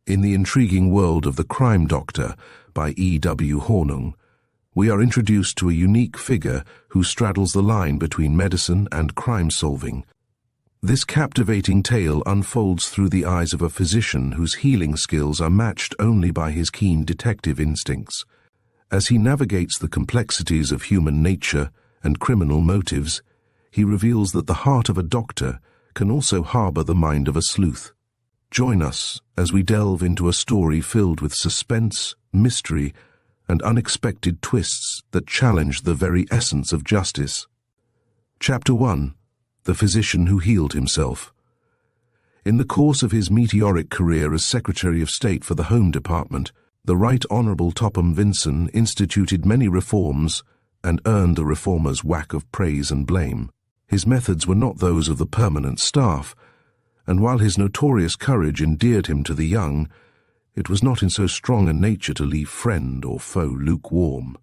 In the intriguing world of the Crime Doctor by E.W. Hornung, we are introduced to a unique figure who straddles the line between medicine and crime-solving. This captivating tale unfolds through the eyes of a physician whose healing skills are matched only by his keen detective instincts. As he navigates the complexities of human nature and criminal motives, he reveals that the heart of a doctor can also harbor the mind of a sleuth. Join us as we delve into a story filled with suspense, mystery, and unexpected twists that challenge the very essence of justice. Chapter 1. The Physician Who Healed Himself. In the course of his meteoric career as Secretary of State for the Home Department, the Right Honourable Topham Vinson instituted many reforms and earned the reformers' whack of praise and blame. His methods were not those of the permanent staff, and while his notorious courage endeared him to the young, it was not in so strong a nature to leave friend or foe lukewarm.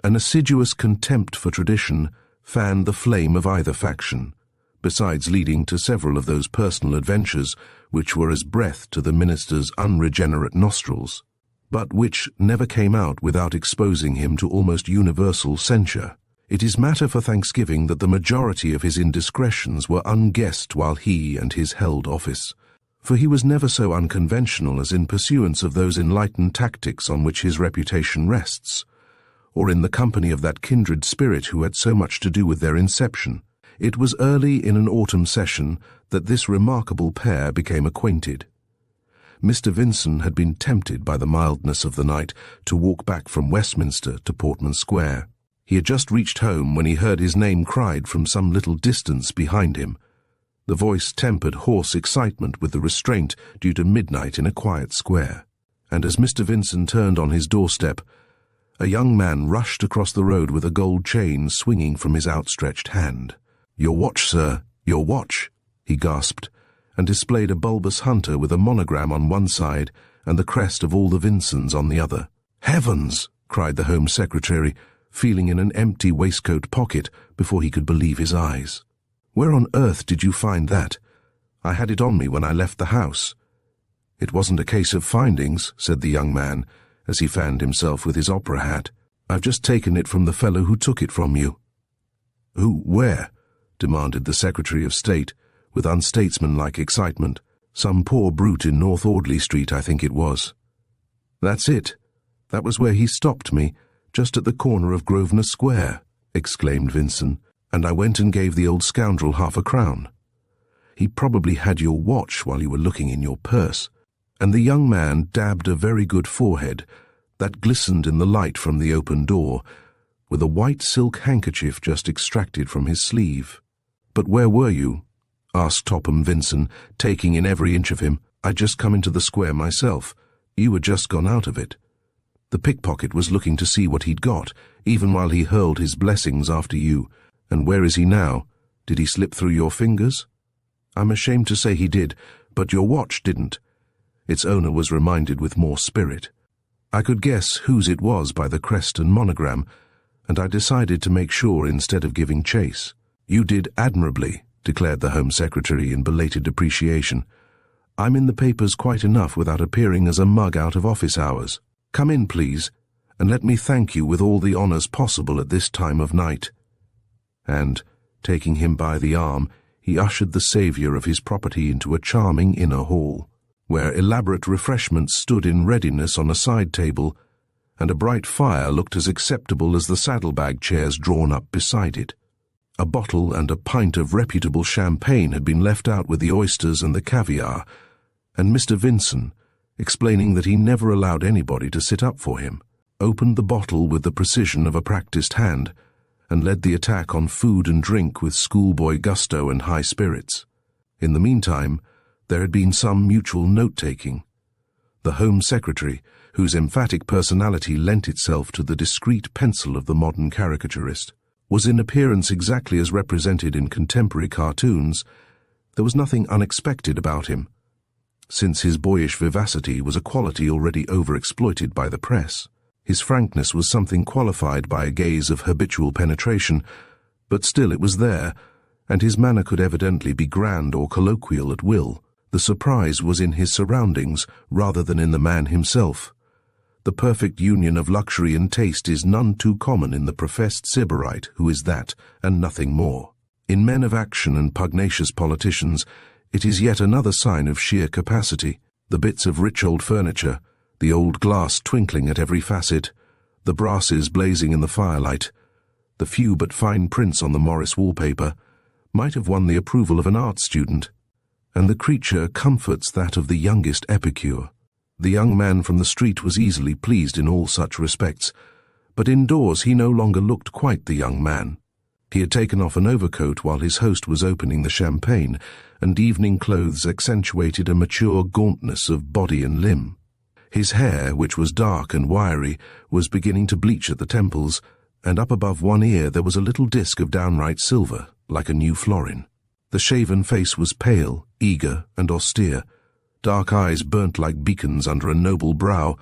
An assiduous contempt for tradition fanned the flame of either faction, besides leading to several of those personal adventures which were as breath to the minister's unregenerate nostrils, but which never came out without exposing him to almost universal censure. It is matter for thanksgiving that the majority of his indiscretions were unguessed while he and his held office, for he was never so unconventional as in pursuance of those enlightened tactics on which his reputation rests, or in the company of that kindred spirit who had so much to do with their inception. It was early in an autumn session that this remarkable pair became acquainted. Mr. Vinson had been tempted by the mildness of the night to walk back from Westminster to Portman Square. He had just reached home when he heard his name cried from some little distance behind him. The voice tempered hoarse excitement with the restraint due to midnight in a quiet square, and as Mr. Vinson turned on his doorstep, a young man rushed across the road with a gold chain swinging from his outstretched hand. "Your watch, sir, your watch," he gasped, and displayed a bulbous hunter with a monogram on one side and the crest of all the Vinsons on the other. "Heavens!" cried the Home Secretary, feeling in an empty waistcoat pocket before he could believe his eyes. "Where on earth did you find that? I had it on me when I left the house." "It wasn't a case of findings," said the young man, as he fanned himself with his opera hat. "I've just taken it from the fellow who took it from you." "Who? Where?" demanded the Secretary of State, with unstatesmanlike excitement. "Some poor brute in North Audley Street, I think it was." "That's it. That was where he stopped me, just at the corner of Grosvenor Square," exclaimed Vinson, "and I went and gave the old scoundrel £0.50. He probably had your watch while you were looking in your purse." And the young man dabbed a very good forehead that glistened in the light from the open door, with a white silk handkerchief just extracted from his sleeve. "But where were you?" asked Topham Vinson, taking in every inch of him. "I'd just come into the square myself. You had just gone out of it. The pickpocket was looking to see what he'd got, even while he hurled his blessings after you. And where is he now? Did he slip through your fingers?" "I'm ashamed to say he did, but your watch didn't." Its owner was reminded with more spirit. "I could guess whose it was by the crest and monogram, and I decided to make sure instead of giving chase." "You did admirably," declared the Home Secretary in belated appreciation. "I'm in the papers quite enough without appearing as a mug out of office hours. Come in, please, and let me thank you with all the honours possible at this time of night." And, taking him by the arm, he ushered the saviour of his property into a charming inner hall, where elaborate refreshments stood in readiness on a side table, and a bright fire looked as acceptable as the saddlebag chairs drawn up beside it. A bottle and a pint of reputable champagne had been left out with the oysters and the caviar, and Mr. Vinson, explaining that he never allowed anybody to sit up for him, opened the bottle with the precision of a practised hand, and led the attack on food and drink with schoolboy gusto and high spirits. In the meantime, there had been some mutual note-taking. The Home Secretary, whose emphatic personality lent itself to the discreet pencil of the modern caricaturist, was in appearance exactly as represented in contemporary cartoons. There was nothing unexpected about him, since his boyish vivacity was a quality already overexploited by the press. His frankness was something qualified by a gaze of habitual penetration, but still it was there, and his manner could evidently be grand or colloquial at will. The surprise was in his surroundings rather than in the man himself. The perfect union of luxury and taste is none too common in the professed sybarite who is that and nothing more. In men of action and pugnacious politicians, it is yet another sign of sheer capacity. The bits of rich old furniture, the old glass twinkling at every facet, the brasses blazing in the firelight, the few but fine prints on the Morris wallpaper, might have won the approval of an art student, and the creature comforts that of the youngest epicure. The young man from the street was easily pleased in all such respects, but indoors he no longer looked quite the young man. He had taken off an overcoat while his host was opening the champagne, and evening clothes accentuated a mature gauntness of body and limb. His hair, which was dark and wiry, was beginning to bleach at the temples, and up above one ear there was a little disk of downright silver, like a new florin. The shaven face was pale, eager, and austere. Dark eyes burnt like beacons under a noble brow,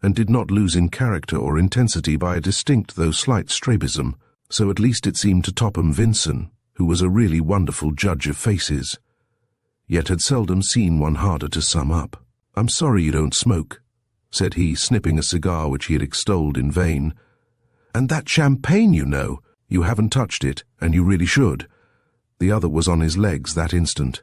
and did not lose in character or intensity by a distinct though slight strabism. So at least it seemed to Topham Vinson, who was a really wonderful judge of faces, yet had seldom seen one harder to sum up. "I'm sorry you don't smoke," said he, snipping a cigar which he had extolled in vain. "And that champagne, you know, you haven't touched it, and you really should." The other was on his legs that instant.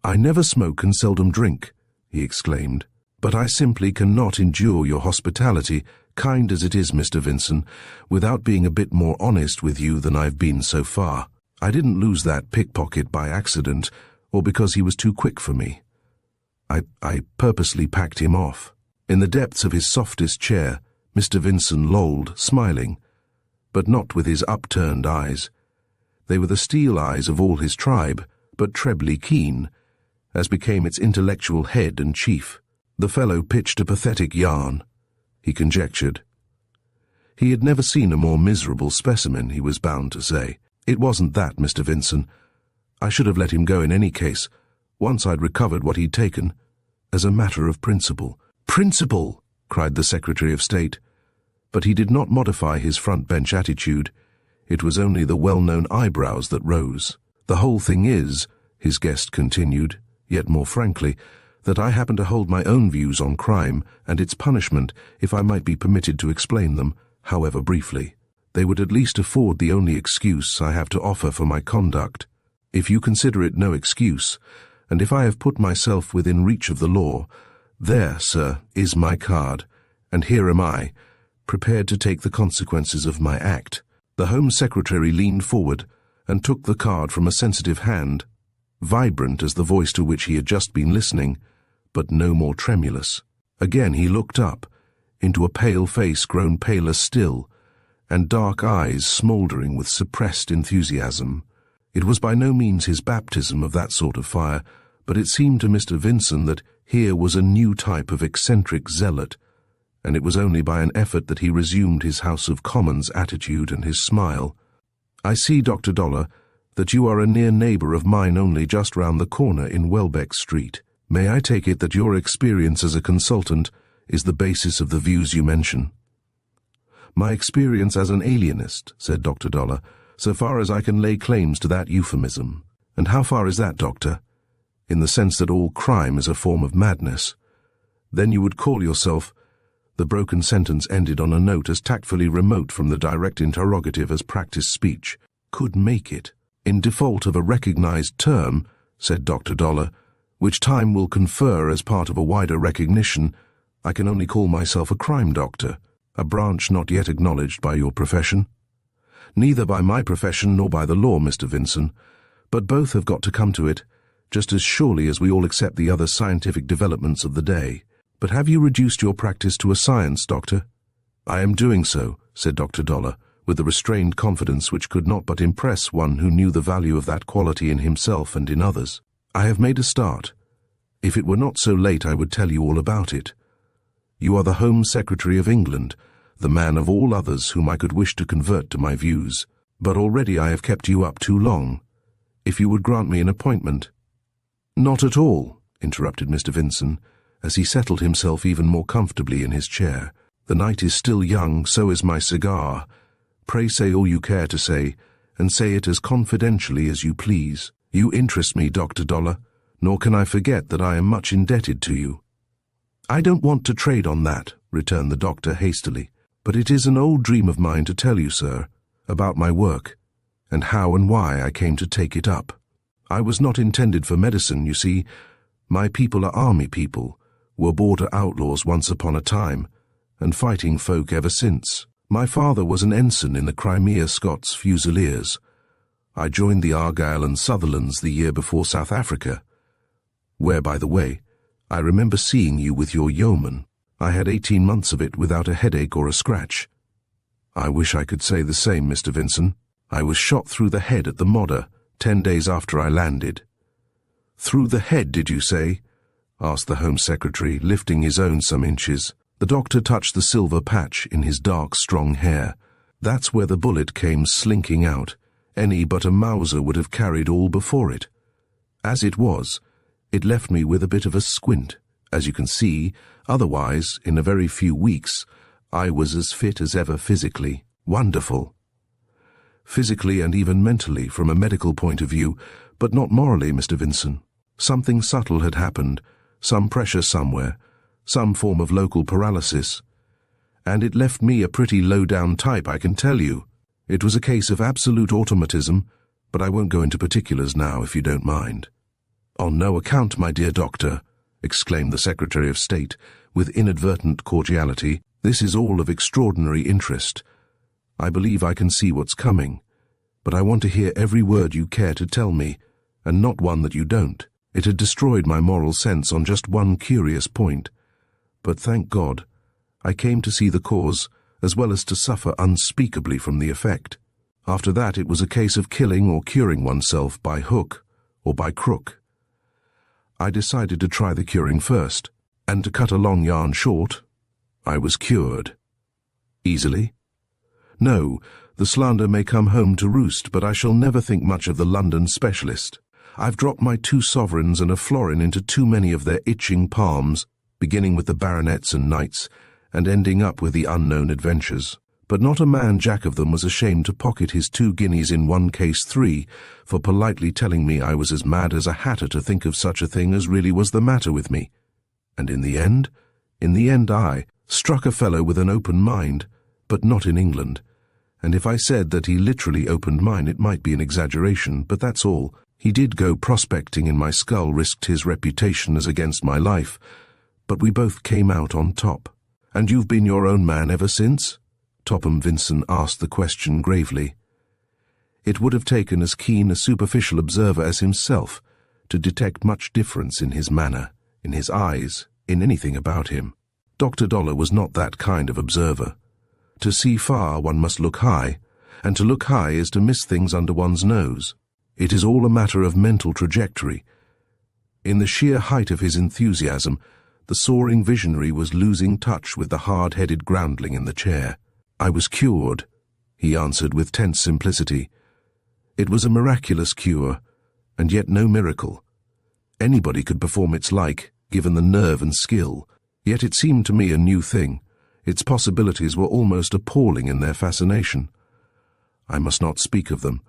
"I never smoke and seldom drink," he exclaimed, "but I simply cannot endure your hospitality, kind as it is, Mr. Vinson, without being a bit more honest with you than I've been so far. I didn't lose that pickpocket by accident, or because he was too quick for me. I purposely packed him off." In the depths of his softest chair, Mr. Vinson lolled, smiling, but not with his upturned eyes. They were the steel eyes of all his tribe, but trebly keen, as became its intellectual head and chief. The fellow pitched a pathetic yarn, he conjectured. He had never seen a more miserable specimen, he was bound to say. "It wasn't that, Mr. Vinson. I should have let him go in any case, once I'd recovered what he'd taken, as a matter of principle." "Principle!" cried the Secretary of State. But he did not modify his front-bench attitude. It was only the well-known eyebrows that rose. "The whole thing is," his guest continued, yet more frankly, "that I happen to hold my own views on crime and its punishment, if I might be permitted to explain them, however briefly. They would at least afford the only excuse I have to offer for my conduct. If you consider it no excuse, and if I have put myself within reach of the law, there, sir, is my card, and here am I, prepared to take the consequences of my act." The Home Secretary leaned forward and took the card from a sensitive hand, vibrant as the voice to which he had just been listening, but no more tremulous. Again he looked up, into a pale face grown paler still, and dark eyes smouldering with suppressed enthusiasm. It was by no means his baptism of that sort of fire, but it seemed to Mr. Vinson that here was a new type of eccentric zealot, and it was only by an effort that he resumed his House of Commons attitude and his smile. "I see, Dr. Dollar, that you are a near neighbour of mine only just round the corner in Welbeck Street. May I take it that your experience as a consultant is the basis of the views you mention?" "My experience as an alienist," said Dr. Dollar, "so far as I can lay claims to that euphemism." "And how far is that, Doctor?" "In the sense that all crime is a form of madness. Then you would call yourself—" The broken sentence ended on a note as tactfully remote from the direct interrogative as practiced speech. "Could make it. In default of a recognized term," said Dr. Dollar, "which time will confer as part of a wider recognition, I can only call myself a crime doctor, a branch not yet acknowledged by your profession." "Neither by my profession nor by the law, Mr. Vinson, but both have got to come to it, just as surely as we all accept the other scientific developments of the day. But have you reduced your practice to a science, Doctor?" "I am doing so," said Dr. Dollar, with a restrained confidence which could not but impress one who knew the value of that quality in himself and in others. "I have made a start. If it were not so late I would tell you all about it. You are the Home Secretary of England, the man of all others whom I could wish to convert to my views. But already I have kept you up too long. If you would grant me an appointment—" "Not at all," interrupted Mr. Vinson, as he settled himself even more comfortably in his chair. "The night is still young, so is my cigar. Pray say all you care to say, and say it as confidentially as you please. You interest me, Dr. Dollar, nor can I forget that I am much indebted to you." "I don't want to trade on that," returned the doctor hastily, "but it is an old dream of mine to tell you, sir, about my work, and how and why I came to take it up. I was not intended for medicine, you see. My people are army people, were border outlaws once upon a time, and fighting folk ever since. My father was an ensign in the Crimea Scots Fusiliers. I joined the Argyll and Sutherlands the year before South Africa, where, by the way, I remember seeing you with your yeoman. I had 18 months of it without a headache or a scratch. I wish I could say the same, Mr. Vincent. I was shot through the head at the Modder 10 days after I landed." "Through the head, did you say?" asked the Home Secretary, lifting his own some inches. The doctor touched the silver patch in his dark, strong hair. "That's where the bullet came slinking out. Any but a Mauser would have carried all before it. As it was, it left me with a bit of a squint, as you can see. Otherwise, in a very few weeks, I was as fit as ever physically. Wonderful. Physically and even mentally, from a medical point of view, but not morally, Mr. Vincent. Something subtle had happened, some pressure somewhere, some form of local paralysis. And it left me a pretty low-down type, I can tell you. It was a case of absolute automatism, but I won't go into particulars now, if you don't mind." "On no account, my dear doctor," exclaimed the Secretary of State, with inadvertent cordiality. "This is all of extraordinary interest. I believe I can see what's coming, but I want to hear every word you care to tell me, and not one that you don't. It had destroyed my moral sense on just one curious point. But thank God, I came to see the cause, as well as to suffer unspeakably from the effect. After that it was a case of killing or curing oneself by hook or by crook. I decided to try the curing first, and to cut a long yarn short, I was cured." "Easily?" "No, the slander may come home to roost, but I shall never think much of the London specialist. I've dropped my 2 sovereigns and a florin into too many of their itching palms, beginning with the baronets and knights, and ending up with the unknown adventures. But not a man jack of them was ashamed to pocket his 2 guineas in one case 3 for politely telling me I was as mad as a hatter to think of such a thing as really was the matter with me. And in the end I struck a fellow with an open mind, but not in England. And if I said that he literally opened mine, it might be an exaggeration, but that's all. He did go prospecting in my skull, risked his reputation as against my life, but we both came out on top." "And you've been your own man ever since?" Topham Vincent asked the question gravely. It would have taken as keen a superficial observer as himself to detect much difference in his manner, in his eyes, in anything about him. Dr. Dollar was not that kind of observer. To see far, one must look high, and to look high is to miss things under one's nose. It is all a matter of mental trajectory. In the sheer height of his enthusiasm, the soaring visionary was losing touch with the hard-headed groundling in the chair. "I was cured," he answered with tense simplicity. "It was a miraculous cure, and yet no miracle. Anybody could perform its like, given the nerve and skill, yet it seemed to me a new thing. Its possibilities were almost appalling in their fascination. I must not speak of them,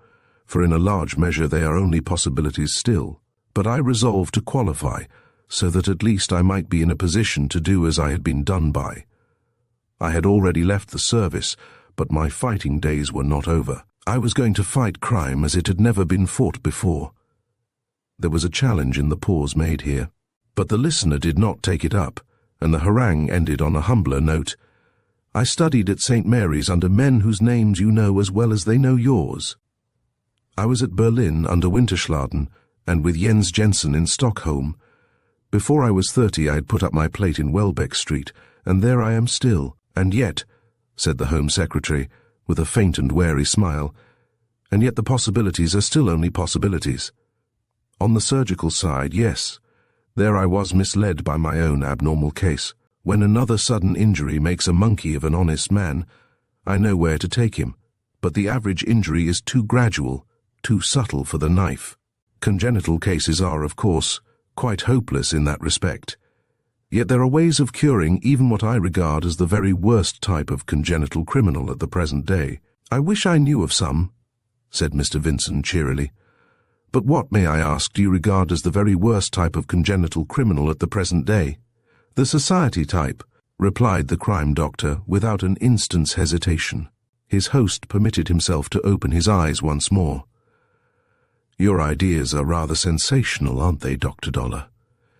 for in a large measure they are only possibilities still, but I resolved to qualify, so that at least I might be in a position to do as I had been done by. I had already left the service, but my fighting days were not over. I was going to fight crime as it had never been fought before." There was a challenge in the pause made here, but the listener did not take it up, and the harangue ended on a humbler note. "I studied at St. Mary's under men whose names you know as well as they know yours. I was at Berlin under Winterschladen, and with Jens Jensen in Stockholm. Before I was 30 I had put up my plate in Welbeck Street, and there I am still. And yet," said the Home Secretary, with a faint and wary smile, "and yet the possibilities are still only possibilities. On the surgical side, yes, there I was misled by my own abnormal case. When another sudden injury makes a monkey of an honest man, I know where to take him, but the average injury is too gradual, too subtle for the knife. Congenital cases are, of course, quite hopeless in that respect. Yet there are ways of curing even what I regard as the very worst type of congenital criminal at the present day. I wish I knew of some," said Mr. Vincent cheerily. But what, may I ask, do you regard as the very worst type of congenital criminal at the present day? The society type, replied the crime doctor without an instant's hesitation. His host permitted himself to open his eyes once more. Your ideas are rather sensational, aren't they, Dr. Dollar?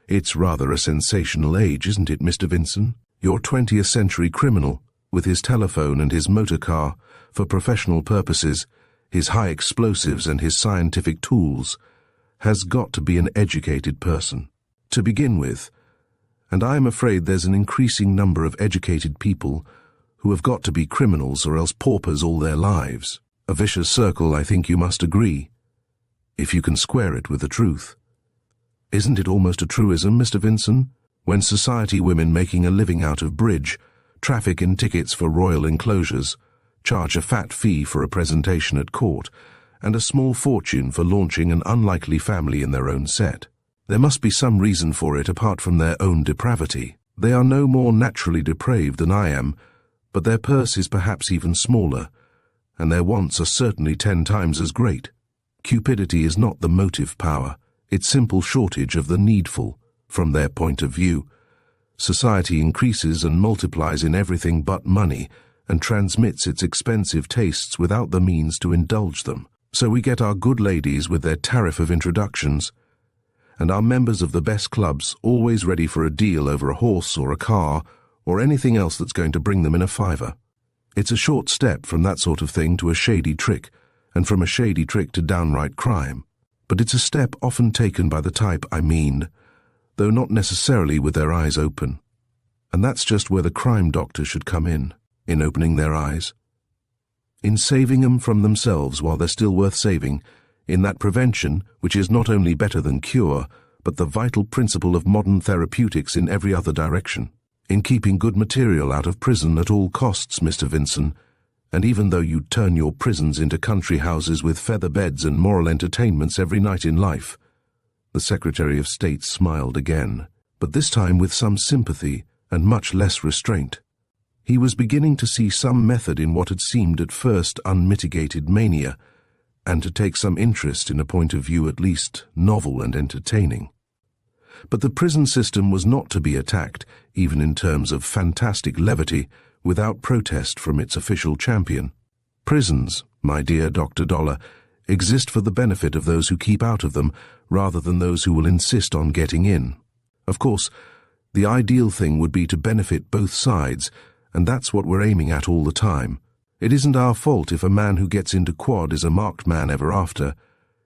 It's rather a sensational age, isn't it, Mr. Vincent? Your 20th-century criminal, with his telephone and his motor car, for professional purposes, his high explosives and his scientific tools, has got to be an educated person, to begin with, and I am afraid there's an increasing number of educated people who have got to be criminals or else paupers all their lives. A vicious circle, I think you must agree, if you can square it with the truth. Isn't it almost a truism, Mr. Vincent, when society women making a living out of bridge, traffic in tickets for royal enclosures, charge a fat fee for a presentation at court, and a small fortune for launching an unlikely family in their own set? There must be some reason for it apart from their own depravity. They are no more naturally depraved than I am, but their purse is perhaps even smaller, and their wants are certainly 10 times as great. Cupidity is not the motive power, it's simple shortage of the needful, from their point of view. Society increases and multiplies in everything but money, and transmits its expensive tastes without the means to indulge them. So we get our good ladies with their tariff of introductions, and our members of the best clubs always ready for a deal over a horse or a car or anything else that's going to bring them in a fiver. It's a short step from that sort of thing to a shady trick, and from a shady trick to downright crime. But it's a step often taken by the type I mean, though not necessarily with their eyes open. And that's just where the crime doctor should come in opening their eyes. In saving them from themselves while they're still worth saving, in that prevention, which is not only better than cure, but the vital principle of modern therapeutics in every other direction. In keeping good material out of prison at all costs, Mr. Vincent, and even though you turn your prisons into country houses with feather beds and moral entertainments every night in life. The Secretary of State smiled again, but this time with some sympathy and much less restraint. He was beginning to see some method in what had seemed at first unmitigated mania, and to take some interest in a point of view at least novel and entertaining. But the prison system was not to be attacked, even in terms of fantastic levity, without protest from its official champion. Prisons, my dear Dr. Dollar, exist for the benefit of those who keep out of them, rather than those who will insist on getting in. Of course, the ideal thing would be to benefit both sides, and that's what we're aiming at all the time. It isn't our fault if a man who gets into quad is a marked man ever after.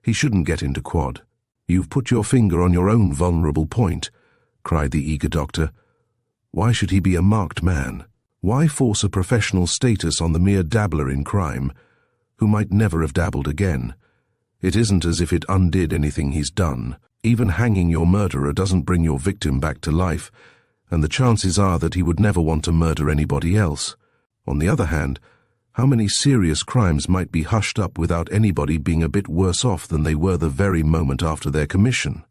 He shouldn't get into quad. You've put your finger on your own vulnerable point, cried the eager doctor. Why should he be a marked man? Why force a professional status on the mere dabbler in crime, who might never have dabbled again? It isn't as if it undid anything he's done. Even hanging your murderer doesn't bring your victim back to life, and the chances are that he would never want to murder anybody else. On the other hand, how many serious crimes might be hushed up without anybody being a bit worse off than they were the very moment after their commission?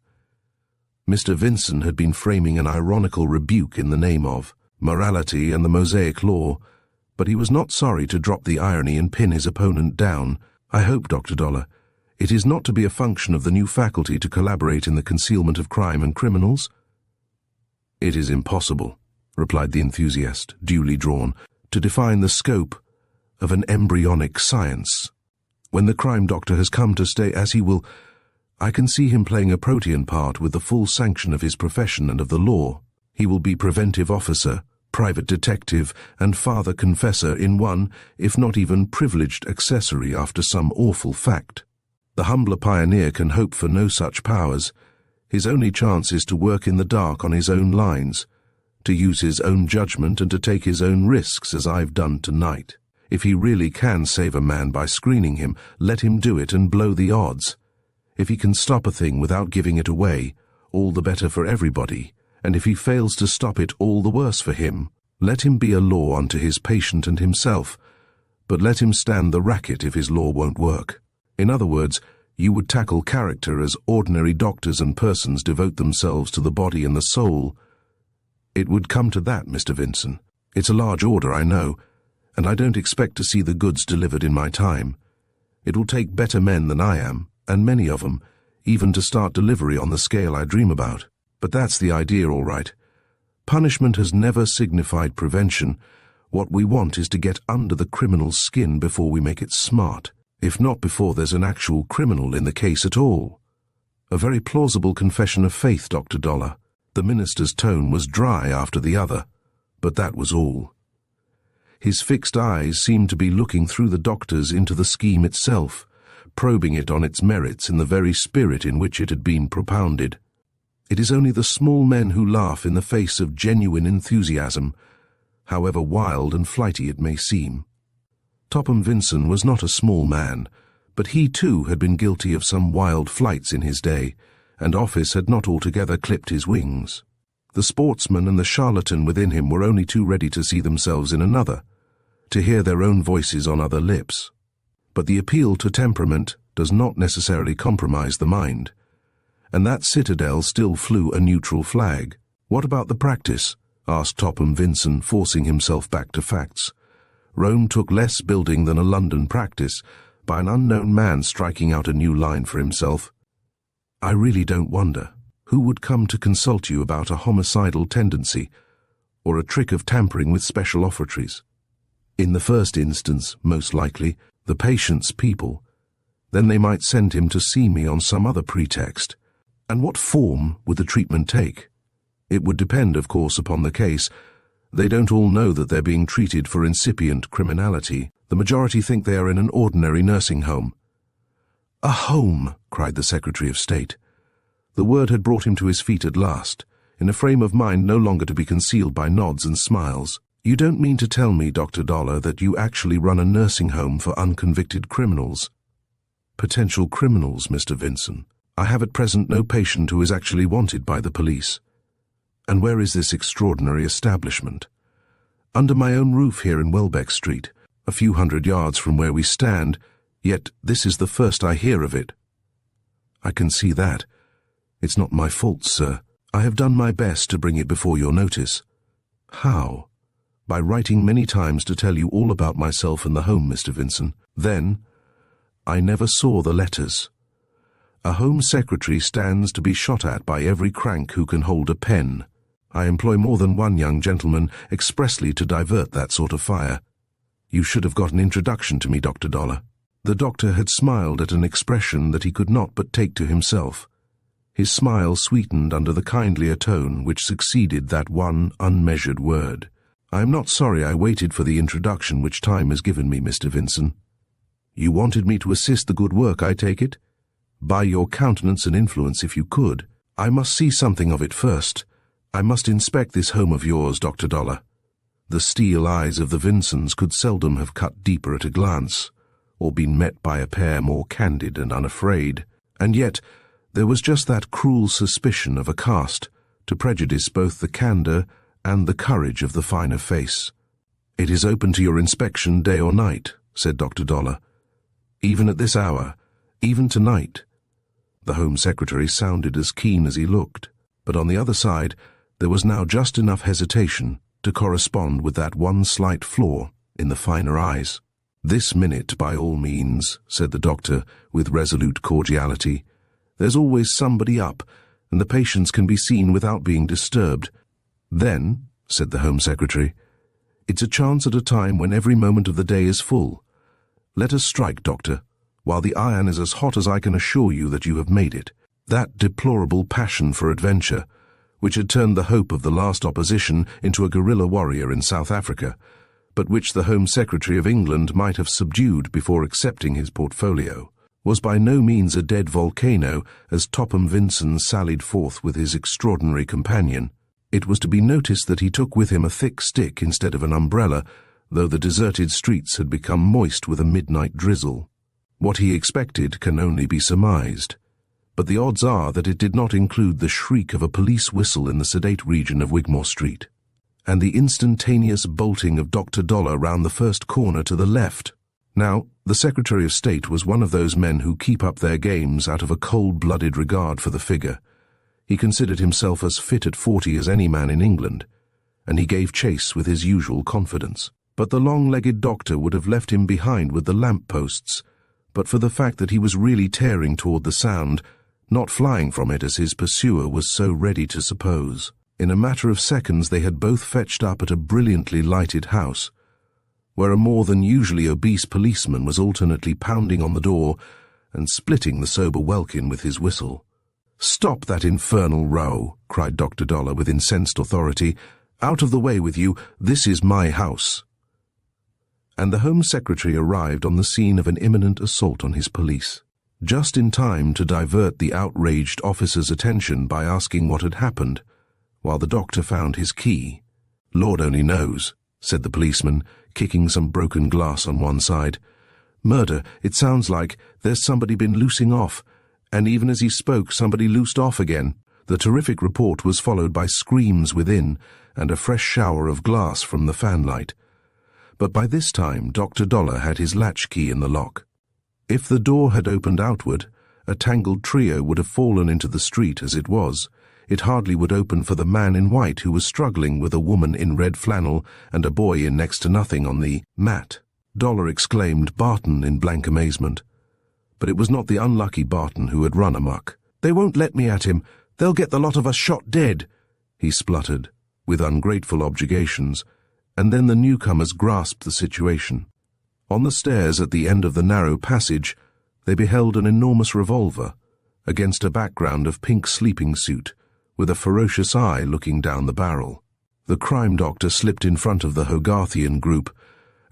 Mr. Vincent had been framing an ironical rebuke in the name of morality and the Mosaic law, but he was not sorry to drop the irony and pin his opponent down. I hope, Dr. Dollar, it is not to be a function of the new faculty to collaborate in the concealment of crime and criminals? It is impossible, replied the enthusiast, duly drawn, to define the scope of an embryonic science. When the crime doctor has come to stay, as he will, I can see him playing a protean part with the full sanction of his profession and of the law. He will be preventive officer, private detective, and father confessor in one, if not even privileged accessory after some awful fact. The humbler pioneer can hope for no such powers. His only chance is to work in the dark on his own lines, to use his own judgment and to take his own risks, as I've done tonight. If he really can save a man by screening him, let him do it and blow the odds. If he can stop a thing without giving it away, all the better for everybody, and if he fails to stop it, all the worse for him. Let him be a law unto his patient and himself, but let him stand the racket if his law won't work. In other words, you would tackle character as ordinary doctors and persons devote themselves to the body and the soul. It would come to that, Mr. Vincent. It's a large order, I know, and I don't expect to see the goods delivered in my time. It will take better men than I am, and many of them, even to start delivery on the scale I dream about. But that's the idea, all right. Punishment has never signified prevention. What we want is to get under the criminal's skin before we make it smart, if not before there's an actual criminal in the case at all. A very plausible confession of faith, Dr. Dollar. The minister's tone was dry after the other, but that was all. His fixed eyes seemed to be looking through the doctor's into the scheme itself, probing it on its merits in the very spirit in which it had been propounded. It is only the small men who laugh in the face of genuine enthusiasm, however wild and flighty it may seem. Topham Vinson was not a small man, but he too had been guilty of some wild flights in his day, and office had not altogether clipped his wings. The sportsman and the charlatan within him were only too ready to see themselves in another, to hear their own voices on other lips. But the appeal to temperament does not necessarily compromise the mind, and that citadel still flew a neutral flag. What about the practice? Asked Topham Vinson, forcing himself back to facts. Rome took less building than a London practice, by an unknown man striking out a new line for himself. I really don't wonder. Who would come to consult you about a homicidal tendency, or a trick of tampering with special offertories? In the first instance, most likely, the patient's people. Then they might send him to see me on some other pretext. And what form would the treatment take? It would depend, of course, upon the case. They don't all know that they're being treated for incipient criminality. The majority think they are in an ordinary nursing home. A home, cried the Secretary of State. The word had brought him to his feet at last, in a frame of mind no longer to be concealed by nods and smiles. You don't mean to tell me, Dr. Dollar, that you actually run a nursing home for unconvicted criminals? Potential criminals, Mr. Vinson. I have at present no patient who is actually wanted by the police. And where is this extraordinary establishment? Under my own roof here in Welbeck Street, a few hundred yards from where we stand, yet this is the first I hear of it. I can see that. It's not my fault, sir. I have done my best to bring it before your notice. How? By writing many times to tell you all about myself and the home, Mr. Vinson. Then, I never saw the letters. A Home Secretary stands to be shot at by every crank who can hold a pen. I employ more than one young gentleman expressly to divert that sort of fire. You should have got an introduction to me, Dr. Dollar. The doctor had smiled at an expression that he could not but take to himself. His smile sweetened under the kindlier tone which succeeded that one unmeasured word. I am not sorry I waited for the introduction which time has given me, Mr. Vinson. You wanted me to assist the good work, I take it? By your countenance and influence, if you could. I must see something of it first. I must inspect this home of yours, Dr. Dollar. The steel eyes of the Vinsons could seldom have cut deeper at a glance, or been met by a pair more candid and unafraid. And yet, there was just that cruel suspicion of a caste to prejudice both the candour and the courage of the finer face. It is open to your inspection day or night, said Dr. Dollar. Even at this hour, even tonight. The Home Secretary sounded as keen as he looked, but on the other side there was now just enough hesitation to correspond with that one slight flaw in the finer eyes. This minute, by all means, said the doctor with resolute cordiality. There's always somebody up, and the patients can be seen without being disturbed. Then, said the Home Secretary, it's a chance at a time when every moment of the day is full. Let us strike, Doctor, while the iron is as hot as I can assure you that you have made it. That deplorable passion for adventure, which had turned the hope of the last opposition into a guerrilla warrior in South Africa, but which the Home Secretary of England might have subdued before accepting his portfolio, was by no means a dead volcano as Topham Vinson sallied forth with his extraordinary companion. It was to be noticed that he took with him a thick stick instead of an umbrella, though the deserted streets had become moist with a midnight drizzle. What he expected can only be surmised, but the odds are that it did not include the shriek of a police whistle in the sedate region of Wigmore Street, and the instantaneous bolting of Dr. Dollar round the first corner to the left. Now, the Secretary of State was one of those men who keep up their games out of a cold-blooded regard for the figure. He considered himself as fit at 40 as any man in England, and he gave chase with his usual confidence. But the long-legged doctor would have left him behind with the lamp-posts, but for the fact that he was really tearing toward the sound, not flying from it as his pursuer was so ready to suppose. In a matter of seconds they had both fetched up at a brilliantly lighted house, where a more than usually obese policeman was alternately pounding on the door and splitting the sober welkin with his whistle. "Stop that infernal row," cried Dr. Dollar with incensed authority. "Out of the way with you, this is my house." And the Home Secretary arrived on the scene of an imminent assault on his police, just in time to divert the outraged officer's attention by asking what had happened, while the doctor found his key. "Lord only knows," said the policeman, kicking some broken glass on one side. "Murder, it sounds like. There's somebody been loosing off." And even as he spoke, somebody loosed off again. The terrific report was followed by screams within and a fresh shower of glass from the fanlight. But by this time Dr. Dollar had his latchkey in the lock. If the door had opened outward, a tangled trio would have fallen into the street. As it was, it hardly would open for the man in white who was struggling with a woman in red flannel and a boy in next to nothing on the mat. Dollar exclaimed Barton in blank amazement. But it was not the unlucky Barton who had run amok. "They won't let me at him. They'll get the lot of us shot dead," he spluttered, with ungrateful objurgations, and then the newcomers grasped the situation. On the stairs at the end of the narrow passage, they beheld an enormous revolver, against a background of pink sleeping suit, with a ferocious eye looking down the barrel. The crime doctor slipped in front of the Hogarthian group,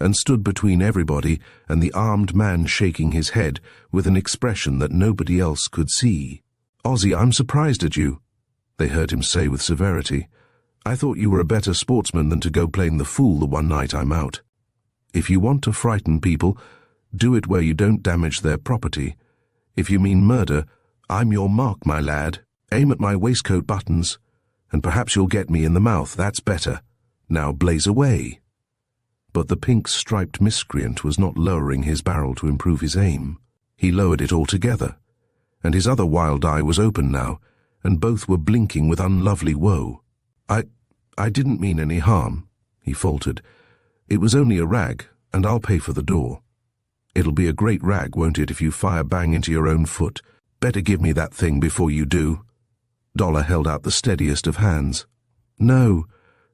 and stood between everybody and the armed man shaking his head with an expression that nobody else could see. "Ozzy, I'm surprised at you," they heard him say with severity. "I thought you were a better sportsman than to go playing the fool the one night I'm out. If you want to frighten people, do it where you don't damage their property. If you mean murder, I'm your mark, my lad. Aim at my waistcoat buttons, and perhaps you'll get me in the mouth. That's better. Now blaze away." But the pink-striped miscreant was not lowering his barrel to improve his aim. He lowered it altogether, and his other wild eye was open now, and both were blinking with unlovely woe. I didn't mean any harm," he faltered. "It was only a rag, and I'll pay for the door." "It'll be a great rag, won't it, if you fire bang into your own foot? Better give me that thing before you do." Dollar held out the steadiest of hands. "No,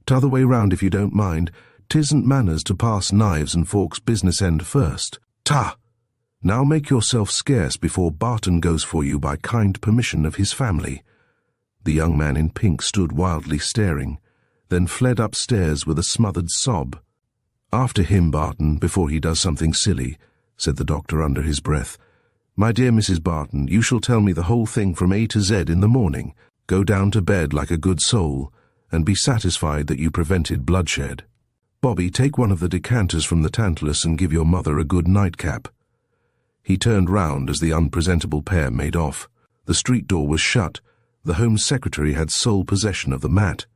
t'other way round if you don't mind. 'Tisn't manners to pass knives and forks business end first. Ta! Now make yourself scarce before Barton goes for you by kind permission of his family." The young man in pink stood wildly staring, then fled upstairs with a smothered sob. "After him, Barton, before he does something silly," said the doctor under his breath. "My dear Mrs. Barton, you shall tell me the whole thing from A to Z in the morning. Go down to bed like a good soul, and be satisfied that you prevented bloodshed. Bobby, take one of the decanters from the Tantalus and give your mother a good nightcap." He turned round as the unpresentable pair made off. The street door was shut. The Home Secretary had sole possession of the mat.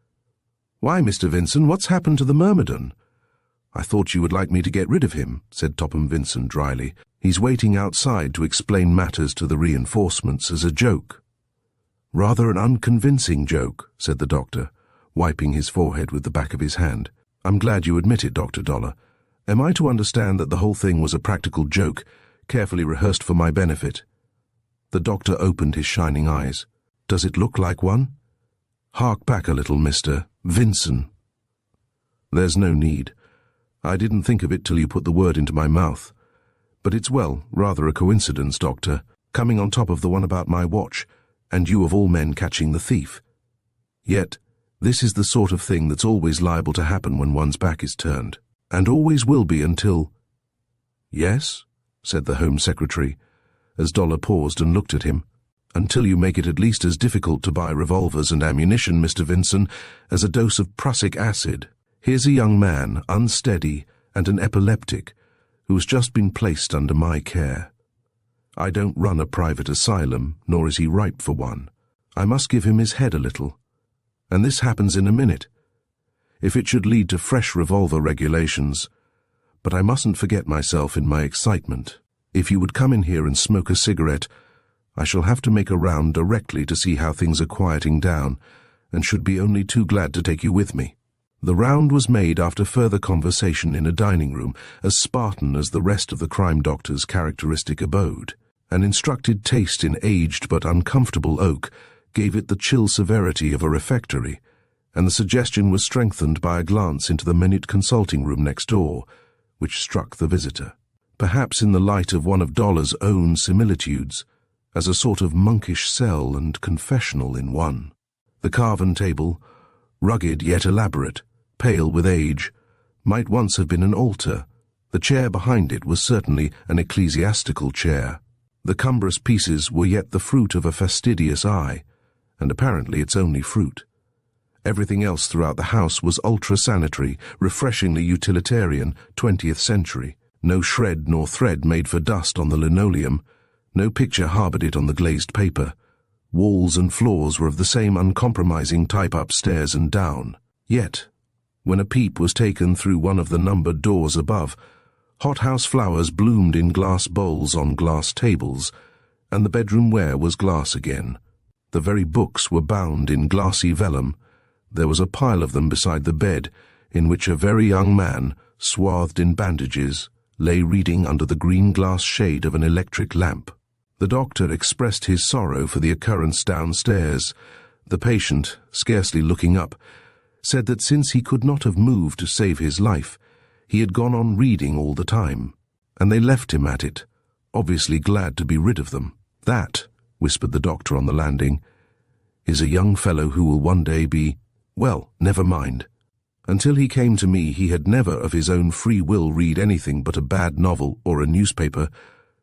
"Why, Mr. Vincent, what's happened to the myrmidon?" "I thought you would like me to get rid of him," said Topham Vincent dryly. "He's waiting outside to explain matters to the reinforcements as a joke." "Rather an unconvincing joke," said the doctor, wiping his forehead with the back of his hand. "I'm glad you admit it, Dr. Dollar. Am I to understand that the whole thing was a practical joke, carefully rehearsed for my benefit?" The doctor opened his shining eyes. "Does it look like one? Hark back a little, Mr. Vincent." "There's no need. I didn't think of it till you put the word into my mouth. But it's, well, rather a coincidence, Doctor, coming on top of the one about my watch, and you of all men catching the thief. Yet, this is the sort of thing that's always liable to happen when one's back is turned, and always will be until—" "Yes?" said the Home Secretary, as Dollar paused and looked at him. "Until you make it at least as difficult to buy revolvers and ammunition, Mr. Vincent, as a dose of prussic acid. Here's a young man, unsteady and an epileptic, who's just been placed under my care. I don't run a private asylum, nor is he ripe for one. I must give him his head a little. And this happens in a minute. If it should lead to fresh revolver regulations. But I mustn't forget myself in my excitement. If you would come in here and smoke a cigarette, I shall have to make a round directly to see how things are quieting down, and should be only too glad to take you with me." The round was made after further conversation in a dining room, as Spartan as the rest of the crime doctor's characteristic abode, An instructed taste in aged but uncomfortable oak gave it the chill severity of a refectory, and the suggestion was strengthened by a glance into the minute consulting room next door, which struck the visitor, perhaps in the light of one of Dollar's own similitudes, as a sort of monkish cell and confessional in one. The carven table, rugged yet elaborate, pale with age, might once have been an altar. The chair behind it was certainly an ecclesiastical chair. The cumbrous pieces were yet the fruit of a fastidious eye, and apparently its only fruit. Everything else throughout the house was ultra-sanitary, refreshingly utilitarian, 20th century. No shred nor thread made for dust on the linoleum, no picture harbored it on the glazed paper. Walls and floors were of the same uncompromising type upstairs and down. Yet, when a peep was taken through one of the numbered doors above, hothouse flowers bloomed in glass bowls on glass tables, and the bedroom ware was glass again. The very books were bound in glassy vellum. There was a pile of them beside the bed, in which a very young man, swathed in bandages, lay reading under the green glass shade of an electric lamp. The doctor expressed his sorrow for the occurrence downstairs. The patient, scarcely looking up, said that since he could not have moved to save his life, he had gone on reading all the time, and they left him at it, obviously glad to be rid of them. "That," whispered the doctor on the landing, "is a young fellow who will one day be— well, never mind. Until he came to me, he had never of his own free will read anything but a bad novel or a newspaper.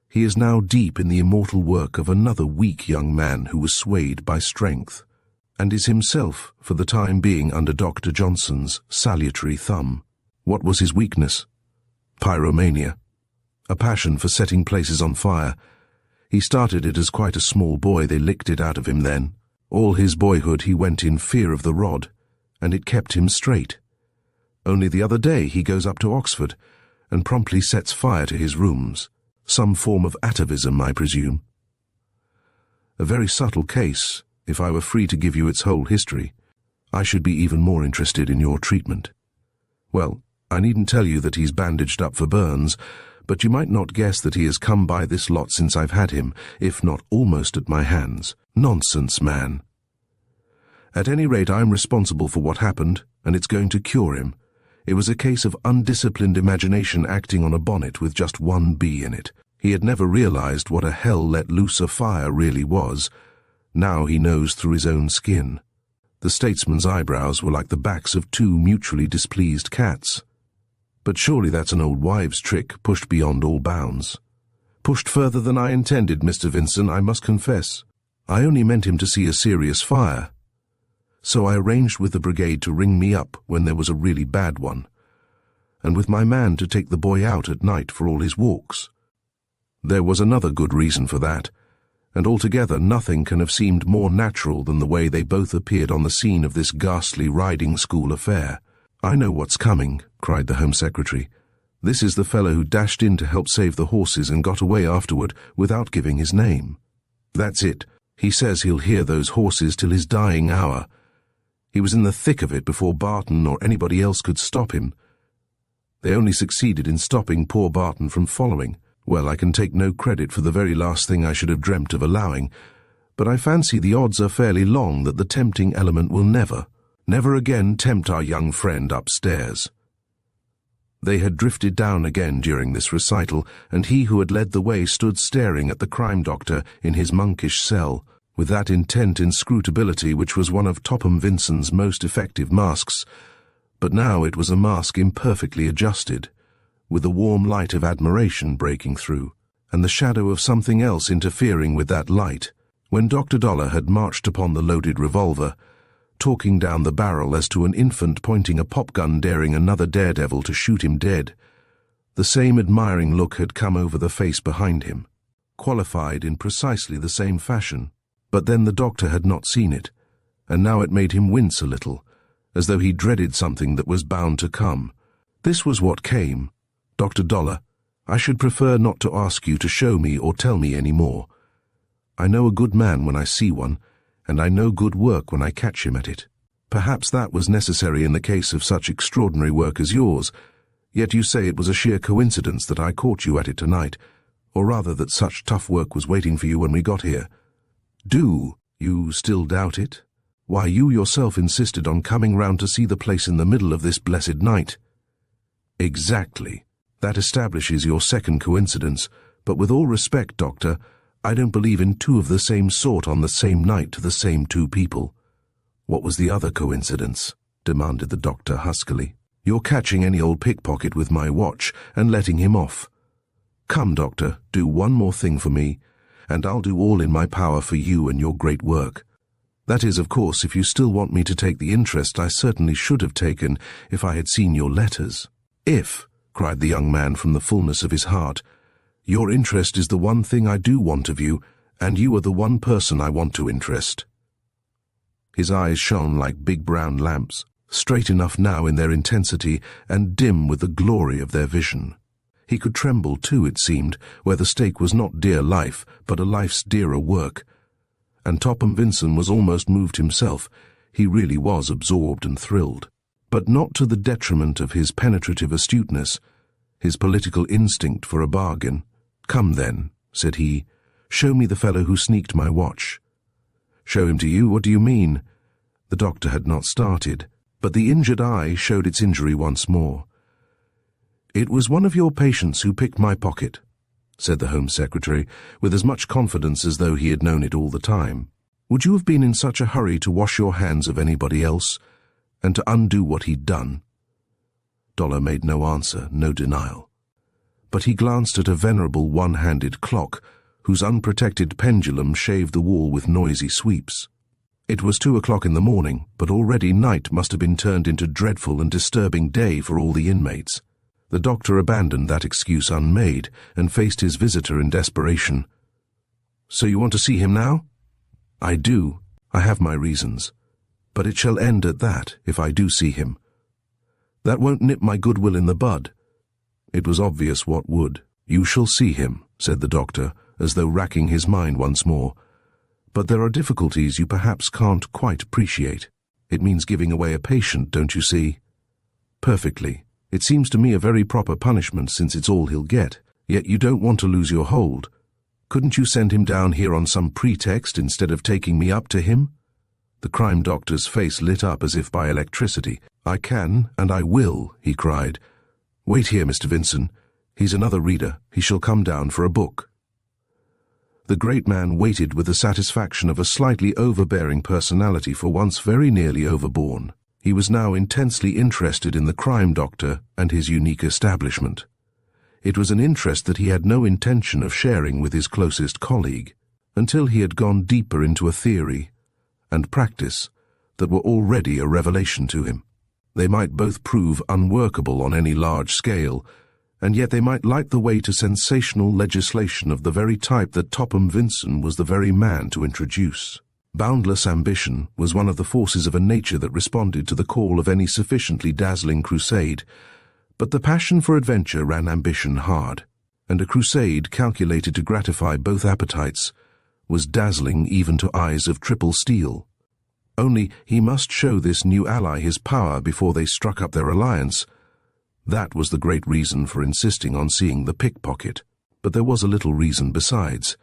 He is now deep in the immortal work of another weak young man who was swayed by strength, and is himself, for the time being, under Dr. Johnson's salutary thumb. What was his weakness? Pyromania. A passion for setting places on fire. He started it as quite a small boy. They licked it out of him then. All his boyhood he went in fear of the rod, and it kept him straight. Only the other day he goes up to Oxford and promptly sets fire to his rooms. Some form of atavism, I presume. A very subtle case. If I were free to give you its whole history, I should be even more interested in your treatment. Well, I needn't tell you that he's bandaged up for burns, but you might not guess that he has come by this lot since I've had him, if not almost at my hands. Nonsense, man. At any rate, I'm responsible for what happened, and it's going to cure him. It was a case of undisciplined imagination acting on a bonnet with just one bee in it. He had never realized what a hell-let-loose fire really was. Now he knows through his own skin. The statesman's eyebrows were like the backs of two mutually displeased cats. But surely that's an old wives' trick pushed beyond all bounds. Pushed further than I intended, Mr. Vincent, I must confess. I only meant him to see a serious fire. So I arranged with the brigade to ring me up when there was a really bad one, and with my man to take the boy out at night for all his walks. There was another good reason for that, and altogether nothing can have seemed more natural than the way they both appeared on the scene of this ghastly riding school affair. "I know what's coming," cried the Home Secretary. "This is the fellow who dashed in to help save the horses and got away afterward without giving his name. That's it. He says he'll hear those horses till his dying hour. He was in the thick of it before Barton or anybody else could stop him. They only succeeded in stopping poor Barton from following. Well, I can take no credit for the very last thing I should have dreamt of allowing, but I fancy the odds are fairly long that the tempting element will never again tempt our young friend upstairs." They had drifted down again during this recital, and he who had led the way stood staring at the crime doctor in his monkish cell, with that intent inscrutability which was one of Topham Vincent's most effective masks. But now it was a mask imperfectly adjusted, with the warm light of admiration breaking through, and the shadow of something else interfering with that light. When Dr. Dollar had marched upon the loaded revolver, talking down the barrel as to an infant pointing a popgun daring another daredevil to shoot him dead, the same admiring look had come over the face behind him, qualified in precisely the same fashion. But then the doctor had not seen it, and now it made him wince a little, as though he dreaded something that was bound to come. This was what came. "Dr. Dollar, I should prefer not to ask you to show me or tell me any more. I know a good man when I see one, and I know good work when I catch him at it. Perhaps that was necessary in the case of such extraordinary work as yours, yet you say it was a sheer coincidence that I caught you at it tonight, or rather that such tough work was waiting for you when we got here. Do you still doubt it? Why, you yourself insisted on coming round to see the place in the middle of this blessed night. Exactly. That establishes your second coincidence, but with all respect, Doctor, I don't believe in two of the same sort on the same night to the same two people. What was the other coincidence? Demanded the doctor huskily. You're catching any old pickpocket with my watch and letting him off. Come, Doctor, do one more thing for me, and I'll do all in my power for you and your great work. That is, of course, if you still want me to take the interest I certainly should have taken if I had seen your letters. If, cried the young man from the fullness of his heart, your interest is the one thing I do want of you, and you are the one person I want to interest. His eyes shone like big brown lamps, straight enough now in their intensity and dim with the glory of their vision. He could tremble too, it seemed, where the stake was not dear life, but a life's dearer work. And Topham Vincent was almost moved himself. He really was absorbed and thrilled. But not to the detriment of his penetrative astuteness, his political instinct for a bargain. Come then, said he, show me the fellow who sneaked my watch. Show him to you? What do you mean? The doctor had not started, but the injured eye showed its injury once more. It was one of your patients who picked my pocket, said the Home Secretary, with as much confidence as though he had known it all the time. Would you have been in such a hurry to wash your hands of anybody else, and to undo what he'd done? Dollar made no answer, no denial. But he glanced at a venerable one-handed clock, whose unprotected pendulum shaved the wall with noisy sweeps. It was 2 o'clock in the morning, but already night must have been turned into dreadful and disturbing day for all the inmates. The doctor abandoned that excuse unmade and faced his visitor in desperation. So you want to see him now? I do. I have my reasons. But it shall end at that, if I do see him. That won't nip my goodwill in the bud. It was obvious what would. You shall see him, said the doctor, as though racking his mind once more. But there are difficulties you perhaps can't quite appreciate. It means giving away a patient, don't you see? Perfectly. It seems to me a very proper punishment, since it's all he'll get. Yet you don't want to lose your hold. Couldn't you send him down here on some pretext instead of taking me up to him? The crime doctor's face lit up as if by electricity. I can, and I will, he cried. Wait here, Mr. Vincent. He's another reader. He shall come down for a book. The great man waited with the satisfaction of a slightly overbearing personality for once very nearly overborne. He was now intensely interested in the crime doctor and his unique establishment. It was an interest that he had no intention of sharing with his closest colleague, until he had gone deeper into a theory and practice that were already a revelation to him. They might both prove unworkable on any large scale, and yet they might light the way to sensational legislation of the very type that Topham Vincent was the very man to introduce. Boundless ambition was one of the forces of a nature that responded to the call of any sufficiently dazzling crusade, but the passion for adventure ran ambition hard, and a crusade calculated to gratify both appetites was dazzling even to eyes of triple steel. Only he must show this new ally his power before they struck up their alliance. That was the great reason for insisting on seeing the pickpocket, but there was a little reason besides.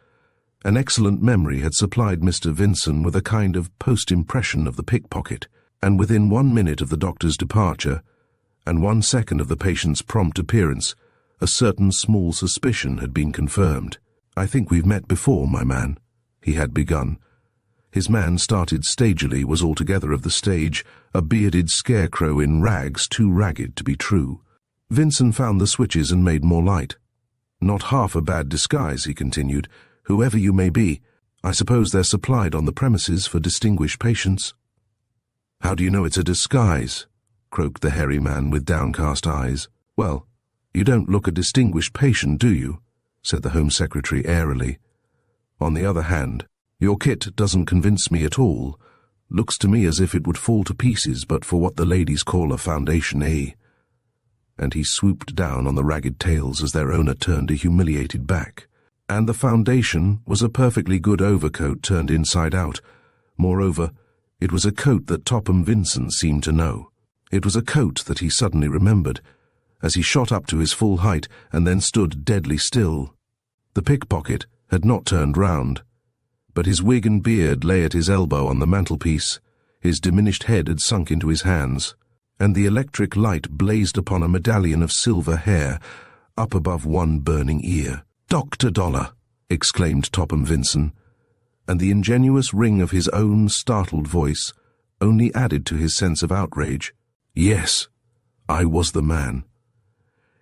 An excellent memory had supplied Mr. Vincent with a kind of post-impression of the pickpocket, and within 1 minute of the doctor's departure, and 1 second of the patient's prompt appearance, a certain small suspicion had been confirmed. I think we've met before, my man, he had begun. His man started stagily was altogether of the stage, a bearded scarecrow in rags too ragged to be true. Vincent found the switches and made more light. Not half a bad disguise, he continued. Whoever you may be, I suppose they're supplied on the premises for distinguished patients. How do you know it's a disguise? Croaked the hairy man with downcast eyes. Well, you don't look a distinguished patient, do you? Said the Home Secretary airily. On the other hand, your kit doesn't convince me at all. Looks to me as if it would fall to pieces but for what the ladies call a foundation, eh? And he swooped down on the ragged tails as their owner turned a humiliated back. And the foundation was a perfectly good overcoat turned inside out. Moreover, it was a coat that Topham Vincent seemed to know. It was a coat that he suddenly remembered, as he shot up to his full height and then stood deadly still. The pickpocket had not turned round, but his wig and beard lay at his elbow on the mantelpiece, his diminished head had sunk into his hands, and the electric light blazed upon a medallion of silver hair up above one burning ear. "Dr. Dollar!" exclaimed Topham Vincent, and the ingenuous ring of his own startled voice only added to his sense of outrage. "Yes, I was the man.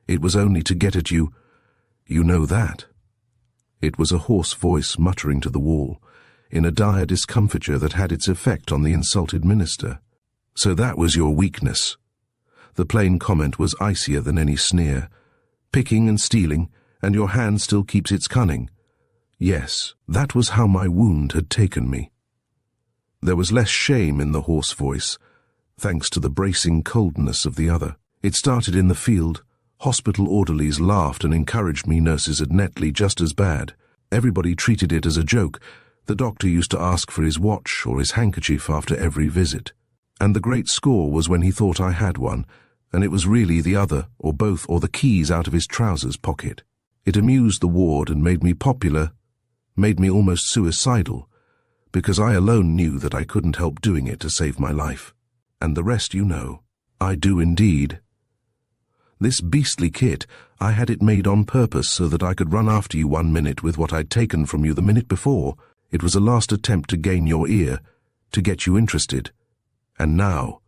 It was only to get at you. You know that." It was a hoarse voice muttering to the wall, in a dire discomfiture that had its effect on the insulted minister. "So that was your weakness." The plain comment was icier than any sneer. "Picking and stealing, and your hand still keeps its cunning." Yes, that was how my wound had taken me. There was less shame in the hoarse voice, thanks to the bracing coldness of the other. "It started in the field. Hospital orderlies laughed and encouraged me. Nurses at Netley just as bad. Everybody treated it as a joke. The doctor used to ask for his watch or his handkerchief after every visit. And the great score was when he thought I had one, and it was really the other, or both, or the keys out of his trousers pocket. It amused the ward and made me popular, made me almost suicidal, because I alone knew that I couldn't help doing it to save my life. And the rest you know. I do indeed. This beastly kit, I had it made on purpose so that I could run after you one minute with what I'd taken from you the minute before. It was a last attempt to gain your ear, to get you interested. And now,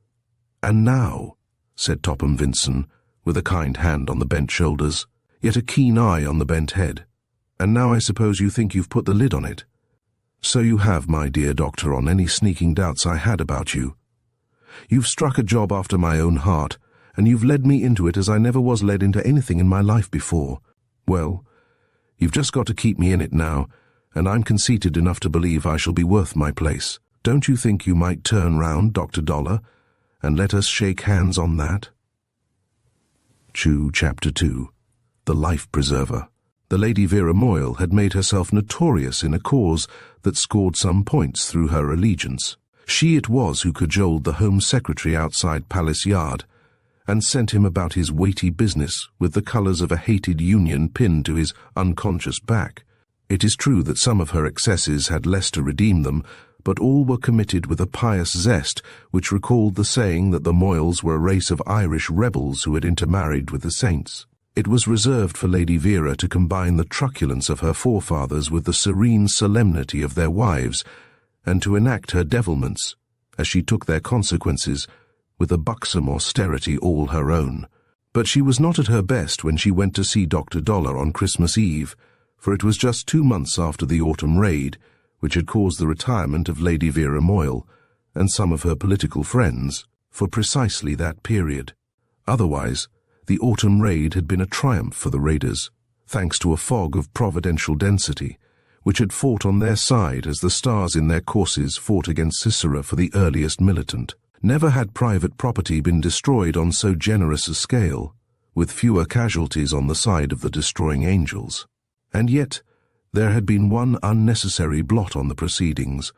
said Topham Vincent, with a kind hand on the bent shoulders, yet a keen eye on the bent head. And now I suppose you think you've put the lid on it. So you have, my dear doctor, on any sneaking doubts I had about you. You've struck a job after my own heart, and you've led me into it as I never was led into anything in my life before. Well, you've just got to keep me in it now, and I'm conceited enough to believe I shall be worth my place. Don't you think you might turn round, Dr. Dollar, and let us shake hands on that?" Chapter 2. The Life Preserver. The Lady Vera Moyle had made herself notorious in a cause that scored some points through her allegiance. She it was who cajoled the Home Secretary outside Palace Yard, and sent him about his weighty business with the colours of a hated Union pinned to his unconscious back. It is true that some of her excesses had less to redeem them, but all were committed with a pious zest which recalled the saying that the Moyles were a race of Irish rebels who had intermarried with the saints. It was reserved for Lady Vera to combine the truculence of her forefathers with the serene solemnity of their wives, and to enact her devilments, as she took their consequences, with a buxom austerity all her own. But she was not at her best when she went to see Dr. Dollar on Christmas Eve, for it was just 2 months after the autumn raid, which had caused the retirement of Lady Vera Moyle and some of her political friends for precisely that period. Otherwise, the autumn raid had been a triumph for the raiders, thanks to a fog of providential density, which had fought on their side as the stars in their courses fought against Sisera for the earliest militant. Never had private property been destroyed on so generous a scale, with fewer casualties on the side of the destroying angels. And yet, there had been one unnecessary blot on the proceedings,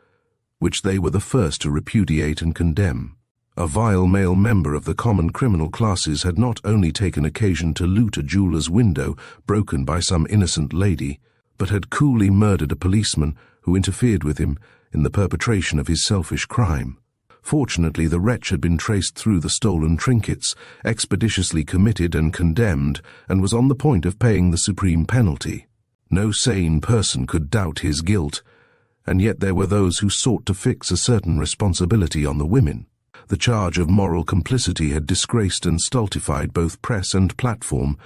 which they were the first to repudiate and condemn. A vile male member of the common criminal classes had not only taken occasion to loot a jeweller's window broken by some innocent lady, but had coolly murdered a policeman who interfered with him in the perpetration of his selfish crime. Fortunately, the wretch had been traced through the stolen trinkets, expeditiously committed and condemned, and was on the point of paying the supreme penalty. No sane person could doubt his guilt, and yet there were those who sought to fix a certain responsibility on the women. The charge of moral complicity had disgraced and stultified both press and platform,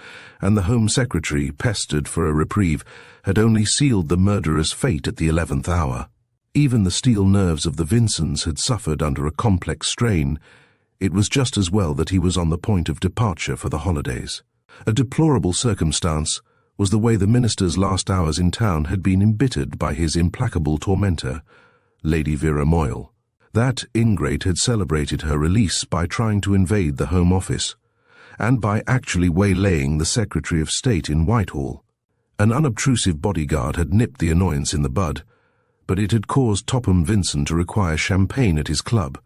and the Home Secretary, pestered for a reprieve, had only sealed the murderer's fate at the 11th hour. Even the steel nerves of the Vincents had suffered under a complex strain. It was just as well that he was on the point of departure for the holidays. A deplorable circumstance was the way the minister's last hours in town had been embittered by his implacable tormentor, Lady Vera Moyle. That ingrate had celebrated her release by trying to invade the Home Office, and by actually waylaying the Secretary of State in Whitehall. An unobtrusive bodyguard had nipped the annoyance in the bud, but it had caused Topham Vincent to require champagne at his club,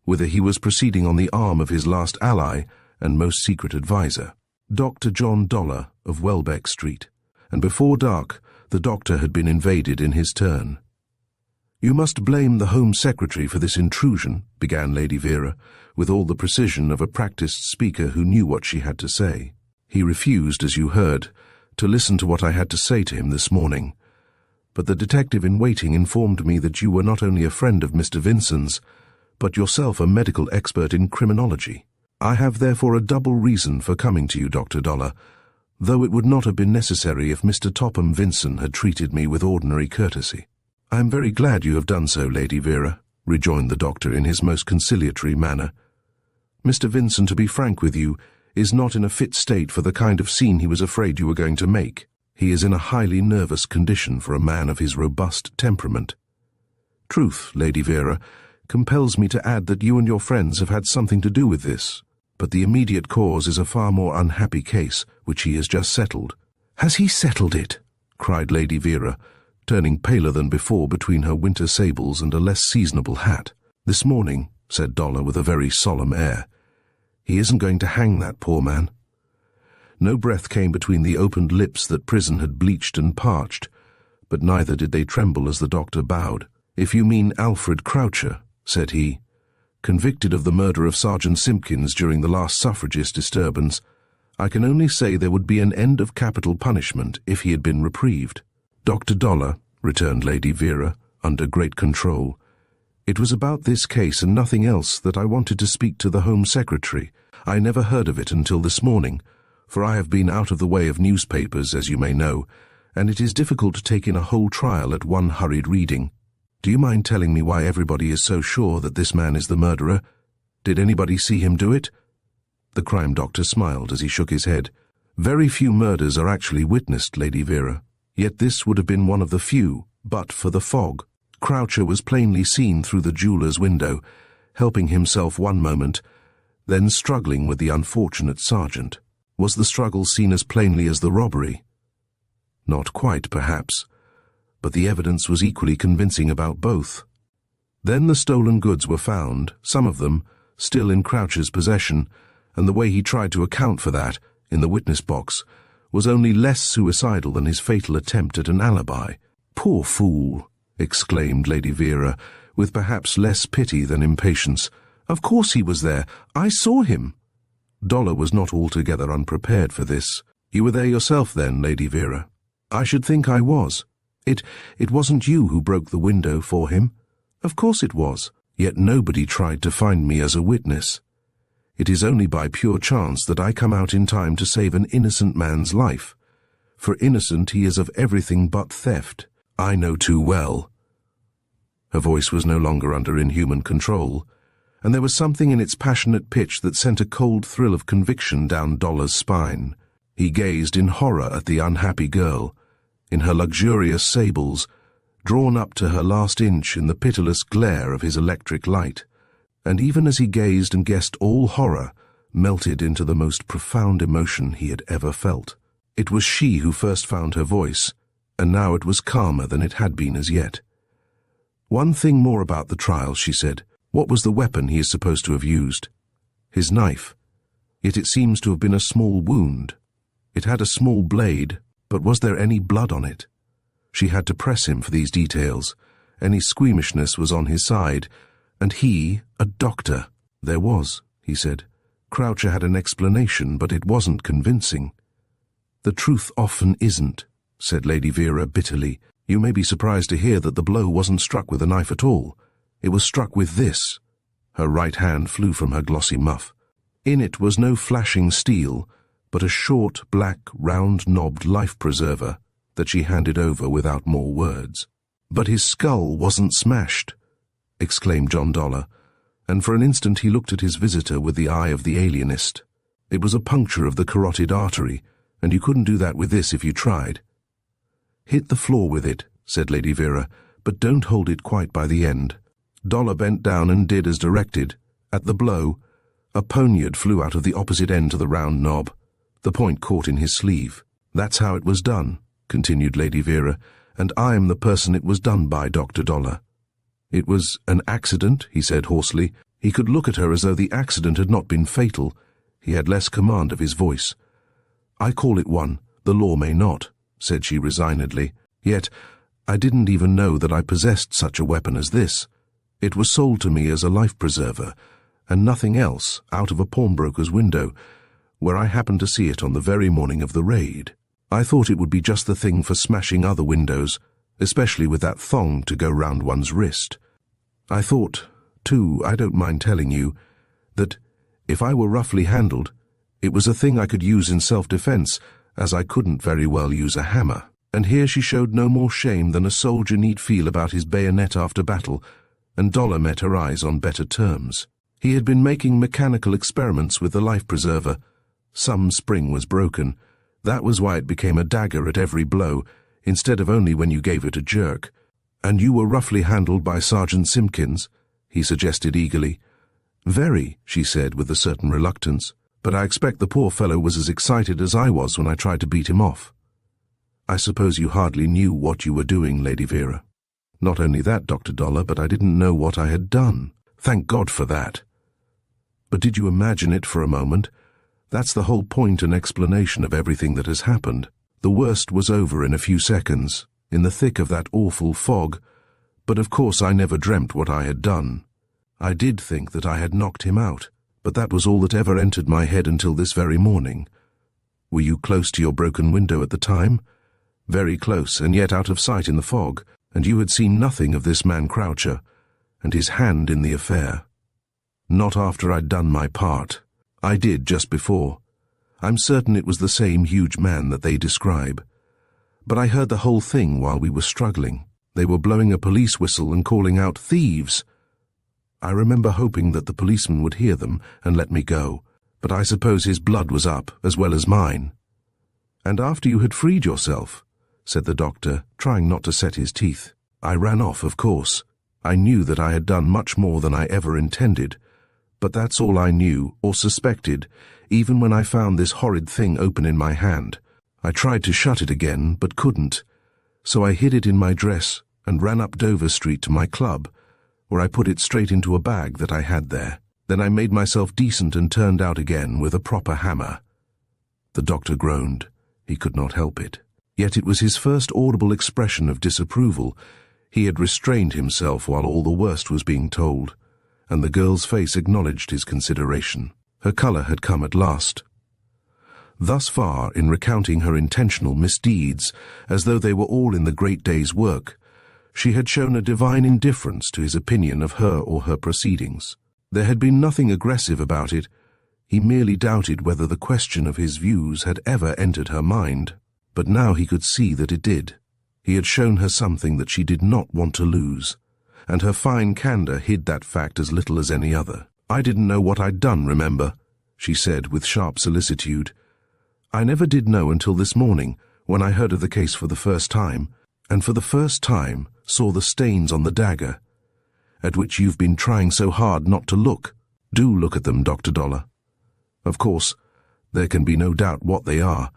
whither he was proceeding on the arm of his last ally and most secret adviser, Dr. John Dollar of Welbeck Street, and before dark The doctor had been invaded in his turn. "You must blame the Home Secretary for this intrusion," began Lady Vera, with all the precision of a practiced speaker who knew what she had to say. "He refused, as you heard, to listen to what I had to say to him this morning. But the detective in waiting informed me that you were not only a friend of Mr. Vincent's, but yourself a medical expert in criminology. I have therefore a double reason for coming to you, Dr. Dollar, though it would not have been necessary if Mr. Topham Vincent had treated me with ordinary courtesy." "I am very glad you have done so, Lady Vera," rejoined the doctor in his most conciliatory manner. "Mr. Vincent, to be frank with you, is not in a fit state for the kind of scene he was afraid you were going to make. He is in a highly nervous condition for a man of his robust temperament. Truth, Lady Vera, compels me to add that you and your friends have had something to do with this, but the immediate cause is a far more unhappy case, which he has just settled." "Has he settled it?" cried Lady Vera, turning paler than before between her winter sables and a less seasonable hat. "This morning," said Dollar with a very solemn air. "He isn't going to hang that poor man." No breath came between the opened lips that prison had bleached and parched, but neither did they tremble as the doctor bowed. "If you mean Alfred Croucher," said he, "convicted of the murder of Sergeant Simpkins during the last suffragist disturbance, I can only say there would be an end of capital punishment if he had been reprieved." "Dr. Dollar," returned Lady Vera, under great control, "it was about this case and nothing else that I wanted to speak to the Home Secretary. I never heard of it until this morning, for I have been out of the way of newspapers, as you may know, and it is difficult to take in a whole trial at one hurried reading. Do you mind telling me why everybody is so sure that this man is the murderer? Did anybody see him do it?" The crime doctor smiled as he shook his head. "Very few murders are actually witnessed, Lady Vera. Yet this would have been one of the few, but for the fog. Croucher was plainly seen through the jeweller's window, helping himself one moment, then struggling with the unfortunate sergeant. Was the struggle seen as plainly as the robbery? Not quite, perhaps, but the evidence was equally convincing about both. Then the stolen goods were found, some of them still in Croucher's possession, and the way he tried to account for that, in the witness box, was only less suicidal than his fatal attempt at an alibi." "Poor fool!" exclaimed Lady Vera, with perhaps less pity than impatience. "Of course he was there. I saw him." Dollar was not altogether unprepared for this. "You were there yourself then, Lady Vera?" "I should think I was." It wasn't you who broke the window for him?" "Of course it was. Yet nobody tried to find me as a witness. It is only by pure chance that I come out in time to save an innocent man's life. For innocent he is of everything but theft. I know too well." Her voice was no longer under inhuman control, and there was something in its passionate pitch that sent a cold thrill of conviction down Dollar's spine. He gazed in horror at the unhappy girl, in her luxurious sables, drawn up to her last inch in the pitiless glare of his electric light. And even as he gazed and guessed, all horror melted into the most profound emotion he had ever felt. It was she who first found her voice, and now it was calmer than it had been as yet. "One thing more about the trial," she said. "What was the weapon he is supposed to have used?" "His knife. Yet it seems to have been a small wound. It had a small blade, but was there any blood on it?" She had to press him for these details. Any squeamishness was on his side, and he, a doctor. "There was," he said. "Croucher had an explanation, but it wasn't convincing." "The truth often isn't," said Lady Vera bitterly. "You may be surprised to hear that the blow wasn't struck with a knife at all. It was struck with this." Her right hand flew from her glossy muff. In it was no flashing steel, but a short, black, round-knobbed life-preserver that she handed over without more words. "But his skull wasn't smashed," exclaimed John Dollar, and for an instant he looked at his visitor with the eye of the alienist. "It was a puncture of the carotid artery, and you couldn't do that with this if you tried." "Hit the floor with it," said Lady Vera, "but don't hold it quite by the end." Dollar bent down and did as directed. At the blow, a poniard flew out of the opposite end to the round knob. The point caught in his sleeve. "That's how it was done," continued Lady Vera, "and I am the person it was done by, Dr. Dollar." "It was an accident," he said hoarsely. He could look at her as though the accident had not been fatal. He had less command of his voice. "I call it one. The law may not," said she resignedly. Yet, I didn't even know that I possessed such a weapon as this. It was sold to me as a life-preserver, and nothing else, out of a pawnbroker's window, where I happened to see it on the very morning of the raid. I thought it would be just the thing for smashing other windows, especially with that thong to go round one's wrist. I thought, too, I don't mind telling you, that if I were roughly handled, it was a thing I could use in self-defense, as I couldn't very well use a hammer. And here she showed no more shame than a soldier need feel about his bayonet after battle, and Dollar met her eyes on better terms. He had been making mechanical experiments with the life-preserver. Some spring was broken. That was why it became a dagger at every blow, instead of only when you gave it a jerk. And you were roughly handled by Sergeant Simpkins, he suggested eagerly. Very, she said with a certain reluctance, but I expect the poor fellow was as excited as I was when I tried to beat him off. I suppose you hardly knew what you were doing, Lady Vera. Not only that, Dr. Dollar, but I didn't know what I had done. Thank God for that. But did you imagine it for a moment? That's the whole point and explanation of everything that has happened. The worst was over in a few seconds, in the thick of that awful fog, but of course I never dreamt what I had done. I did think that I had knocked him out, but that was all that ever entered my head until this very morning. Were you close to your broken window at the time? Very close, and yet out of sight in the fog, and you had seen nothing of this man Croucher, and his hand in the affair. Not after I'd done my part. I did just before. I'm certain it was the same huge man that they describe. But I heard the whole thing while we were struggling. They were blowing a police whistle and calling out, "Thieves!" I remember hoping that the policeman would hear them and let me go, but I suppose his blood was up, as well as mine. "And after you had freed yourself," said the doctor, trying not to set his teeth, "I ran off, of course. I knew that I had done much more than I ever intended, but that's all I knew or suspected, even when I found this horrid thing open in my hand. I tried to shut it again, but couldn't, so I hid it in my dress and ran up Dover Street to my club, where I put it straight into a bag that I had there. Then I made myself decent and turned out again with a proper hammer." The doctor groaned. He could not help it. Yet it was his first audible expression of disapproval. He had restrained himself while all the worst was being told, and the girl's face acknowledged his consideration. Her colour had come at last. Thus far, in recounting her intentional misdeeds, as though they were all in the great day's work, she had shown a divine indifference to his opinion of her or her proceedings. There had been nothing aggressive about it. He merely doubted whether the question of his views had ever entered her mind. But now he could see that it did. He had shown her something that she did not want to lose, and her fine candour hid that fact as little as any other. "I didn't know what I'd done, remember," she said with sharp solicitude. "I never did know until this morning, when I heard of the case for the first time, and for the first time saw the stains on the dagger, at which you've been trying so hard not to look. Do look at them, Dr. Dollar. Of course, there can be no doubt what they are,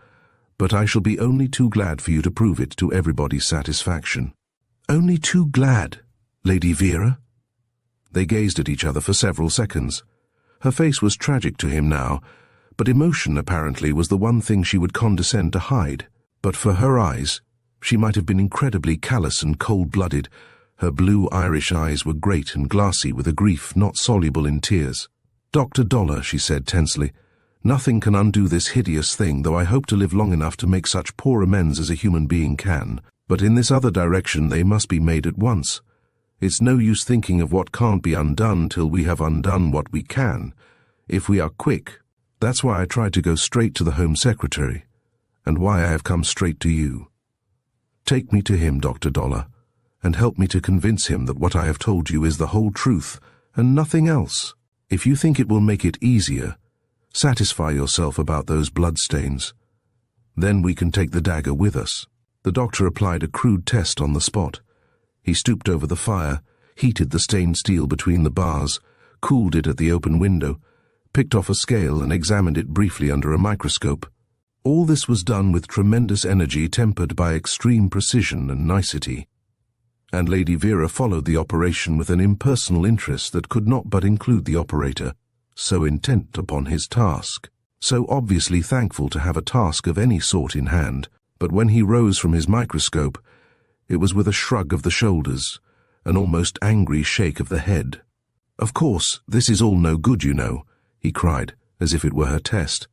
but I shall be only too glad for you to prove it to everybody's satisfaction." "Only too glad, Lady Vera?" They gazed at each other for several seconds. Her face was tragic to him now, but emotion apparently was the one thing she would condescend to hide. But for her eyes, she might have been incredibly callous and cold-blooded. Her blue Irish eyes were great and glassy with a grief not soluble in tears. "Dr. Dollar," she said tensely, "nothing can undo this hideous thing, though I hope to live long enough to make such poor amends as a human being can. But in this other direction they must be made at once. It's no use thinking of what can't be undone till we have undone what we can, if we are quick. That's why I tried to go straight to the Home Secretary, and why I have come straight to you. Take me to him, Dr. Dollar, and help me to convince him that what I have told you is the whole truth, and nothing else. If you think it will make it easier, satisfy yourself about those bloodstains. Then we can take the dagger with us." The doctor applied a crude test on the spot. He stooped over the fire, heated the stained steel between the bars, cooled it at the open window, picked off a scale and examined it briefly under a microscope. All this was done with tremendous energy tempered by extreme precision and nicety. And Lady Vera followed the operation with an impersonal interest that could not but include the operator, so intent upon his task, so obviously thankful to have a task of any sort in hand. But when he rose from his microscope, It was with a shrug of the shoulders, an almost angry shake of the head. "Of course, this is all no good, you know," he cried, as if it were her test.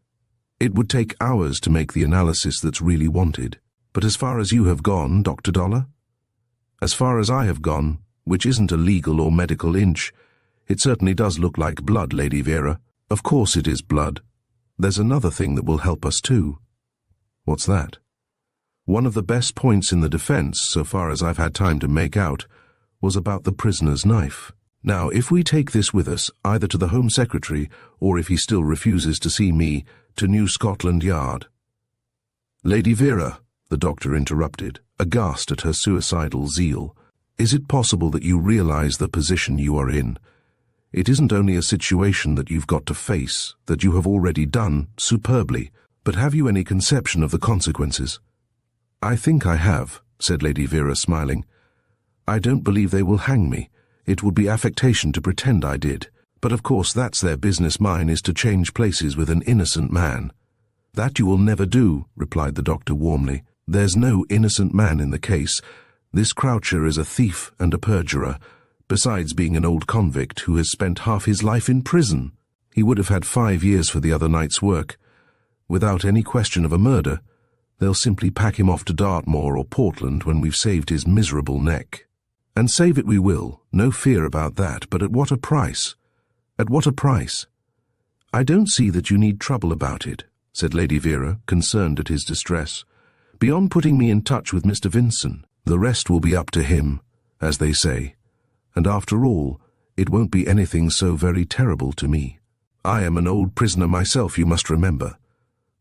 "It would take hours to make the analysis that's really wanted. But as far as you have gone, Dr. Dollar?" "As far as I have gone, which isn't a legal or medical inch, it certainly does look like blood, Lady Vera. Of course it is blood. There's another thing that will help us too." "What's that?" "One of the best points in the defense, so far as I've had time to make out, was about the prisoner's knife. Now, if we take this with us, either to the Home Secretary, or if he still refuses to see me, to New Scotland Yard—" "Lady Vera," the doctor interrupted, aghast at her suicidal zeal, "is it possible that you realize the position you are in? It isn't only a situation that you've got to face, that you have already done superbly, but have you any conception of the consequences?" "I think I have," said Lady Vera, smiling. "I don't believe they will hang me. It would be affectation to pretend I did. But of course that's their business. Mine is to change places with an innocent man." "That you will never do," replied the doctor warmly. "There's no innocent man in the case. This Croucher is a thief and a perjurer, besides being an old convict who has spent half his life in prison. He would have had 5 years for the other night's work. Without any question of a murder, they'll simply pack him off to Dartmoor or Portland when we've saved his miserable neck. And save it we will, no fear about that, but at what a price? At what a price?" "I don't see that you need trouble about it," said Lady Vera, concerned at his distress. "Beyond putting me in touch with Mr. Vincent, the rest will be up to him, as they say. And after all, it won't be anything so very terrible to me. I am an old prisoner myself, you must remember."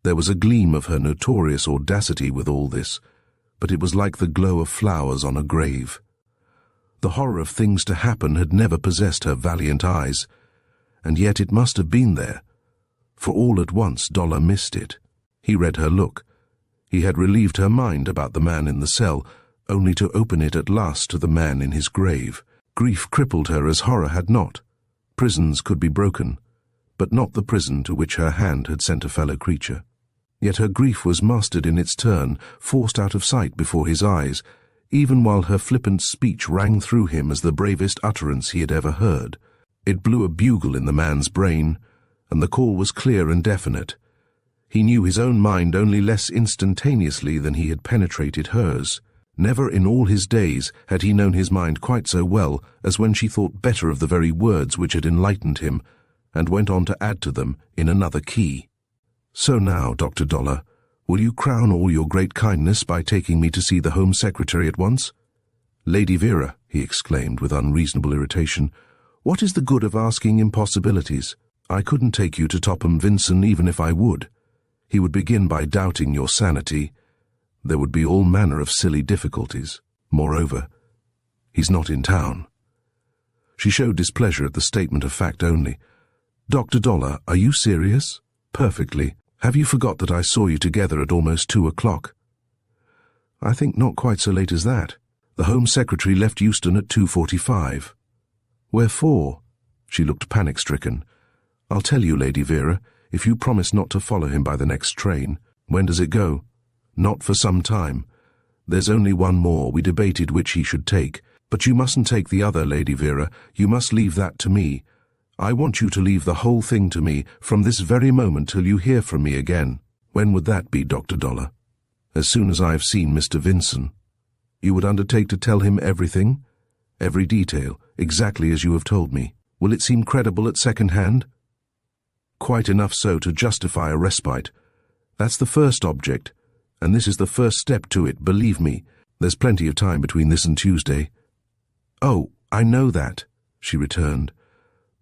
There was a gleam of her notorious audacity with all this, but it was like the glow of flowers on a grave. The horror of things to happen had never possessed her valiant eyes, and yet it must have been there, for all at once Dollar missed it. He read her look. He had relieved her mind about the man in the cell, only to open it at last to the man in his grave. Grief crippled her as horror had not. Prisons could be broken, but not the prison to which her hand had sent a fellow creature. Yet her grief was mastered in its turn, forced out of sight before his eyes, even while her flippant speech rang through him as the bravest utterance he had ever heard. It blew a bugle in the man's brain, and the call was clear and definite. He knew his own mind only less instantaneously than he had penetrated hers. Never in all his days had he known his mind quite so well as when she thought better of the very words which had enlightened him, and went on to add to them in another key. "So now, Dr. Dollar, will you crown all your great kindness by taking me to see the Home Secretary at once?" "Lady Vera," he exclaimed with unreasonable irritation, "what is the good of asking impossibilities? I couldn't take you to Topham Vincent even if I would. He would begin by doubting your sanity. There would be all manner of silly difficulties. Moreover, he's not in town." She showed displeasure at the statement of fact only. "Dr. Dollar, are you serious?" "Perfectly. Have you forgot that I saw you together at almost 2 o'clock? "I think not quite so late as that. The Home Secretary left Euston at 2:45. "Where for?" She looked panic-stricken. "I'll tell you, Lady Vera, if you promise not to follow him by the next train." "When does it go?" "Not for some time. There's only one more. We debated which he should take. But you mustn't take the other, Lady Vera. You must leave that to me. I want you to leave the whole thing to me from this very moment till you hear from me again." "When would that be, Dr. Dollar?" "As soon as I have seen Mr. Vincent." "You would undertake to tell him everything? Every detail, exactly as you have told me? Will it seem credible at second hand?" "Quite enough so to justify a respite. That's the first object, and this is the first step to it, believe me. There's plenty of time between this and Tuesday." "Oh, I know that," she returned,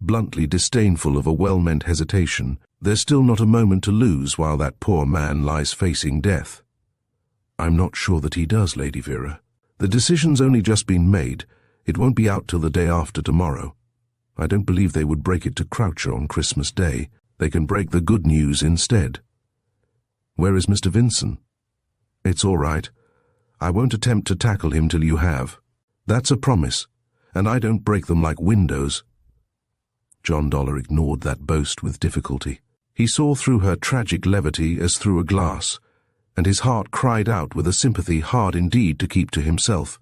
bluntly disdainful of a well-meant hesitation. "There's still not a moment to lose while that poor man lies facing death." "I'm not sure that he does, Lady Vera. The decision's only just been made. It won't be out till the day after tomorrow. I don't believe they would break it to Croucher on Christmas Day. They can break the good news instead." "Where is Mr. Vincent?" "It's all right. I won't attempt to tackle him till you have. That's a promise, and I don't break them like windows." John Dollar ignored that boast with difficulty. He saw through her tragic levity as through a glass, and his heart cried out with a sympathy hard indeed to keep to himself.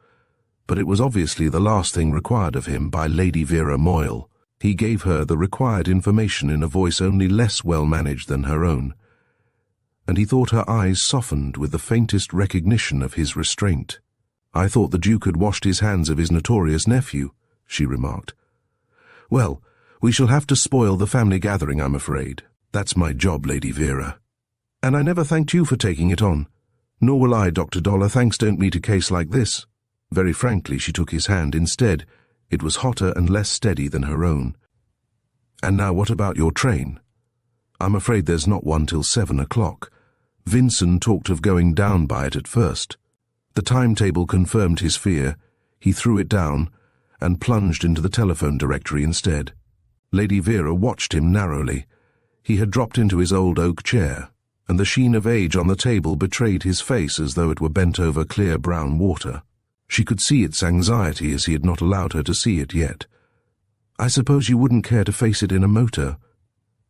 But it was obviously the last thing required of him by Lady Vera Moyle. He gave her the required information in a voice only less well managed than her own, and he thought her eyes softened with the faintest recognition of his restraint. "I thought the Duke had washed his hands of his notorious nephew," she remarked. "Well, we shall have to spoil the family gathering, I'm afraid. That's my job, Lady Vera. And I never thanked you for taking it on. Nor will I, Dr. Dollar. Thanks don't meet a case like this." Very frankly, she took his hand instead. It was hotter and less steady than her own. "And now what about your train?" "I'm afraid there's not one till 7 o'clock. Vincent talked of going down by it at first." The timetable confirmed his fear. He threw it down and plunged into the telephone directory instead. Lady Vera watched him narrowly. He had dropped into his old oak chair, and the sheen of age on the table betrayed his face as though it were bent over clear brown water. She could see its anxiety as he had not allowed her to see it yet. "I suppose you wouldn't care to face it in a motor?"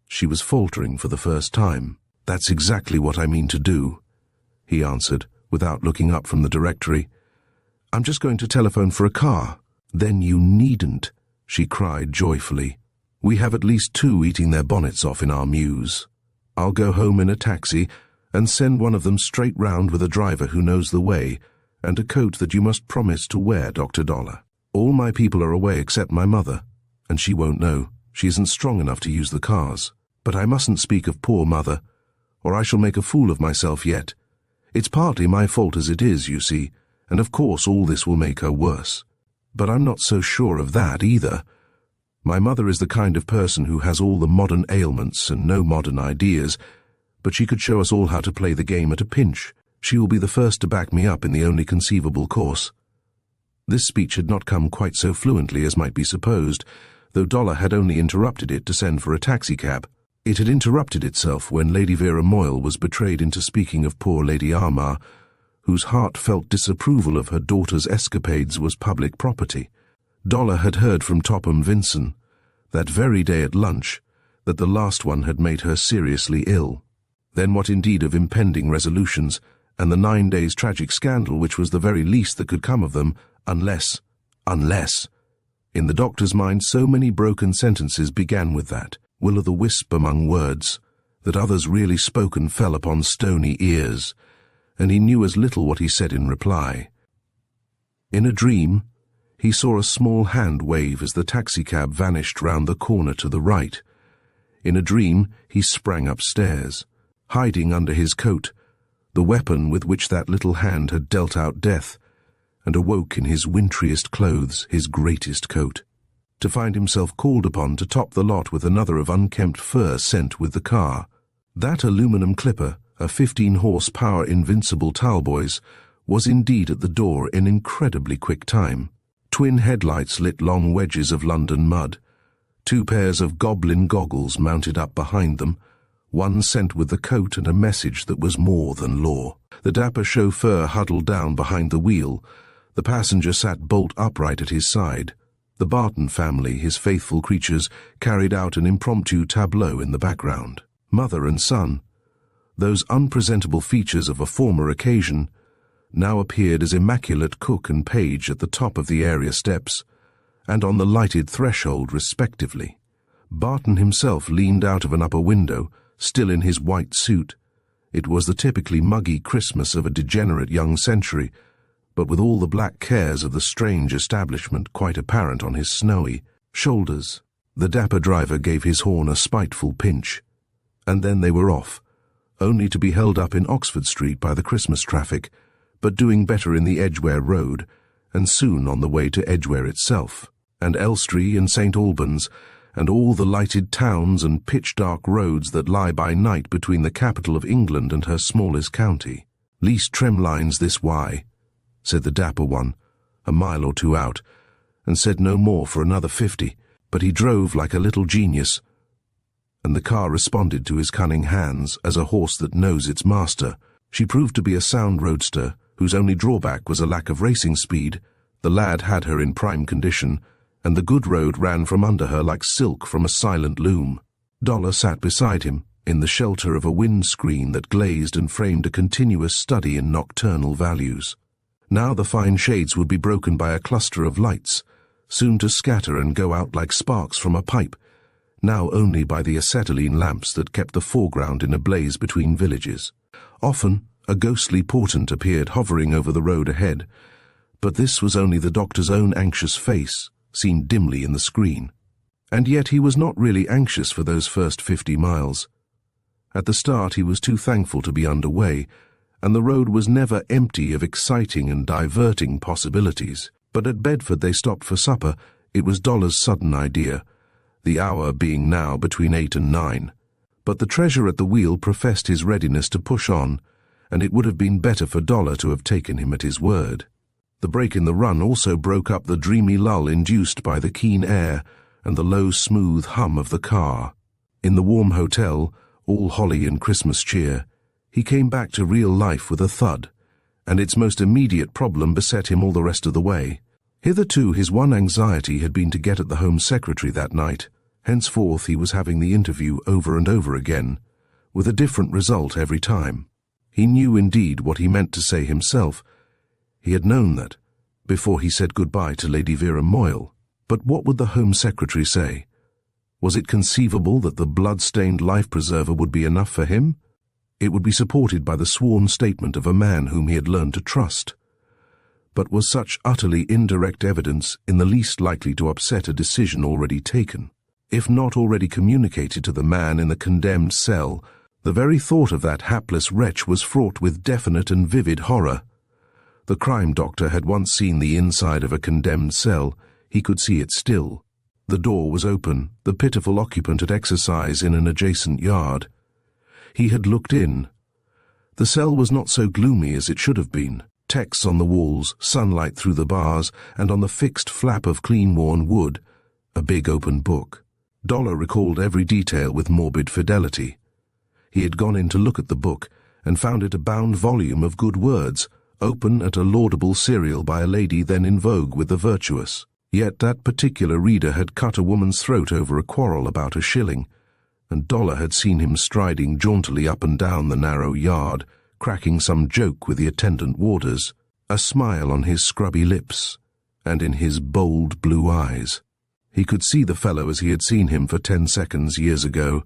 She was faltering for the first time. "That's exactly what I mean to do," he answered, without looking up from the directory. "I'm just going to telephone for a car." "Then you needn't," she cried joyfully. "We have at least 2 eating their bonnets off in our mews. I'll go home in a taxi and send one of them straight round with a driver who knows the way, and a coat that you must promise to wear, Dr. Dollar. All my people are away except my mother, and she won't know. She isn't strong enough to use the cars. But I mustn't speak of poor mother, or I shall make a fool of myself yet. It's partly my fault as it is, you see, and of course all this will make her worse. But I'm not so sure of that either. My mother is the kind of person who has all the modern ailments and no modern ideas, but she could show us all how to play the game at a pinch. She will be the first to back me up in the only conceivable course." This speech had not come quite so fluently as might be supposed, though Dollar had only interrupted it to send for a taxicab. It had interrupted itself when Lady Vera Moyle was betrayed into speaking of poor Lady Armagh, whose heartfelt disapproval of her daughter's escapades was public property. Dollar had heard from Topham Vincent, that very day at lunch, that the last one had made her seriously ill. Then what indeed of impending resolutions, and the 9 days' tragic scandal which was the very least that could come of them, unless. In the doctor's mind so many broken sentences began with that, will-o'-the-wisp among words, that others really spoken fell upon stony ears, and he knew as little what he said in reply. In a dream, he saw a small hand wave as the taxicab vanished round the corner to the right. In a dream, he sprang upstairs, hiding under his coat, the weapon with which that little hand had dealt out death, and awoke in his wintriest clothes, his greatest coat, to find himself called upon to top the lot with another of unkempt fur sent with the car. That aluminum clipper, a 15-horsepower invincible Talboys, was indeed at the door in incredibly quick time. Twin headlights lit long wedges of London mud. 2 pairs of goblin goggles mounted up behind them, one sent with the coat and a message that was more than law. The dapper chauffeur huddled down behind the wheel. The passenger sat bolt upright at his side. The Barton family, his faithful creatures, carried out an impromptu tableau in the background. Mother and son, those unpresentable features of a former occasion, now appeared as immaculate cook and page at the top of the area steps, and on the lighted threshold respectively. Barton himself leaned out of an upper window, still in his white suit. It was the typically muggy Christmas of a degenerate young century, but with all the black cares of the strange establishment quite apparent on his snowy shoulders. The dapper driver gave his horn a spiteful pinch, and then they were off, only to be held up in Oxford Street by the Christmas traffic, but doing better in the Edgware Road, and soon on the way to Edgware itself, and Elstree and St. Albans, and all the lighted towns and pitch-dark roads that lie by night between the capital of England and her smallest county. "Least Tremlines this way," said the dapper one, a mile or 2 out, and said no more for another 50, but he drove like a little genius, and the car responded to his cunning hands as a horse that knows its master. She proved to be a sound roadster, whose only drawback was a lack of racing speed. The lad had her in prime condition, and the good road ran from under her like silk from a silent loom. Dollar sat beside him, in the shelter of a windscreen that glazed and framed a continuous study in nocturnal values. Now the fine shades would be broken by a cluster of lights, soon to scatter and go out like sparks from a pipe, now only by the acetylene lamps that kept the foreground in a blaze between villages. Often, a ghostly portent appeared hovering over the road ahead, but this was only the doctor's own anxious face, seen dimly in the screen. And yet he was not really anxious for those first 50 miles. At the start he was too thankful to be underway, and the road was never empty of exciting and diverting possibilities. But at Bedford they stopped for supper. It was Dollar's sudden idea, the hour being now between 8 and 9. But the treasure at the wheel professed his readiness to push on, and it would have been better for Dollar to have taken him at his word. The break in the run also broke up the dreamy lull induced by the keen air and the low, smooth hum of the car. In the warm hotel, all holly and Christmas cheer, he came back to real life with a thud, and its most immediate problem beset him all the rest of the way. Hitherto his one anxiety had been to get at the Home Secretary that night. Henceforth he was having the interview over and over again, with a different result every time. He knew indeed what he meant to say himself. He had known that, before he said goodbye to Lady Vera Moyle. But what would the Home Secretary say? Was it conceivable that the blood-stained life-preserver would be enough for him? It would be supported by the sworn statement of a man whom he had learned to trust. But was such utterly indirect evidence in the least likely to upset a decision already taken? If not already communicated to the man in the condemned cell, the very thought of that hapless wretch was fraught with definite and vivid horror. The crime doctor had once seen the inside of a condemned cell. He could see it still. The door was open, the pitiful occupant at exercise in an adjacent yard. He had looked in. The cell was not so gloomy as it should have been. Texts on the walls, sunlight through the bars, and on the fixed flap of clean-worn wood, a big open book. Dollar recalled every detail with morbid fidelity. He had gone in to look at the book, and found it a bound volume of good words, open at a laudable serial by a lady then in vogue with the virtuous. Yet that particular reader had cut a woman's throat over a quarrel about a shilling, and Dollar had seen him striding jauntily up and down the narrow yard, cracking some joke with the attendant warders, a smile on his scrubby lips, and in his bold blue eyes. He could see the fellow as he had seen him for 10 seconds years ago,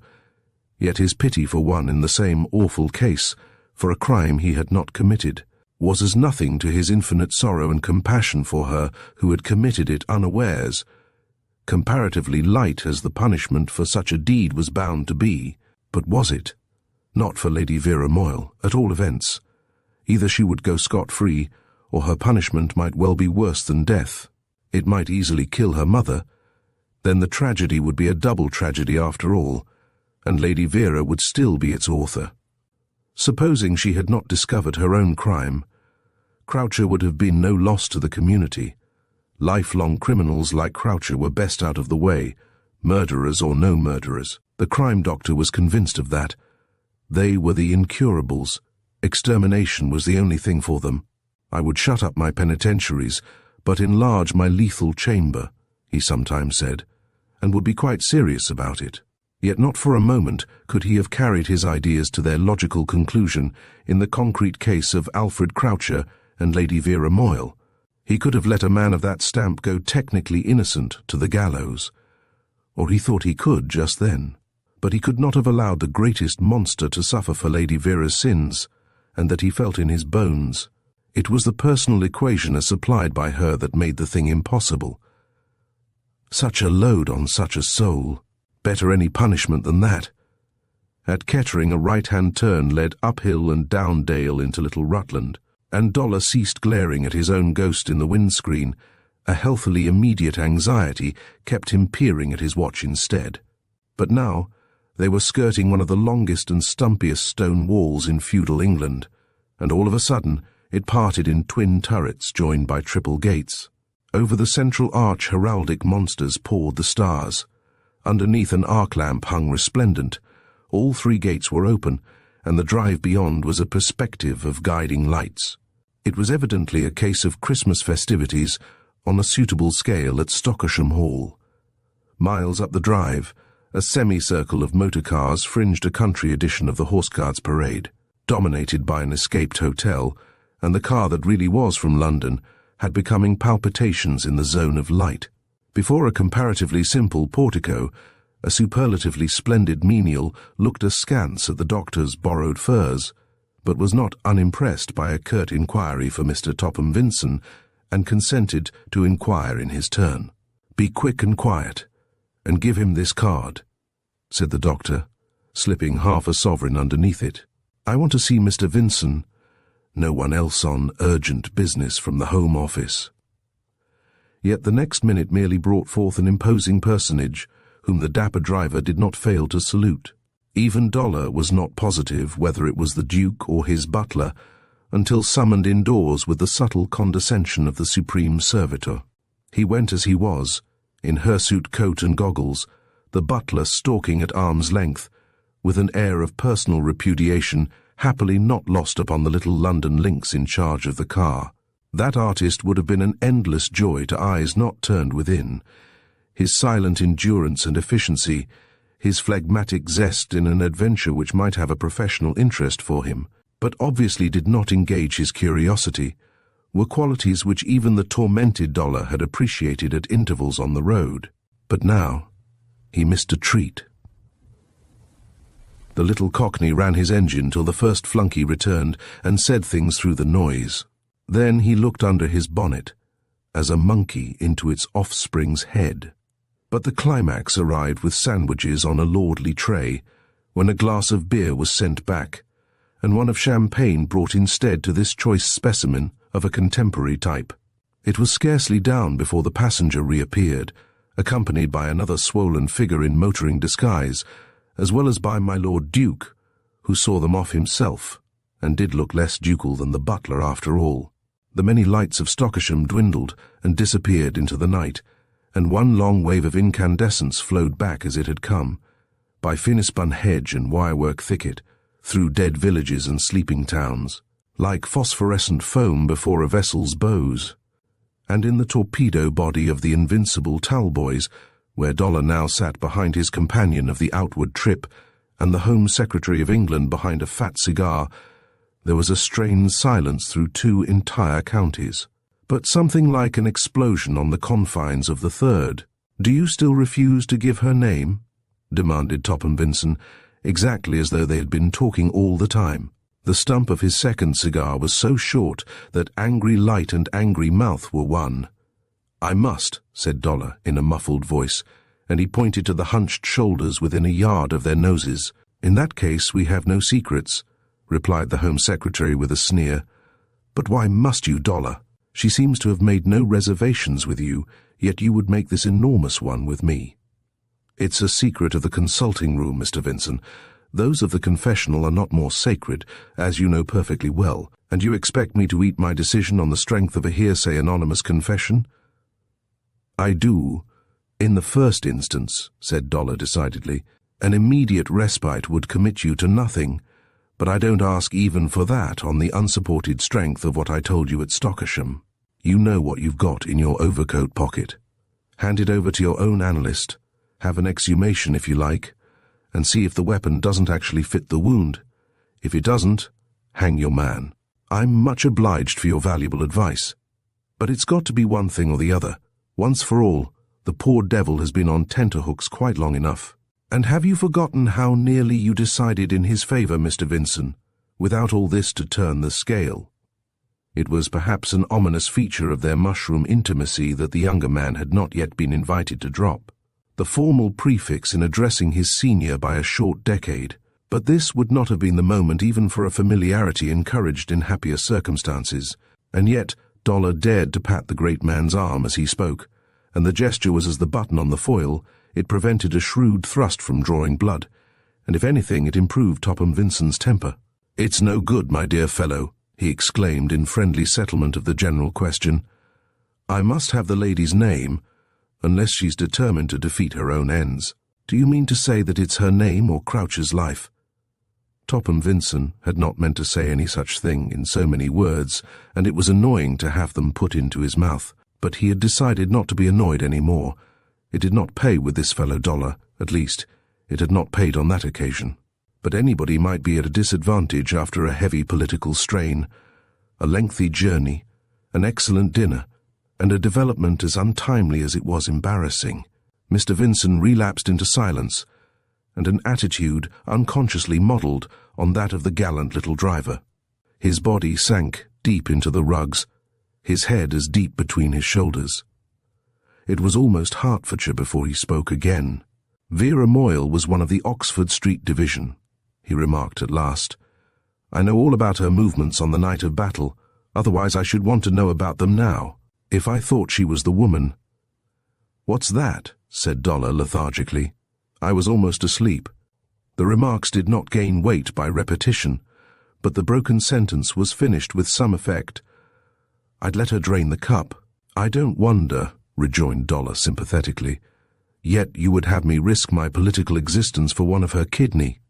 yet his pity for one in the same awful case, for a crime he had not committed, was as nothing to his infinite sorrow and compassion for her who had committed it unawares, comparatively light as the punishment for such a deed was bound to be. But was it? Not for Lady Vera Moyle, at all events. Either she would go scot-free, or her punishment might well be worse than death. It might easily kill her mother. Then the tragedy would be a double tragedy after all, and Lady Vera would still be its author. Supposing she had not discovered her own crime, Croucher would have been no loss to the community. Lifelong criminals like Croucher were best out of the way, murderers or no murderers. The crime doctor was convinced of that. They were the incurables. Extermination was the only thing for them. I would shut up my penitentiaries, but enlarge my lethal chamber, he sometimes said, and would be quite serious about it. Yet not for a moment could he have carried his ideas to their logical conclusion in the concrete case of Alfred Croucher and Lady Vera Moyle. He could have let a man of that stamp go technically innocent to the gallows, or he thought he could just then. But he could not have allowed the greatest monster to suffer for Lady Vera's sins, and that he felt in his bones. It was the personal equation as supplied by her that made the thing impossible. Such a load on such a soul. Better any punishment than that. At Kettering a right-hand turn led uphill and down dale into Little Rutland, and Dollar ceased glaring at his own ghost in the windscreen. A healthily immediate anxiety kept him peering at his watch instead. But now they were skirting one of the longest and stumpiest stone walls in feudal England, and all of a sudden it parted in twin turrets joined by triple gates. Over the central arch heraldic monsters poured the stars. Underneath an arc lamp hung resplendent. All 3 gates were open, and the drive beyond was a perspective of guiding lights. It was evidently a case of Christmas festivities on a suitable scale at Stockersham Hall. Miles up the drive, A semicircle of motor cars fringed a country edition of the Horse Guards parade, dominated by an escaped hotel, and the car that really was from London had becoming palpitations in the zone of light. Before a comparatively simple portico, a superlatively splendid menial looked askance at the doctor's borrowed furs, but was not unimpressed by a curt inquiry for Mr. Topham Vincent, and consented to inquire in his turn. "Be quick and quiet, and give him this card," said the doctor, slipping half a sovereign underneath it. "I want to see Mr. Vincent, no one else on urgent business from the Home Office." Yet the next minute merely brought forth an imposing personage, whom the dapper driver did not fail to salute. Even Dollar was not positive whether it was the Duke or his butler, until summoned indoors with the subtle condescension of the supreme servitor. He went as he was, in hirsute coat and goggles, the butler stalking at arm's length, with an air of personal repudiation happily not lost upon the little London lynx in charge of the car. That artist would have been an endless joy to eyes not turned within. His silent endurance and efficiency, his phlegmatic zest in an adventure which might have a professional interest for him, but obviously did not engage his curiosity, were qualities which even the tormented Dollar had appreciated at intervals on the road. But now he missed a treat. The little Cockney ran his engine till the first flunky returned and said things through the noise. Then he looked under his bonnet, as a monkey into its offspring's head. But the climax arrived with sandwiches on a lordly tray, when a glass of beer was sent back, and one of champagne brought instead to this choice specimen of a contemporary type. It was scarcely down before the passenger reappeared, accompanied by another swollen figure in motoring disguise, as well as by my Lord Duke, who saw them off himself, and did look less ducal than the butler after all. The many lights of Stockersham dwindled and disappeared into the night, and one long wave of incandescence flowed back as it had come, by finespun hedge and wirework thicket, through dead villages and sleeping towns, like phosphorescent foam before a vessel's bows. And in the torpedo body of the invincible Talboys, where Dollar now sat behind his companion of the outward trip, and the Home Secretary of England behind a fat cigar, there was a strained silence through 2 entire counties. But something like an explosion on the confines of the third. "Do you still refuse to give her name?" demanded Topham Vincent, exactly as though they had been talking all the time. The stump of his second cigar was so short that angry light and angry mouth were one. "I must," said Dollar in a muffled voice, and he pointed to the hunched shoulders within a yard of their noses. "In that case we have no secrets," replied the Home Secretary with a sneer. "But why must you, Dollar? She seems to have made no reservations with you, yet you would make this enormous one with me." "It's a secret of the consulting room, Mr. Vincent. Those of the confessional are not more sacred, as you know perfectly well, and you expect me to eat my decision on the strength of a hearsay anonymous confession?" "I do. In the first instance," said Dollar decidedly, "an immediate respite would commit you to nothing, but I don't ask even for that on the unsupported strength of what I told you at Stockersham. You know what you've got in your overcoat pocket. Hand it over to your own analyst, have an exhumation if you like, and see if the weapon doesn't actually fit the wound. If it doesn't, hang your man. I'm much obliged for your valuable advice. But it's got to be one thing or the other. Once for all, the poor devil has been on tenterhooks quite long enough. And have you forgotten how nearly you decided in his favour, Mr. Vincent, without all this to turn the scale?" It was perhaps an ominous feature of their mushroom intimacy that the younger man had not yet been invited to drop. The formal prefix in addressing his senior by a short decade, but this would not have been the moment even for a familiarity encouraged in happier circumstances, and yet Dollar dared to pat the great man's arm as he spoke, and the gesture was as the button on the foil. It prevented a shrewd thrust from drawing blood, and if anything it improved Topham Vincent's temper. "It's no good, my dear fellow," he exclaimed in friendly settlement of the general question. "I must have the lady's name, unless she's determined to defeat her own ends." "Do you mean to say that it's her name or Crouch's life?" Topham Vincent had not meant to say any such thing in so many words, and it was annoying to have them put into his mouth, but he had decided not to be annoyed any more. It did not pay with this fellow Dollar, at least. It had not paid on that occasion. But anybody might be at a disadvantage after a heavy political strain, a lengthy journey, an excellent dinner, and a development as untimely as it was embarrassing. Mr. Vincent relapsed into silence, and an attitude unconsciously modelled on that of the gallant little driver. His body sank deep into the rugs, his head as deep between his shoulders. It was almost Hertfordshire before he spoke again. Vera Moyle was one of the Oxford Street Division, he remarked at last. I know all about her movements on the night of battle, otherwise I should want to know about them now, if I thought she was the woman. What's that? Said Dollar lethargically. I was almost asleep. The remarks did not gain weight by repetition, but the broken sentence was finished with some effect. I'd let her drain the cup. I don't wonder, rejoined Dollar sympathetically. Yet you would have me risk my political existence for one of her kidney.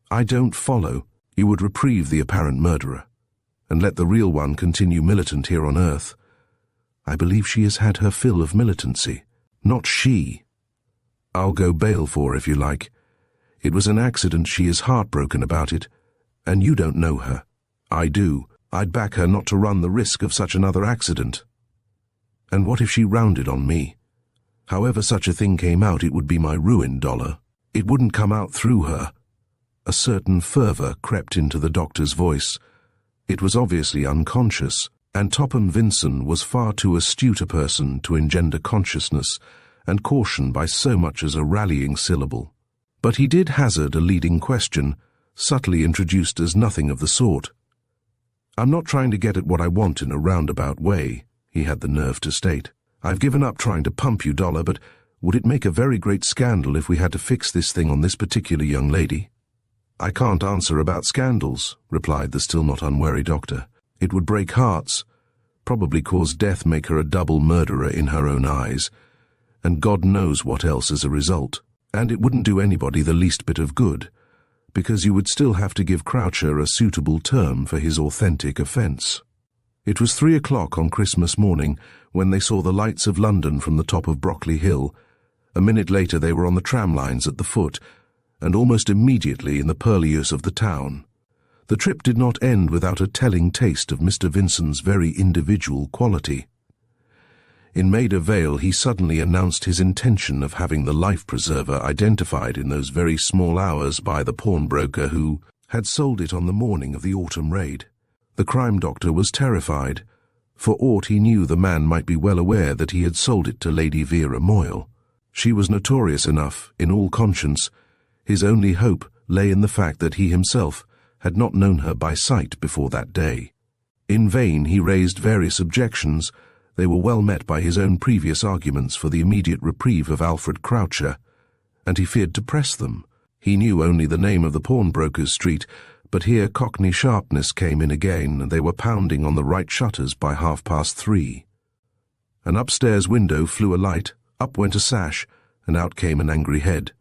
I don't follow. You would reprieve the apparent murderer, and let the real one continue militant here on earth. I believe she has had her fill of militancy. Not she. I'll go bail for her if you like. It was an accident. She is heartbroken about it, and you don't know her. I do. I'd back her not to run the risk of such another accident. And what if she rounded on me? However such a thing came out, it would be my ruin, Dollar. It wouldn't come out through her. A certain fervour crept into the doctor's voice. It was obviously unconscious, and Topham Vincent was far too astute a person to engender consciousness and caution by so much as a rallying syllable. But he did hazard a leading question, subtly introduced as nothing of the sort. I'm not trying to get at what I want in a roundabout way, he had the nerve to state. I've given up trying to pump you, Dollar, but would it make a very great scandal if we had to fix this thing on this particular young lady? I can't answer about scandals, replied the still not unwary doctor. It would break hearts, probably cause death, make her a double murderer in her own eyes, and God knows what else as a result. And it wouldn't do anybody the least bit of good, because you would still have to give Croucher a suitable term for his authentic offence. It was 3 o'clock on Christmas morning when they saw the lights of London from the top of Brockley Hill. A minute later they were on the tram lines at the foot, and almost immediately in the purlieus of the town. The trip did not end without a telling taste of Mr. Vincent's very individual quality. In Maida Vale he suddenly announced his intention of having the life-preserver identified in those very small hours by the pawnbroker who had sold it on the morning of the autumn raid. The crime doctor was terrified. For aught he knew, the man might be well aware that he had sold it to Lady Vera Moyle. She was notorious enough, in all conscience. His only hope lay in the fact that he himself had not known her by sight before that day. In vain he raised various objections. They were well met by his own previous arguments for the immediate reprieve of Alfred Croucher, and he feared to press them. He knew only the name of the pawnbroker's street, but here Cockney sharpness came in again, and they were pounding on the right shutters by 3:30. An upstairs window flew a light, up went a sash, and out came an angry head.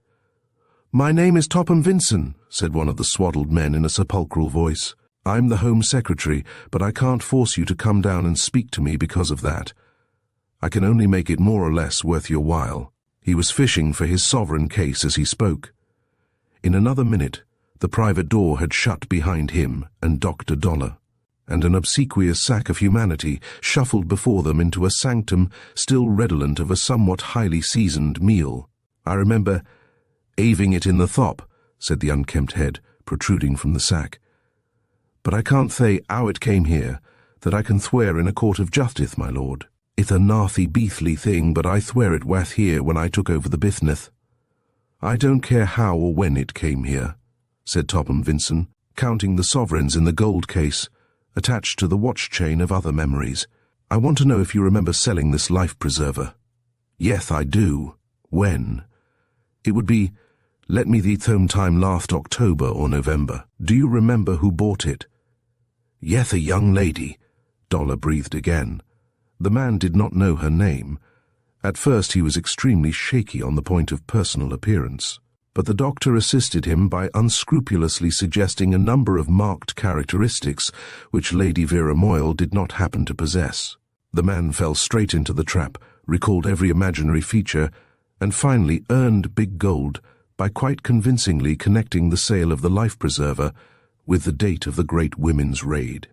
"My name is Topham Vincent," said one of the swaddled men in a sepulchral voice. "I'm the Home Secretary, but I can't force you to come down and speak to me because of that. I can only make it more or less worth your while." He was fishing for his sovereign case as he spoke. In another minute, the private door had shut behind him and Dr. Dollar, and an obsequious sack of humanity shuffled before them into a sanctum still redolent of a somewhat highly seasoned meal. "I remember aving it in the thop," said the unkempt head, protruding from the sack. "But I can't say how it came here, that I can thwear in a court of justice, my lord. It's a narthy beathly thing, but I thwear it wath here when I took over the bithneth." "I don't care how or when it came here," said Topham Vincent, counting the sovereigns in the gold case, attached to the watch chain of other memories. "I want to know if you remember selling this life-preserver." "Yeth, I do." "When?" "It would be, let me thee time last October or November." "Do you remember who bought it?" "Yeth, a young lady," Dollar breathed again. The man did not know her name. At first he was extremely shaky on the point of personal appearance, but the doctor assisted him by unscrupulously suggesting a number of marked characteristics which Lady Vera Moyle did not happen to possess. The man fell straight into the trap, recalled every imaginary feature, and finally earned big gold by quite convincingly connecting the sale of the life-preserver with the date of the great women's raid.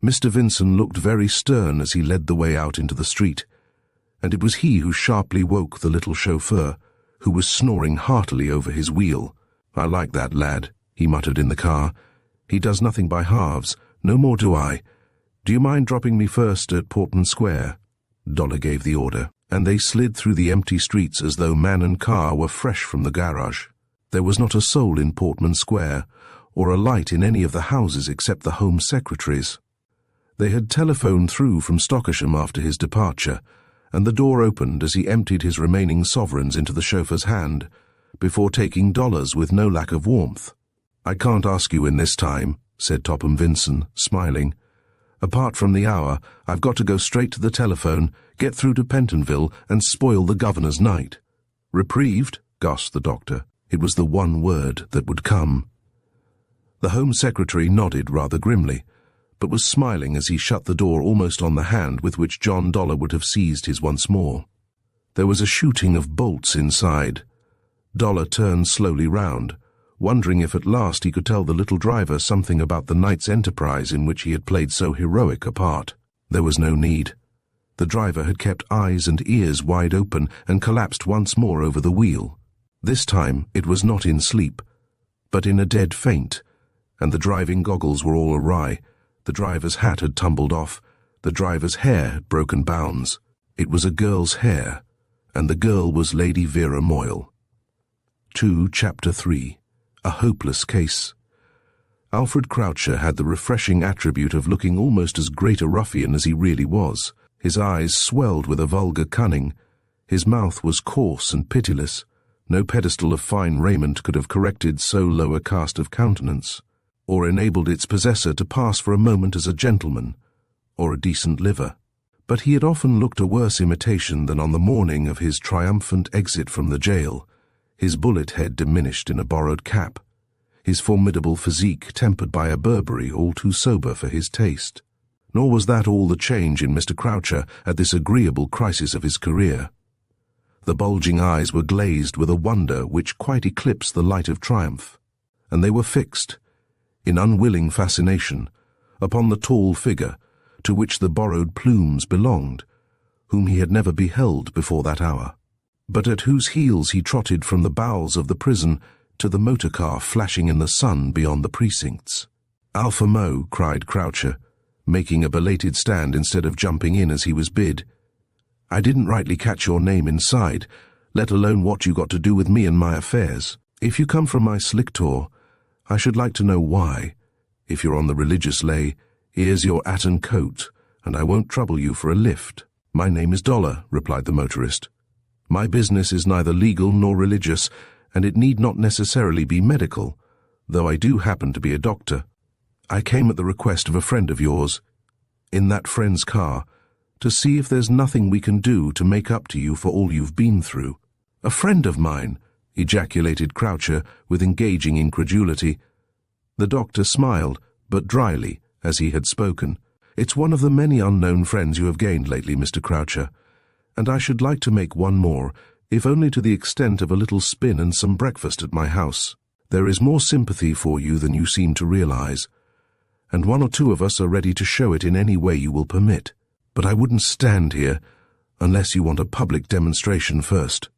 Mr. Vincent looked very stern as he led the way out into the street, and it was he who sharply woke the little chauffeur, who was snoring heartily over his wheel. "I like that lad," he muttered in the car. "He does nothing by halves. No more do I. Do you mind dropping me first at Portman Square?" Dollar gave the order, and they slid through the empty streets as though man and car were fresh from the garage. There was not a soul in Portman Square, or a light in any of the houses except the Home Secretary's. They had telephoned through from Stockersham after his departure, and the door opened as he emptied his remaining sovereigns into the chauffeur's hand, before taking dollars with no lack of warmth. "I can't ask you in this time," said Topham Vincent, smiling. "Apart from the hour, I've got to go straight to the telephone, get through to Pentonville, and spoil the governor's night." "Reprieved?" gasped the doctor. It was the one word that would come. The Home Secretary nodded rather grimly, but was smiling as he shut the door almost on the hand with which John Dollar would have seized his once more. There was a shooting of bolts inside. Dollar turned slowly round, wondering if at last he could tell the little driver something about the night's enterprise in which he had played so heroic a part. There was no need. The driver had kept eyes and ears wide open and collapsed once more over the wheel. This time it was not in sleep, but in a dead faint, and the driving goggles were all awry. The driver's hat had tumbled off. The driver's hair had broken bounds. It was a girl's hair, and the girl was Lady Vera Moyle. Chapter 3. A Hopeless Case. Alfred Croucher had the refreshing attribute of looking almost as great a ruffian as he really was. His eyes swelled with a vulgar cunning. His mouth was coarse and pitiless. No pedestal of fine raiment could have corrected so low a cast of countenance, or enabled its possessor to pass for a moment as a gentleman, or a decent liver. But he had often looked a worse imitation than on the morning of his triumphant exit from the jail, his bullet head diminished in a borrowed cap, his formidable physique tempered by a Burberry all too sober for his taste. Nor was that all the change in Mr. Croucher at this agreeable crisis of his career. The bulging eyes were glazed with a wonder which quite eclipsed the light of triumph, and they were fixed, in unwilling fascination, upon the tall figure to which the borrowed plumes belonged, whom he had never beheld before that hour, but at whose heels he trotted from the bowels of the prison to the motor car flashing in the sun beyond the precincts. "Alpha Mo," cried Croucher, making a belated stand instead of jumping in as he was bid. "I didn't rightly catch your name inside, let alone what you got to do with me and my affairs. If you come from my slick tour, I should like to know why. If you're on the religious lay, here's your hat and coat, and I won't trouble you for a lift." "My name is Dollar," replied the motorist. "My business is neither legal nor religious, and it need not necessarily be medical, though I do happen to be a doctor. I came at the request of a friend of yours, in that friend's car, to see if there's nothing we can do to make up to you for all you've been through." "A friend of mine!" ejaculated Croucher with engaging incredulity. The doctor smiled, but dryly, as he had spoken. "It's one of the many unknown friends you have gained lately, Mr. Croucher, and I should like to make one more, if only to the extent of a little spin and some breakfast at my house. There is more sympathy for you than you seem to realize, and one or two of us are ready to show it in any way you will permit. But I wouldn't stand here unless you want a public demonstration first."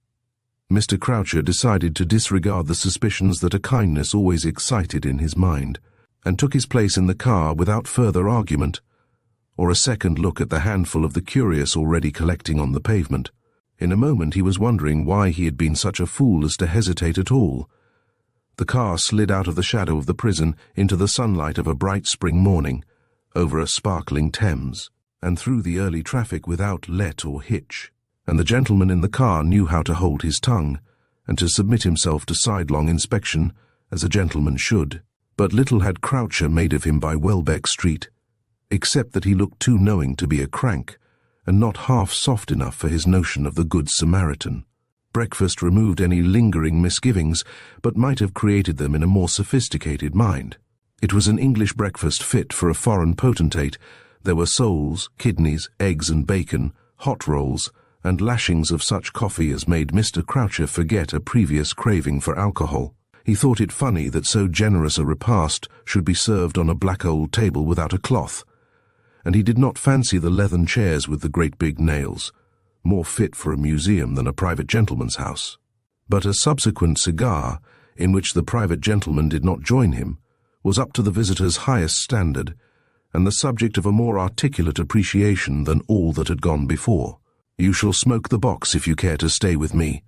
Mr. Croucher decided to disregard the suspicions that a kindness always excited in his mind, and took his place in the car without further argument, or a second look at the handful of the curious already collecting on the pavement. In a moment he was wondering why he had been such a fool as to hesitate at all. The car slid out of the shadow of the prison into the sunlight of a bright spring morning, over a sparkling Thames, and through the early traffic without let or hitch, and the gentleman in the car knew how to hold his tongue, and to submit himself to sidelong inspection, as a gentleman should. But little had Croucher made of him by Welbeck Street, except that he looked too knowing to be a crank, and not half soft enough for his notion of the Good Samaritan. Breakfast removed any lingering misgivings, but might have created them in a more sophisticated mind. It was an English breakfast fit for a foreign potentate. There were soles, kidneys, eggs and bacon, hot rolls, a and lashings of such coffee as made Mr. Croucher forget a previous craving for alcohol. He thought it funny that so generous a repast should be served on a black old table without a cloth, and he did not fancy the leathern chairs with the great big nails, more fit for a museum than a private gentleman's house. But a subsequent cigar, in which the private gentleman did not join him, was up to the visitor's highest standard, and the subject of a more articulate appreciation than all that had gone before. "You shall smoke the box if you care to stay with me,"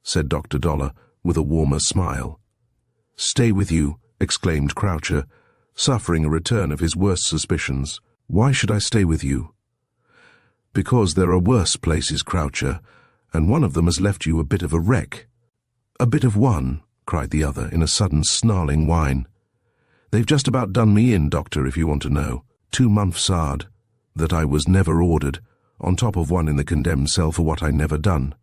said Dr. Dollar, with a warmer smile. "Stay with you," exclaimed Croucher, suffering a return of his worst suspicions. "Why should I stay with you?" "Because there are worse places, Croucher, and one of them has left you a bit of a wreck." "A bit of one," cried the other in a sudden snarling whine. "They've just about done me in, Doctor, if you want to know. 2 months hard, that I was never ordered, on top of one in the condemned cell for what I never done.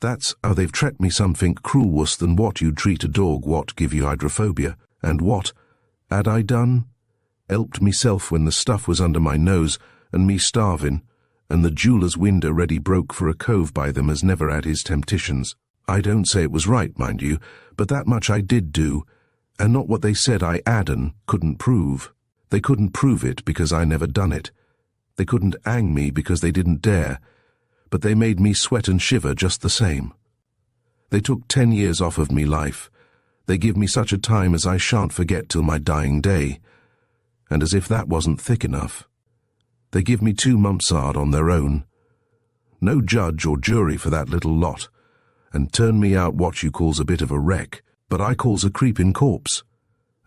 That's how they've treated me something cruel worse than what you'd treat a dog what give you hydrophobia. And what had I done? Helped meself when the stuff was under my nose, and me starving, and the jeweller's window ready broke for a cove by them as never had his temptations. I don't say it was right, mind you, but that much I did do, and not what they said I hadn't couldn't prove. They couldn't prove it because I never done it. They couldn't hang me because they didn't dare, but they made me sweat and shiver just the same. They took 10 years off of me life. They give me such a time as I shan't forget till my dying day, and as if that wasn't thick enough, they give me 2 months hard on their own. No judge or jury for that little lot, and turn me out what you calls a bit of a wreck, but I calls a creeping corpse,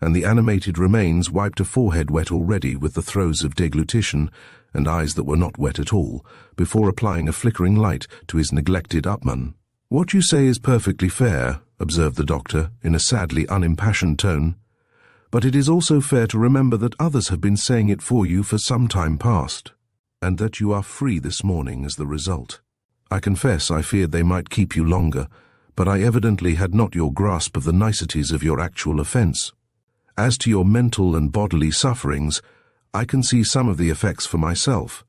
and the animated remains wiped a forehead wet already with the throes of deglutition, and eyes that were not wet at all, before applying a flickering light to his neglected upman. "What you say is perfectly fair," observed the doctor, in a sadly unimpassioned tone, "but it is also fair to remember that others have been saying it for you for some time past, and that you are free this morning as the result. I confess I feared they might keep you longer, but I evidently had not your grasp of the niceties of your actual offence. As to your mental and bodily sufferings, I can see some of the effects for myself,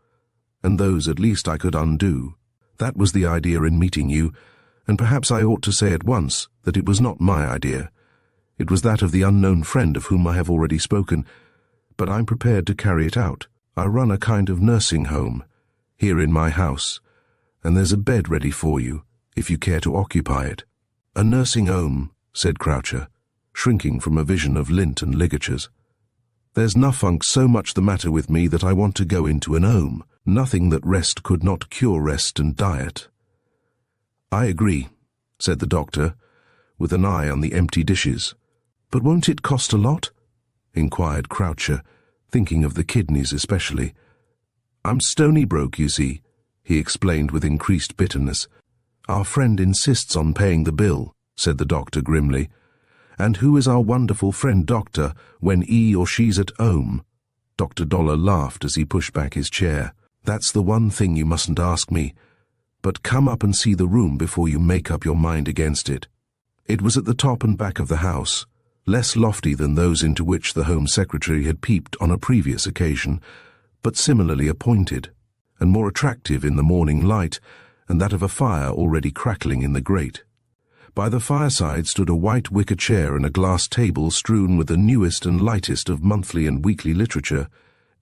and those at least I could undo. That was the idea in meeting you, and perhaps I ought to say at once that it was not my idea. It was that of the unknown friend of whom I have already spoken, but I'm prepared to carry it out. I run a kind of nursing home, here in my house, and there's a bed ready for you, if you care to occupy it." "A nursing home," said Croucher, shrinking from a vision of lint and ligatures. "There's nothunk so much the matter with me that I want to go into an home, nothing that rest could not cure rest and diet." "I agree," said the doctor, with an eye on the empty dishes. "But won't it cost a lot?" inquired Croucher, thinking of the kidneys especially. "I'm stony broke, you see," he explained with increased bitterness. "Our friend insists on paying the bill," said the doctor grimly. "And who is our wonderful friend doctor when he or she's at home?" Dr. Dollar laughed as he pushed back his chair. "That's the one thing you mustn't ask me, but come up and see the room before you make up your mind against it." It was at the top and back of the house, less lofty than those into which the Home Secretary had peeped on a previous occasion, but similarly appointed, and more attractive in the morning light, and that of a fire already crackling in the grate. By the fireside stood a white wicker chair and a glass table strewn with the newest and lightest of monthly and weekly literature.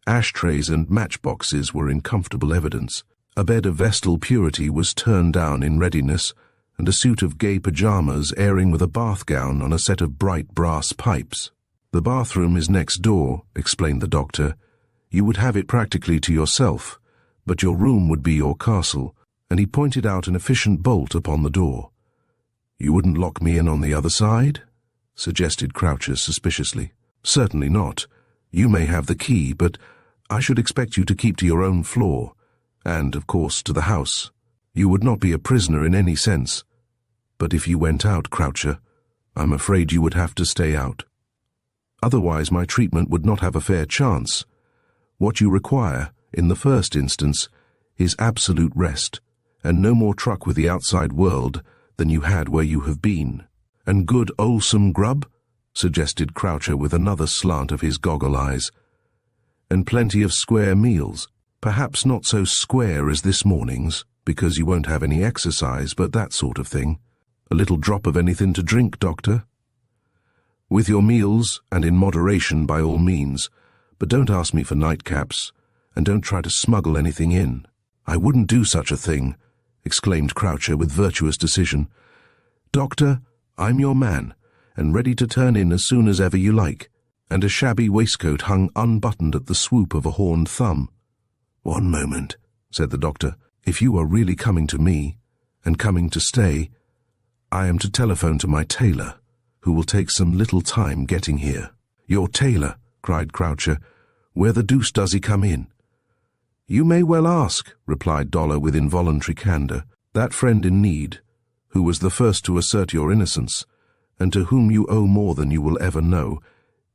Ashtrays and matchboxes were in comfortable evidence. A bed of vestal purity was turned down in readiness, and a suit of gay pyjamas airing with a bath gown on a set of bright brass pipes. "The bathroom is next door," explained the doctor. "You would have it practically to yourself, but your room would be your castle," and he pointed out an efficient bolt upon the door. "You wouldn't lock me in on the other side?" suggested Croucher suspiciously. "Certainly not. You may have the key, but I should expect you to keep to your own floor, and, of course, to the house. You would not be a prisoner in any sense. But if you went out, Croucher, I'm afraid you would have to stay out. Otherwise my treatment would not have a fair chance. What you require, in the first instance, is absolute rest, and no more truck with the outside world than you had where you have been." "And good wholesome grub?" suggested Croucher with another slant of his goggle eyes. "And plenty of square meals, perhaps not so square as this morning's," because you won't have any exercise, but that sort of thing. A little drop of anything to drink, doctor. With your meals, and in moderation by all means, but don't ask me for nightcaps, and don't try to smuggle anything in. I wouldn't do such a thing, exclaimed Croucher with virtuous decision. Doctor, I'm your man, and ready to turn in as soon as ever you like. And a shabby waistcoat hung unbuttoned at the swoop of a horned thumb. One moment, said the doctor. If you are really coming to me, and coming to stay, I am to telephone to my tailor, who will take some little time getting here. Your tailor, cried Croucher. Where the deuce does he come in? You may well ask, replied Dollar with involuntary candour. That friend in need, who was the first to assert your innocence, and to whom you owe more than you will ever know,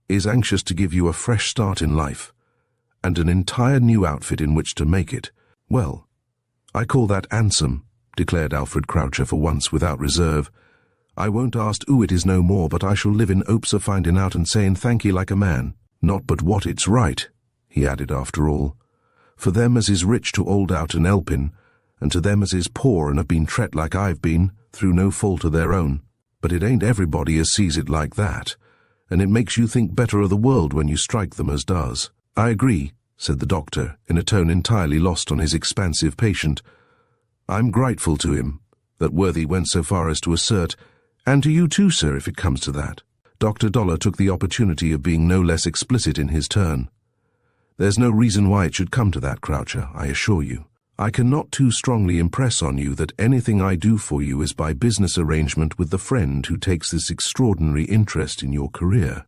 is anxious to give you a fresh start in life, and an entire new outfit in which to make it. Well, I call that handsome, declared Alfred Croucher for once without reserve. I won't ask who it is no more, but I shall live in hopes of finding out and saying thank ye like a man. Not but what it's right, he added after all, for them as is rich to hold out and helping, and to them as is poor and have been tret like I've been, through no fault of their own. But it ain't everybody as sees it like that, and it makes you think better of the world when you strike them as does. I agree, said the doctor, in a tone entirely lost on his expansive patient. I'm grateful to him, that worthy went so far as to assert, and to you too, sir, if it comes to that. Dr. Dollar took the opportunity of being no less explicit in his turn. There's no reason why it should come to that, Croucher, I assure you. I cannot too strongly impress on you that anything I do for you is by business arrangement with the friend who takes this extraordinary interest in your career.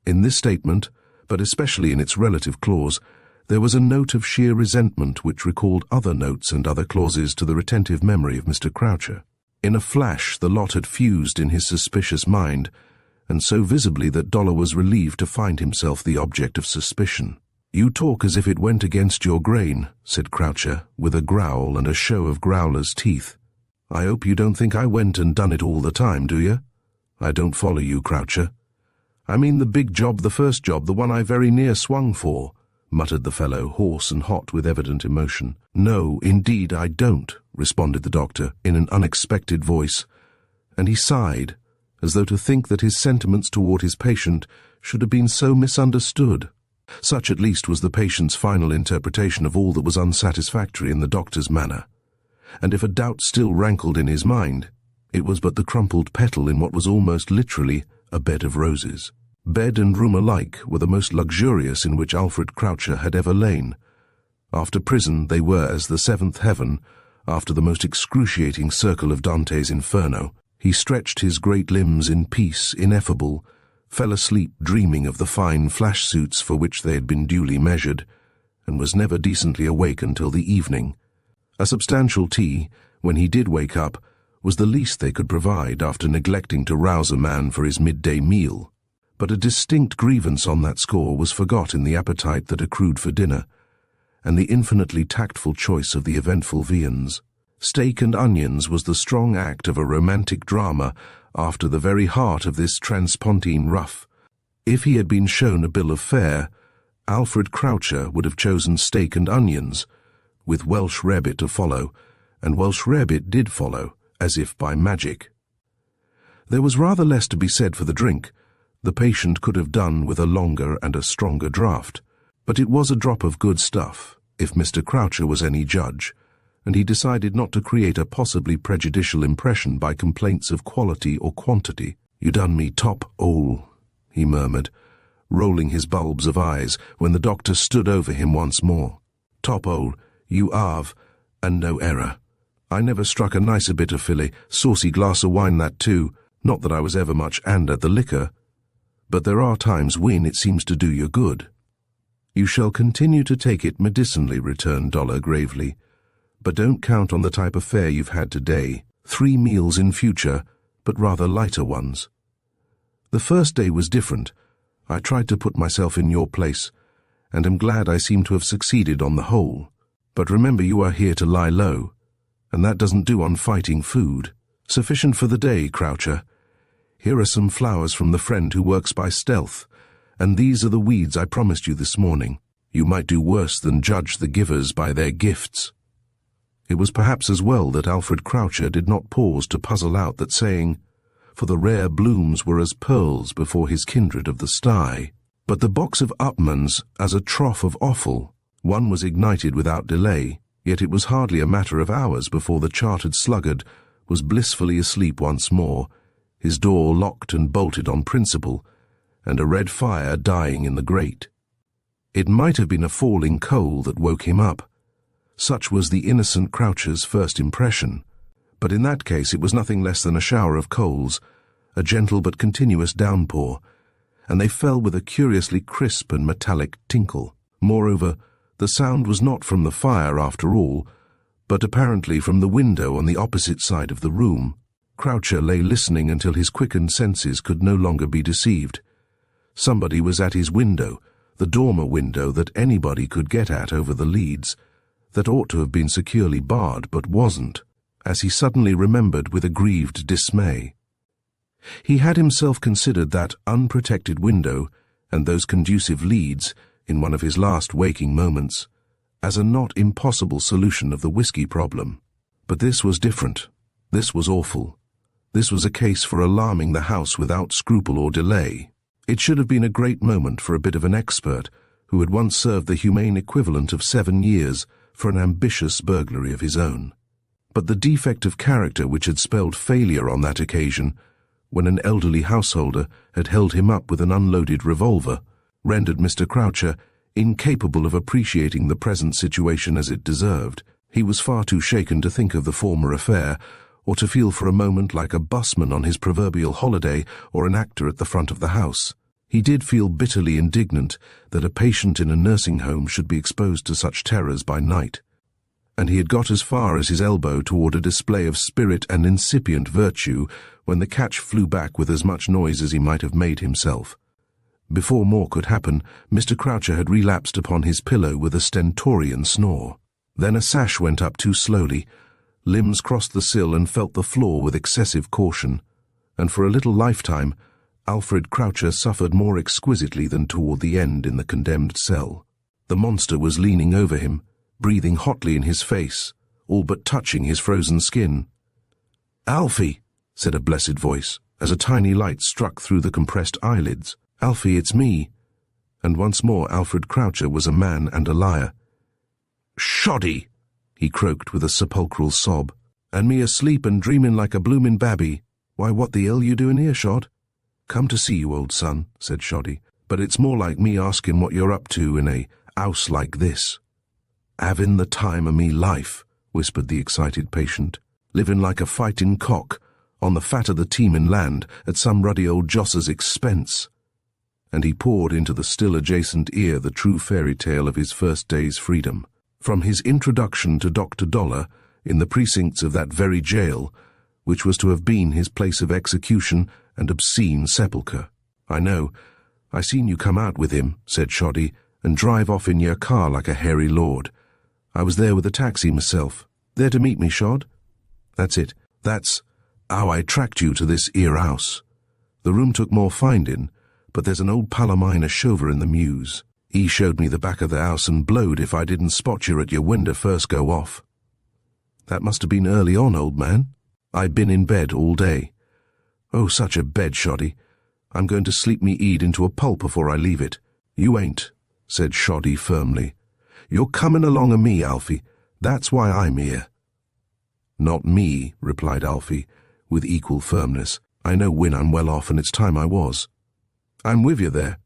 In this statement, but especially in its relative clause, there was a note of sheer resentment which recalled other notes and other clauses to the retentive memory of Mr. Croucher. In a flash the lot had fused in his suspicious mind, and so visibly that Dollar was relieved to find himself the object of suspicion. You talk as if it went against your grain, said Croucher, with a growl and a show of growler's teeth. I hope you don't think I went and done it all the time, do you? I don't follow you, Croucher. I mean the big job, the first job, the one I very near swung for, muttered the fellow, hoarse and hot with evident emotion. No, indeed I don't, responded the doctor in an unexpected voice, and he sighed, as though to think that his sentiments toward his patient should have been so misunderstood. Such at least was the patient's final interpretation of all that was unsatisfactory in the doctor's manner, and if a doubt still rankled in his mind, it was but the crumpled petal in what was almost literally a bed of roses. Bed and room alike were the most luxurious in which Alfred Croucher had ever lain. After prison they were as the seventh heaven, after the most excruciating circle of Dante's Inferno. He stretched his great limbs in peace ineffable, fell asleep dreaming of the fine flash suits for which they had been duly measured, and was never decently awake until the evening. A substantial tea, when he did wake up, was the least they could provide after neglecting to rouse a man for his midday meal. But a distinct grievance on that score was forgot in the appetite that accrued for dinner, and the infinitely tactful choice of the eventful viands. Steak and onions was the strong act of a romantic drama after the very heart of this transpontine rough. If he had been shown a bill of fare, Alfred Croucher would have chosen steak and onions, with Welsh rarebit to follow, and Welsh rarebit did follow, as if by magic. There was rather less to be said for the drink. The patient could have done with a longer and a stronger draught, but it was a drop of good stuff, if Mr. Croucher was any judge, and he decided not to create a possibly prejudicial impression by complaints of quality or quantity. You done me top hole, he murmured, rolling his bulbs of eyes when the doctor stood over him once more. Top hole, you have, and no error. I never struck a nicer bit of filly, saucy glass of wine that too, not that I was ever much and at the liquor, but there are times when it seems to do you good. You shall continue to take it medicinally, returned Dollar gravely, but don't count on the type of fare you've had today. 3 meals in future, but rather lighter ones. The first day was different. I tried to put myself in your place, and am glad I seem to have succeeded on the whole. But remember you are here to lie low, and that doesn't do on fighting food. Sufficient for the day, Croucher. Here are some flowers from the friend who works by stealth, and these are the weeds I promised you this morning. You might do worse than judge the givers by their gifts. It was perhaps as well that Alfred Croucher did not pause to puzzle out that saying, for the rare blooms were as pearls before his kindred of the sty. But the box of Upman's as a trough of offal, one was ignited without delay, yet it was hardly a matter of hours before the chartered sluggard was blissfully asleep once more, his door locked and bolted on principle, and a red fire dying in the grate. It might have been a falling coal that woke him up. Such was the innocent Croucher's first impression, but in that case it was nothing less than a shower of coals, a gentle but continuous downpour, and they fell with a curiously crisp and metallic tinkle. Moreover, the sound was not from the fire after all, but apparently from the window on the opposite side of the room. Croucher lay listening until his quickened senses could no longer be deceived. Somebody was at his window, the dormer window that anybody could get at over the leads, that ought to have been securely barred but wasn't, as he suddenly remembered with aggrieved dismay. He had himself considered that unprotected window and those conducive leads, in one of his last waking moments, as a not impossible solution of the whiskey problem. But this was different. This was awful. This was a case for alarming the house without scruple or delay. It should have been a great moment for a bit of an expert who had once served the humane equivalent of 7 years for an ambitious burglary of his own. But the defect of character which had spelled failure on that occasion, when an elderly householder had held him up with an unloaded revolver, rendered Mr. Croucher incapable of appreciating the present situation as it deserved. He was far too shaken to think of the former affair, or to feel for a moment like a busman on his proverbial holiday or an actor at the front of the house. He did feel bitterly indignant that a patient in a nursing home should be exposed to such terrors by night, and he had got as far as his elbow toward a display of spirit and incipient virtue when the catch flew back with as much noise as he might have made himself. Before more could happen, Mr. Croucher had relapsed upon his pillow with a stentorian snore. Then a sash went up too slowly, limbs crossed the sill and felt the floor with excessive caution, and for a little lifetime Alfred Croucher suffered more exquisitely than toward the end in the condemned cell. The monster was leaning over him, breathing hotly in his face, all but touching his frozen skin. "Alfie," said a blessed voice, as a tiny light struck through the compressed eyelids. "Alfie, it's me." And once more Alfred Croucher was a man and a liar. "Shoddy," he croaked with a sepulchral sob. "And me asleep and dreaming like a bloomin' babby. Why, what the hell you doing here, Shod?" "Come to see you, old son," said Shoddy, "but it's more like me asking what you're up to in a house like this." "Having the time of me life," whispered the excited patient, "living like a fighting cock, on the fat of the teeming land, at some ruddy old Joss's expense." And he poured into the still adjacent ear the true fairy tale of his first day's freedom. From his introduction to Dr. Dollar, in the precincts of that very jail, which was to have been his place of execution and obscene sepulchre. "I know. I seen you come out with him," said Shoddy, "and drive off in your car like a hairy lord. I was there with a taxi myself. There to meet me, Shod?" "That's it. That's how I tracked you to this 'ere house. The room took more finding, but there's an old pal of mine a shover in the mews. He showed me the back of the house and blowed if I didn't spot you at your window first go off." "That must have been early on, old man. I've been in bed all day." "Oh, such a bed, Shoddy. I'm going to sleep me Eid into a pulp before I leave it." "You ain't," said Shoddy firmly. "You're coming along of me, Alfie. That's why I'm here." "Not me," replied Alfie, with equal firmness. "I know when I'm well off, and it's time I was." "I'm with you there."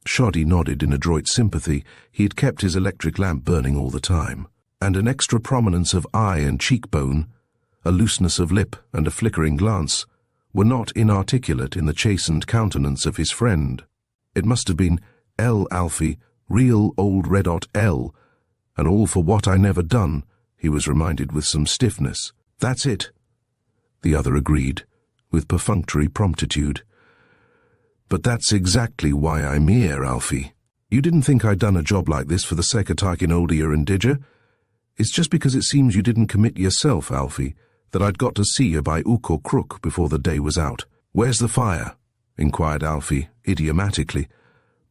Shoddy nodded in adroit sympathy. He had kept his electric lamp burning all the time, and an extra prominence of eye and cheekbone, a looseness of lip and a flickering glance, were not inarticulate in the chastened countenance of his friend. It must have been L. Alfie, real old red-hot L, and all for what I never done, he was reminded with some stiffness. "That's it," the other agreed, with perfunctory promptitude. "But that's exactly why I'm here, Alfie. You didn't think I'd done a job like this for the sake of taking hold of you, and did you? It's just because it seems you didn't commit yourself, Alfie, that I'd got to see you by hook or crook before the day was out." "Where's the fire?" inquired Alfie, idiomatically,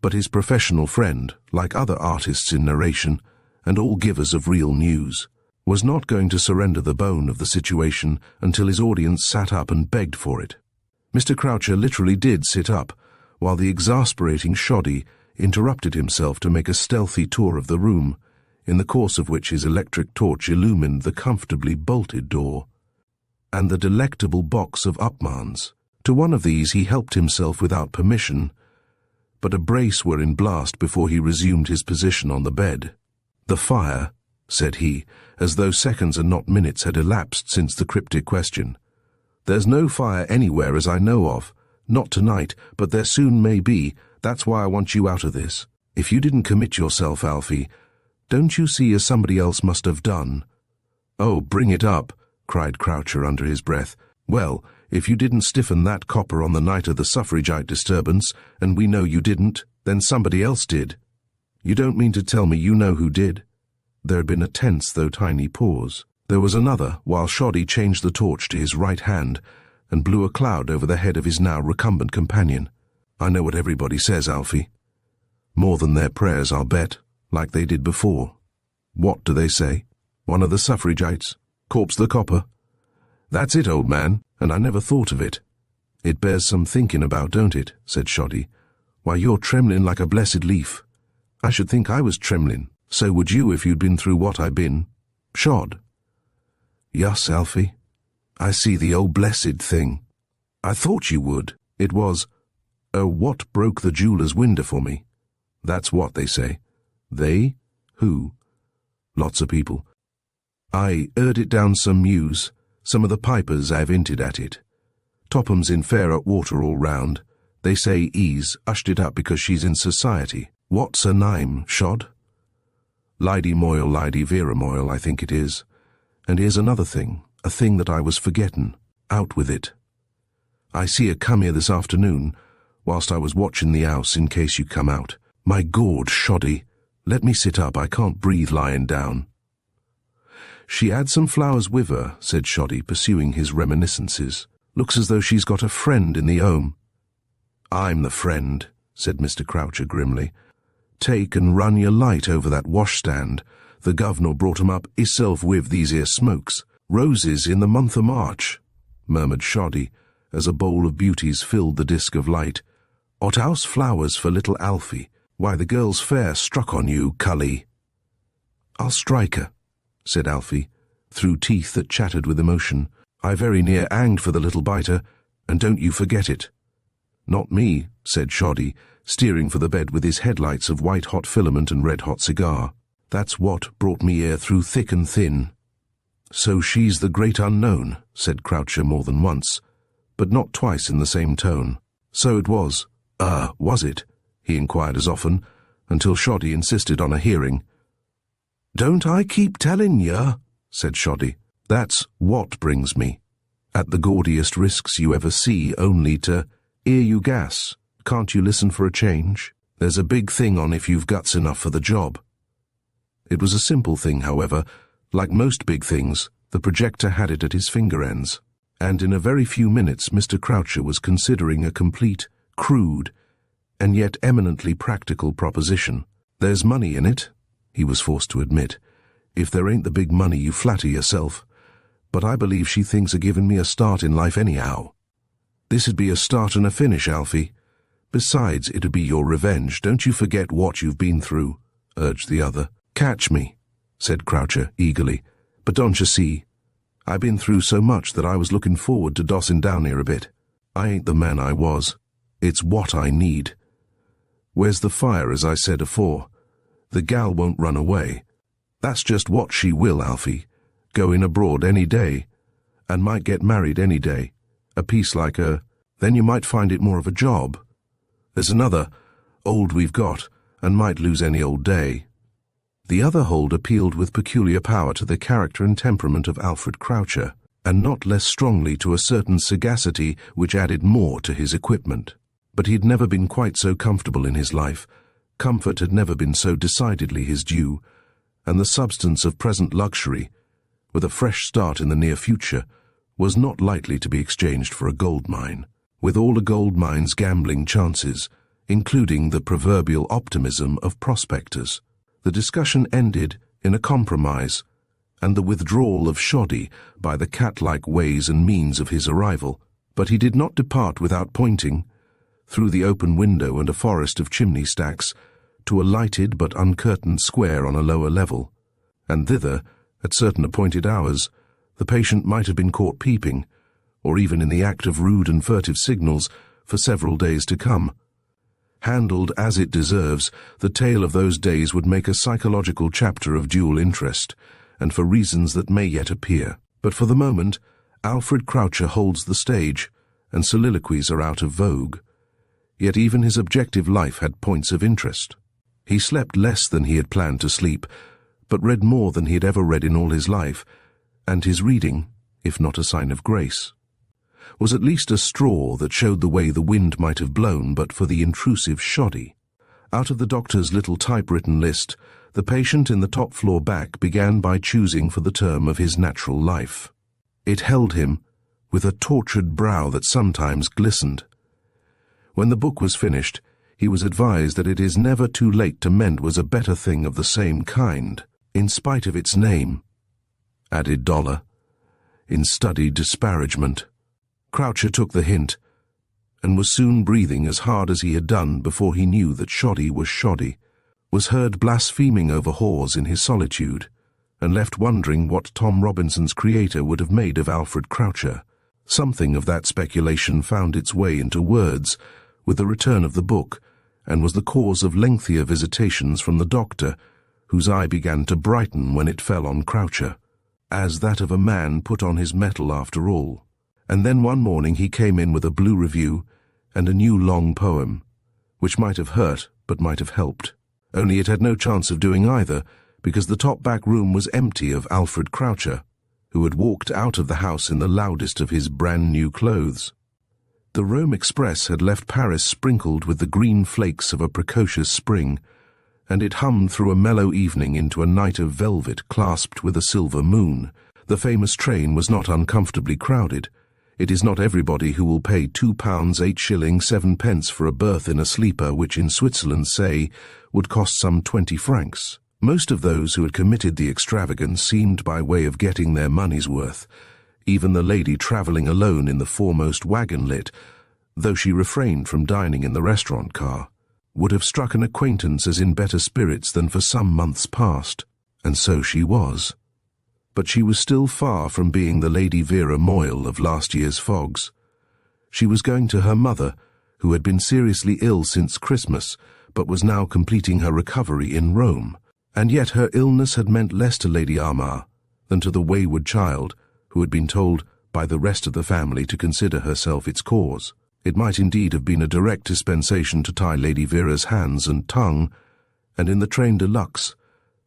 but his professional friend, like other artists in narration, and all givers of real news, was not going to surrender the bone of the situation until his audience sat up and begged for it. Mr. Croucher literally did sit up, while the exasperating shoddy interrupted himself to make a stealthy tour of the room, in the course of which his electric torch illumined the comfortably bolted door and the delectable box of Upmanns. To one of these he helped himself without permission, but a brace were in blast before he resumed his position on the bed. "The fire," said he, as though seconds and not minutes had elapsed since the cryptic question. "There's no fire anywhere as I know of. Not tonight, but there soon may be. That's why I want you out of this. If you didn't commit yourself, Alfie, don't you see as somebody else must have done?" "Oh, bring it up," cried Croucher under his breath. "Well, if you didn't stiffen that copper on the night of the suffragette disturbance, and we know you didn't, then somebody else did. You don't mean to tell me you know who did?" There had been a tense though tiny pause. There was another, while Shoddy changed the torch to his right hand and blew a cloud over the head of his now recumbent companion. "I know what everybody says, Alfie. More than their prayers, I'll bet, like they did before." "What do they say?" "One of the suffragettes. Corpse the copper." "That's it, old man, and I never thought of it." "It bears some thinking about, don't it?" said Shoddy. "Why, you're trembling like a blessed leaf." "I should think I was trembling. So would you if you'd been through what I been. Shod." "Yus, Alfie. I see the old blessed thing. I thought you would. It was, what broke the jeweller's window for me. That's what they say." "They? Who?" "Lots of people. I heard it down some mews. Some of the pipers have hinted at it. Topham's in fair at water all round. They say he's hushed it up because she's in society. What's her name, Shod?" "Lady Moyle, Lady Vera Moyle, I think it is. And here's another thing, a thing that I was forgetting. Out with it. I see her come here this afternoon, whilst I was watching the house in case you come out. My Gord, Shoddy, let me sit up, I can't breathe lying down." "She had some flowers with her," said Shoddy, pursuing his reminiscences. "Looks as though she's got a friend in the home." "I'm the friend," said Mr. Croucher grimly. "Take and run your light over that washstand. The governor brought 'em up hisself with these here smokes. Roses in the month of March," murmured Shoddy, as a bowl of beauties filled the disk of light. "Hothouse flowers for little Alfie. Why, the girl's fair struck on you, cully." "I'll strike her," said Alfie, through teeth that chattered with emotion. "I very near hanged for the little biter, and don't you forget it." "Not me," said Shoddy, steering for the bed with his headlights of white-hot filament and red-hot cigar. "That's what brought me here through thick and thin." "So she's the great unknown," said Croucher more than once, but not twice in the same tone. "So it was." Was it?" he inquired as often, until Shoddy insisted on a hearing. "Don't I keep telling you?" said Shoddy. "That's what brings me. At the gaudiest risks you ever see, only to hear you gas. Can't you listen for a change? There's a big thing on if you've guts enough for the job." It was a simple thing, however. Like most big things, the projector had it at his finger ends, and in a very few minutes Mr. Croucher was considering a complete, crude, and yet eminently practical proposition. "There's money in it," he was forced to admit. "If there ain't the big money, you flatter yourself. But I believe she thinks of giving me a start in life anyhow." "This'd be a start and a finish, Alfie. Besides, it'd be your revenge. Don't you forget what you've been through," urged the other. "Catch me," said Croucher eagerly. "But don't you see, I've been through so much that I was looking forward to dossing down here a bit. I ain't the man I was. It's what I need. Where's the fire, as I said afore? The gal won't run away. That's just what she will, Alfie. Going abroad any day, and might get married any day. A piece like her. Then you might find it more of a job. There's another, old we've got, and might lose any old day." The other hold appealed with peculiar power to the character and temperament of Alfred Croucher, and not less strongly to a certain sagacity which added more to his equipment. But he had never been quite so comfortable in his life. Comfort had never been so decidedly his due, and the substance of present luxury, with a fresh start in the near future, was not lightly to be exchanged for a gold mine, with all a gold mine's gambling chances, including the proverbial optimism of prospectors. The discussion ended in a compromise, and the withdrawal of shoddy by the cat-like ways and means of his arrival. But he did not depart without pointing, through the open window and a forest of chimney stacks, to a lighted but uncurtained square on a lower level, and thither, at certain appointed hours, the patient might have been caught peeping, or even in the act of rude and furtive signals, for several days to come. Handled as it deserves, the tale of those days would make a psychological chapter of dual interest, and for reasons that may yet appear. But for the moment, Alfred Croucher holds the stage, and soliloquies are out of vogue. Yet even his objective life had points of interest. He slept less than he had planned to sleep, but read more than he had ever read in all his life, and his reading, if not a sign of grace, was at least a straw that showed the way the wind might have blown but for the intrusive shoddy. Out of the doctor's little typewritten list, the patient in the top floor back began by choosing for the term of his natural life. It held him, with a tortured brow that sometimes glistened. When the book was finished, he was advised that it is never too late to mend was a better thing of the same kind, in spite of its name. Added Dollar, in studied disparagement. Croucher took the hint, and was soon breathing as hard as he had done before he knew that shoddy was shoddy, was heard blaspheming over whores in his solitude, and left wondering what Tom Robinson's creator would have made of Alfred Croucher. Something of that speculation found its way into words with the return of the book, and was the cause of lengthier visitations from the doctor, whose eye began to brighten when it fell on Croucher, as that of a man put on his mettle after all. And then one morning he came in with a blue review and a new long poem, which might have hurt but might have helped. Only it had no chance of doing either, because the top back room was empty of Alfred Croucher, who had walked out of the house in the loudest of his brand-new clothes. The Rome Express had left Paris sprinkled with the green flakes of a precocious spring, and it hummed through a mellow evening into a night of velvet clasped with a silver moon. The famous train was not uncomfortably crowded. It is not everybody who will pay £2 8 shillings 7 pence for a berth in a sleeper which in Switzerland, say, would cost some 20 francs. Most of those who had committed the extravagance seemed by way of getting their money's worth. Even the lady travelling alone in the foremost wagon-lit, though she refrained from dining in the restaurant car, would have struck an acquaintance as in better spirits than for some months past, and so she was. But she was still far from being the Lady Vera Moyle of last year's fogs. She was going to her mother, who had been seriously ill since Christmas, but was now completing her recovery in Rome, and yet her illness had meant less to Lady Armagh than to the wayward child, who had been told by the rest of the family to consider herself its cause. It might indeed have been a direct dispensation to tie Lady Vera's hands and tongue, and in the train de luxe,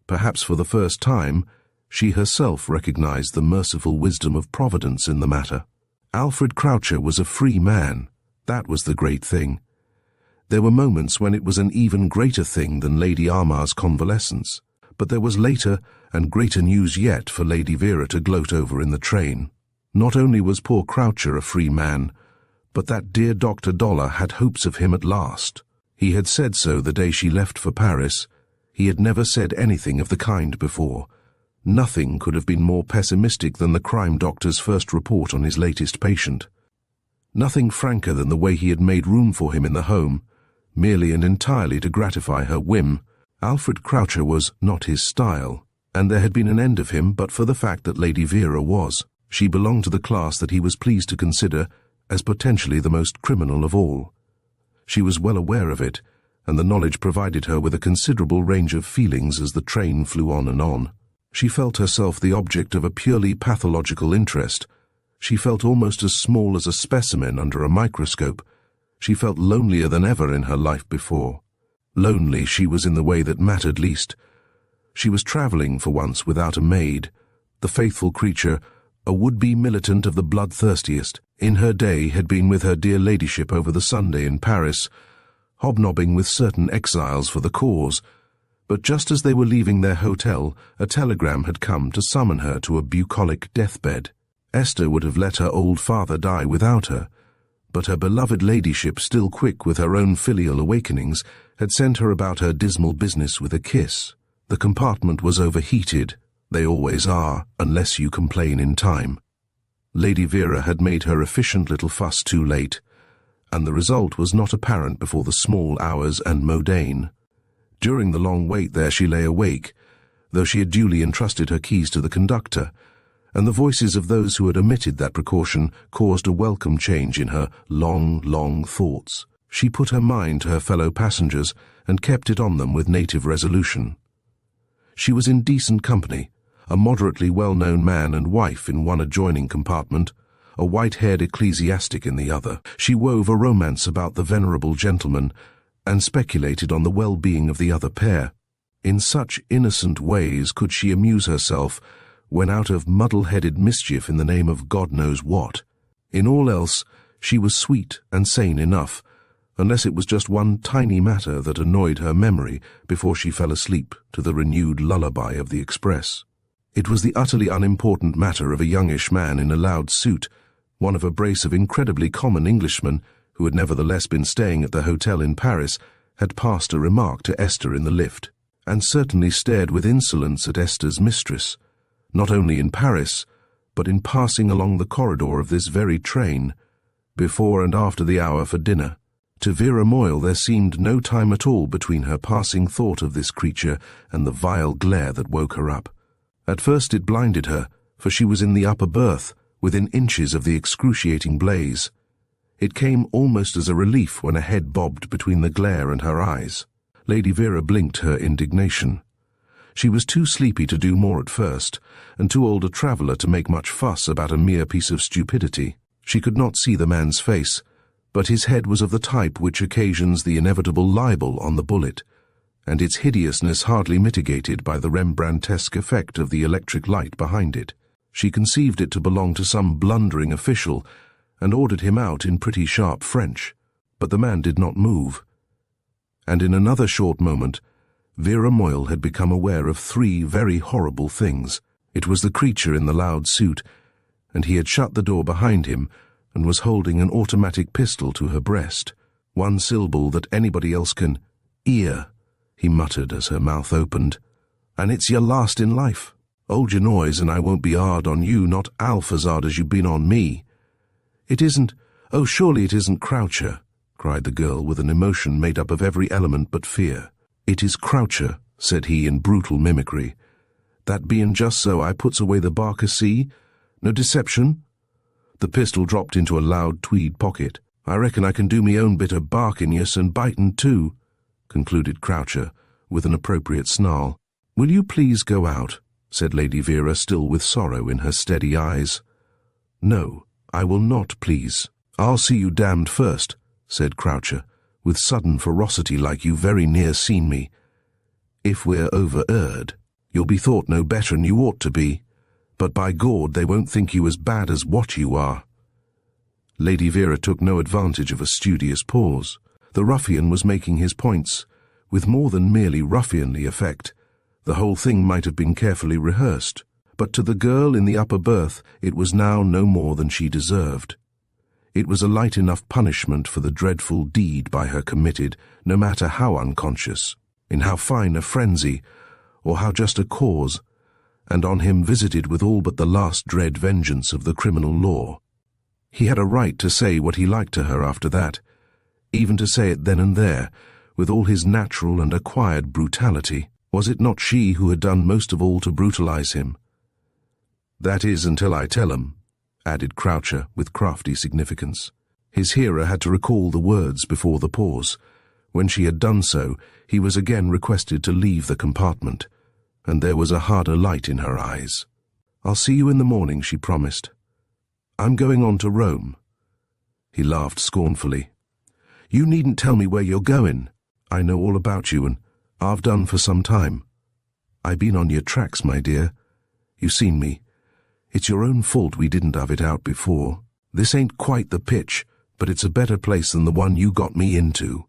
perhaps for the first time, she herself recognized the merciful wisdom of Providence in the matter. Alfred Croucher was a free man. That was the great thing. There were moments when it was an even greater thing than Lady Armagh's convalescence, but there was later and greater news yet for Lady Vera to gloat over in the train. Not only was poor Croucher a free man, but that dear Dr. Dollar had hopes of him at last. He had said so the day she left for Paris. He had never said anything of the kind before. Nothing could have been more pessimistic than the crime doctor's first report on his latest patient. Nothing franker than the way he had made room for him in the home, merely and entirely to gratify her whim. Alfred Croucher was not his style, and there had been an end of him but for the fact that Lady Vera was. She belonged to the class that he was pleased to consider as potentially the most criminal of all. She was well aware of it, and the knowledge provided her with a considerable range of feelings as the train flew on and on. She felt herself the object of a purely pathological interest. She felt almost as small as a specimen under a microscope. She felt lonelier than ever in her life before. Lonely she was in the way that mattered least. She was travelling for once without a maid, the faithful creature, a would-be militant of the bloodthirstiest, in her day had been with her dear ladyship over the Sunday in Paris, hobnobbing with certain exiles for the cause. But just as they were leaving their hotel, a telegram had come to summon her to a bucolic deathbed. Esther would have let her old father die without her, but her beloved ladyship, still quick with her own filial awakenings, had sent her about her dismal business with a kiss. The compartment was overheated, They always are, unless you complain in time. Lady Vera had made her efficient little fuss too late, and the result was not apparent before the small hours and Modane. During the long wait there she lay awake, though she had duly entrusted her keys to the conductor, and the voices of those who had omitted that precaution caused a welcome change in her long thoughts. She put her mind to her fellow passengers and kept it on them with native resolution. She was in decent company, a moderately well-known man and wife in one adjoining compartment, a white-haired ecclesiastic in the other. She wove a romance about the venerable gentleman and speculated on the well-being of the other pair. In such innocent ways could she amuse herself when out of muddle-headed mischief in the name of God knows what. In all else, she was sweet and sane enough, unless it was just one tiny matter that annoyed her memory before she fell asleep to the renewed lullaby of the express. It was the utterly unimportant matter of a youngish man in a loud suit, one of a brace of incredibly common Englishmen who had nevertheless been staying at the hotel in Paris, had passed a remark to Esther in the lift, and certainly stared with insolence at Esther's mistress, not only in Paris, but in passing along the corridor of this very train, before and after the hour for dinner. To Vera Moyle there seemed no time at all between her passing thought of this creature and the vile glare that woke her up. At first it blinded her, for she was in the upper berth, within inches of the excruciating blaze. It came almost as a relief when a head bobbed between the glare and her eyes. Lady Vera blinked her indignation. She was too sleepy to do more at first, and too old a traveller to make much fuss about a mere piece of stupidity. She could not see the man's face, but his head was of the type which occasions the inevitable libel on the bullet, and its hideousness hardly mitigated by the Rembrandtesque effect of the electric light behind it. She conceived it to belong to some blundering official, and ordered him out in pretty sharp French, but the man did not move. And in another short moment, Vera Moyle had become aware of three very horrible things. It was the creature in the loud suit, and he had shut the door behind him and was holding an automatic pistol to her breast. One syllable that anybody else can ear, he muttered as her mouth opened. And it's your last in life. Hold your noise and I won't be hard on you, not half as hard as you've been on me. It isn't, oh surely it isn't Croucher, cried the girl with an emotion made up of every element but fear. It is Croucher, said he in brutal mimicry. That bein' just so I puts away the bark o' sea. No deception? The pistol dropped into a loud tweed pocket. I reckon I can do me own bit of barking yes and biting too, concluded Croucher with an appropriate snarl. Will you please go out? Said Lady Vera, still with sorrow in her steady eyes. No, I will not, please. I'll see you damned first, said Croucher, with sudden ferocity like you very near seen me. If we're over-erred, you'll be thought no better'n you ought to be, but by Gord they won't think you as bad as what you are. Lady Vera took no advantage of a studious pause. The ruffian was making his points, with more than merely ruffianly effect. The whole thing might have been carefully rehearsed, but to the girl in the upper berth it was now no more than she deserved. It was a light enough punishment for the dreadful deed by her committed, no matter how unconscious, in how fine a frenzy, or how just a cause, and on him visited with all but the last dread vengeance of the criminal law. He had a right to say what he liked to her after that, even to say it then and there, with all his natural and acquired brutality. Was it not she who had done most of all to brutalize him? That is until I tell him, added Croucher with crafty significance. His hearer had to recall the words before the pause. When she had done so, he was again requested to leave the compartment, and there was a harder light in her eyes. I'll see you in the morning, she promised. I'm going on to Rome. He laughed scornfully. You needn't tell me where you're going. I know all about you, and I've done for some time. I been on your tracks, my dear. You seen me. It's your own fault we didn't have it out before. This ain't quite the pitch, but it's a better place than the one you got me into.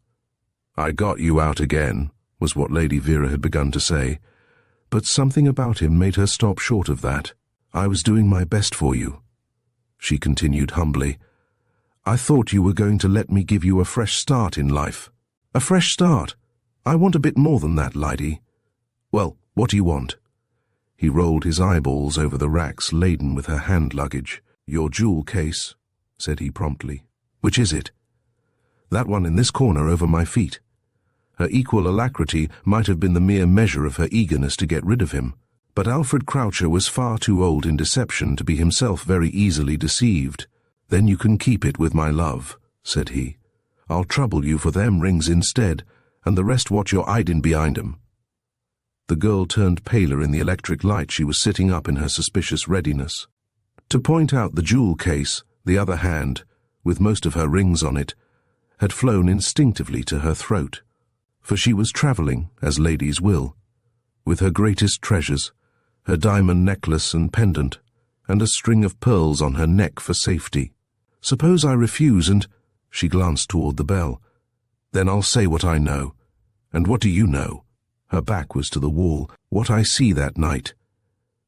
I got you out again, was what Lady Vera had begun to say, but something about him made her stop short of that. I was doing my best for you, she continued humbly. I thought you were going to let me give you a fresh start in life. A fresh start? I want a bit more than that, lady. Well, what do you want? He rolled his eyeballs over the racks laden with her hand luggage. "Your jewel case," said he promptly. "Which is it?" "That one in this corner over my feet." Her equal alacrity might have been the mere measure of her eagerness to get rid of him, but Alfred Croucher was far too old in deception to be himself very easily deceived. "Then you can keep it with my love," said he. "I'll trouble you for them rings instead, and the rest watch your idin behind 'em." The girl turned paler in the electric light. She was sitting up in her suspicious readiness. To point out the jewel case, the other hand, with most of her rings on it, had flown instinctively to her throat, for she was travelling, as ladies will, with her greatest treasures, her diamond necklace and pendant, and a string of pearls on her neck for safety. "Suppose I refuse and—" She glanced toward the bell. "Then I'll say what I know. And what do you know?" Her back was to the wall. "What I see that night.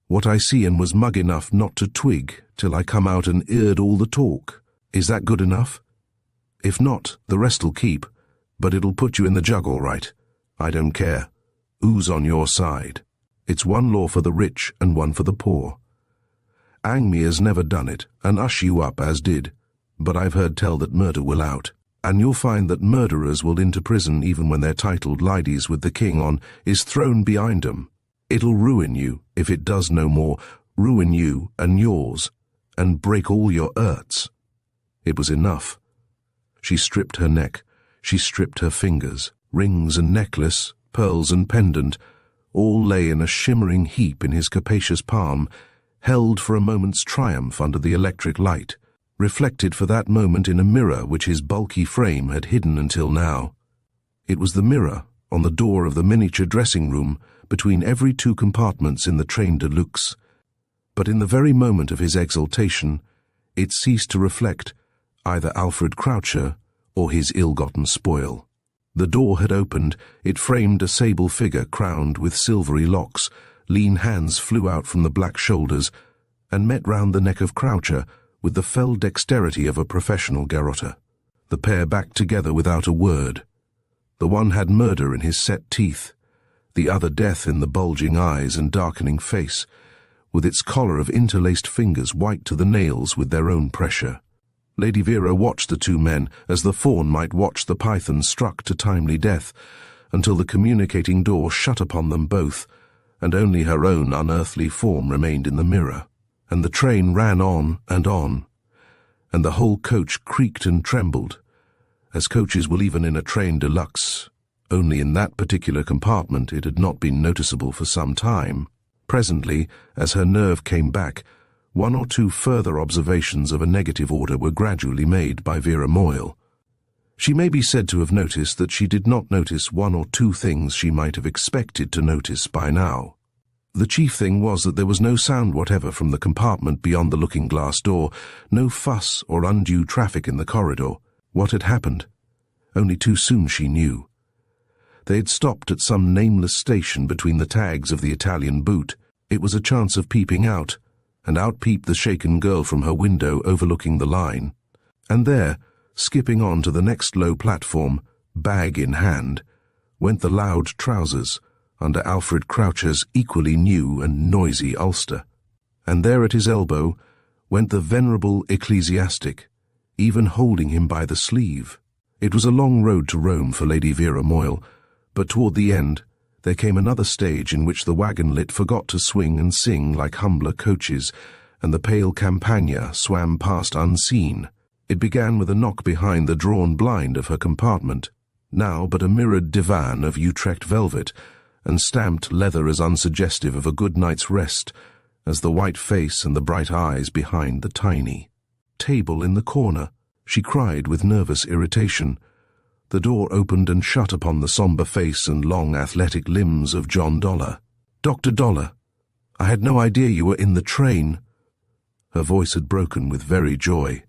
What I see and was mug enough not to twig till I come out and 'eard all the talk. Is that good enough? If not, the rest'll keep, but it'll put you in the jug all right. I don't care. Who's on your side? It's one law for the rich and one for the poor. Angmy has never done it, and ush you up as did, but I've heard tell that murder will out, and you'll find that murderers will into prison even when they're titled ladies with the king on is thrown behind 'em. It'll ruin you, if it does no more, ruin you and yours, and break all your earths." It was enough. She stripped her neck, she stripped her fingers, rings and necklace, pearls and pendant, all lay in a shimmering heap in his capacious palm, held for a moment's triumph under the electric light, reflected for that moment in a mirror which his bulky frame had hidden until now. It was the mirror on the door of the miniature dressing-room between every two compartments in the train de luxe, but in the very moment of his exultation, it ceased to reflect either Alfred Croucher or his ill-gotten spoil. The door had opened, it framed a sable figure crowned with silvery locks, lean hands flew out from the black shoulders, and met round the neck of Croucher with the fell dexterity of a professional garrotter. The pair backed together without a word. The one had murder in his set teeth, the other death in the bulging eyes and darkening face, with its collar of interlaced fingers white to the nails with their own pressure. Lady Vera watched the two men as the fawn might watch the python struck to timely death, until the communicating door shut upon them both, and only her own unearthly form remained in the mirror. And the train ran on, and the whole coach creaked and trembled, as coaches will even in a train de luxe. Only in that particular compartment it had not been noticeable for some time. Presently, as her nerve came back, one or two further observations of a negative order were gradually made by Vera Moyle. She may be said to have noticed that she did not notice one or two things she might have expected to notice by now. The chief thing was that there was no sound whatever from the compartment beyond the looking-glass door, no fuss or undue traffic in the corridor. What had happened? Only too soon she knew. They had stopped at some nameless station between the tags of the Italian boot. It was a chance of peeping out, and out peeped the shaken girl from her window overlooking the line. And there, skipping on to the next low platform, bag in hand, went the loud trousers, under Alfred Croucher's equally new and noisy ulster. And there at his elbow went the venerable ecclesiastic, even holding him by the sleeve. It was a long road to Rome for Lady Vera Moyle, but toward the end there came another stage in which the wagon-lit forgot to swing and sing like humbler coaches, and the pale Campagna swam past unseen. It began with a knock behind the drawn blind of her compartment, now but a mirrored divan of Utrecht velvet, and stamped leather as unsuggestive of a good night's rest as the white face and the bright eyes behind the tiny table in the corner. She cried with nervous irritation. The door opened and shut upon the sombre face and long athletic limbs of John Dollar. "Dr. Dollar, I had no idea you were in the train." Her voice had broken with very joy.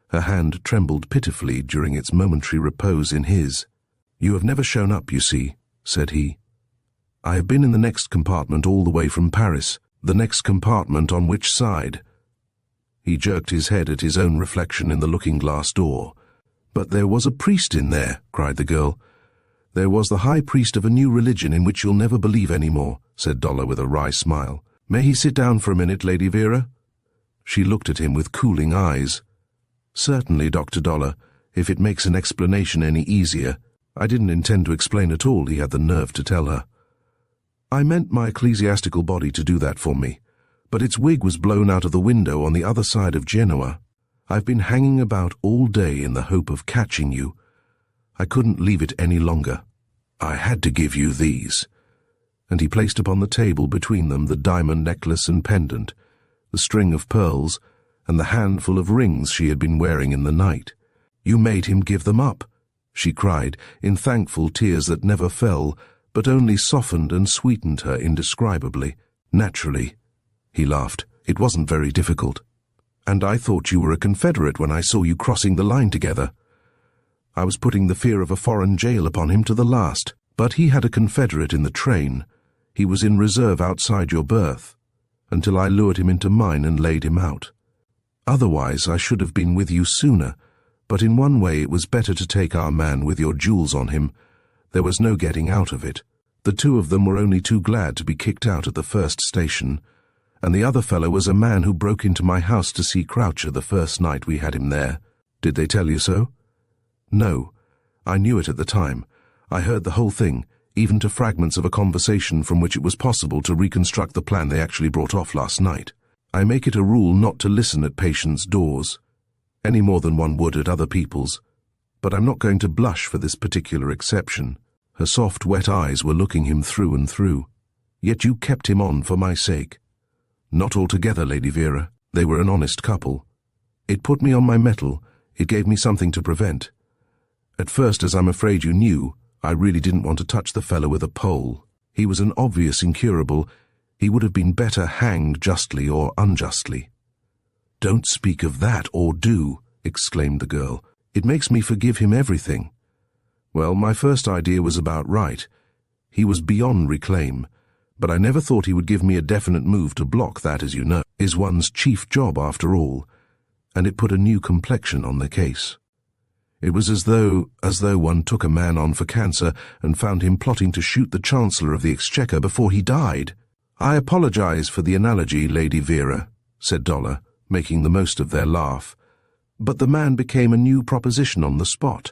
Her hand trembled pitifully during its momentary repose in his. "You have never shown up, you see," said he. "I have been in the next compartment all the way from Paris." "The next compartment on which side?" He jerked his head at his own reflection in the looking-glass door. "But there was a priest in there," cried the girl. "There was the high priest of a new religion in which you'll never believe any more," said Dollar with a wry smile. "May he sit down for a minute, Lady Vera?" She looked at him with cooling eyes. "Certainly, Dr. Dollar, if it makes an explanation any easier." I didn't intend to explain at all, he had the nerve to tell her. "I meant my ecclesiastical body to do that for me, but its wig was blown out of the window on the other side of Genoa. I've been hanging about all day in the hope of catching you. I couldn't leave it any longer. I had to give you these." And he placed upon the table between them the diamond necklace and pendant, the string of pearls, and the handful of rings she had been wearing in the night. "You made him give them up," she cried, in thankful tears that never fell, but only softened and sweetened her indescribably. "Naturally," he laughed. "It wasn't very difficult. And I thought you were a Confederate when I saw you crossing the line together. I was putting the fear of a foreign jail upon him to the last. But he had a Confederate in the train. He was in reserve outside your berth, until I lured him into mine and laid him out. Otherwise I should have been with you sooner, but in one way it was better to take our man with your jewels on him. There was no getting out of it. The two of them were only too glad to be kicked out at the first station, and the other fellow was a man who broke into my house to see Croucher the first night we had him there. Did they tell you so?" "No. I knew it at the time. I heard the whole thing, even to fragments of a conversation from which it was possible to reconstruct the plan they actually brought off last night. I make it a rule not to listen at patients' doors, any more than one would at other people's, but I'm not going to blush for this particular exception." Her soft, wet eyes were looking him through and through. "Yet you kept him on for my sake." "Not altogether, Lady Vera. They were an honest couple. It put me on my mettle. It gave me something to prevent. At first, as I'm afraid you knew, I really didn't want to touch the fellow with a pole. He was an obvious incurable. He would have been better hanged justly or unjustly." "Don't speak of that, or do," exclaimed the girl. "It makes me forgive him everything." "Well, my first idea was about right. He was beyond reclaim, but I never thought he would give me a definite move to block that, as you know, is one's chief job after all, and it put a new complexion on the case. It was as though one took a man on for cancer and found him plotting to shoot the Chancellor of the Exchequer before he died." "I apologize for the analogy, Lady Vera," said Dollar, making the most of their laugh, "but the man became a new proposition on the spot.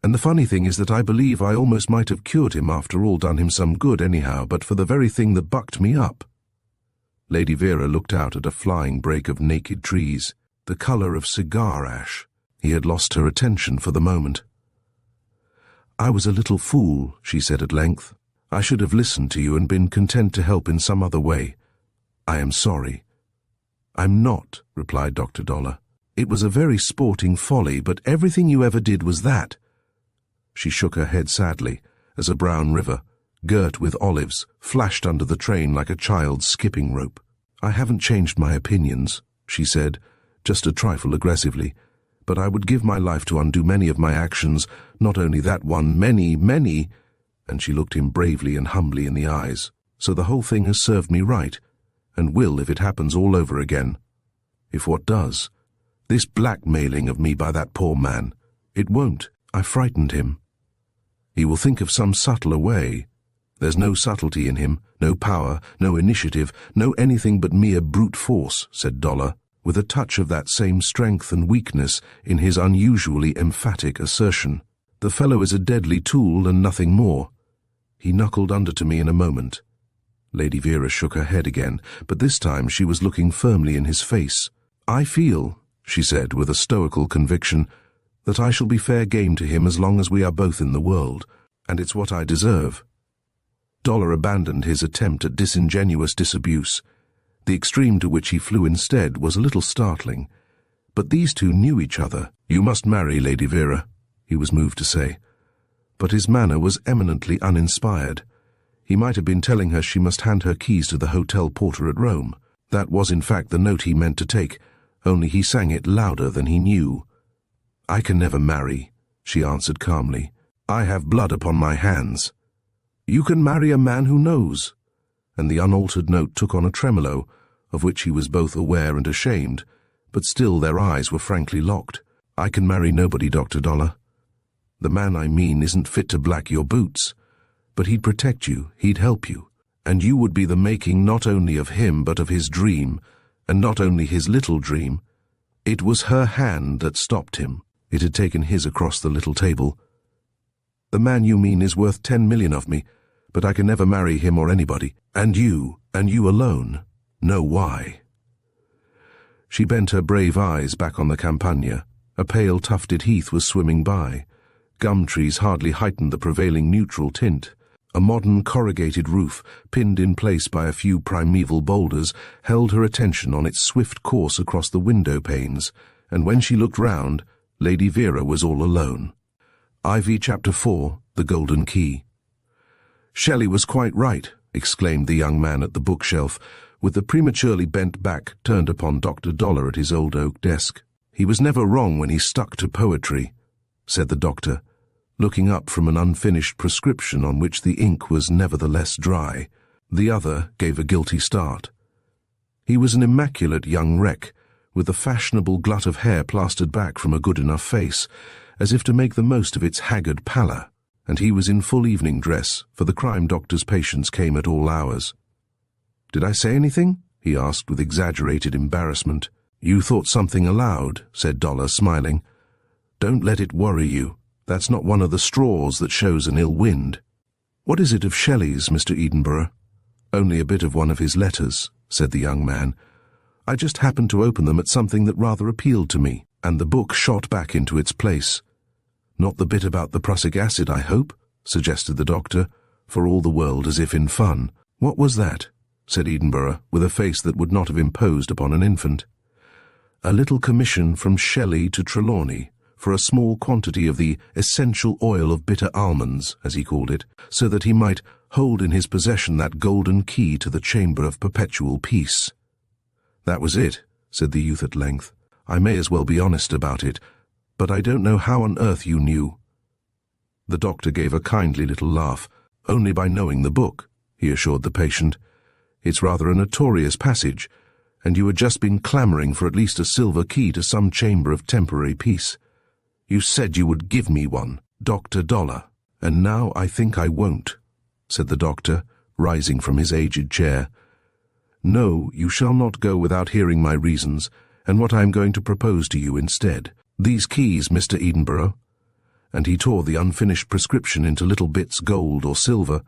And the funny thing is that I believe I almost might have cured him after all, done him some good anyhow, but for the very thing that bucked me up." Lady Vera looked out at a flying break of naked trees, the color of cigar ash. He had lost her attention for the moment. "I was a little fool," she said at length. "I should have listened to you and been content to help in some other way. I am sorry." "I'm not," replied Dr. Dollar. "It was a very sporting folly, but everything you ever did was that." She shook her head sadly, as a brown river, girt with olives, flashed under the train like a child's skipping rope. "I haven't changed my opinions," she said, just a trifle aggressively, "but I would give my life to undo many of my actions, not only that one, many, many," and she looked him bravely and humbly in the eyes. "So the whole thing has served me right, and will if it happens all over again. If what does? This blackmailing of me by that poor man. It won't. I frightened him. He will think of some subtler way. There's no subtlety in him, no power, no initiative, no anything but mere brute force," said Dollar, with a touch of that same strength and weakness in his unusually emphatic assertion. "The fellow is a deadly tool and nothing more." He knuckled under to me in a moment. Lady Vera shook her head again, but this time she was looking firmly in his face. "I feel," she said with a stoical conviction, "that I shall be fair game to him as long as we are both in the world, and it's what I deserve." Dollar abandoned his attempt at disingenuous disabuse. The extreme to which he flew instead was a little startling. But these two knew each other. "You must marry, Lady Vera," he was moved to say. But his manner was eminently uninspired. He might have been telling her she must hand her keys to the hotel porter at Rome. That was in fact the note he meant to take, only he sang it louder than he knew. "I can never marry," she answered calmly. "I have blood upon my hands." "You can marry a man who knows," and the unaltered note took on a tremolo, of which he was both aware and ashamed, but still their eyes were frankly locked. "I can marry nobody, Dr. Dollar. The man I mean isn't fit to black your boots, but he'd protect you, he'd help you, And you would be the making not only of him but of his dream, and not only his little dream. It was her hand that stopped him. It had taken his across the little table. The man you mean is worth 10 million of me, but I can never marry him or anybody. And you alone, know why. She bent her brave eyes back on the Campagna. A pale tufted heath was swimming by. Gum trees hardly heightened the prevailing neutral tint. A modern corrugated roof, pinned in place by a few primeval boulders, held her attention on its swift course across the window panes, and when she looked round, Lady Vera was all alone. Ivy Chapter 4, The Golden Key. "Shelley was quite right," exclaimed the young man at the bookshelf, with the prematurely bent back turned upon Dr. Dollar at his old oak desk. "He was never wrong when he stuck to poetry," said the doctor, looking up from an unfinished prescription on which the ink was nevertheless dry. The other gave a guilty start. He was an immaculate young wreck, with a fashionable glut of hair plastered back from a good-enough face, as if to make the most of its haggard pallor, and he was in full evening dress, for the crime doctor's patients came at all hours. "Did I say anything?" he asked with exaggerated embarrassment. "You thought something aloud," said Dollar, smiling. "Don't let it worry you. That's not one of the straws that shows an ill wind." "What is it of Shelley's, Mr. Edenborough?" "Only a bit of one of his letters," said the young man. "I just happened to open them at something that rather appealed to me, and the book shot back into its place." "Not the bit about the prussic acid, I hope?" suggested the doctor, for all the world as if in fun. "What was that?" said Edenborough, with a face that would not have imposed upon an infant. "A little commission from Shelley to Trelawney, for a small quantity of the essential oil of bitter almonds, as he called it, so that he might hold in his possession that golden key to the chamber of perpetual peace." "That was it," said the youth at length. "I may as well be honest about it, but I don't know how on earth you knew." The doctor gave a kindly little laugh. "Only by knowing the book," he assured the patient. "It's rather a notorious passage, and you had just been clamouring for at least a silver key to some chamber of temporary peace. You said you would give me one, Dr. Dollar, and now I think I won't," said the doctor, rising from his aged chair. "No, you shall not go without hearing my reasons, and what I am going to propose to you instead. These keys, Mr. Edenborough," and he tore the unfinished prescription into little bits, gold or silver.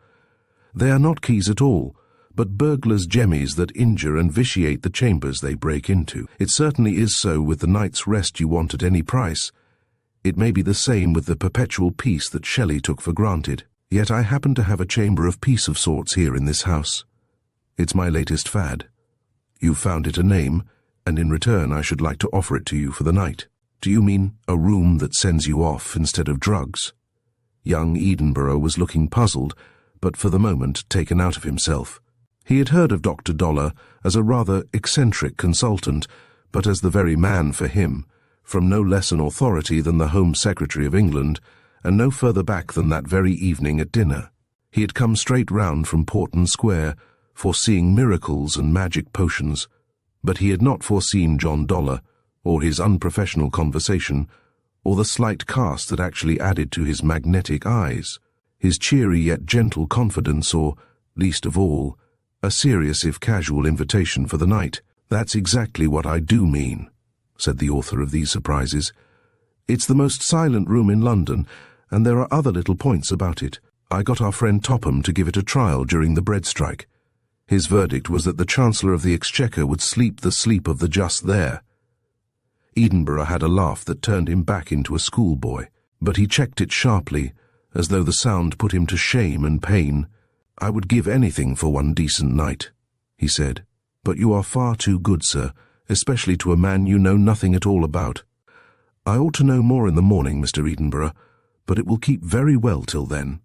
"They are not keys at all, but burglars' jemmies that injure and vitiate the chambers they break into. It certainly is so with the night's rest you want at any price. It may be the same with the perpetual peace that Shelley took for granted. Yet I happen to have a chamber of peace of sorts here in this house. It's my latest fad. You've found it a name, and in return I should like to offer it to you for the night." "Do you mean a room that sends you off instead of drugs?" Young Edenborough was looking puzzled, but for the moment taken out of himself. He had heard of Dr. Dollar as a rather eccentric consultant, but as the very man for him, from no less an authority than the Home Secretary of England, and no further back than that very evening at dinner. He had come straight round from Portman Square, foreseeing miracles and magic potions, but he had not foreseen John Dollar, or his unprofessional conversation, or the slight cast that actually added to his magnetic eyes, his cheery yet gentle confidence, or, least of all, a serious if casual invitation for the night. "That's exactly what I do mean," said the author of these surprises. "It's the most silent room in London, and there are other little points about it. I got our friend Topham to give it a trial during the bread strike. His verdict was that the Chancellor of the Exchequer would sleep the sleep of the just there." Edenborough had a laugh that turned him back into a schoolboy, but he checked it sharply, as though the sound put him to shame and pain. "I would give anything for one decent night," he said. "But you are far too good, sir, especially to a man you know nothing at all about. I ought to know more in the morning, Mr. Edenborough, but it will keep very well till then.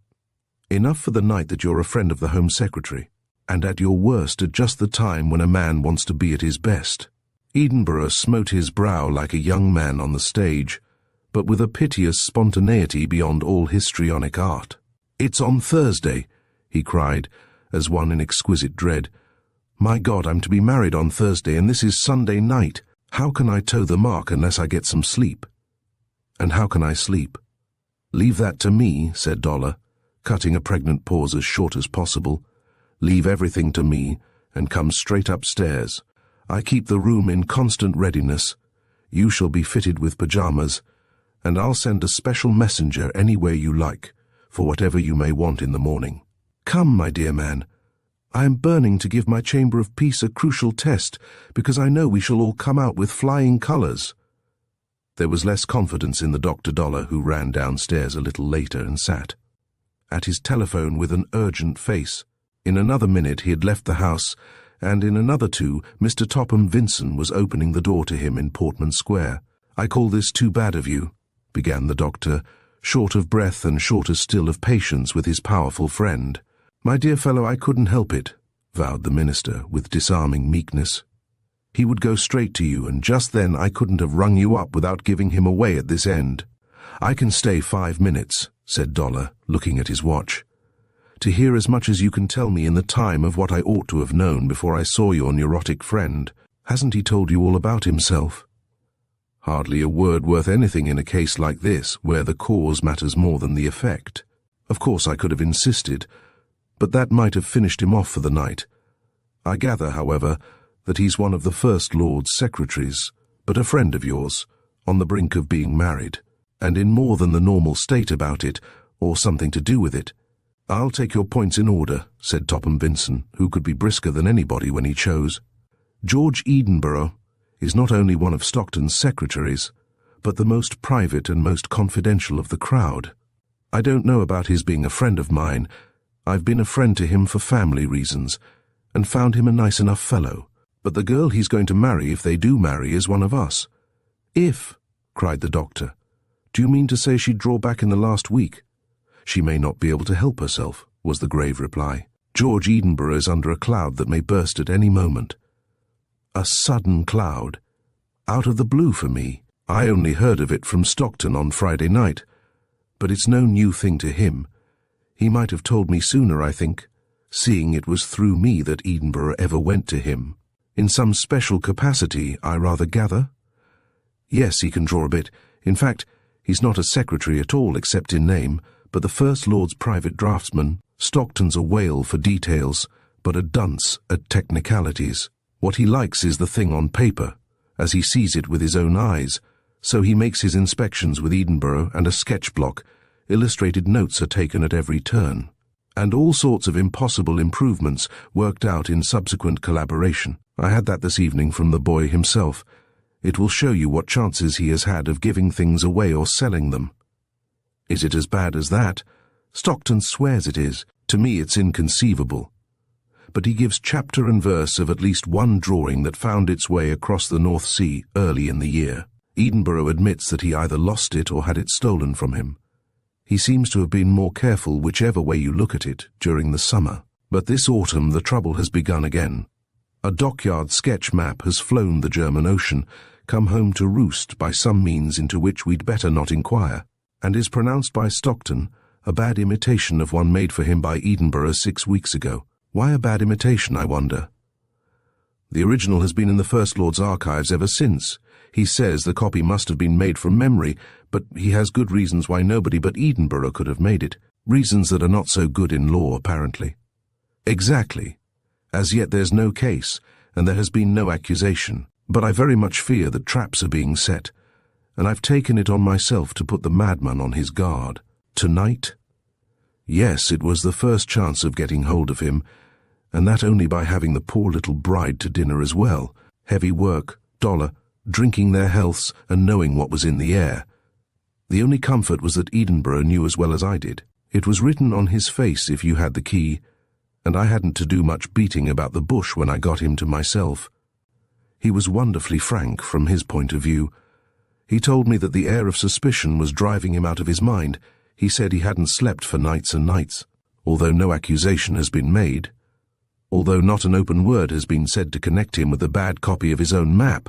Enough for the night that you're a friend of the Home Secretary, and at your worst at just the time when a man wants to be at his best." Edenborough smote his brow like a young man on the stage, but with a piteous spontaneity beyond all histrionic art. "It's on Thursday," he cried, as one in exquisite dread. "My God, I'm to be married on Thursday, and this is Sunday night. How can I toe the mark unless I get some sleep?" "And how can I sleep?" "Leave that to me," said Dollar, cutting a pregnant pause as short as possible. Leave everything to me and come straight upstairs. I keep the room in constant readiness. You shall be fitted with pyjamas, and I'll send a special messenger anywhere you like, for whatever you may want in the morning. Come, my dear man. I am burning to give my Chamber of Peace a crucial test, because I know we shall all come out with flying colours. There was less confidence in the Dr. Dollar, who ran downstairs a little later and sat at his telephone with an urgent face. In another minute he had left the house, and in another two Mr. Topham Vincent was opening the door to him in Portman Square. "I call this too bad of you," began the doctor, short of breath and shorter still of patience with his powerful friend. "My dear fellow, I couldn't help it," vowed the minister with disarming meekness. "He would go straight to you, and just then I couldn't have rung you up without giving him away at this end." "I can stay 5 minutes," said Dollar, looking at his watch. "To hear as much as you can tell me in the time of what I ought to have known before I saw your neurotic friend. Hasn't he told you all about himself?" "Hardly a word worth anything in a case like this, where the cause matters more than the effect. Of course I could have insisted, but that might have finished him off for the night. I gather, however, that he's one of the First Lord's secretaries, but a friend of yours, on the brink of being married, and in more than the normal state about it, or something to do with it." "I'll take your points in order," said Topham Vincent, who could be brisker than anybody when he chose. "George Edenborough is not only one of Stockton's secretaries, but the most private and most confidential of the crowd. I don't know about his being a friend of mine. I've been a friend to him for family reasons, and found him a nice enough fellow. But the girl he's going to marry, if they do marry, is one of us." "If?" cried the doctor. "Do you mean to say she'd draw back in the last week?" "She may not be able to help herself," was the grave reply. "George Edenborough is under a cloud that may burst at any moment." "A sudden cloud? Out of the blue for me. I only heard of it from Stockton on Friday night. But it's no new thing to him. He might have told me sooner, I think, seeing it was through me that Edenborough ever went to him. In some special capacity, I rather gather?" "Yes, he can draw a bit. In fact, he's not a secretary at all except in name, but the First Lord's private draftsman. Stockton's a whale for details, but a dunce at technicalities. What he likes is the thing on paper, as he sees it with his own eyes, so he makes his inspections with Edenborough and a sketch block. Illustrated notes are taken at every turn, and all sorts of impossible improvements worked out in subsequent collaboration. I had that this evening from the boy himself. It will show you what chances he has had of giving things away or selling them." "Is it as bad as that?" "Stockton swears it is. To me it's inconceivable. But he gives chapter and verse of at least one drawing that found its way across the North Sea early in the year. Edenborough admits that he either lost it or had it stolen from him. He seems to have been more careful whichever way you look at it during the summer. But this autumn the trouble has begun again. A dockyard sketch map has flown the German Ocean, come home to roost by some means into which we'd better not inquire, and is pronounced by Stockton a bad imitation of one made for him by Edenborough 6 weeks ago. Why a bad imitation, I wonder? The original has been in the First Lord's archives ever since. He says the copy must have been made from memory, but he has good reasons why nobody but Edenborough could have made it. Reasons that are not so good in law, apparently. Exactly. As yet there's no case, and there has been no accusation. But I very much fear that traps are being set, and I've taken it on myself to put the madman on his guard. Tonight? Yes, it was the first chance of getting hold of him, and that only by having the poor little bride to dinner as well. Heavy work, Dollar, drinking their healths, and knowing what was in the air. The only comfort was that Edenborough knew as well as I did. It was written on his face if you had the key, and I hadn't to do much beating about the bush when I got him to myself. He was wonderfully frank from his point of view. He told me that the air of suspicion was driving him out of his mind. He said he hadn't slept for nights and nights, although no accusation has been made, although not an open word has been said to connect him with a bad copy of his own map.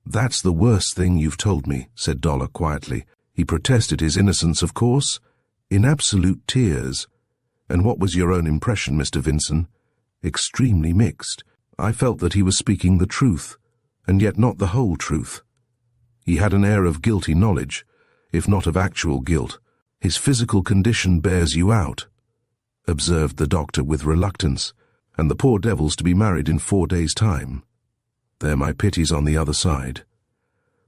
"That's the worst thing you've told me," said Dollar quietly. "He protested his innocence, of course, in absolute tears. And what was your own impression, Mr. Vincent?" "Extremely mixed. I felt that he was speaking the truth, and yet not the whole truth. He had an air of guilty knowledge, if not of actual guilt. His physical condition bears you out. observed the doctor with reluctance, and the poor devil's to be married in 4 days' time. There my pity's on the other side.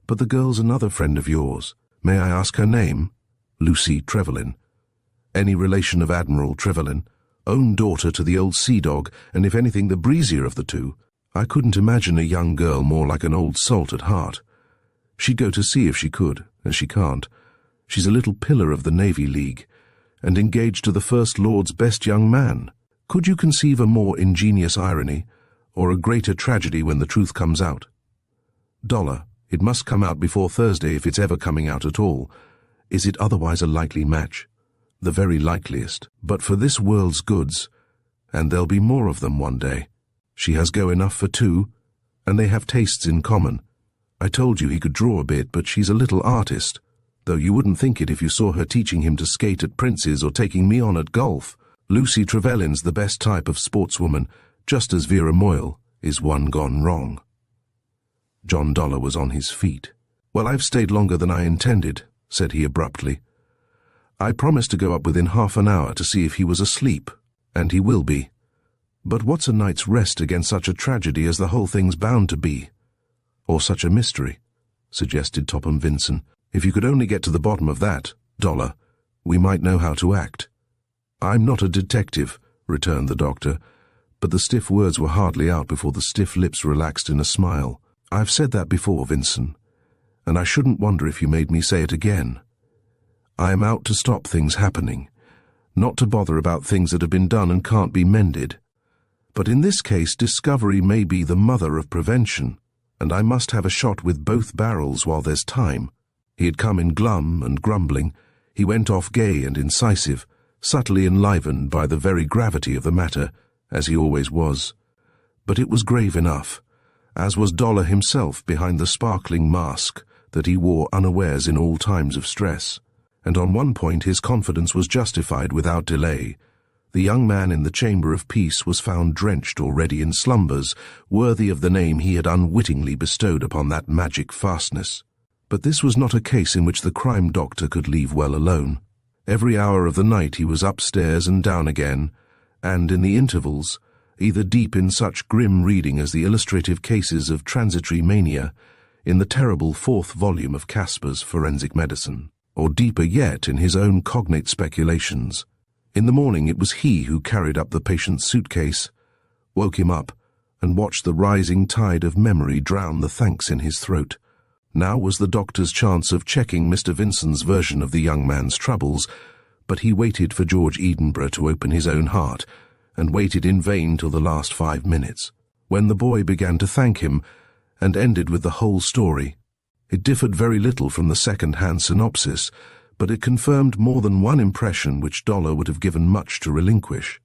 But the girl's another friend of yours. May I ask her name? Lucy Trevelyan. Any relation of Admiral Trevelyan? Own daughter to the old sea dog, and if anything the breezier of the two. I couldn't imagine a young girl more like an old salt at heart. She'd go to sea if she could, as she can't. She's a little pillar of the Navy League, and engaged to the First Lord's best young man. Could you conceive a more ingenious irony, or a greater tragedy when the truth comes out? Dollar, it must come out before Thursday if it's ever coming out at all. Is it otherwise a likely match? The very likeliest, but for this world's goods, and there'll be more of them one day. She has go enough for two, and they have tastes in common. I told you he could draw a bit, but she's a little artist, though you wouldn't think it if you saw her teaching him to skate at Prince's or taking me on at golf. Lucy Trevelyan's the best type of sportswoman, just as Vera Moyle is one gone wrong. John Dollar was on his feet. Well, I've stayed longer than I intended, said he abruptly. I promised to go up within half an hour to see if he was asleep, and he will be. But what's a night's rest against such a tragedy as the whole thing's bound to be? Or such a mystery, suggested Topham Vincent. If you could only get to the bottom of that, Dollar, we might know how to act. I'm not a detective, returned the doctor, but the stiff words were hardly out before the stiff lips relaxed in a smile. I've said that before, Vincent, and I shouldn't wonder if you made me say it again. I am out to stop things happening, not to bother about things that have been done and can't be mended. But in this case, discovery may be the mother of prevention, and I must have a shot with both barrels while there's time. He had come in glum and grumbling. He went off gay and incisive, subtly enlivened by the very gravity of the matter, as he always was. But it was grave enough, as was Dollar himself behind the sparkling mask that he wore unawares in all times of stress. And on one point his confidence was justified without delay. The young man in the chamber of peace was found drenched already in slumbers, worthy of the name he had unwittingly bestowed upon that magic fastness. But this was not a case in which the crime doctor could leave well alone. Every hour of the night he was upstairs and down again, and in the intervals, either deep in such grim reading as the illustrative cases of transitory mania in the terrible 4th volume of Casper's Forensic Medicine, or deeper yet in his own cognate speculations. In the morning it was he who carried up the patient's suitcase, woke him up, and watched the rising tide of memory drown the thanks in his throat. Now was the doctor's chance of checking Mr. Vincent's version of the young man's troubles, but he waited for George Edinburgh to open his own heart, and waited in vain till the last 5 minutes, when the boy began to thank him, and ended with the whole story. It differed very little from the second-hand synopsis, but it confirmed more than one impression which Dollar would have given much to relinquish.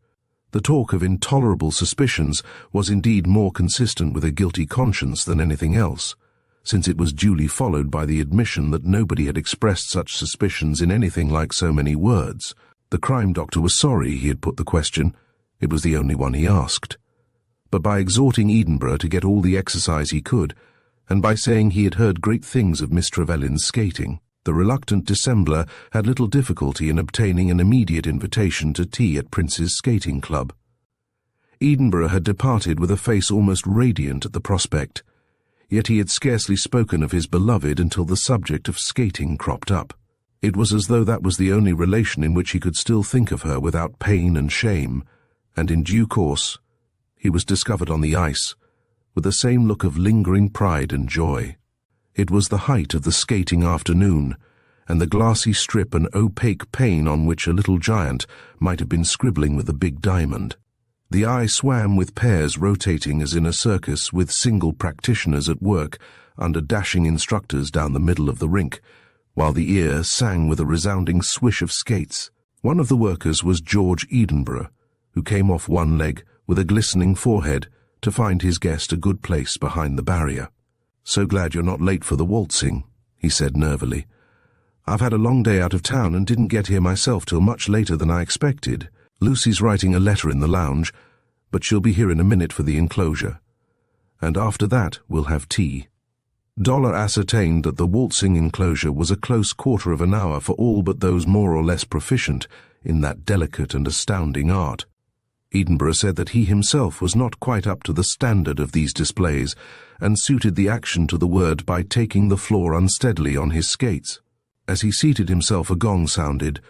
The talk of intolerable suspicions was indeed more consistent with a guilty conscience than anything else, since it was duly followed by the admission that nobody had expressed such suspicions in anything like so many words. The crime doctor was sorry he had put the question. It was the only one he asked. But by exhorting Edinburgh to get all the exercise he could, and by saying he had heard great things of Miss Trevelyan's skating, the reluctant dissembler had little difficulty in obtaining an immediate invitation to tea at Prince's Skating Club. Edinburgh had departed with a face almost radiant at the prospect, yet he had scarcely spoken of his beloved until the subject of skating cropped up. It was as though that was the only relation in which he could still think of her without pain and shame, and in due course he was discovered on the ice, with the same look of lingering pride and joy. It was the height of the skating afternoon, and the glassy strip an opaque pane on which a little giant might have been scribbling with a big diamond. The eye swam with pairs rotating as in a circus, with single practitioners at work under dashing instructors down the middle of the rink, while the ear sang with a resounding swish of skates. One of the workers was George Edinburgh, who came off one leg with a glistening forehead to find his guest a good place behind the barrier. "So glad you're not late for the waltzing," he said nervily. "I've had a long day out of town and didn't get here myself till much later than I expected. Lucy's writing a letter in the lounge, but she'll be here in a minute for the enclosure. And after that we'll have tea." Dollar ascertained that the waltzing enclosure was a close quarter of an hour for all but those more or less proficient in that delicate and astounding art. Edinburgh said that he himself was not quite up to the standard of these displays, and suited the action to the word by taking the floor unsteadily on his skates. As he seated himself, a gong sounded.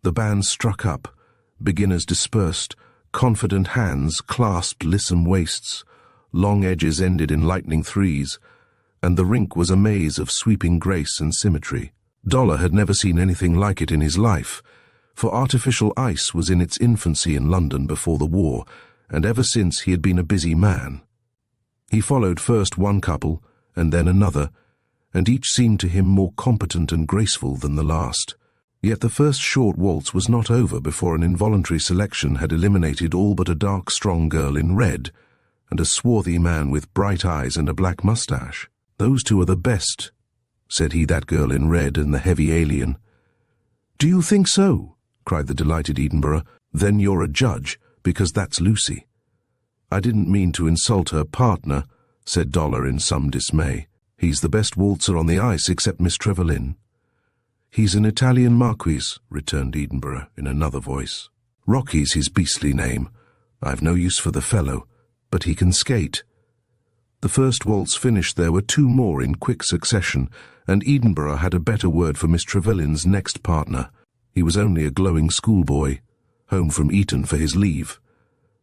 The band struck up. Beginners dispersed. Confident hands clasped lissom waists. Long edges ended in lightning threes, and the rink was a maze of sweeping grace and symmetry. Dollar had never seen anything like it in his life, for artificial ice was in its infancy in London before the war, and ever since he had been a busy man. He followed first one couple, and then another, and each seemed to him more competent and graceful than the last. Yet the first short waltz was not over before an involuntary selection had eliminated all but a dark, strong girl in red, and a swarthy man with bright eyes and a black moustache. "Those two are the best," said he, "that girl in red and the heavy alien." "Do you think so?" cried the delighted Edinburgh. "Then you're a judge, because that's Lucy." "I didn't mean to insult her partner," said Dollar in some dismay. "He's the best waltzer on the ice except Miss Trevelyan." "He's an Italian marquis," returned Edinburgh in another voice. "Rocky's his beastly name. I've no use for the fellow, but he can skate." The first waltz finished, there were two more in quick succession, and Edinburgh had a better word for Miss Trevelyan's next partner. He was only a glowing schoolboy, home from Eton for his leave.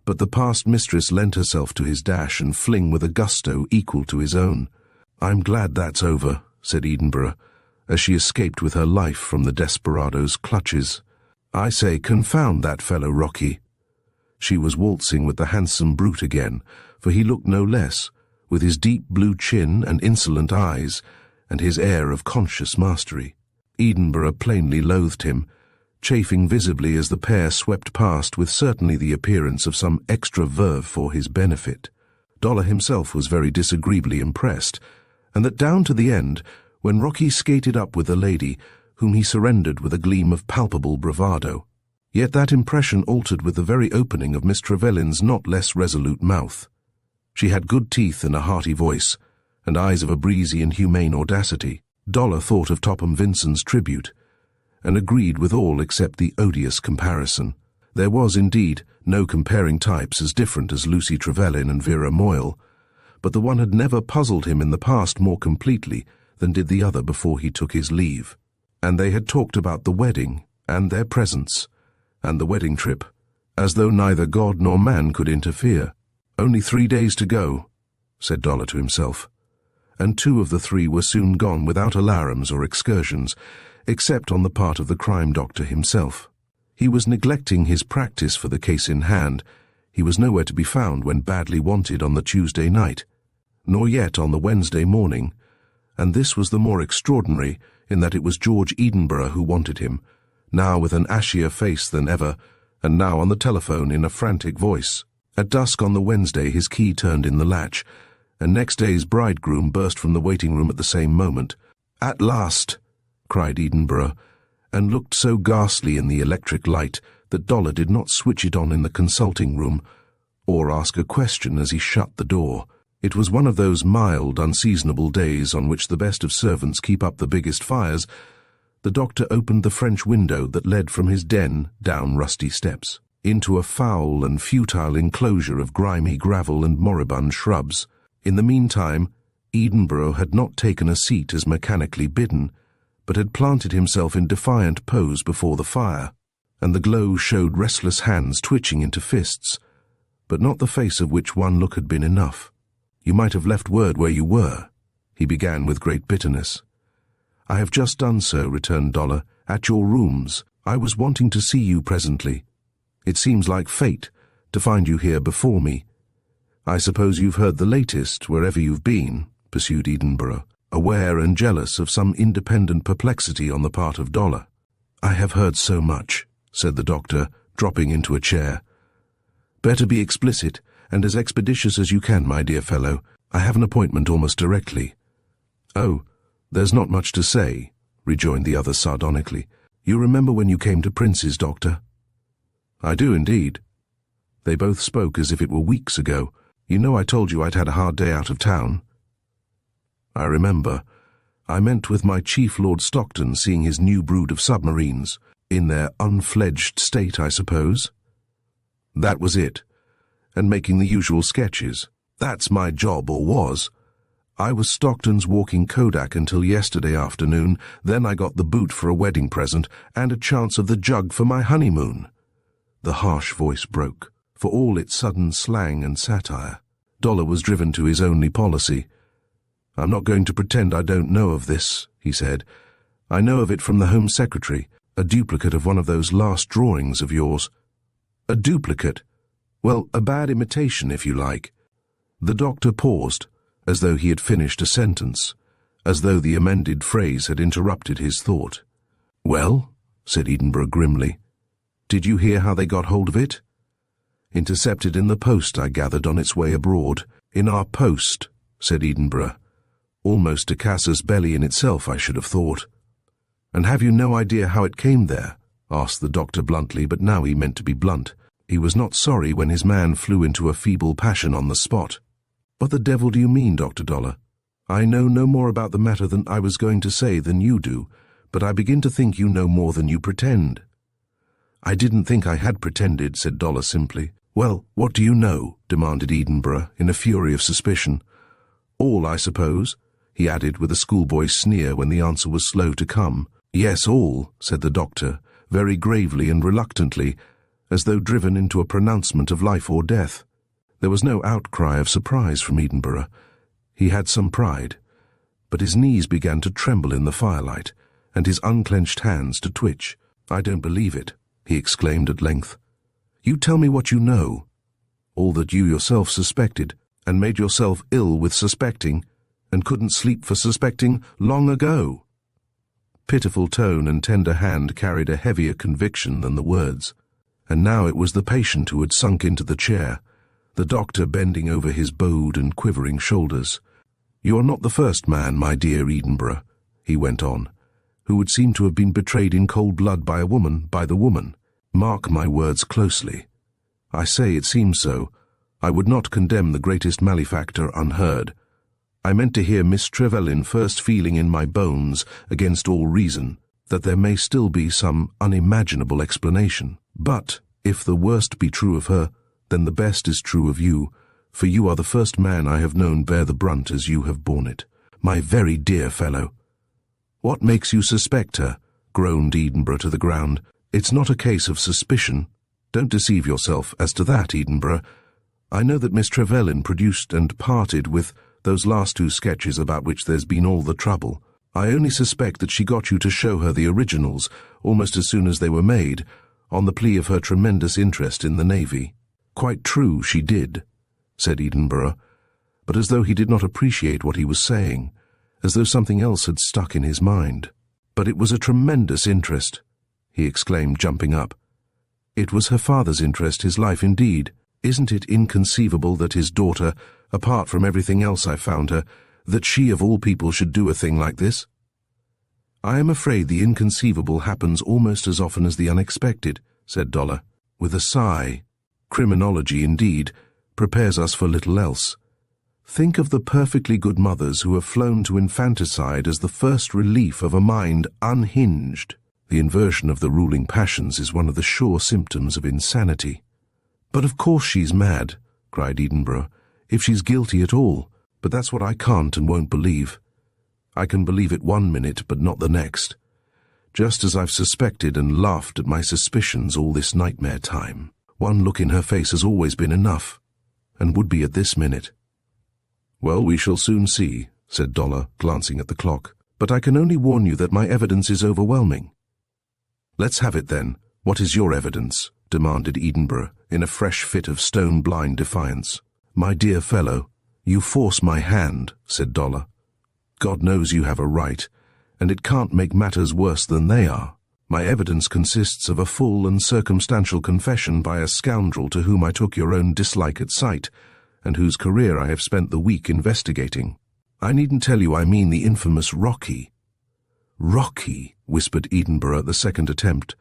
But the past mistress lent herself to his dash and fling with a gusto equal to his own. "I'm glad that's over," said Edinburgh, as she escaped with her life from the desperado's clutches. "I say, confound that fellow Rocky." She was waltzing with the handsome brute again, for he looked no less, with his deep blue chin and insolent eyes, and his air of conscious mastery. Edinburgh plainly loathed him, chafing visibly as the pair swept past with certainly the appearance of some extra verve for his benefit. Dollar himself was very disagreeably impressed, and that down to the end, when Rocky skated up with the lady, whom he surrendered with a gleam of palpable bravado. Yet that impression altered with the very opening of Miss Trevelyan's not less resolute mouth. She had good teeth and a hearty voice, and eyes of a breezy and humane audacity. Dollar thought of Topham Vincent's tribute, and agreed with all except the odious comparison. There was, indeed, no comparing types as different as Lucy Trevelyan and Vera Moyle, but the one had never puzzled him in the past more completely than did the other before he took his leave. And they had talked about the wedding, and their presents, and the wedding trip, as though neither God nor man could interfere. "Only 3 days to go," said Dollar to himself, and 2 of the 3 were soon gone without alarums or excursions, except on the part of the crime doctor himself. He was neglecting his practice for the case in hand. He was nowhere to be found when badly wanted on the Tuesday night, nor yet on the Wednesday morning, and this was the more extraordinary in that it was George Edinburgh who wanted him, now with an ashier face than ever, and now on the telephone in a frantic voice. At dusk on the Wednesday his key turned in the latch, and next day's bridegroom burst from the waiting room at the same moment. "At last!" cried Edinburgh, and looked so ghastly in the electric light that Dollar did not switch it on in the consulting room, or ask a question as he shut the door. It was one of those mild, unseasonable days on which the best of servants keep up the biggest fires. The doctor opened the French window that led from his den down rusty steps, into a foul and futile enclosure of grimy gravel and moribund shrubs. In the meantime, Edinburgh had not taken a seat as mechanically bidden, but had planted himself in defiant pose before the fire, and the glow showed restless hands twitching into fists, but not the face of which one look had been enough. "You might have left word where you were," he began with great bitterness. "I have just done so," returned Dollar, "at your rooms. I was wanting to see you presently. It seems like fate to find you here before me." "I suppose you've heard the latest, wherever you've been," pursued Edinburgh, aware and jealous of some independent perplexity on the part of Dollar. "I have heard so much," said the doctor, dropping into a chair. "Better be explicit, and as expeditious as you can, my dear fellow. I have an appointment almost directly." "Oh, there's not much to say," rejoined the other sardonically. "You remember when you came to Prince's, Doctor?" "I do indeed." They both spoke as if it were weeks ago. "You know I told you I'd had a hard day out of town?" "I remember. I meant with my chief Lord Stockton seeing his new brood of submarines. In their unfledged state, I suppose. That was it. And making the usual sketches. That's my job, or was. I was Stockton's walking Kodak until yesterday afternoon, then I got the boot for a wedding present and a chance of the jug for my honeymoon. The harsh voice broke, for all its sudden slang and satire. Dollar was driven to his only policy. I'm not going to pretend I don't know of this, he said. I know of it from the Home Secretary, a duplicate of one of those last drawings of yours. A duplicate? Well, a bad imitation, if you like. The doctor paused, as though he had finished a sentence, as though the amended phrase had interrupted his thought. Well, said Edinburgh grimly, did you hear how they got hold of it? Intercepted in the post, I gathered, on its way abroad. In our post, said Edinburgh. Almost a casus belli in itself, I should have thought. And have you no idea how it came there? Asked the doctor bluntly, but now he meant to be blunt. He was not sorry when his man flew into a feeble passion on the spot. What the devil do you mean, Dr. Dollar? I know no more about the matter than I was going to say than you do, but I begin to think you know more than you pretend. I didn't think I had pretended, said Dollar simply. Well, what do you know? Demanded Edinburgh, in a fury of suspicion. All, I suppose, he added with a schoolboy's sneer when the answer was slow to come. Yes, all, said the doctor, very gravely and reluctantly, as though driven into a pronouncement of life or death. There was no outcry of surprise from Edinburgh. He had some pride, but his knees began to tremble in the firelight, and his unclenched hands to twitch. I don't believe it, he exclaimed at length. You tell me what you know. All that you yourself suspected, and made yourself ill with suspecting, and couldn't sleep for suspecting long ago. Pitiful tone and tender hand carried a heavier conviction than the words, and now it was the patient who had sunk into the chair, the doctor bending over his bowed and quivering shoulders. You are not the first man, my dear Edinburgh, he went on, who would seem to have been betrayed in cold blood by the woman. Mark my words closely. I say it seems so. I would not condemn the greatest malefactor unheard. I meant to hear Miss Trevelyan first feeling in my bones, against all reason, that there may still be some unimaginable explanation. But, if the worst be true of her, then the best is true of you, for you are the first man I have known bear the brunt as you have borne it. My very dear fellow. What makes you suspect her? Groaned Edinburgh to the ground. It's not a case of suspicion. Don't deceive yourself as to that, Edinburgh. I know that Miss Trevelyan produced and parted with those last two sketches about which there's been all the trouble. I only suspect that she got you to show her the originals, almost as soon as they were made, on the plea of her tremendous interest in the Navy. Quite true, she did, said Edinburgh, but as though he did not appreciate what he was saying, as though something else had stuck in his mind. But it was a tremendous interest, he exclaimed, jumping up. It was her father's interest, his life indeed. Isn't it inconceivable that his daughter, apart from everything else I found her, that she of all people should do a thing like this? I am afraid the inconceivable happens almost as often as the unexpected, said Dollar, with a sigh. Criminology, indeed, prepares us for little else. Think of the perfectly good mothers who have flown to infanticide as the first relief of a mind unhinged. The inversion of the ruling passions is one of the sure symptoms of insanity. But of course she's mad, cried Edinburgh, if she's guilty at all. But that's what I can't and won't believe. I can believe it one minute, but not the next. Just as I've suspected and laughed at my suspicions all this nightmare time. One look in her face has always been enough, and would be at this minute. Well, we shall soon see, said Dollar, glancing at the clock. But I can only warn you that my evidence is overwhelming. Let's have it then. What is your evidence? Demanded Edinburgh, in a fresh fit of stone-blind defiance. My dear fellow, you force my hand, said Dollar. God knows you have a right, and it can't make matters worse than they are. My evidence consists of a full and circumstantial confession by a scoundrel to whom I took your own dislike at sight, and whose career I have spent the week investigating. I needn't tell you I mean the infamous Rocky. Rocky, whispered Edinburgh at the second attempt,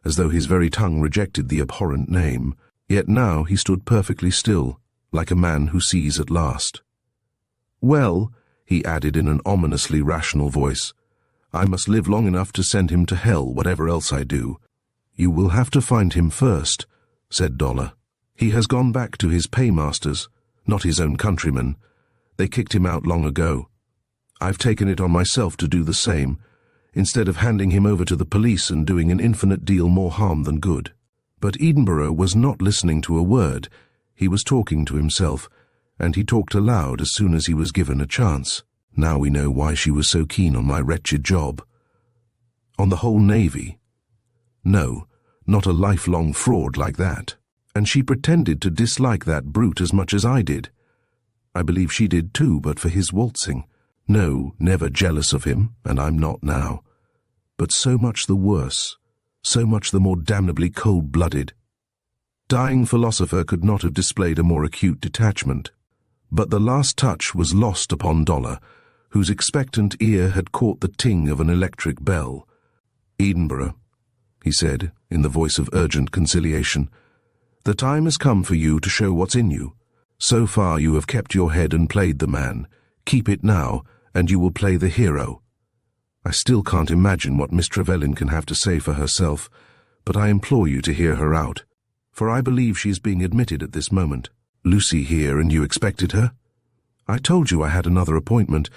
as though his very tongue rejected the abhorrent name. Yet now he stood perfectly still, like a man who sees at last. Well, he added in an ominously rational voice, I must live long enough to send him to hell, whatever else I do. "You will have to find him first," said Dollar. "He has gone back to his paymasters, not his own countrymen. They kicked him out long ago. I've taken it on myself to do the same, instead of handing him over to the police and doing an infinite deal more harm than good." But Edinburgh was not listening to a word. He was talking to himself, and he talked aloud as soon as he was given a chance. "Now we know why she was so keen on my wretched job. On the whole Navy. No, not a lifelong fraud like that. And she pretended to dislike that brute as much as I did. I believe she did too, but for his waltzing. No, never jealous of him, and I'm not now. But so much the worse, so much the more damnably cold-blooded. Dying philosopher could not have displayed a more acute detachment. But the last touch was lost upon Dollar, whose expectant ear had caught the ting of an electric bell. "Edinburgh," he said, in the voice of urgent conciliation, "the time has come for you to show what's in you. So far you have kept your head and played the man. Keep it now, and you will play the hero. I still can't imagine what Miss Trevelyan can have to say for herself, but I implore you to hear her out, for I believe she is being admitted at this moment. Lucy here, and you expected her? I told you I had another appointment,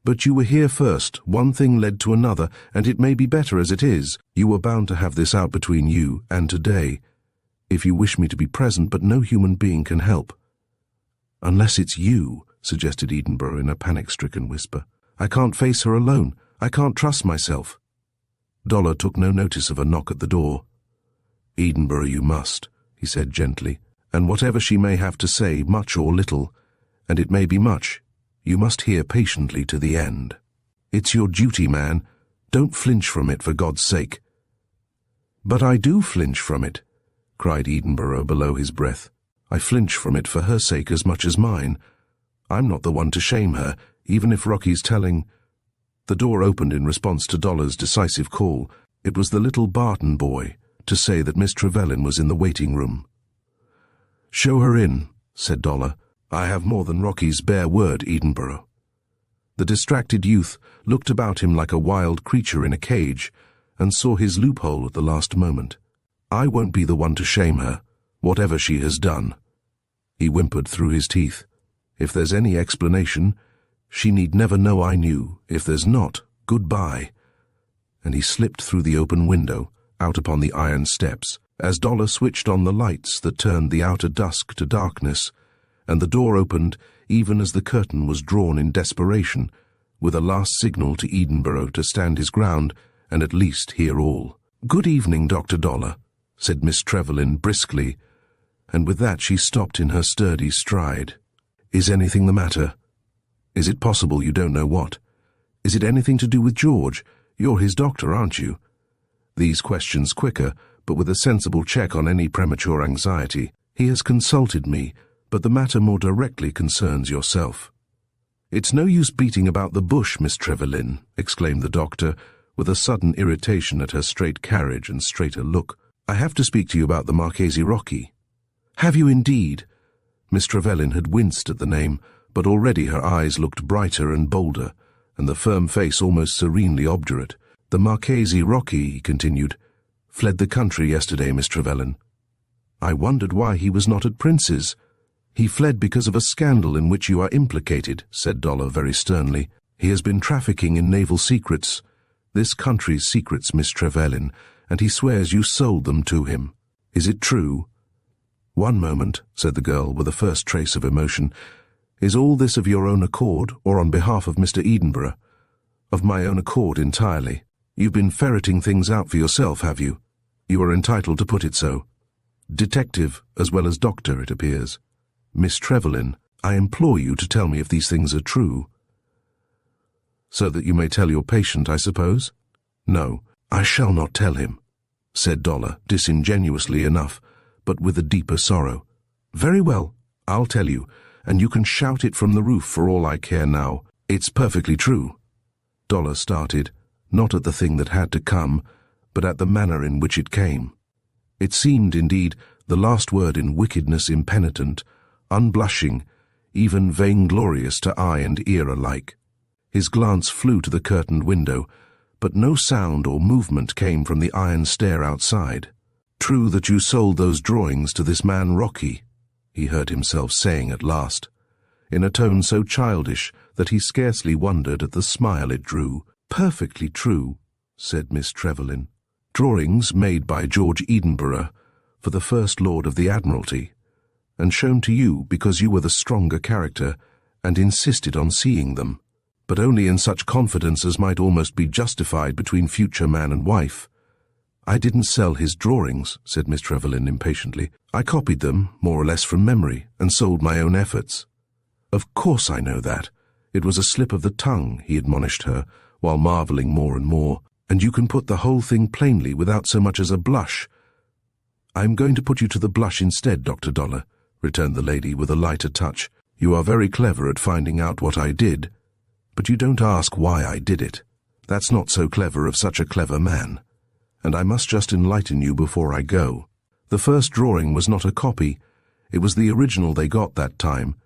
but you were here first. One thing led to another, and it may be better as it is. You were bound to have this out between you and today, if you wish me to be present, but no human being can help." "Unless it's you," suggested Edinburgh in a panic-stricken whisper. "I can't face her alone. I can't trust myself." Dollar took no notice of a knock at the door. "Edinburgh, you must," he said gently, "and whatever she may have to say, much or little, and it may be much, you must hear patiently to the end. It's your duty, man. Don't flinch from it, for God's sake." "But I do flinch from it," cried Edinburgh below his breath. "I flinch from it for her sake as much as mine. I'm not the one to shame her, even if Rocky's telling—" The door opened in response to Dollar's decisive call. It was the little Barton boy, to say that Miss Trevelyan was in the waiting room. "Show her in," said Dollar. "I have more than Rocky's bare word, Edinburgh." The distracted youth looked about him like a wild creature in a cage, and saw his loophole at the last moment. "I won't be the one to shame her, whatever she has done." He whimpered through his teeth. "If there's any explanation, she need never know I knew. If there's not, goodbye." And he slipped through the open window, out upon the iron steps, as Dollar switched on the lights that turned the outer dusk to darkness, and the door opened even as the curtain was drawn in desperation, with a last signal to Edinburgh to stand his ground and at least hear all. "Good evening, Dr. Dollar," said Miss Trevelyan briskly, and with that she stopped in her sturdy stride. "Is anything the matter? Is it possible you don't know what? Is it anything to do with George? You're his doctor, aren't you?" These questions quicker, but with a sensible check on any premature anxiety. "He has consulted me, but the matter more directly concerns yourself." "It's no use beating about the bush, Miss Trevelyan," exclaimed the doctor, with a sudden irritation at her straight carriage and straighter look. "I have to speak to you about the Marchese Rocchi." "Have you indeed?" Miss Trevelyan had winced at the name, but already her eyes looked brighter and bolder, and the firm face almost serenely obdurate. "The Marchese Rocchi," he continued, "fled the country yesterday, Miss Trevelyan. I wondered why he was not at Prince's." "He fled because of a scandal in which you are implicated," said Dollar very sternly. "He has been trafficking in naval secrets, this country's secrets, Miss Trevelyan, and he swears you sold them to him. Is it true?" "One moment," said the girl, with a first trace of emotion. "Is all this of your own accord, or on behalf of Mr. Edinburgh?" "Of my own accord entirely. You've been ferreting things out for yourself, have you? You are entitled to put it so. Detective as well as doctor, it appears. Miss Trevelyan, I implore you to tell me if these things are true." "So that you may tell your patient, I suppose?" "No, I shall not tell him," said Dollar, disingenuously enough, but with a deeper sorrow. "Very well, I'll tell you, and you can shout it from the roof for all I care now. It's perfectly true." Dollar started, not at the thing that had to come, but at the manner in which it came. It seemed, indeed, the last word in wickedness impenitent, unblushing, even vainglorious to eye and ear alike. His glance flew to the curtained window, but no sound or movement came from the iron stair outside. True that you sold those drawings to this man Rocky, he heard himself saying at last, in a tone so childish that he scarcely wondered at the smile it drew. Perfectly true, said Miss Trevelyan. Drawings made by George Edinburgh for the First Lord of the Admiralty, and shown to you because you were the stronger character and insisted on seeing them, but only in such confidence as might almost be justified between future man and wife. I didn't sell his drawings, said Miss Trevelyan impatiently. I copied them, more or less from memory, and sold my own efforts. Of course I know that. It was a slip of the tongue, he admonished her, while marvelling more and more, and you can put the whole thing plainly without so much as a blush. I am going to put you to the blush instead, Dr. Dollar, returned the lady with a lighter touch. You are very clever at finding out what I did, but you don't ask why I did it. That's not so clever of such a clever man. And I must just enlighten you before I go. The first drawing was not a copy. It was the original they got that time,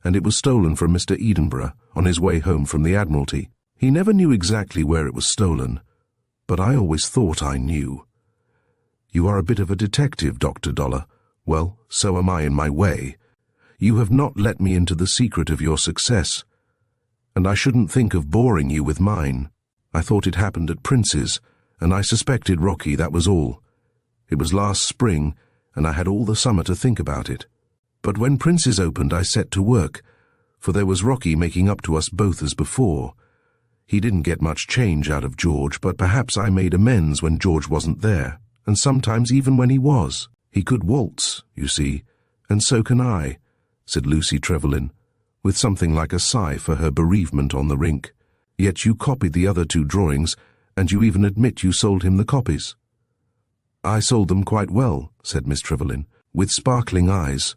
and it was stolen from Mr. Edinburgh on his way home from the Admiralty. He never knew exactly where it was stolen, but I always thought I knew. You are a bit of a detective, Dr. Dollar. Well, so am I in my way. You have not let me into the secret of your success, and I shouldn't think of boring you with mine. I thought it happened at Prince's, and I suspected Rocky, that was all. It was last spring, and I had all the summer to think about it. But when Prince's opened, I set to work, for there was Rocky making up to us both as before. He didn't get much change out of George, but perhaps I made amends when George wasn't there, and sometimes even when he was. He could waltz, you see, and so can I, said Lucy Trevelyan, with something like a sigh for her bereavement on the rink. Yet you copied the other two drawings, and you even admit you sold him the copies. I sold them quite well, said Miss Trevelyan, with sparkling eyes.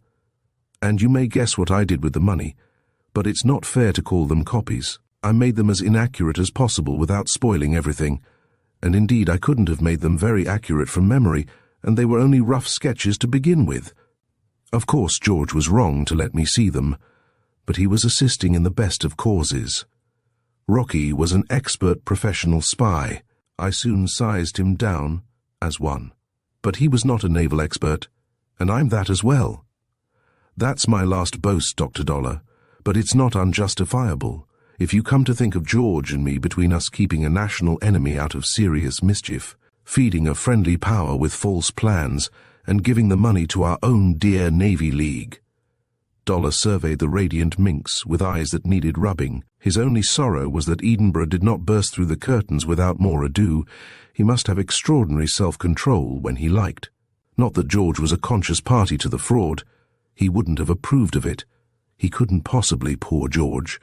And you may guess what I did with the money, but it's not fair to call them copies. I made them as inaccurate as possible without spoiling everything, and indeed I couldn't have made them very accurate from memory, and they were only rough sketches to begin with. Of course George was wrong to let me see them, but he was assisting in the best of causes. Rocky was an expert professional spy. I soon sized him down as one. But he was not a naval expert, and I'm that as well. That's my last boast, Dr. Dollar, but it's not unjustifiable. If you come to think of George and me between us keeping a national enemy out of serious mischief, feeding a friendly power with false plans, and giving the money to our own dear Navy League. Dollar surveyed the radiant minx with eyes that needed rubbing. His only sorrow was that Edinburgh did not burst through the curtains without more ado. He must have extraordinary self-control when he liked. Not that George was a conscious party to the fraud. He wouldn't have approved of it. He couldn't possibly, poor George,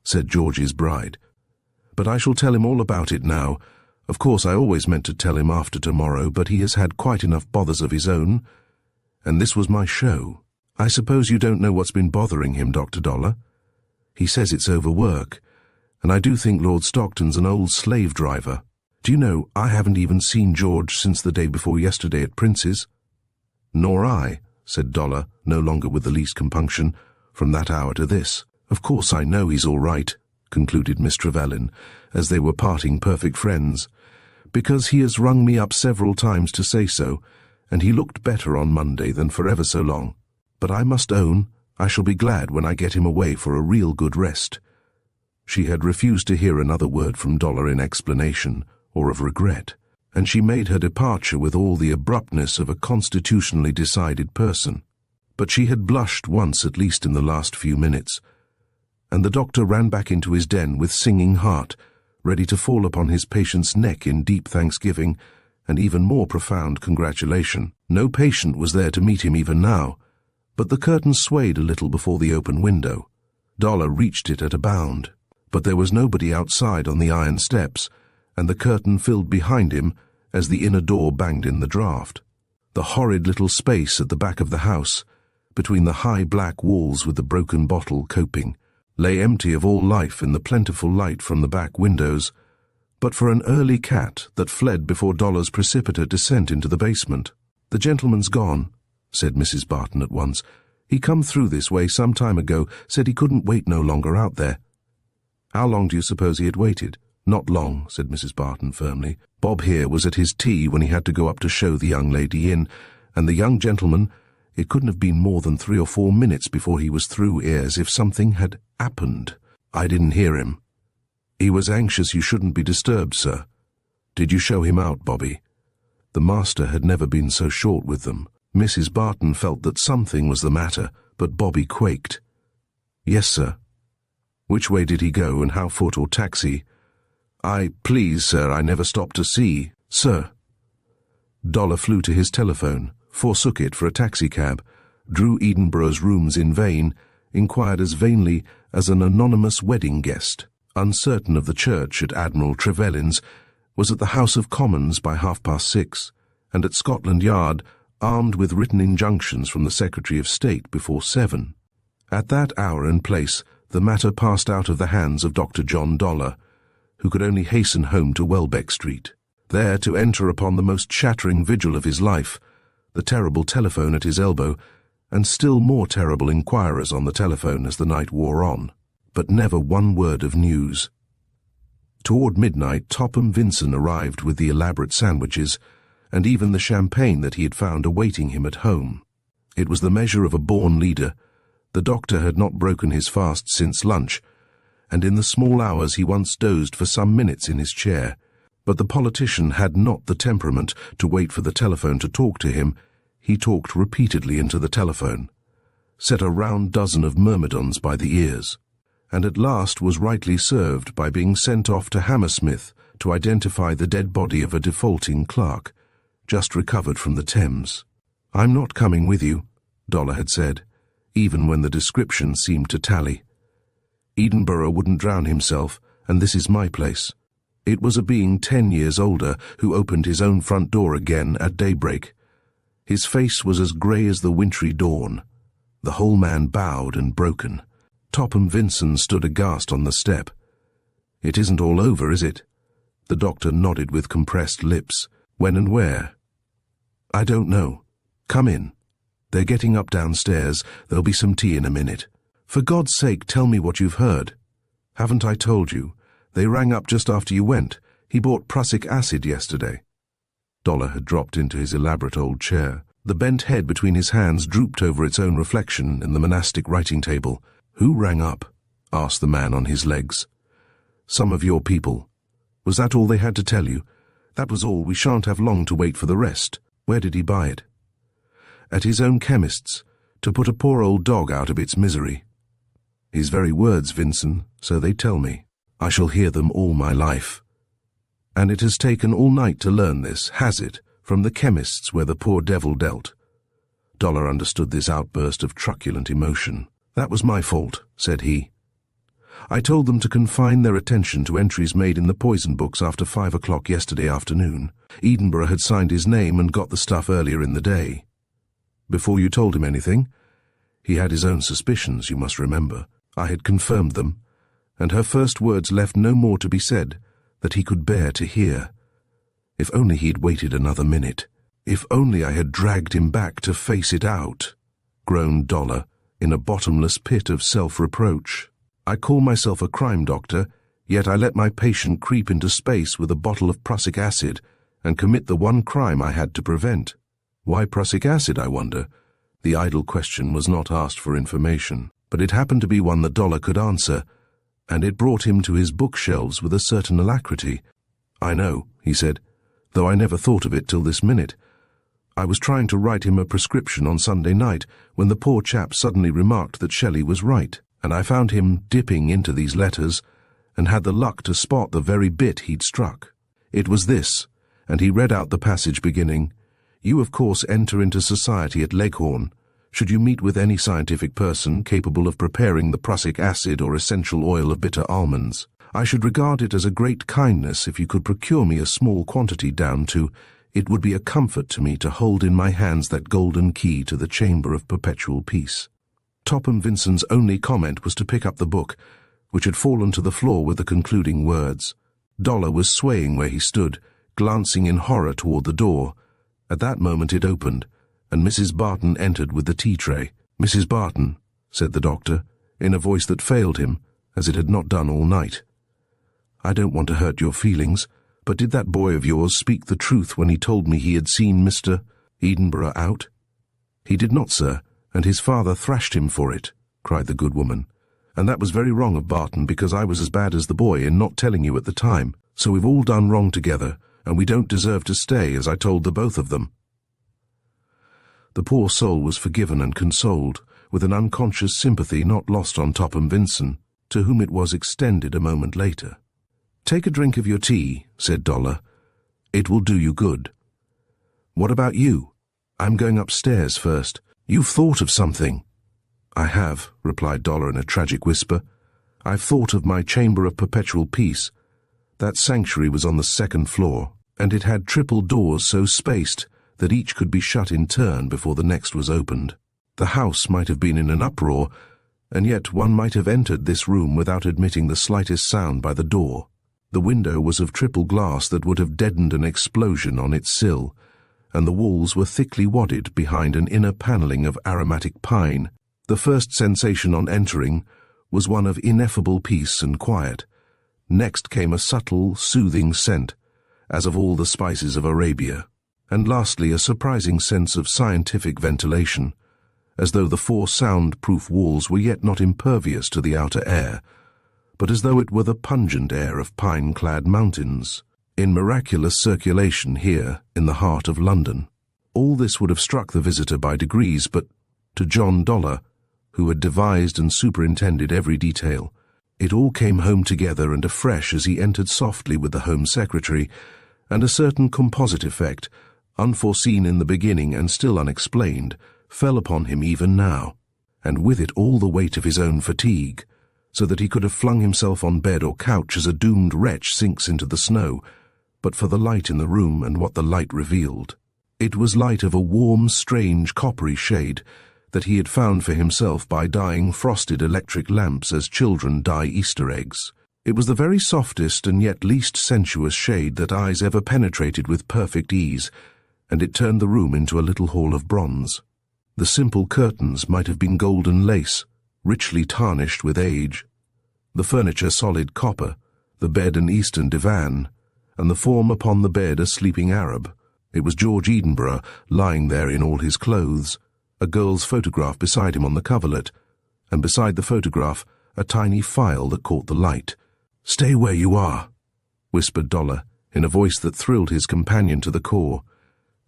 said George's bride. But I shall tell him all about it now. Of course I always meant to tell him after tomorrow, but he has had quite enough bothers of his own, and this was my show. I suppose you don't know what's been bothering him, Dr. Dollar? He says it's overwork, and I do think Lord Stockton's an old slave driver. Do you know, I haven't even seen George since the day before yesterday at Prince's. Nor I, said Dollar, no longer with the least compunction, from that hour to this. Of course I know he's all right, concluded Miss Trevelyan, as they were parting perfect friends, because he has rung me up several times to say so, and he looked better on Monday than for ever so long. But I must own, I shall be glad when I get him away for a real good rest. She had refused to hear another word from Dollar in explanation or of regret, and she made her departure with all the abruptness of a constitutionally decided person. But she had blushed once at least in the last few minutes, and the doctor ran back into his den with singing heart, ready to fall upon his patient's neck in deep thanksgiving and even more profound congratulation. No patient was there to meet him even now, but the curtain swayed a little before the open window. Dollar reached it at a bound, but there was nobody outside on the iron steps, and the curtain filled behind him as the inner door banged in the draught. The horrid little space at the back of the house, between the high black walls with the broken bottle coping, lay empty of all life in the plentiful light from the back windows, but for an early cat that fled before Dollar's precipitate descent into the basement. "The gentleman's gone," said Mrs. Barton at once. "He come through this way some time ago, said he couldn't wait no longer out there." "How long do you suppose he had waited?" "Not long," said Mrs. Barton firmly. "Bob here was at his tea when he had to go up to show the young lady in, and the young gentleman, it couldn't have been more than 3 or 4 minutes before he was through here as if something had happened. I didn't hear him. He was anxious you shouldn't be disturbed, sir. Did you show him out, Bobby?" The master had never been so short with them. Mrs. Barton felt that something was the matter, but Bobby quaked. "Yes, sir." "Which way did he go, and how foot or taxi?" Please, sir, I never stopped to see, sir." Dollar flew to his telephone, forsook it for a taxicab, drew Edinburgh's rooms in vain, inquired as vainly as an anonymous wedding guest, uncertain of the church at Admiral Trevelyan's, was at the House of Commons by 6:30, and at Scotland Yard, armed with written injunctions from the Secretary of State before 7. At that hour and place, the matter passed out of the hands of Dr. John Dollar, who could only hasten home to Welbeck Street, there to enter upon the most shattering vigil of his life, the terrible telephone at his elbow, and still more terrible inquirers on the telephone as the night wore on, but never one word of news. Toward midnight, Topham Vincent arrived with the elaborate sandwiches, and even the champagne that he had found awaiting him at home. It was the measure of a born leader. The doctor had not broken his fast since lunch, and in the small hours he once dozed for some minutes in his chair. But the politician had not the temperament to wait for the telephone to talk to him. He talked repeatedly into the telephone, set a round dozen of myrmidons by the ears, and at last was rightly served by being sent off to Hammersmith to identify the dead body of a defaulting clerk, just recovered from the Thames. "I'm not coming with you," Dollar had said, even when the description seemed to tally. "Edinburgh wouldn't drown himself, and this is my place." It was a being 10 years older who opened his own front door again at daybreak. His face was as grey as the wintry dawn. The whole man bowed and broken. Topham Vincent stood aghast on the step. "It isn't all over, is it?" The doctor nodded with compressed lips. "When and where?" "I don't know. Come in. They're getting up downstairs. There'll be some tea in a minute. For God's sake, tell me what you've heard." "Haven't I told you? They rang up just after you went. He bought prussic acid yesterday." Dollar had dropped into his elaborate old chair. The bent head between his hands drooped over its own reflection in the monastic writing table. "Who rang up?" asked the man on his legs. "Some of your people. Was that all they had to tell you?" "That was all. We shan't have long to wait for the rest." "Where did he buy it?" "At his own chemist's, to put a poor old dog out of its misery." "His very words, Vincent, so they tell me. I shall hear them all my life." "And it has taken all night to learn this, has it, from the chemist's where the poor devil dealt?" Dollar understood this outburst of truculent emotion. "That was my fault," said he. "I told them to confine their attention to entries made in the poison books after 5 o'clock yesterday afternoon. Edinburgh had signed his name and got the stuff earlier in the day." "Before you told him anything?" "He had his own suspicions, you must remember. I had confirmed them, and her first words left no more to be said that he could bear to hear. If only he'd waited another minute. If only I had dragged him back to face it out," groaned Dollar, in a bottomless pit of self-reproach. "I call myself a crime doctor, yet I let my patient creep into space with a bottle of prussic acid and commit the one crime I had to prevent. Why prussic acid, I wonder?" The idle question was not asked for information, but it happened to be one that Dollar could answer, and it brought him to his bookshelves with a certain alacrity. "I know," he said, "though I never thought of it till this minute. I was trying to write him a prescription on Sunday night when the poor chap suddenly remarked that Shelley was right, and I found him dipping into these letters and had the luck to spot the very bit he'd struck. It was this, and he read out the passage beginning, 'You of course enter into society at Leghorn. Should you meet with any scientific person capable of preparing the prussic acid or essential oil of bitter almonds, I should regard it as a great kindness if you could procure me a small quantity down to, it would be a comfort to me to hold in my hands that golden key to the chamber of perpetual peace.'" Topham Vincent's only comment was to pick up the book, which had fallen to the floor with the concluding words. Dollar was swaying where he stood, glancing in horror toward the door. At that moment it opened, and Mrs. Barton entered with the tea tray. "Mrs. Barton," said the doctor, in a voice that failed him, as it had not done all night. I don't want to hurt your feelings, but did that boy of yours speak the truth when he told me he had seen Mr. Edinburgh out?" "He did not, sir, and his father thrashed him for it," cried the good woman. "And that was very wrong of Barton, because I was as bad as the boy in not telling you at the time. So we've all done wrong together, and we don't deserve to stay, as I told the both of them." The poor soul was forgiven and consoled, with an unconscious sympathy not lost on Topham Vincent, to whom it was extended a moment later. "Take a drink of your tea," said Dollar. "It will do you good." "What about you? I'm going upstairs first. You've thought of something." "I have," replied Dollar in a tragic whisper. "I've thought of my chamber of perpetual peace. That sanctuary was on the second floor, and it had triple doors so spaced that each could be shut in turn before the next was opened. The house might have been in an uproar, and yet one might have entered this room without admitting the slightest sound by the door. The window was of triple glass that would have deadened an explosion on its sill, and the walls were thickly wadded behind an inner panelling of aromatic pine. The first sensation on entering was one of ineffable peace and quiet. Next came a subtle, soothing scent, as of all the spices of Arabia, and lastly a surprising sense of scientific ventilation, as though the four sound-proof walls were yet not impervious to the outer air, but as though it were the pungent air of pine-clad mountains, in miraculous circulation here in the heart of London. All this would have struck the visitor by degrees, but to John Dollar, who had devised and superintended every detail, it all came home together and afresh as he entered softly with the Home Secretary, and a certain composite effect, unforeseen in the beginning and still unexplained, fell upon him even now, and with it all the weight of his own fatigue, so that he could have flung himself on bed or couch as a doomed wretch sinks into the snow, but for the light in the room and what the light revealed. It was light of a warm, strange, coppery shade that he had found for himself by dyeing frosted electric lamps as children dye Easter eggs. It was the very softest and yet least sensuous shade that eyes ever penetrated with perfect ease, and it turned the room into a little hall of bronze. The simple curtains might have been golden lace, richly tarnished with age, the furniture solid copper, the bed an Eastern divan, and the form upon the bed a sleeping Arab. It was George Edinburgh lying there in all his clothes, a girl's photograph beside him on the coverlet, and beside the photograph a tiny phial that caught the light. "Stay where you are," whispered Dollar, in a voice that thrilled his companion to the core,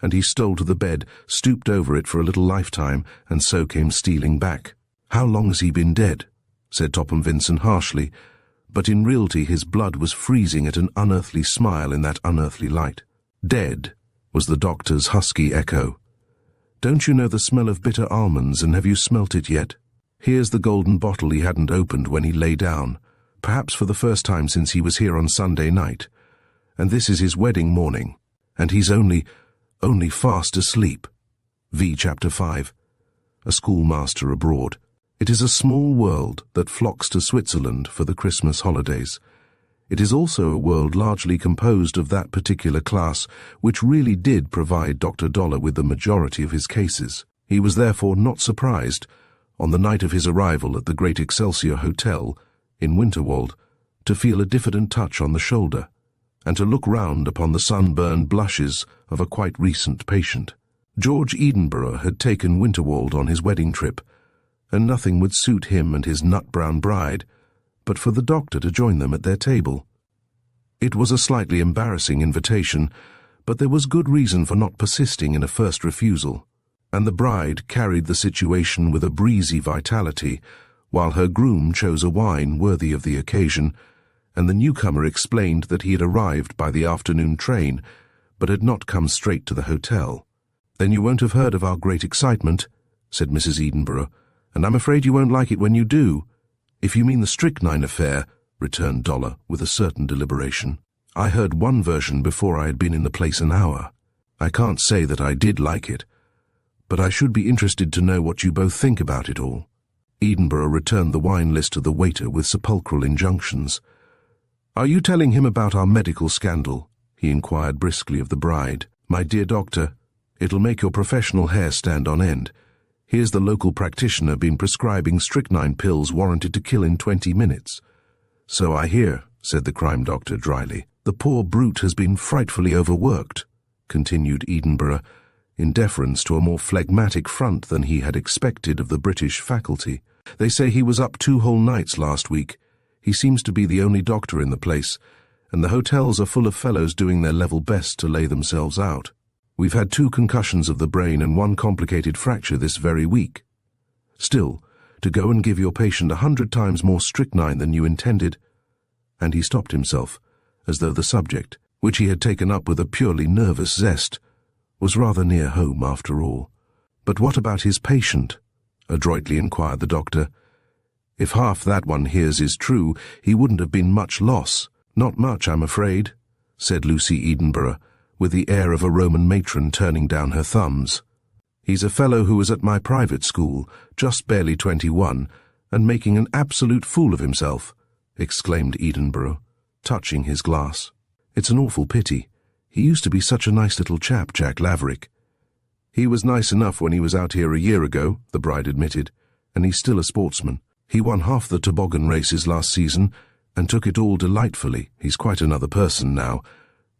and he stole to the bed, stooped over it for a little lifetime, and so came stealing back. "How long has he been dead?" said Topham Vincent harshly, but in reality his blood was freezing at an unearthly smile in that unearthly light. "Dead," was the doctor's husky echo. "Don't you know the smell of bitter almonds, and have you smelt it yet? Here's the golden bottle he hadn't opened when he lay down, perhaps for the first time since he was here on Sunday night. And this is his wedding morning, and he's only fast asleep." V. Chapter 5. A Schoolmaster Abroad. It is a small world that flocks to Switzerland for the Christmas holidays. It is also a world largely composed of that particular class which really did provide Dr. Dollar with the majority of his cases. He was therefore not surprised, on the night of his arrival at the Great Excelsior Hotel in Winterwald, to feel a diffident touch on the shoulder, and to look round upon the sunburned blushes of a quite recent patient. George Edinburgh had taken Winterwald on his wedding trip, and nothing would suit him and his nut-brown bride but for the doctor to join them at their table. It was a slightly embarrassing invitation, but there was good reason for not persisting in a first refusal, and the bride carried the situation with a breezy vitality, while her groom chose a wine worthy of the occasion, and the newcomer explained that he had arrived by the afternoon train, but had not come straight to the hotel. "Then you won't have heard of our great excitement," said Mrs. Edinburgh, "and I'm afraid you won't like it when you do." "If you mean the strychnine affair," returned Dollar with a certain deliberation, "I heard one version before I had been in the place an hour. I can't say that I did like it, but I should be interested to know what you both think about it all." Edinburgh returned the wine list to the waiter with sepulchral injunctions. "Are you telling him about our medical scandal?" he inquired briskly of the bride. "My dear doctor, it'll make your professional hair stand on end. Here's the local practitioner been prescribing strychnine pills warranted to kill in 20 minutes. "So I hear," said the crime doctor dryly. "The poor brute has been frightfully overworked," continued Edinburgh, in deference to a more phlegmatic front than he had expected of the British faculty. "They say he was up 2 whole nights last week. He seems to be the only doctor in the place, and the hotels are full of fellows doing their level best to lay themselves out. We've had 2 concussions of the brain and 1 complicated fracture this very week. Still, to go and give your patient 100 times more strychnine than you intended—" And he stopped himself, as though the subject, which he had taken up with a purely nervous zest, was rather near home after all. "But what about his patient?" adroitly inquired the doctor. "If half that one hears is true, he wouldn't have been much loss." "Not much, I'm afraid," said Lucy Edinburgh, with the air of a Roman matron turning down her thumbs. "He's a fellow who was at my private school, just barely 21, and making an absolute fool of himself," exclaimed Edinburgh, touching his glass. "It's an awful pity. He used to be such a nice little chap, Jack Laverick." "He was nice enough when he was out here a year ago," the bride admitted, "and he's still a sportsman. He won half the toboggan races last season, and took it all delightfully. He's quite another person now,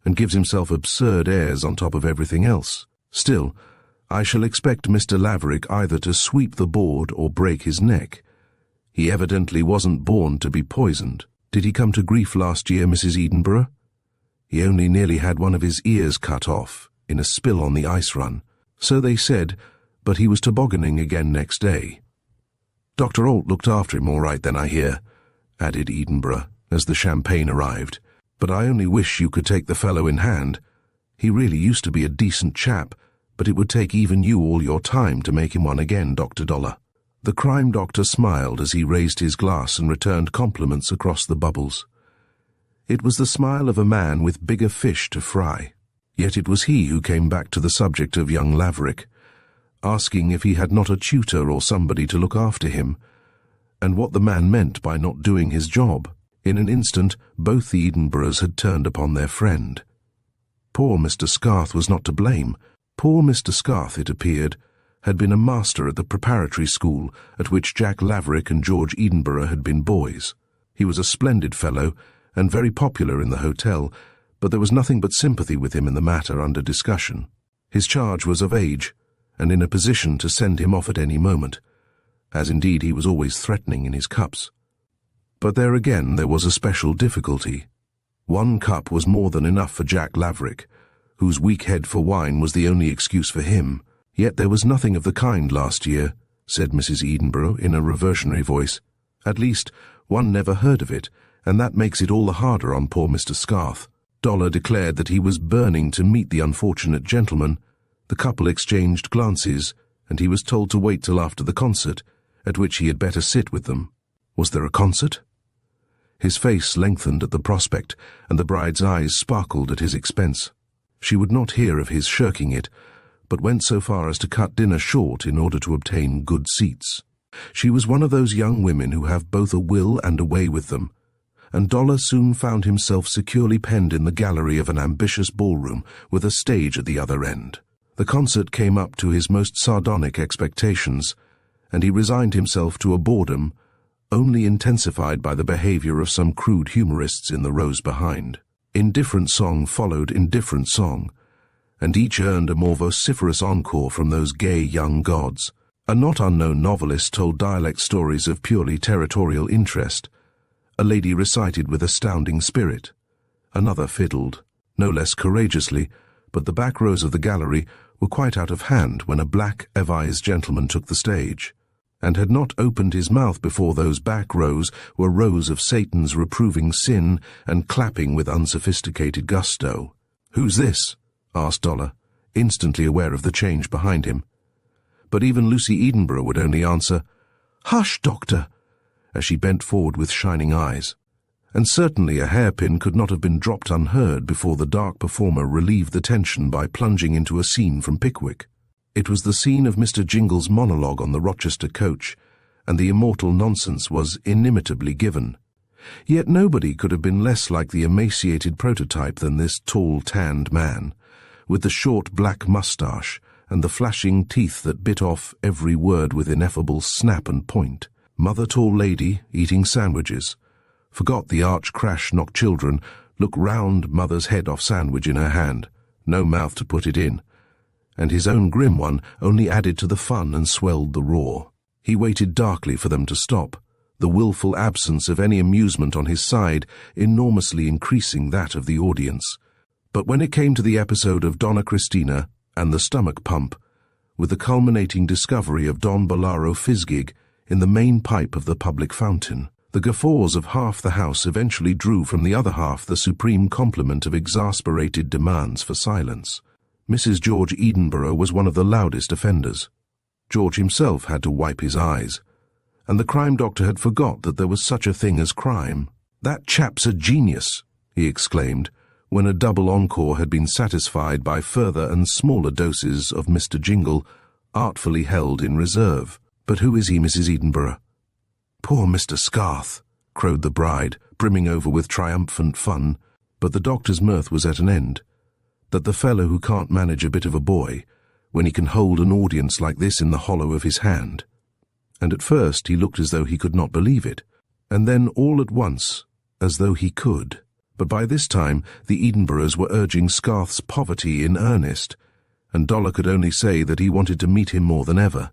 and gives himself absurd airs on top of everything else. Still, I shall expect Mr. Laverick either to sweep the board or break his neck. He evidently wasn't born to be poisoned. Did he come to grief last year, Mrs. Edinburgh? He only nearly had one of his ears cut off, in a spill on the ice run. So they said, but he was tobogganing again next day. Dr. Alt looked after him all right then, I hear," added Edinburgh, as the champagne arrived. "But I only wish you could take the fellow in hand. He really used to be a decent chap, but it would take even you all your time to make him one again, Dr. Dollar." The crime doctor smiled as he raised his glass and returned compliments across the bubbles. It was the smile of a man with bigger fish to fry. Yet it was he who came back to the subject of young Laverick, asking if he had not a tutor or somebody to look after him, and what the man meant by not doing his job. In an instant, both the Edinburghs had turned upon their friend. Poor Mr. Scarth was not to blame. Poor Mr. Scarth, it appeared, had been a master at the preparatory school at which Jack Laverick and George Edinburgh had been boys. He was a splendid fellow, and very popular in the hotel, but there was nothing but sympathy with him in the matter under discussion. His charge was of age, and in a position to send him off at any moment, as indeed he was always threatening in his cups. But there again there was a special difficulty. 1 cup was more than enough for Jack Laverick, whose weak head for wine was the only excuse for him. "Yet there was nothing of the kind last year," said Mrs. Edinburgh in a reversionary voice. "At least, one never heard of it, and that makes it all the harder on poor Mr. Scarth." Dollar declared that he was burning to meet the unfortunate gentleman. The couple exchanged glances, and he was told to wait till after the concert, at which he had better sit with them. Was there a concert? His face lengthened at the prospect, and the bride's eyes sparkled at his expense. She would not hear of his shirking it, but went so far as to cut dinner short in order to obtain good seats. She was one of those young women who have both a will and a way with them, and Dollar soon found himself securely penned in the gallery of an ambitious ballroom with a stage at the other end. The concert came up to his most sardonic expectations, and he resigned himself to a boredom only intensified by the behavior of some crude humorists in the rows behind. Indifferent song followed indifferent song, and each earned a more vociferous encore from those gay young gods. A not unknown novelist told dialect stories of purely territorial interest. A lady recited with astounding spirit. Another fiddled, no less courageously, but the back rows of the gallery were quite out of hand when a black, avised gentleman took the stage, and had not opened his mouth before those back rows were rows of Satan's reproving sin and clapping with unsophisticated gusto. "Who's this?" asked Dollar, instantly aware of the change behind him. But even Lucy Edinburgh would only answer, "Hush, Doctor," as she bent forward with shining eyes. And certainly a hairpin could not have been dropped unheard before the dark performer relieved the tension by plunging into a scene from Pickwick. It was the scene of Mr. Jingle's monologue on the Rochester coach, and the immortal nonsense was inimitably given. Yet nobody could have been less like the emaciated prototype than this tall, tanned man, with the short black moustache and the flashing teeth that bit off every word with ineffable snap and point. Mother tall lady eating sandwiches, forgot the arch crash knock children, look round mother's head off sandwich in her hand, no mouth to put it in, and his own grim one only added to the fun and swelled the roar. He waited darkly for them to stop, the willful absence of any amusement on his side enormously increasing that of the audience. But when it came to the episode of Donna Christina and the stomach pump, with the culminating discovery of Don Bolaro Fizzgig in the main pipe of the public fountain, the guffaws of half the house eventually drew from the other half the supreme complement of exasperated demands for silence. Mrs. George Edenborough was one of the loudest offenders. George himself had to wipe his eyes, and the crime doctor had forgot that there was such a thing as crime. "That chap's a genius," he exclaimed, when a double encore had been satisfied by further and smaller doses of Mr. Jingle, artfully held in reserve. "But who is he, Mrs. Edenborough?" "Poor Mr. Scarth," crowed the bride, brimming over with triumphant fun, but the doctor's mirth was at an end. That the fellow who can't manage a bit of a boy, when he can hold an audience like this in the hollow of his hand. And at first he looked as though he could not believe it, and then all at once as though he could. But by this time the Edenboroughs were urging Scarth's poverty in earnest, and Dollar could only say that he wanted to meet him more than ever.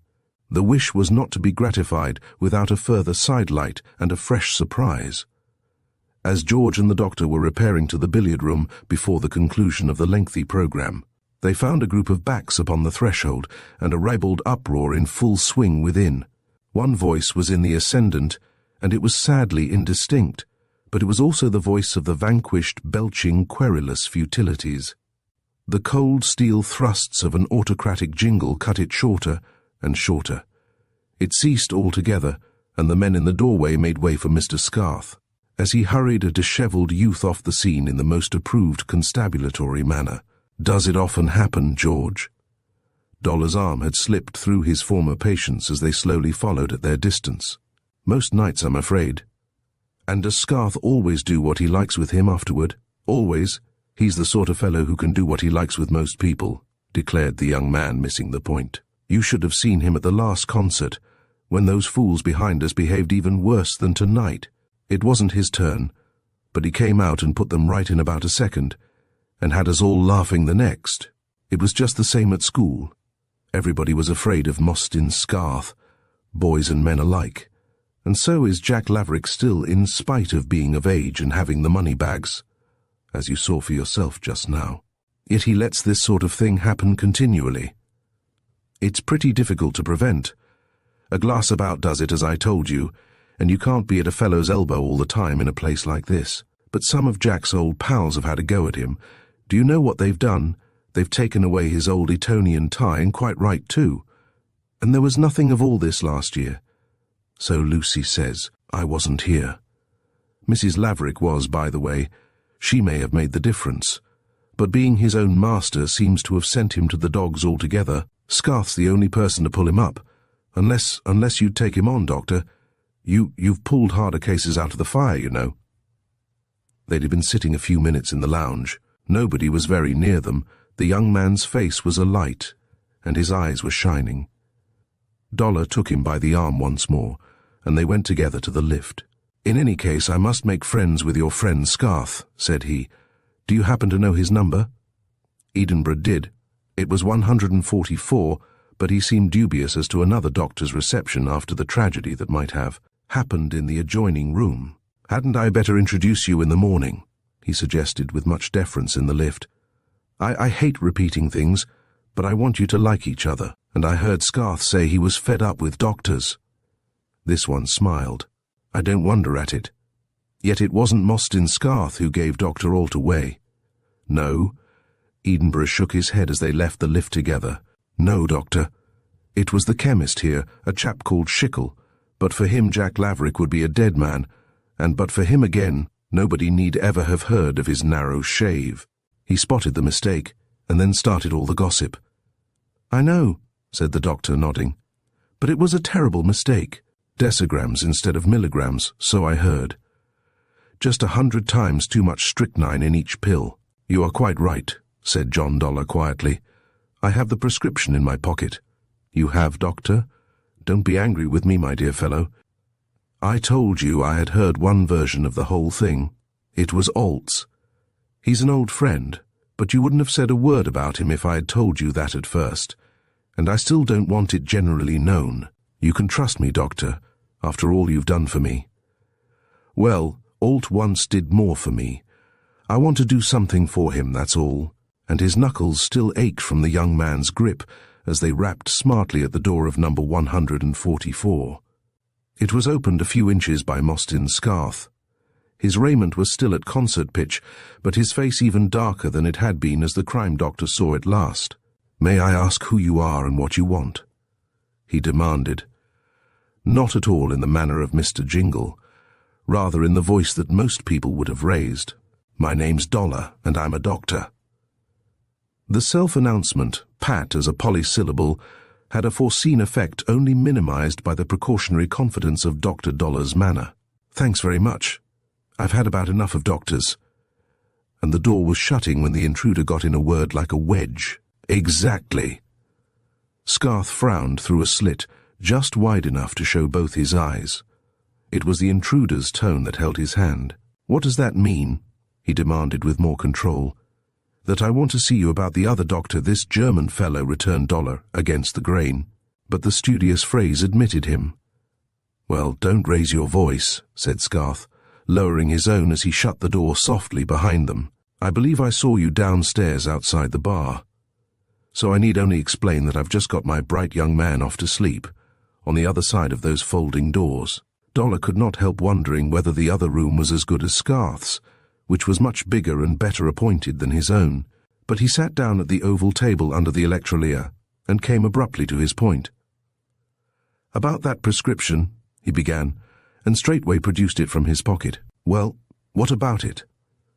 The wish was not to be gratified without a further sidelight and a fresh surprise. As George and the doctor were repairing to the billiard-room before the conclusion of the lengthy programme, they found a group of backs upon the threshold and a ribald uproar in full swing within. One voice was in the ascendant, and it was sadly indistinct, but it was also the voice of the vanquished, belching, querulous futilities. The cold steel thrusts of an autocratic jingle cut it shorter and shorter. It ceased altogether, and the men in the doorway made way for Mr. Scarth, as he hurried a dishevelled youth off the scene in the most approved constabulatory manner. "Does it often happen, George?" Dollar's arm had slipped through his former patients as they slowly followed at their distance. "Most nights, I'm afraid." "And does Scarth always do what he likes with him afterward?" "Always. He's the sort of fellow who can do what he likes with most people," declared the young man, missing the point. "You should have seen him at the last concert, when those fools behind us behaved even worse than tonight. It wasn't his turn, but he came out and put them right in about a second, and had us all laughing the next. It was just the same at school. Everybody was afraid of Mostyn Scarth, boys and men alike. And so is Jack Laverick still, in spite of being of age and having the money bags, as you saw for yourself just now. Yet he lets this sort of thing happen continually. It's pretty difficult to prevent. A glass about does it, as I told you, and you can't be at a fellow's elbow all the time in a place like this. But some of Jack's old pals have had a go at him. Do you know what they've done? They've taken away his old Etonian tie, and quite right too. And there was nothing of all this last year. So Lucy says. I wasn't here. Mrs. Laverick was, by the way. She may have made the difference. But being his own master seems to have sent him to the dogs altogether. Scarth's the only person to pull him up. Unless you'd take him on, Doctor. You've pulled harder cases out of the fire, you know. They'd have been sitting a few minutes in the lounge. Nobody was very near them. The young man's face was alight, and his eyes were shining. Dollar took him by the arm once more, and they went together to the lift. "In any case, I must make friends with your friend Scarth," said he. "Do you happen to know his number?" Edenborough did. It was 144, but he seemed dubious as to another doctor's reception after the tragedy that might have happened in the adjoining room. "Hadn't I better introduce you in the morning?" he suggested with much deference in the lift. I hate repeating things, but I want you to like each other, and I heard Scarth say he was fed up with doctors." This one smiled. "I don't wonder at it. Yet it wasn't Mostyn Scarth who gave Dr. Alt away." "No." Edenborough shook his head as they left the lift together. "No, Doctor. It was the chemist here, a chap called Schickel. But for him Jack Laverick would be a dead man, and but for him again, nobody need ever have heard of his narrow shave. He spotted the mistake, and then started all the gossip." "I know," said the doctor, nodding. "But it was a terrible mistake. Decigrams instead of milligrams, so I heard. Just 100 times too much strychnine in each pill." "You are quite right," said John Dollar quietly. "I have the prescription in my pocket." "You have, Doctor? Don't be angry with me, my dear fellow." I told you I had heard one version of the whole thing. It was Alt's. He's an old friend, but you wouldn't have said a word about him if I had told you that at first. And I still don't want it generally known. You can trust me, Doctor, after all you've done for me. Well, Alt once did more for me. I want to do something for him, that's all. And his knuckles still ached from the young man's grip as they rapped smartly at the door of number 144. It was opened a few inches by Mostyn Scarth. His raiment was still at concert pitch, but his face even darker than it had been as the crime doctor saw it last. "May I ask who you are and what you want?" he demanded. Not at all in the manner of Mr. Jingle, rather in the voice that most people would have raised. "My name's Dollar, and I'm a doctor." The self-announcement, pat as a polysyllable, had a foreseen effect only minimized by the precautionary confidence of Dr. Dollar's manner. "Thanks very much. I've had about enough of doctors." And the door was shutting when the intruder got in a word like a wedge. "Exactly." Scarth frowned through a slit, just wide enough to show both his eyes. It was the intruder's tone that held his hand. "What does that mean?" he demanded with more control. "That I want to see you about the other doctor, this German fellow," returned Dollar, against the grain. But the studious phrase admitted him. "Well, don't raise your voice," said Scarth, lowering his own as he shut the door softly behind them. "I believe I saw you downstairs outside the bar. So I need only explain that I've just got my bright young man off to sleep, on the other side of those folding doors." Dollar could not help wondering whether the other room was as good as Scarth's, which was much bigger and better appointed than his own, but he sat down at the oval table under the electrolia and came abruptly to his point. "About that prescription," he began, and straightway produced it from his pocket. "Well, what about it?"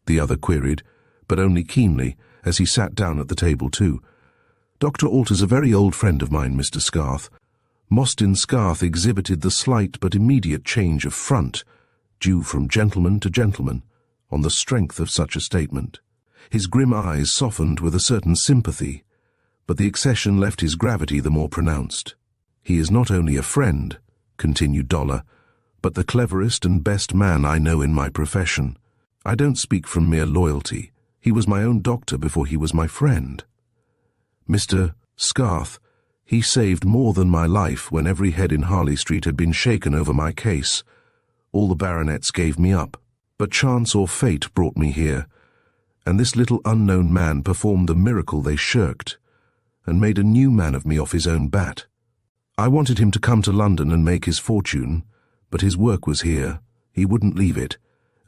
the other queried, but only keenly, as he sat down at the table too. "Dr. Alt is a very old friend of mine, Mr. Scarth." Mostyn Scarth exhibited the slight but immediate change of front, due from gentleman to gentleman, on the strength of such a statement. His grim eyes softened with a certain sympathy, but the accession left his gravity the more pronounced. "He is not only a friend," continued Dollar, "but the cleverest and best man I know in my profession. I don't speak from mere loyalty. He was my own doctor before he was my friend. Mr. Scarth, he saved more than my life when every head in Harley Street had been shaken over my case. All the baronets gave me up, but chance or fate brought me here, and this little unknown man performed the miracle they shirked, and made a new man of me off his own bat. I wanted him to come to London and make his fortune, but his work was here. He wouldn't leave it,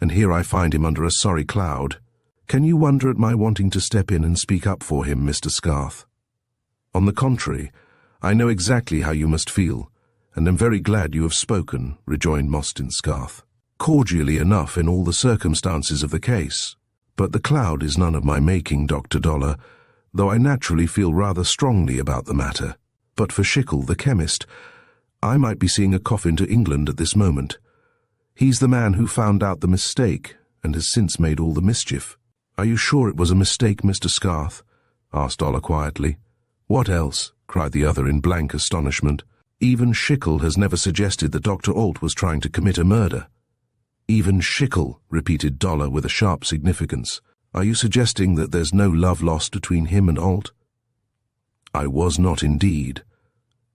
and here I find him under a sorry cloud. Can you wonder at my wanting to step in and speak up for him, Mr. Scarth? On the contrary, I know exactly how you must feel, and am very glad you have spoken," rejoined Mostyn Scarth. "Cordially enough in all the circumstances of the case. But the cloud is none of my making, Dr. Dollar, though I naturally feel rather strongly about the matter. But for Schickel, the chemist, I might be seeing a coffin to England at this moment. He's the man who found out the mistake, and has since made all the mischief." "Are you sure it was a mistake, Mr. Scarth?" asked Dollar quietly. "What else?" cried the other in blank astonishment. "Even Schickel has never suggested that Dr. Alt was trying to commit a murder." "Even Schickel," repeated Dollar with a sharp significance. "Are you suggesting that there's no love lost between him and Alt?" "I was not indeed."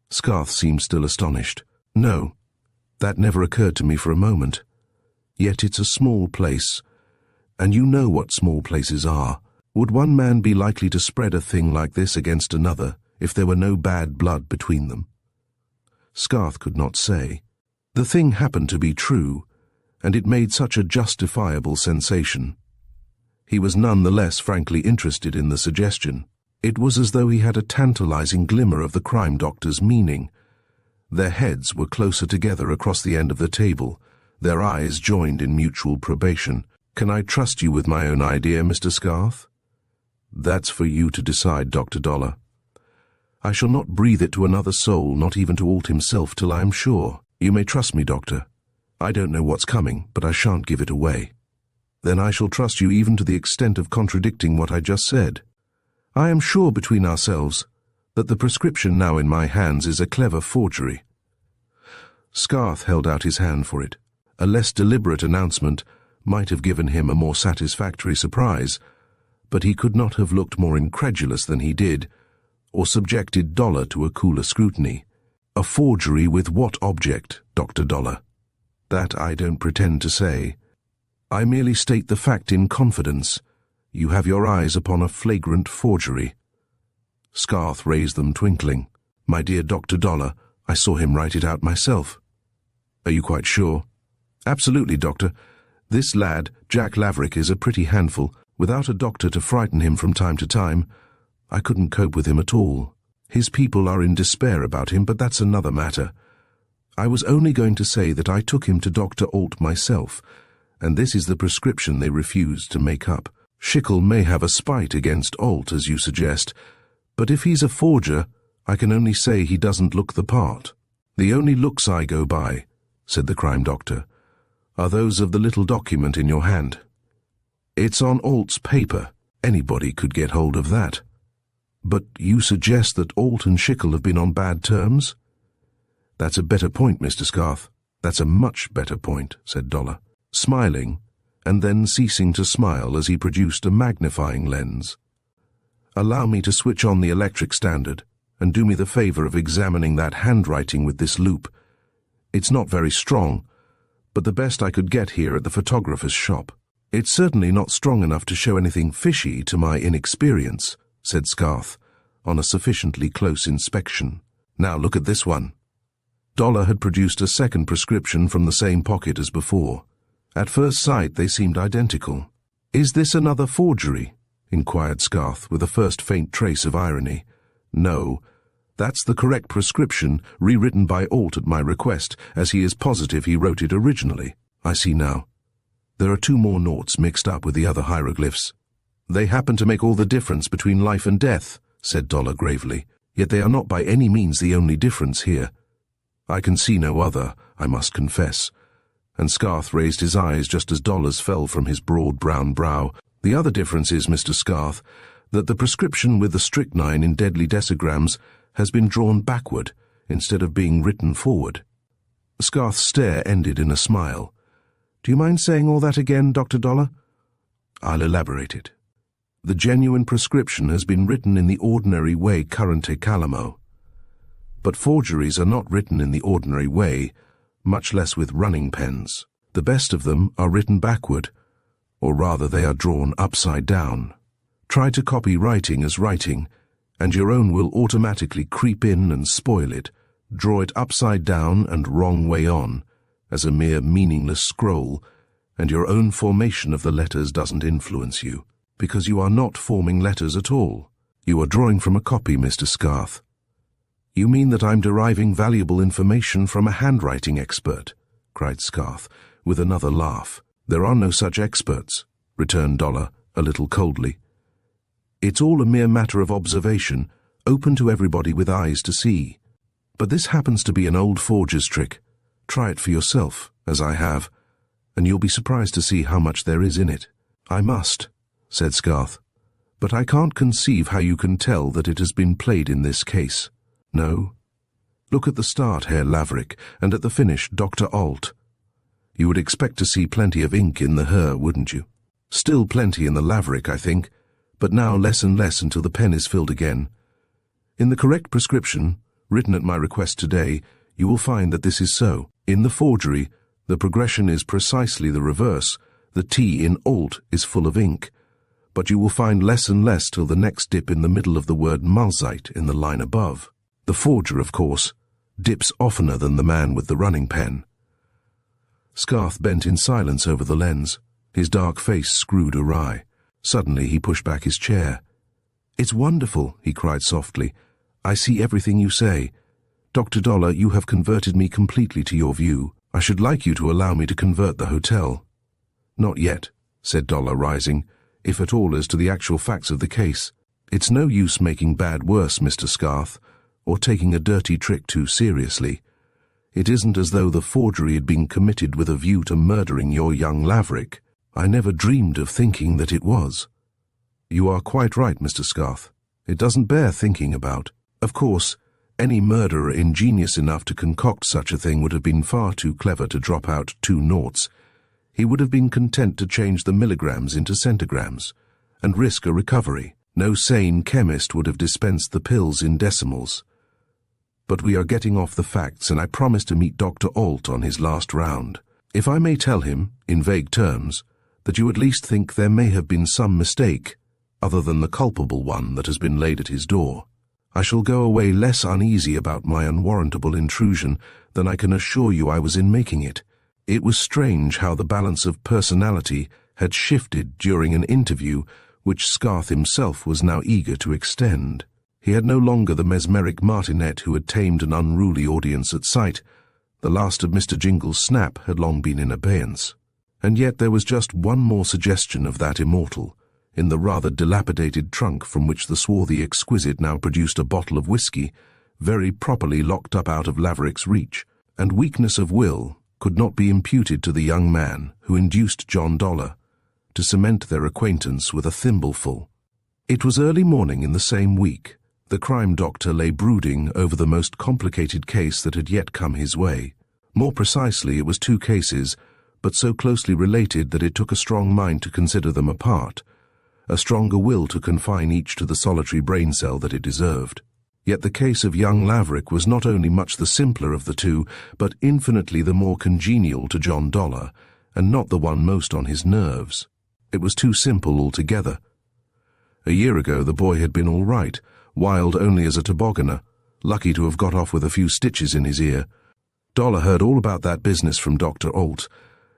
Scarth seemed still astonished. "No, that never occurred to me for a moment. Yet it's a small place, and you know what small places are. Would one man be likely to spread a thing like this against another if there were no bad blood between them?" Scarth could not say. The thing happened to be true, and it made such a justifiable sensation. He was none the less frankly interested in the suggestion. It was as though he had a tantalizing glimmer of the crime doctor's meaning. Their heads were closer together across the end of the table, their eyes joined in mutual probation. "Can I trust you with my own idea, Mr. Scarth?" "That's for you to decide, Dr. Dollar. I shall not breathe it to another soul, not even to Alt himself, till I am sure. You may trust me, Doctor. I don't know what's coming, but I shan't give it away." "Then I shall trust you even to the extent of contradicting what I just said. I am sure between ourselves that the prescription now in my hands is a clever forgery." Scarth held out his hand for it. A less deliberate announcement might have given him a more satisfactory surprise, but he could not have looked more incredulous than he did, or subjected Dollar to a cooler scrutiny. A forgery with what object, Dr. Dollar? That I don't pretend to say. I merely state the fact in confidence. You have your eyes upon a flagrant forgery. Scarth raised them, twinkling. My dear Dr. Dollar, I saw him write it out myself. Are you quite sure? Absolutely, Doctor. This lad, Jack Laverick, is a pretty handful. Without a doctor to frighten him from time to time, I couldn't cope with him at all. His people are in despair about him, but that's another matter. I was only going to say that I took him to Dr. Alt myself, and this is the prescription they refused to make up. Schickel may have a spite against Alt, as you suggest, but if he's a forger, I can only say he doesn't look the part. The only looks I go by, said the crime doctor, are those of the little document in your hand. It's on Alt's paper. Anybody could get hold of that. But you suggest that Alt and Schickel have been on bad terms? That's a better point, Mr. Scarth. That's a much better point, said Dollar, smiling, and then ceasing to smile as he produced a magnifying lens. Allow me to switch on the electric standard, and do me the favor of examining that handwriting with this loupe. It's not very strong, but the best I could get here at the photographer's shop. It's certainly not strong enough to show anything fishy to my inexperience, said Scarth, on a sufficiently close inspection. Now look at this one. Dollar had produced a second prescription from the same pocket as before. At first sight they seemed identical. Is this another forgery? Inquired Scarth, with a first faint trace of irony. No, that's the correct prescription, rewritten by Alt at my request, as he is positive he wrote it originally. I see now. There are 2 more noughts mixed up with the other hieroglyphs. They happen to make all the difference between life and death, said Dollar gravely, yet they are not by any means the only difference here. I can see no other, I must confess. And Scarth raised his eyes just as Dollar's fell from his broad brown brow. The other difference is, Mr. Scarth, that the prescription with the strychnine in deadly decigrams has been drawn backward instead of being written forward. Scarth's stare ended in a smile. Do you mind saying all that again, Dr. Dollar? I'll elaborate it. The genuine prescription has been written in the ordinary way currente calamo. But forgeries are not written in the ordinary way, much less with running pens. The best of them are written backward, or rather they are drawn upside down. Try to copy writing as writing, and your own will automatically creep in and spoil it, draw it upside down and wrong way on, as a mere meaningless scroll, and your own formation of the letters doesn't influence you, because you are not forming letters at all. You are drawing from a copy, Mr. Scarth. You mean that I'm deriving valuable information from a handwriting expert, cried Scarth, with another laugh. There are no such experts, returned Dollar, a little coldly. It's all a mere matter of observation, open to everybody with eyes to see. But this happens to be an old forger's trick. Try it for yourself, as I have, and you'll be surprised to see how much there is in it. I must, said Scarth, but I can't conceive how you can tell that it has been played in this case. No? Look at the start, Herr Laverick, and at the finish, Dr. Alt. You would expect to see plenty of ink in the Herr, wouldn't you? Still plenty in the Laverick, I think, but now less and less until the pen is filled again. In the correct prescription, written at my request today, you will find that this is so. In the forgery, the progression is precisely the reverse. The T in Alt is full of ink, but you will find less and less till the next dip in the middle of the word Malzeit in the line above. The forger, of course, dips oftener than the man with the running pen. Scarth bent in silence over the lens, his dark face screwed awry. Suddenly he pushed back his chair. It's wonderful, he cried softly. I see everything you say. Dr. Dollar, you have converted me completely to your view. I should like you to allow me to convert the hotel. Not yet, said Dollar, rising, if at all as to the actual facts of the case. It's no use making bad worse, Mr. Scarth, or taking a dirty trick too seriously. It isn't as though the forgery had been committed with a view to murdering your young Laverick. I never dreamed of thinking that it was. You are quite right, Mr. Scarth. It doesn't bear thinking about. Of course, Any murderer ingenious enough to concoct such a thing would have been far too clever to drop out 2 noughts. He would have been content to change the milligrams into centigrams and risk a recovery. No sane chemist would have dispensed the pills in decimals. But we are getting off the facts, and I promise to meet Dr. Alt on his last round. If I may tell him, in vague terms, that you at least think there may have been some mistake, other than the culpable one that has been laid at his door, I shall go away less uneasy about my unwarrantable intrusion than I can assure you I was in making it. It was strange how the balance of personality had shifted during an interview which Scarth himself was now eager to extend. He had no longer the mesmeric martinet who had tamed an unruly audience at sight. The last of Mr. Jingle's snap had long been in abeyance. And yet there was just one more suggestion of that immortal, in the rather dilapidated trunk from which the swarthy exquisite now produced a bottle of whisky, very properly locked up out of Laverick's reach, and weakness of will could not be imputed to the young man who induced John Dollar to cement their acquaintance with a thimbleful. It was early morning in the same week. The crime doctor lay brooding over the most complicated case that had yet come his way. More precisely, it was 2 cases, but so closely related that it took a strong mind to consider them apart, a stronger will to confine each to the solitary brain cell that it deserved. Yet the case of young Laverick was not only much the simpler of the 2, but infinitely the more congenial to John Dollar, and not the one most on his nerves. It was too simple altogether. A year ago the boy had been all right, wild only as a tobogganer, lucky to have got off with a few stitches in his ear. Dollar heard all about that business from Dr. Alt,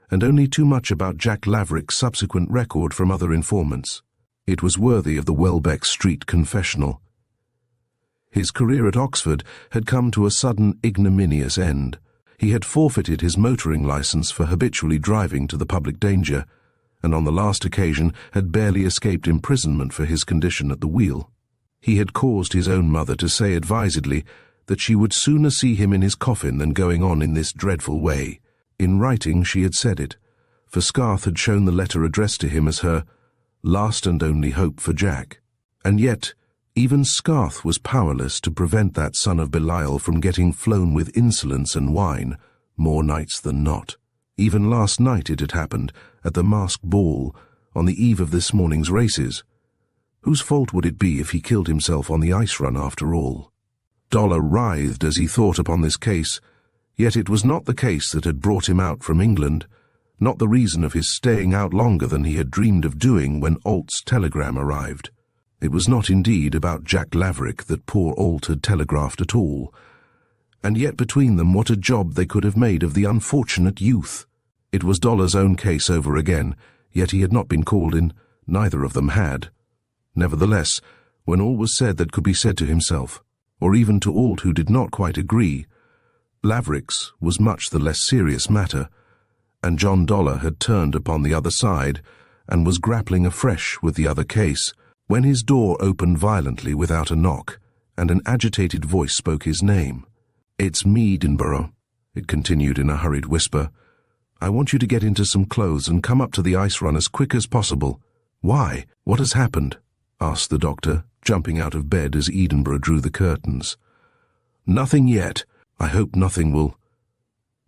and only too much about Jack Laverick's subsequent record from other informants. It was worthy of the Welbeck Street confessional. His career at Oxford had come to a sudden ignominious end. He had forfeited his motoring licence for habitually driving to the public danger, and on the last occasion had barely escaped imprisonment for his condition at the wheel. He had caused his own mother to say advisedly that she would sooner see him in his coffin than going on in this dreadful way. In writing she had said it, for Scarth had shown the letter addressed to him as her last and only hope for Jack. And yet, even Scarth was powerless to prevent that son of Belial from getting flown with insolence and wine more nights than not. Even last night it had happened, at the masked ball, on the eve of this morning's races. Whose fault would it be if he killed himself on the ice run after all? Dollar writhed as he thought upon this case, yet it was not the case that had brought him out from England, not the reason of his staying out longer than he had dreamed of doing when Alt's telegram arrived. It was not indeed about Jack Laverick that poor Alt had telegraphed at all, and yet between them what a job they could have made of the unfortunate youth. It was Dollar's own case over again, yet he had not been called in, neither of them had. Nevertheless, when all was said that could be said to himself, or even to Alt who did not quite agree, Laverick's was much the less serious matter, and John Dollar had turned upon the other side and was grappling afresh with the other case, when his door opened violently without a knock, and an agitated voice spoke his name. "It's me, Edinburgh," it continued in a hurried whisper. "I want you to get into some clothes and come up to the ice run as quick as possible." "Why? What has happened?" asked the doctor, jumping out of bed as Edinburgh drew the curtains. "Nothing yet. I hope nothing will—"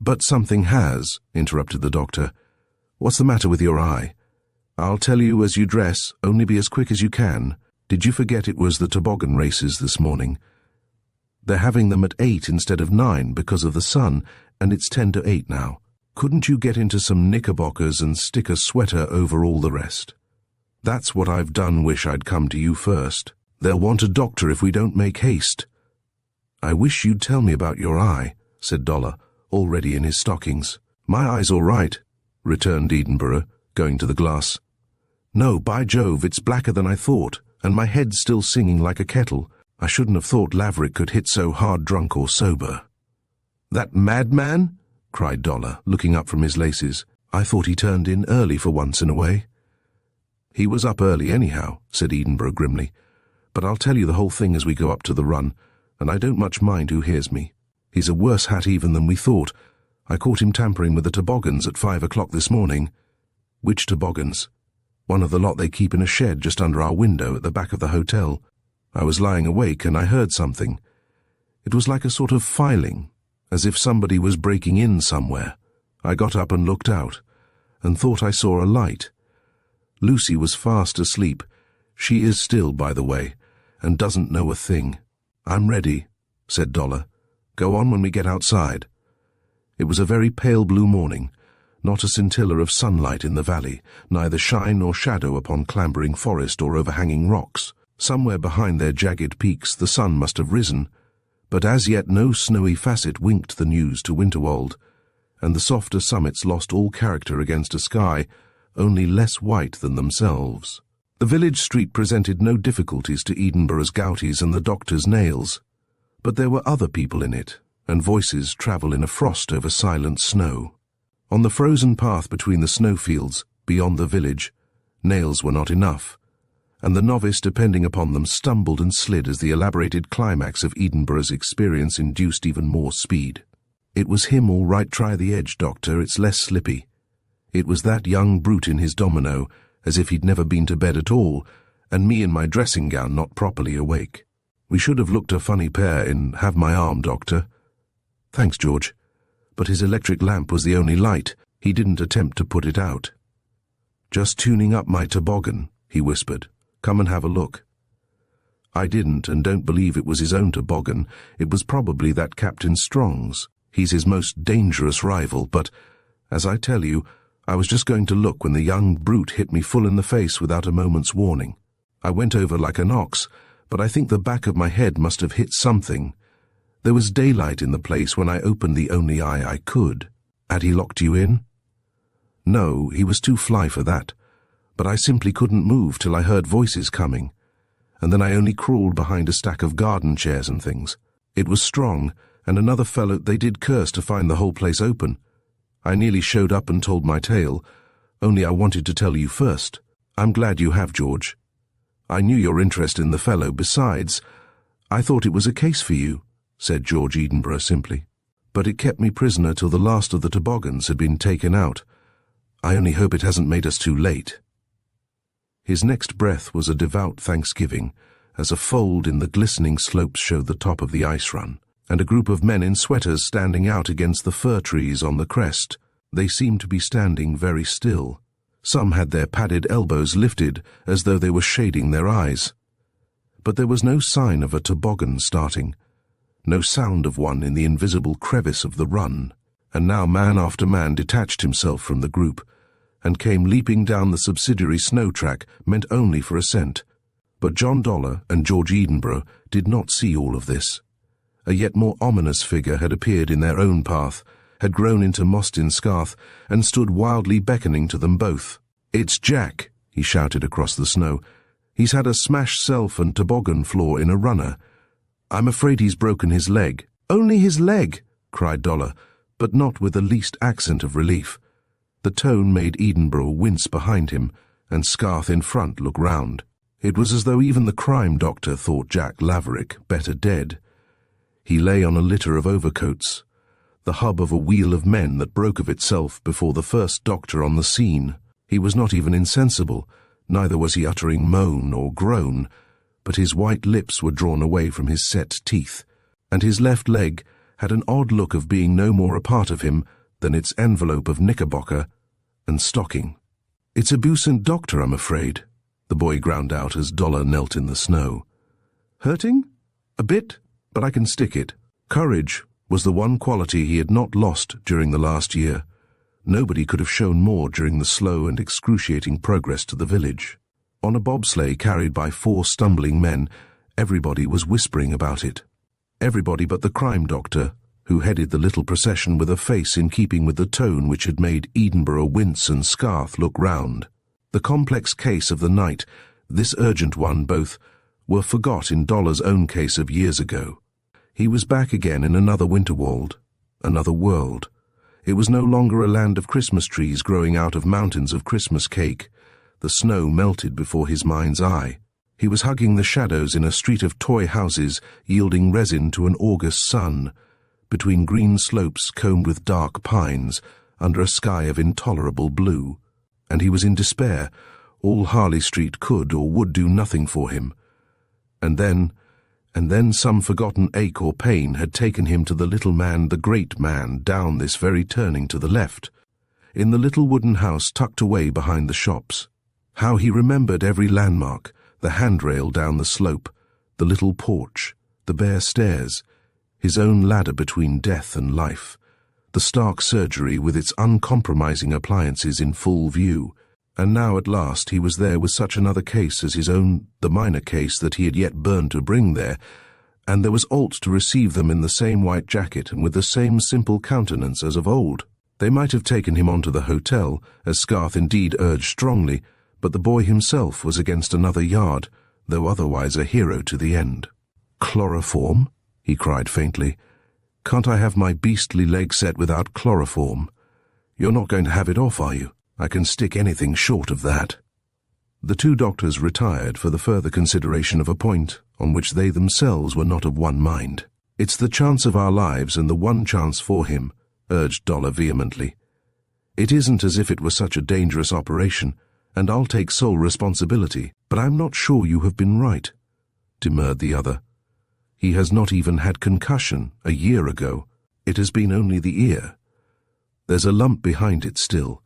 "But something has," interrupted the doctor. "What's the matter with your eye?" "I'll tell you as you dress, only be as quick as you can. Did you forget it was the toboggan races this morning? They're having them at 8 instead of 9 because of the sun, and it's 10 to 8 now. Couldn't you get into some knickerbockers and stick a sweater over all the rest? That's what I've done. Wish I'd come to you first. They'll want a doctor if we don't make haste." "I wish you'd tell me about your eye," said Dollar, already in his stockings. "My eye's all right," returned Edinburgh, going to the glass. "No, by Jove, it's blacker than I thought, and my head's still singing like a kettle. I shouldn't have thought Laverick could hit so hard drunk or sober." "That madman?" cried Dollar, looking up from his laces. "I thought he turned in early for once in a way." "He was up early anyhow," said Edinburgh grimly. "But I'll tell you the whole thing as we go up to the run, and I don't much mind who hears me. He's a worse hat even than we thought. I caught him tampering with the toboggans at 5 o'clock this morning." "Which toboggans?" "One of the lot they keep in a shed just under our window at the back of the hotel. I was lying awake and I heard something. It was like a sort of filing, as if somebody was breaking in somewhere. I got up and looked out, and thought I saw a light. Lucy was fast asleep. She is still, by the way, and doesn't know a thing. "I'm ready," said Dollar. "Go on when we get outside." It was a very pale blue morning, not a scintilla of sunlight in the valley, neither shine nor shadow upon clambering forest or overhanging rocks. Somewhere behind their jagged peaks the sun must have risen, but as yet no snowy facet winked the news to Winterwold, and the softer summits lost all character against a sky only less white than themselves. The village street presented no difficulties to Edinburgh's gouties and the doctor's nails, but there were other people in it, and voices travel in a frost over silent snow. On the frozen path between the snowfields, beyond the village, nails were not enough, and the novice depending upon them stumbled and slid as the elaborated climax of Edinburgh's experience induced even more speed. "It was him all right, try the edge, Doctor, it's less slippy." It was that young brute in his domino, as if he'd never been to bed at all, and me in my dressing gown not properly awake. "We should have looked a funny pair in Have My Arm, Doctor." "Thanks, George." But his electric lamp was the only light. He didn't attempt to put it out. "Just tuning up my toboggan," he whispered. "Come and have a look." I didn't, and don't believe it was his own toboggan. It was probably that Captain Strong's. He's his most dangerous rival, but, as I tell you, I was just going to look when the young brute hit me full in the face without a moment's warning. I went over like an ox, but I think the back of my head must have hit something. There was daylight in the place when I opened the only eye I could. Had he locked you in? No, he was too fly for that, but I simply couldn't move till I heard voices coming, and then I only crawled behind a stack of garden chairs and things. It was Strong, and another fellow. They did curse to find the whole place open. I nearly showed up and told my tale, only I wanted to tell you first. I'm glad you have, George. I knew your interest in the fellow. Besides, I thought it was a case for you," said George Edinburgh simply. "But it kept me prisoner till the last of the toboggans had been taken out. I only hope it hasn't made us too late." His next breath was a devout thanksgiving, as a fold in the glistening slopes showed the top of the ice run, and a group of men in sweaters standing out against the fir trees on the crest. They seemed to be standing very still. Some had their padded elbows lifted as though they were shading their eyes. But there was no sign of a toboggan starting, no sound of one in the invisible crevice of the run, and now man after man detached himself from the group and came leaping down the subsidiary snow track meant only for ascent. But John Dollar and George Edinburgh did not see all of this. A yet more ominous figure had appeared in their own path, had grown into Mostyn Scarth, and stood wildly beckoning to them both. "It's Jack," he shouted across the snow. "He's had a smashed self and toboggan floor in a runner. I'm afraid he's broken his leg." "Only his leg!" cried Dollar, but not with the least accent of relief. The tone made Edinburgh wince behind him, and Scarth in front look round. It was as though even the crime doctor thought Jack Laverick better dead. He lay on a litter of overcoats, the hub of a wheel of men that broke of itself before the first doctor on the scene. He was not even insensible, neither was he uttering moan or groan, but his white lips were drawn away from his set teeth, and his left leg had an odd look of being no more a part of him than its envelope of knickerbocker and stocking. "It's a Bucent doctor, I'm afraid," the boy ground out as Dollar knelt in the snow. "Hurting? A bit, but I can stick it." Courage was the one quality he had not lost during the last year. Nobody could have shown more during the slow and excruciating progress to the village. On a bobsleigh carried by 4 stumbling men, everybody was whispering about it. Everybody but the crime doctor, who headed the little procession with a face in keeping with the tone which had made Edinburgh wince and Scarth look round. The complex case of the night, this urgent one both, were forgot in Dollar's own case of years ago. He was back again in another Winterwold, another world. It was no longer a land of Christmas trees growing out of mountains of Christmas cake. The snow melted before his mind's eye. He was hugging the shadows in a street of toy houses yielding resin to an August sun, between green slopes combed with dark pines, under a sky of intolerable blue. And he was in despair. All Harley Street could or would do nothing for him. And then And then some forgotten ache or pain had taken him to the little man, the great man, down this very turning to the left, in the little wooden house tucked away behind the shops. How he remembered every landmark, the handrail down the slope, the little porch, the bare stairs, his own ladder between death and life, the stark surgery with its uncompromising appliances in full view. And now at last he was there with such another case as his own, the minor case that he had yet burned to bring there, and there was Alt to receive them in the same white jacket and with the same simple countenance as of old. They might have taken him on to the hotel, as Scarth indeed urged strongly, but the boy himself was against another yard, though otherwise a hero to the end. "Chloroform?" he cried faintly. "Can't I have my beastly leg set without chloroform? You're not going to have it off, are you? I can stick anything short of that." The two doctors retired for the further consideration of a point on which they themselves were not of one mind. "It's the chance of our lives and the one chance for him," urged Dollar vehemently. "It isn't as if it were such a dangerous operation, and I'll take sole responsibility, but I'm not sure you have been right," demurred the other. "He has not even had concussion a year ago. It has been only the ear. There's a lump behind it still.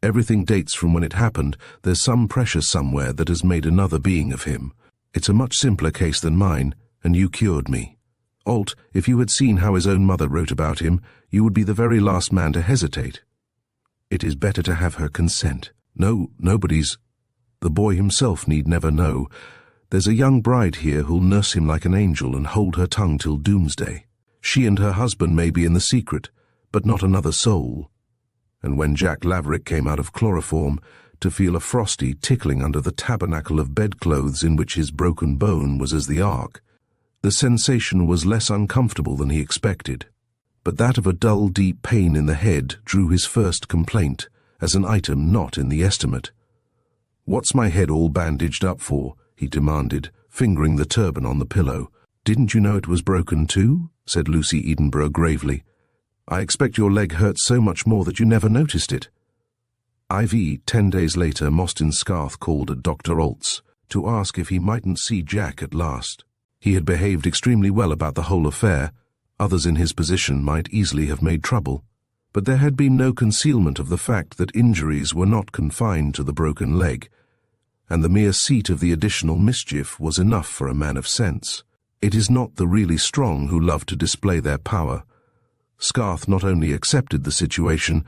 Everything dates from when it happened. There's some pressure somewhere that has made another being of him. It's a much simpler case than mine, and you cured me. Alt, if you had seen how his own mother wrote about him, you would be the very last man to hesitate. It is better to have her consent. No, nobody's. The boy himself need never know. There's a young bride here who'll nurse him like an angel and hold her tongue till doomsday. She and her husband may be in the secret, but not another soul." And when Jack Laverick came out of chloroform, to feel a frosty tickling under the tabernacle of bedclothes in which his broken bone was as the ark, the sensation was less uncomfortable than he expected. But that of a dull, deep pain in the head drew his first complaint, as an item not in the estimate. "What's my head all bandaged up for?" he demanded, fingering the turban on the pillow. "Didn't you know it was broken too?" said Lucy Edinburgh gravely. "I expect your leg hurts so much more that you never noticed it." IV. 10 days later, Mostyn Scarth called at Dr. Alt's to ask if he mightn't see Jack at last. He had behaved extremely well about the whole affair. Others in his position might easily have made trouble. But there had been no concealment of the fact that injuries were not confined to the broken leg, and the mere seat of the additional mischief was enough for a man of sense. It is not the really strong who love to display their power. Scarth not only accepted the situation,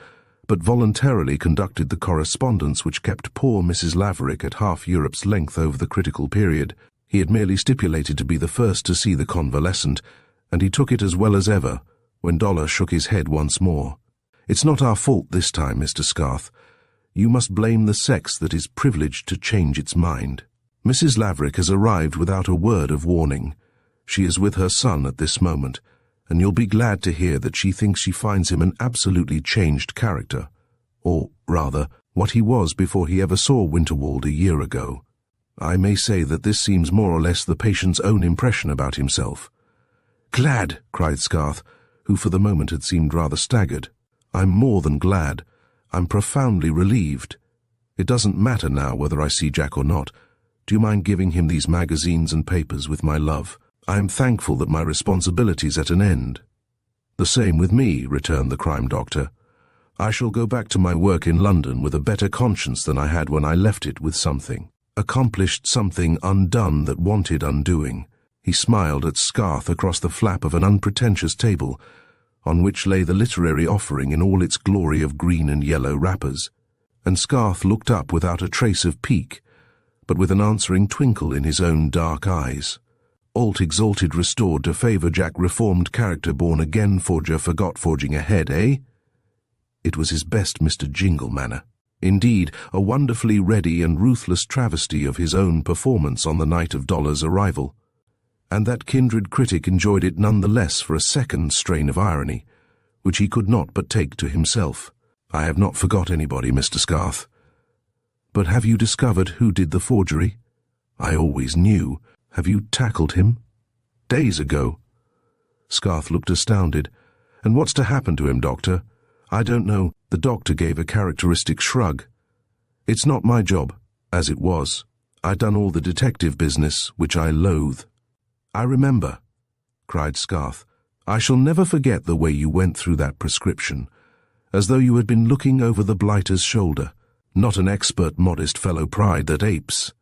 but voluntarily conducted the correspondence which kept poor Mrs. Laverick at half Europe's length over the critical period. He had merely stipulated to be the first to see the convalescent, and he took it as well as ever when Dollar shook his head once more. "It's not our fault this time, Mr. Scarth. You must blame the sex that is privileged to change its mind. Mrs. Laverick has arrived without a word of warning. She is with her son at this moment, and you'll be glad to hear that she thinks she finds him an absolutely changed character, or, rather, what he was before he ever saw Winterwald a year ago. I may say that this seems more or less the patient's own impression about himself." "Glad!" cried Scarth, who for the moment had seemed rather staggered. "I'm more than glad. I'm profoundly relieved. It doesn't matter now whether I see Jack or not. Do you mind giving him these magazines and papers with my love? I am thankful that my responsibility's at an end." "The same with me," returned the crime doctor. "I shall go back to my work in London with a better conscience than I had when I left it, with something. Accomplished something undone that wanted undoing." He smiled at Scarth across the flap of an unpretentious table, on which lay the literary offering in all its glory of green and yellow wrappers. And Scarth looked up without a trace of pique, but with an answering twinkle in his own dark eyes. Alt exalted restored to favour Jack reformed character born again forger forgot forging ahead, eh? It was his best Mr. Jingle manner. Indeed, a wonderfully ready and ruthless travesty of his own performance on the night of Dollar's arrival. And that kindred critic enjoyed it none the less for a second strain of irony, which he could not but take to himself. "I have not forgot anybody, Mr. Scarth." "But have you discovered who did the forgery?" "I always knew. Have you tackled him?" "Days ago." Scarth looked astounded. "And what's to happen to him, Doctor?" "I don't know." The doctor gave a characteristic shrug. "It's not my job, as it was. I'd done all the detective business, which I loathe. "I remember," cried Scarth. "I shall never forget the way you went through that prescription, as though you had been looking over the blighter's shoulder, not an expert, modest fellow pride that apes."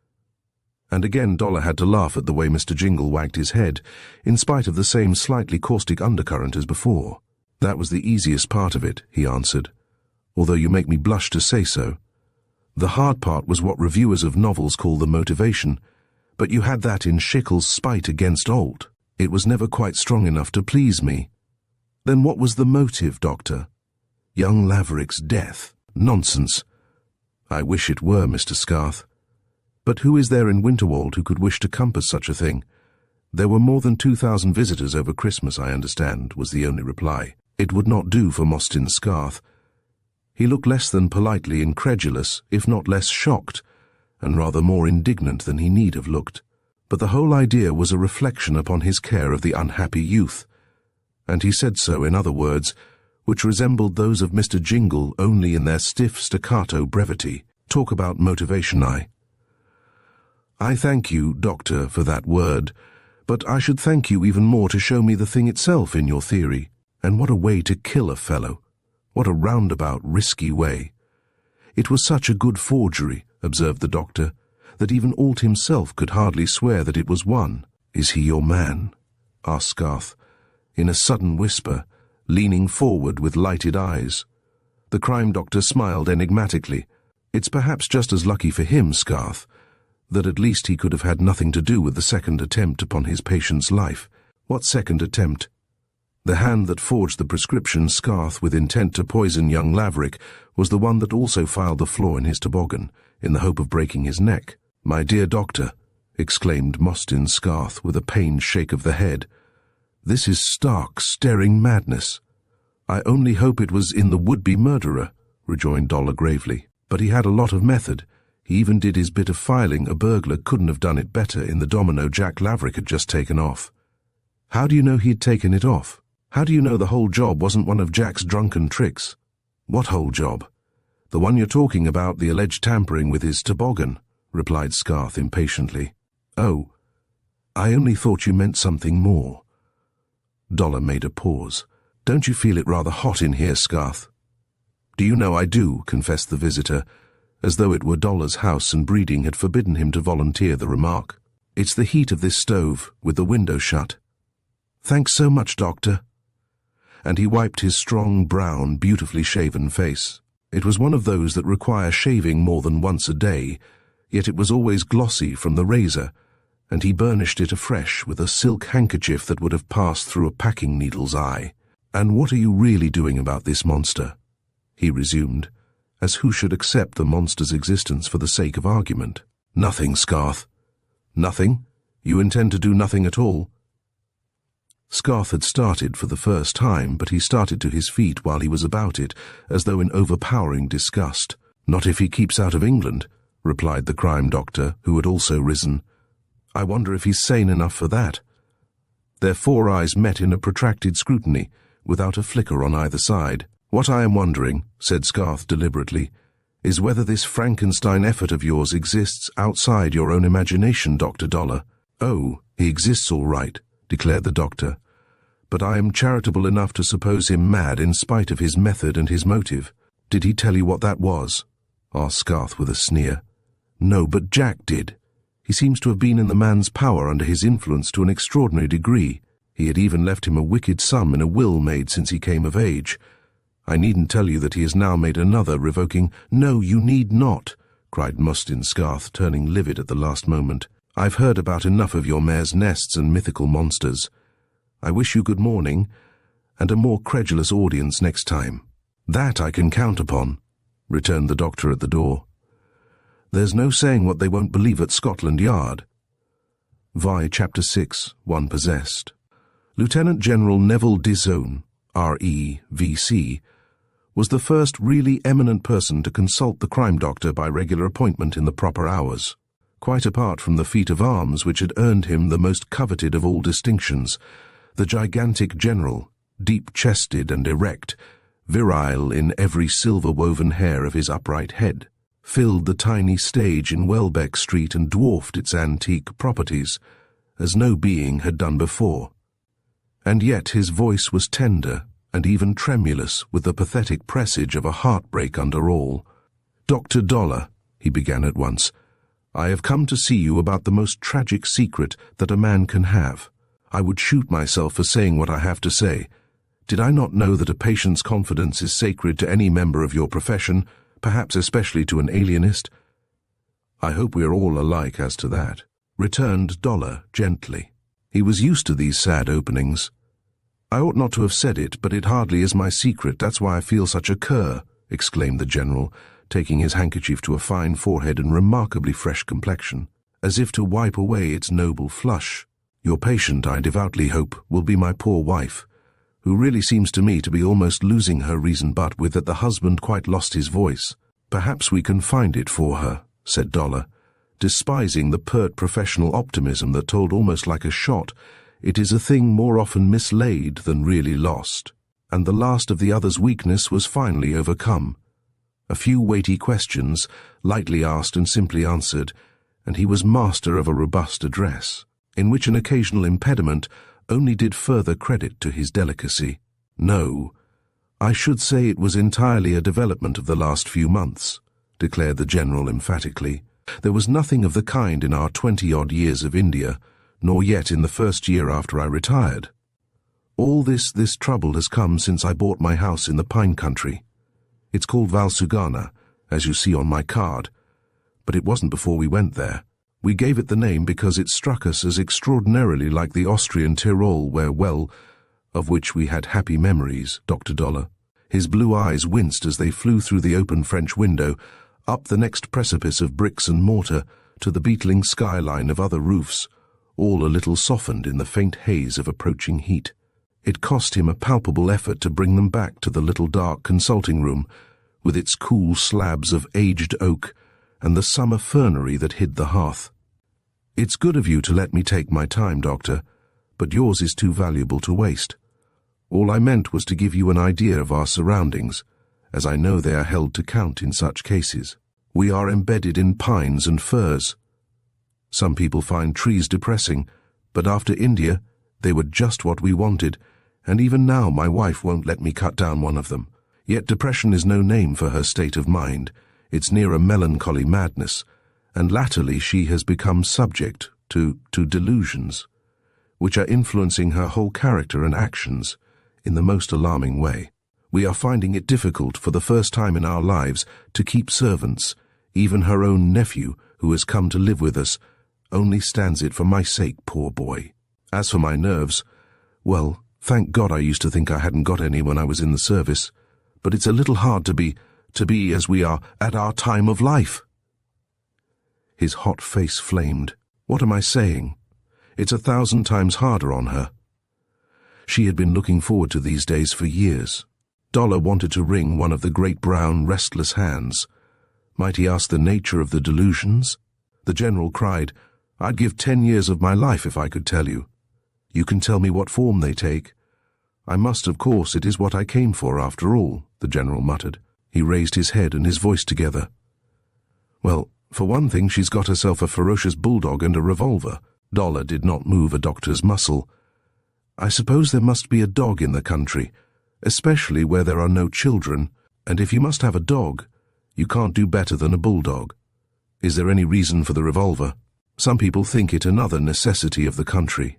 And again Dollar had to laugh at the way Mr. Jingle wagged his head, in spite of the same slightly caustic undercurrent as before. "That was the easiest part of it," he answered, "although you make me blush to say so. The hard part was what reviewers of novels call the motivation, but you had that in Schickel's spite against Alt. It was never quite strong enough to please me." "Then what was the motive, Doctor?" "Young Laverick's death." "Nonsense." "I wish it were, Mr. Scarth. But who is there in Winterwald who could wish to compass such a thing?" "There were more than 2,000 visitors over Christmas, I understand," was the only reply. "It would not do for Mostyn Scarth." He looked less than politely incredulous, if not less shocked, and rather more indignant than he need have looked. But the whole idea was a reflection upon his care of the unhappy youth, and he said so in other words, which resembled those of Mr. Jingle only in their stiff staccato brevity. "Talk about motivation, I thank you, Doctor, for that word, but I should thank you even more to show me the thing itself in your theory. And what a way to kill a fellow! What a roundabout, risky way!" "It was such a good forgery," observed the Doctor, "that even Alt himself could hardly swear that it was one." "Is he your man?" asked Scarth, in a sudden whisper, leaning forward with lighted eyes. The crime doctor smiled enigmatically. "It's perhaps just as lucky for him, Scarth, that at least he could have had nothing to do with the second attempt upon his patient's life." "What second attempt?" "The hand that forged the prescription, Scarth, with intent to poison young Laverick, was the one that also filed the flaw in his toboggan, in the hope of breaking his neck." "My dear Doctor," exclaimed Mostyn Scarth with a pained shake of the head, "this is stark, staring madness." "I only hope it was in the would-be murderer," rejoined Dollar gravely. "But he had a lot of method. He even did his bit of filing. A burglar couldn't have done it better in the domino Jack Laverick had just taken off." "How do you know he'd taken it off? How do you know the whole job wasn't one of Jack's drunken tricks?" "What whole job?" "The one you're talking about, the alleged tampering with his toboggan," replied Scarth impatiently. "Oh, I only thought you meant something more." Dollar made a pause. "Don't you feel it rather hot in here, Scarth?" "Do you know I do," confessed the visitor, as though it were Dollar's house and breeding had forbidden him to volunteer the remark. "It's the heat of this stove, with the window shut." "Thanks so much, Doctor." And he wiped his strong, brown, beautifully shaven face. It was one of those that require shaving more than once a day, yet it was always glossy from the razor, and he burnished it afresh with a silk handkerchief that would have passed through a packing needle's eye. "And what are you really doing about this monster?" he resumed, as who should accept the monster's existence for the sake of argument. "Nothing, Scarth." "Nothing? You intend to do nothing at all?" Scarth had started for the first time, but he started to his feet while he was about it, as though in overpowering disgust. "Not if he keeps out of England," replied the crime doctor, who had also risen. "I wonder if he's sane enough for that." Their four eyes met in a protracted scrutiny, without a flicker on either side. "What I am wondering," said Scarth deliberately, "is whether this Frankenstein effort of yours exists outside your own imagination, Dr. Dollar." "Oh, he exists all right," declared the doctor, "but I am charitable enough to suppose him mad in spite of his method and his motive." "Did he tell you what that was?" asked Scarth with a sneer. "No, but Jack did. He seems to have been in the man's power under his influence to an extraordinary degree. He had even left him a wicked sum in a will made since he came of age. I needn't tell you that he has now made another, revoking—" "No, you need not," cried Mostyn Scarth, turning livid at the last moment. "I've heard about enough of your mare's nests and mythical monsters. I wish you good morning, and a more credulous audience next time." "That I can count upon," returned the doctor at the door. "There's no saying what they won't believe at Scotland Yard." Vi, Chapter 6, One Possessed. Lieutenant General Neville Dizone, R.E., V.C., was the first really eminent person to consult the crime doctor by regular appointment in the proper hours. Quite apart from the feat of arms which had earned him the most coveted of all distinctions, the gigantic general, deep-chested and erect, virile in every silver-woven hair of his upright head, filled the tiny stage in Welbeck Street and dwarfed its antique properties, as no being had done before. And yet his voice was tender and even tremulous with the pathetic presage of a heartbreak under all. "Dr. Dollar," he began at once, "I have come to see you about the most tragic secret that a man can have. I would shoot myself for saying what I have to say. Did I not know that a patient's confidence is sacred to any member of your profession, perhaps especially to an alienist?" "I hope we are all alike as to that," returned Dollar gently. He was used to these sad openings. "I ought not to have said it, but it hardly is my secret. That's why I feel such a cur," exclaimed the General, taking his handkerchief to a fine forehead and remarkably fresh complexion, as if to wipe away its noble flush. "Your patient, I devoutly hope, will be my poor wife, who really seems to me to be almost losing her reason, but with that the husband quite lost his voice. Perhaps we can find it for her," said Dollar, despising the pert professional optimism that told almost like a shot, "It is a thing more often mislaid than really lost." And the last of the other's weakness was finally overcome. A few weighty questions, lightly asked and simply answered, and he was master of a robust address, in which an occasional impediment only did further credit to his delicacy. "No, I should say it was entirely a development of the last few months," declared the General emphatically. "There was nothing of the kind in our 20-odd years of India, nor yet in the first year after I retired. All this trouble has come since I bought my house in the Pine Country. It's called Valsugana, as you see on my card, but it wasn't before we went there. We gave it the name because it struck us as extraordinarily like the Austrian Tyrol where, well, of which we had happy memories, Dr. Dollar." His blue eyes winced as they flew through the open French window, up the next precipice of bricks and mortar, to the beetling skyline of other roofs, all a little softened in the faint haze of approaching heat. It cost him a palpable effort to bring them back to the little dark consulting room, with its cool slabs of aged oak and the summer fernery that hid the hearth. "It's good of you to let me take my time, Doctor, but yours is too valuable to waste. All I meant was to give you an idea of our surroundings, as I know they are held to count in such cases. We are embedded in pines and firs. Some people find trees depressing, but after India, they were just what we wanted, and even now my wife won't let me cut down one of them. Yet depression is no name for her state of mind. It's near a melancholy madness, and latterly she has become subject to delusions, which are influencing her whole character and actions in the most alarming way. We are finding it difficult for the first time in our lives to keep servants. Even her own nephew, who has come to live with us, only stands it for my sake, poor boy. As for my nerves, well, thank God I used to think I hadn't got any when I was in the service, but it's a little hard to be as we are at our time of life." His hot face flamed. "What am I saying? It's 1,000 times harder on her." She had been looking forward to these days for years. Dollar wanted to wring one of the great brown, restless hands. Might he ask the nature of the delusions? The General cried, "I'd give 10 years of my life if I could tell you." "You can tell me what form they take." "I must, of course. It is what I came for, after all," the General muttered. He raised his head and his voice together. "Well, for one thing, she's got herself a ferocious bulldog and a revolver." Dollar did not move a doctor's muscle. "I suppose there must be a dog in the country, especially where there are no children, and if you must have a dog, you can't do better than a bulldog. Is there any reason for the revolver? Some people think it another necessity of the country.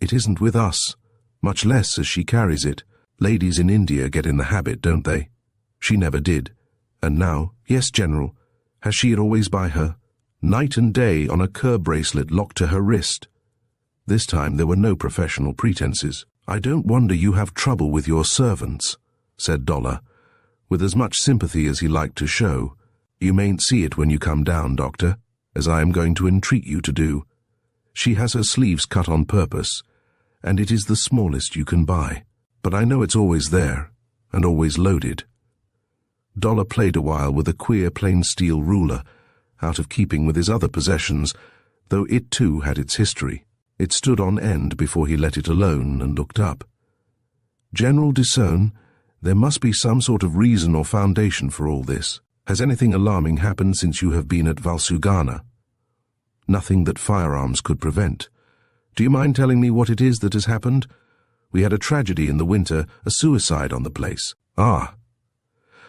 It isn't with us, much less as she carries it. Ladies in India get in the habit, don't they? She never did. And now, yes, General, has she it always by her? Night and day on a cur bracelet locked to her wrist." This time there were no professional pretenses. "I don't wonder you have trouble with your servants," said Dollar, with as much sympathy as he liked to show. "You mayn't see it when you come down, Doctor, as I am going to entreat you to do. She has her sleeves cut on purpose, and it is the smallest you can buy. But I know it's always there, and always loaded." Dollar played a while with a queer plain steel ruler, out of keeping with his other possessions, though it too had its history. It stood on end before he let it alone and looked up. "General Disone, there must be some sort of reason or foundation for all this. Has anything alarming happened since you have been at Valsugana?" nothing that firearms could prevent. Do you mind telling me what it is that has happened? We had a tragedy in the winter, a suicide on the place. Ah.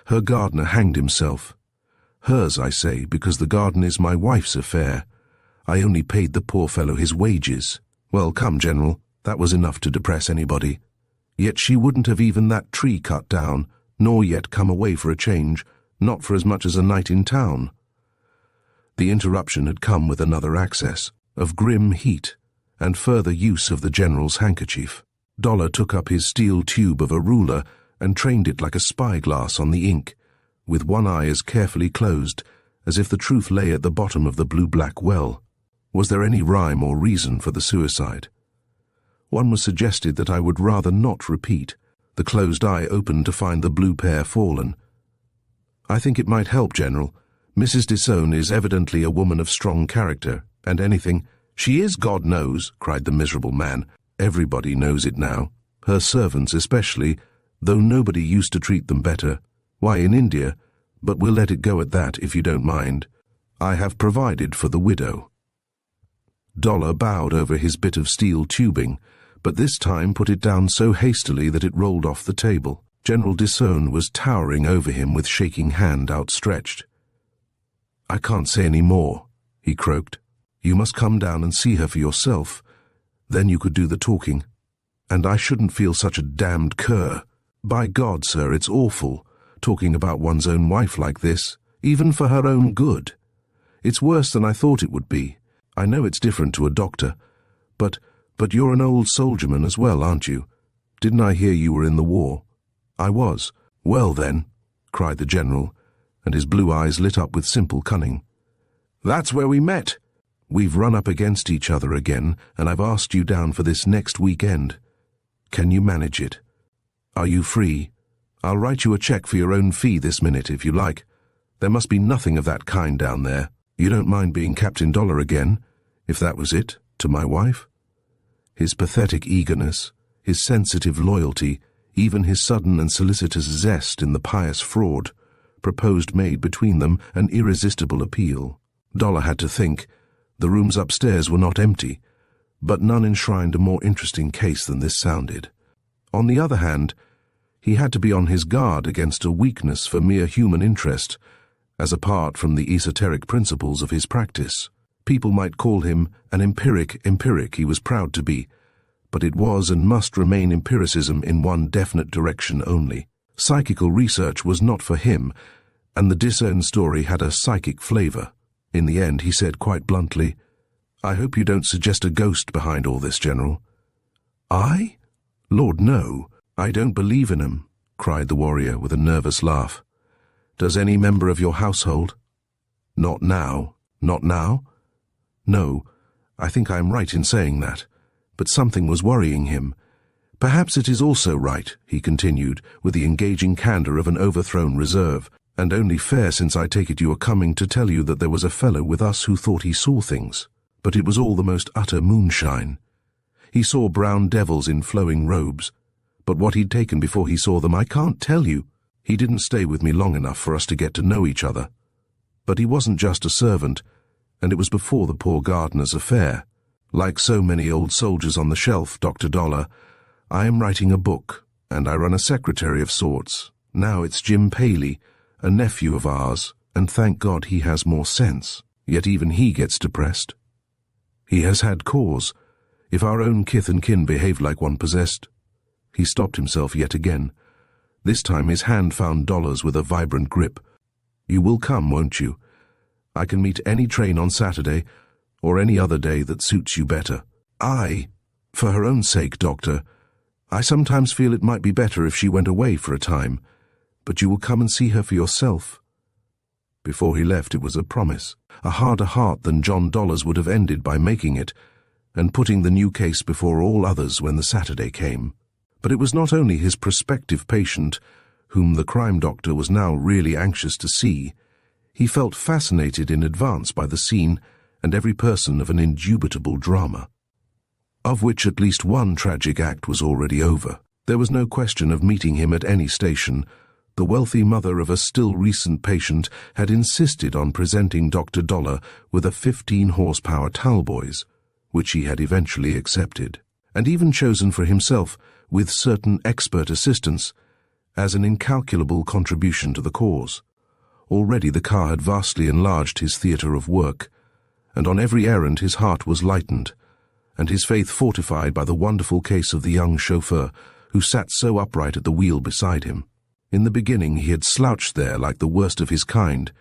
Her gardener hanged himself. Hers, I say, because the garden is my wife's affair. I only paid the poor fellow his wages. Well, come, General, that was enough to depress anybody. Yet she wouldn't have even that tree cut down, nor yet come away for a change, not for as much as a night in town. The interruption had come with another access, of grim heat, and further use of the General's handkerchief. Dollar took up his steel tube of a ruler and trained it like a spyglass on the ink, with one eye as carefully closed, as if the truth lay at the bottom of the blue-black well. Was there any rhyme or reason for the suicide? One was suggested that I would rather not repeat. The closed eye opened to find the blue pair fallen. I think it might help, General. Mrs. Disown is evidently a woman of strong character, and anything— She is, God knows, cried the miserable man. Everybody knows it now. Her servants especially, though nobody used to treat them better. Why, in India— but we'll let it go at that, if you don't mind. I have provided for the widow. Dollar bowed over his bit of steel tubing, but this time put it down so hastily that it rolled off the table. General Disown was towering over him with shaking hand outstretched. I can't say any more, he croaked. You must come down and see her for yourself. Then you could do the talking. And I shouldn't feel such a damned cur. By God, sir, it's awful, talking about one's own wife like this, even for her own good. It's worse than I thought it would be. I know it's different to a doctor, but you're an old soldierman as well, aren't you? Didn't I hear you were in the war? I was. Well then, cried the General, and his blue eyes lit up with simple cunning. That's where we met. We've run up against each other again, and I've asked you down for this next weekend. Can you manage it? Are you free? I'll write you a cheque for your own fee this minute, if you like. There must be nothing of that kind down there. You don't mind being Captain Dollar again, if that was it, to my wife? His pathetic eagerness, his sensitive loyalty, even his sudden and solicitous zest in the pious fraud, proposed made between them an irresistible appeal. Dollar had to think. The rooms upstairs were not empty, but none enshrined a more interesting case than this sounded. On the other hand, he had to be on his guard against a weakness for mere human interest, as apart from the esoteric principles of his practice. People might call him an empiric he was proud to be, but it was and must remain empiricism in one definite direction only. Psychical research was not for him, and the Disown story had a psychic flavour. In the end, he said quite bluntly, I hope you don't suggest a ghost behind all this, General. I? Lord, no. I don't believe in 'em, cried the warrior with a nervous laugh. Does any member of your household? Not now. Not now? No, I think I am right in saying that, but something was worrying him. Perhaps it is also right, he continued, with the engaging candour of an overthrown reserve, and only fair since I take it you are coming to tell you that there was a fellow with us who thought he saw things, but it was all the most utter moonshine. He saw brown devils in flowing robes, but what he'd taken before he saw them I can't tell you. He didn't stay with me long enough for us to get to know each other. But he wasn't just a servant, and it was before the poor gardener's affair. Like so many old soldiers on the shelf, Dr. Dollar, I am writing a book, and I run a secretary of sorts. Now it's Jim Paley, a nephew of ours, and thank God he has more sense. Yet even he gets depressed. He has had cause, if our own kith and kin behaved like one possessed. He stopped himself yet again. This time his hand found Dollar's with a vibrant grip. You will come, won't you? I can meet any train on Saturday, or any other day that suits you better. For her own sake, Doctor, I sometimes feel it might be better if she went away for a time, but you will come and see her for yourself. Before he left it was a promise, a harder heart than John Dollar's would have ended by making it, and putting the new case before all others when the Saturday came. But it was not only his prospective patient, whom the crime doctor was now really anxious to see. He felt fascinated in advance by the scene and every person of an indubitable drama, of which at least one tragic act was already over. There was no question of meeting him at any station, The wealthy mother of a still recent patient had insisted on presenting Dr. Dollar with a 15-horsepower Talboys, which he had eventually accepted, and even chosen for himself, with certain expert assistance, as an incalculable contribution to the cause. Already the car had vastly enlarged his theatre of work, and on every errand his heart was lightened, and his faith fortified by the wonderful case of the young chauffeur who sat so upright at the wheel beside him. In the beginning he had slouched there like the worst of his kind.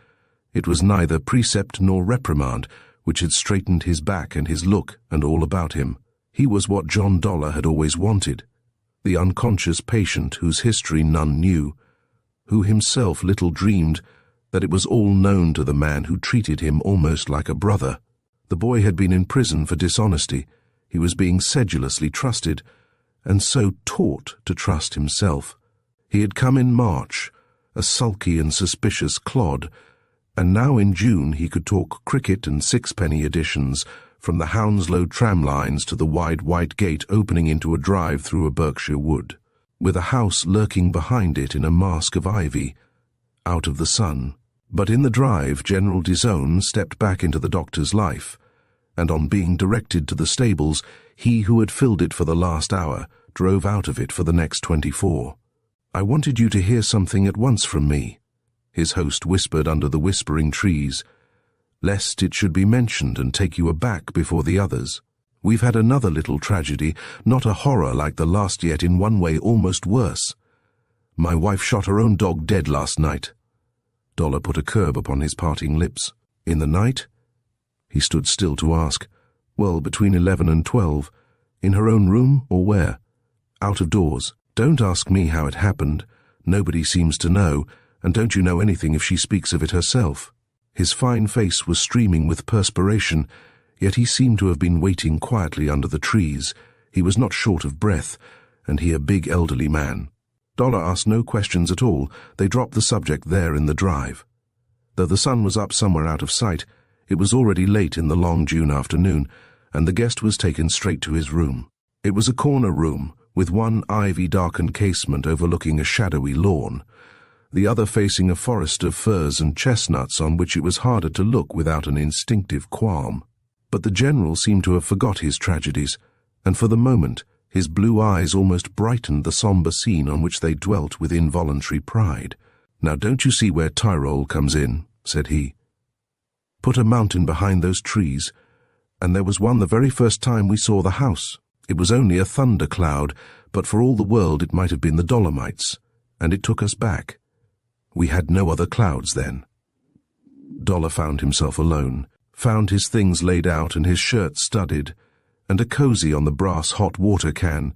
It was neither precept nor reprimand which had straightened his back and his look and all about him. He was what John Dollar had always wanted, the unconscious patient whose history none knew, who himself little dreamed that it was all known to the man who treated him almost like a brother. The boy had been in prison for dishonesty. He was being sedulously trusted, and so taught to trust himself. He had come in March, a sulky and suspicious clod, and now in June he could talk cricket and sixpenny editions from the Hounslow tram lines to the wide white gate opening into a drive through a Berkshire wood, with a house lurking behind it in a mask of ivy, out of the sun. But in the drive General Dizone stepped back into the doctor's life, and on being directed to the stables, he who had filled it for the last hour drove out of it for the next 24. "I wanted you to hear something at once from me," his host whispered under the whispering trees, "lest it should be mentioned and take you aback before the others. We've had another little tragedy, not a horror like the last, yet in one way almost worse. My wife shot her own dog dead last night." Dollar put a curb upon his parting lips. "In the night?" He stood still to ask. "Well, between 11 and 12. In her own room, or where?" "Out of doors. Don't ask me how it happened. Nobody seems to know, and don't you know anything if she speaks of it herself?" His fine face was streaming with perspiration, yet he seemed to have been waiting quietly under the trees. He was not short of breath, and he a big elderly man. Dollar asked no questions at all. They dropped the subject there in the drive. Though the sun was up somewhere out of sight, it was already late in the long June afternoon, and the guest was taken straight to his room. It was a corner room, with one ivy-darkened casement overlooking a shadowy lawn, the other facing a forest of firs and chestnuts on which it was harder to look without an instinctive qualm. But the general seemed to have forgot his tragedies, and for the moment his blue eyes almost brightened the sombre scene on which they dwelt with involuntary pride. "Now don't you see where Tyrol comes in?" said he. "Put a mountain behind those trees, and there was one the very first time we saw the house. It was only a thunder cloud, but for all the world it might have been the Dolomites, and it took us back. We had no other clouds then." Dollar found himself alone, found his things laid out and his shirt studded, and a cosy on the brass hot water can,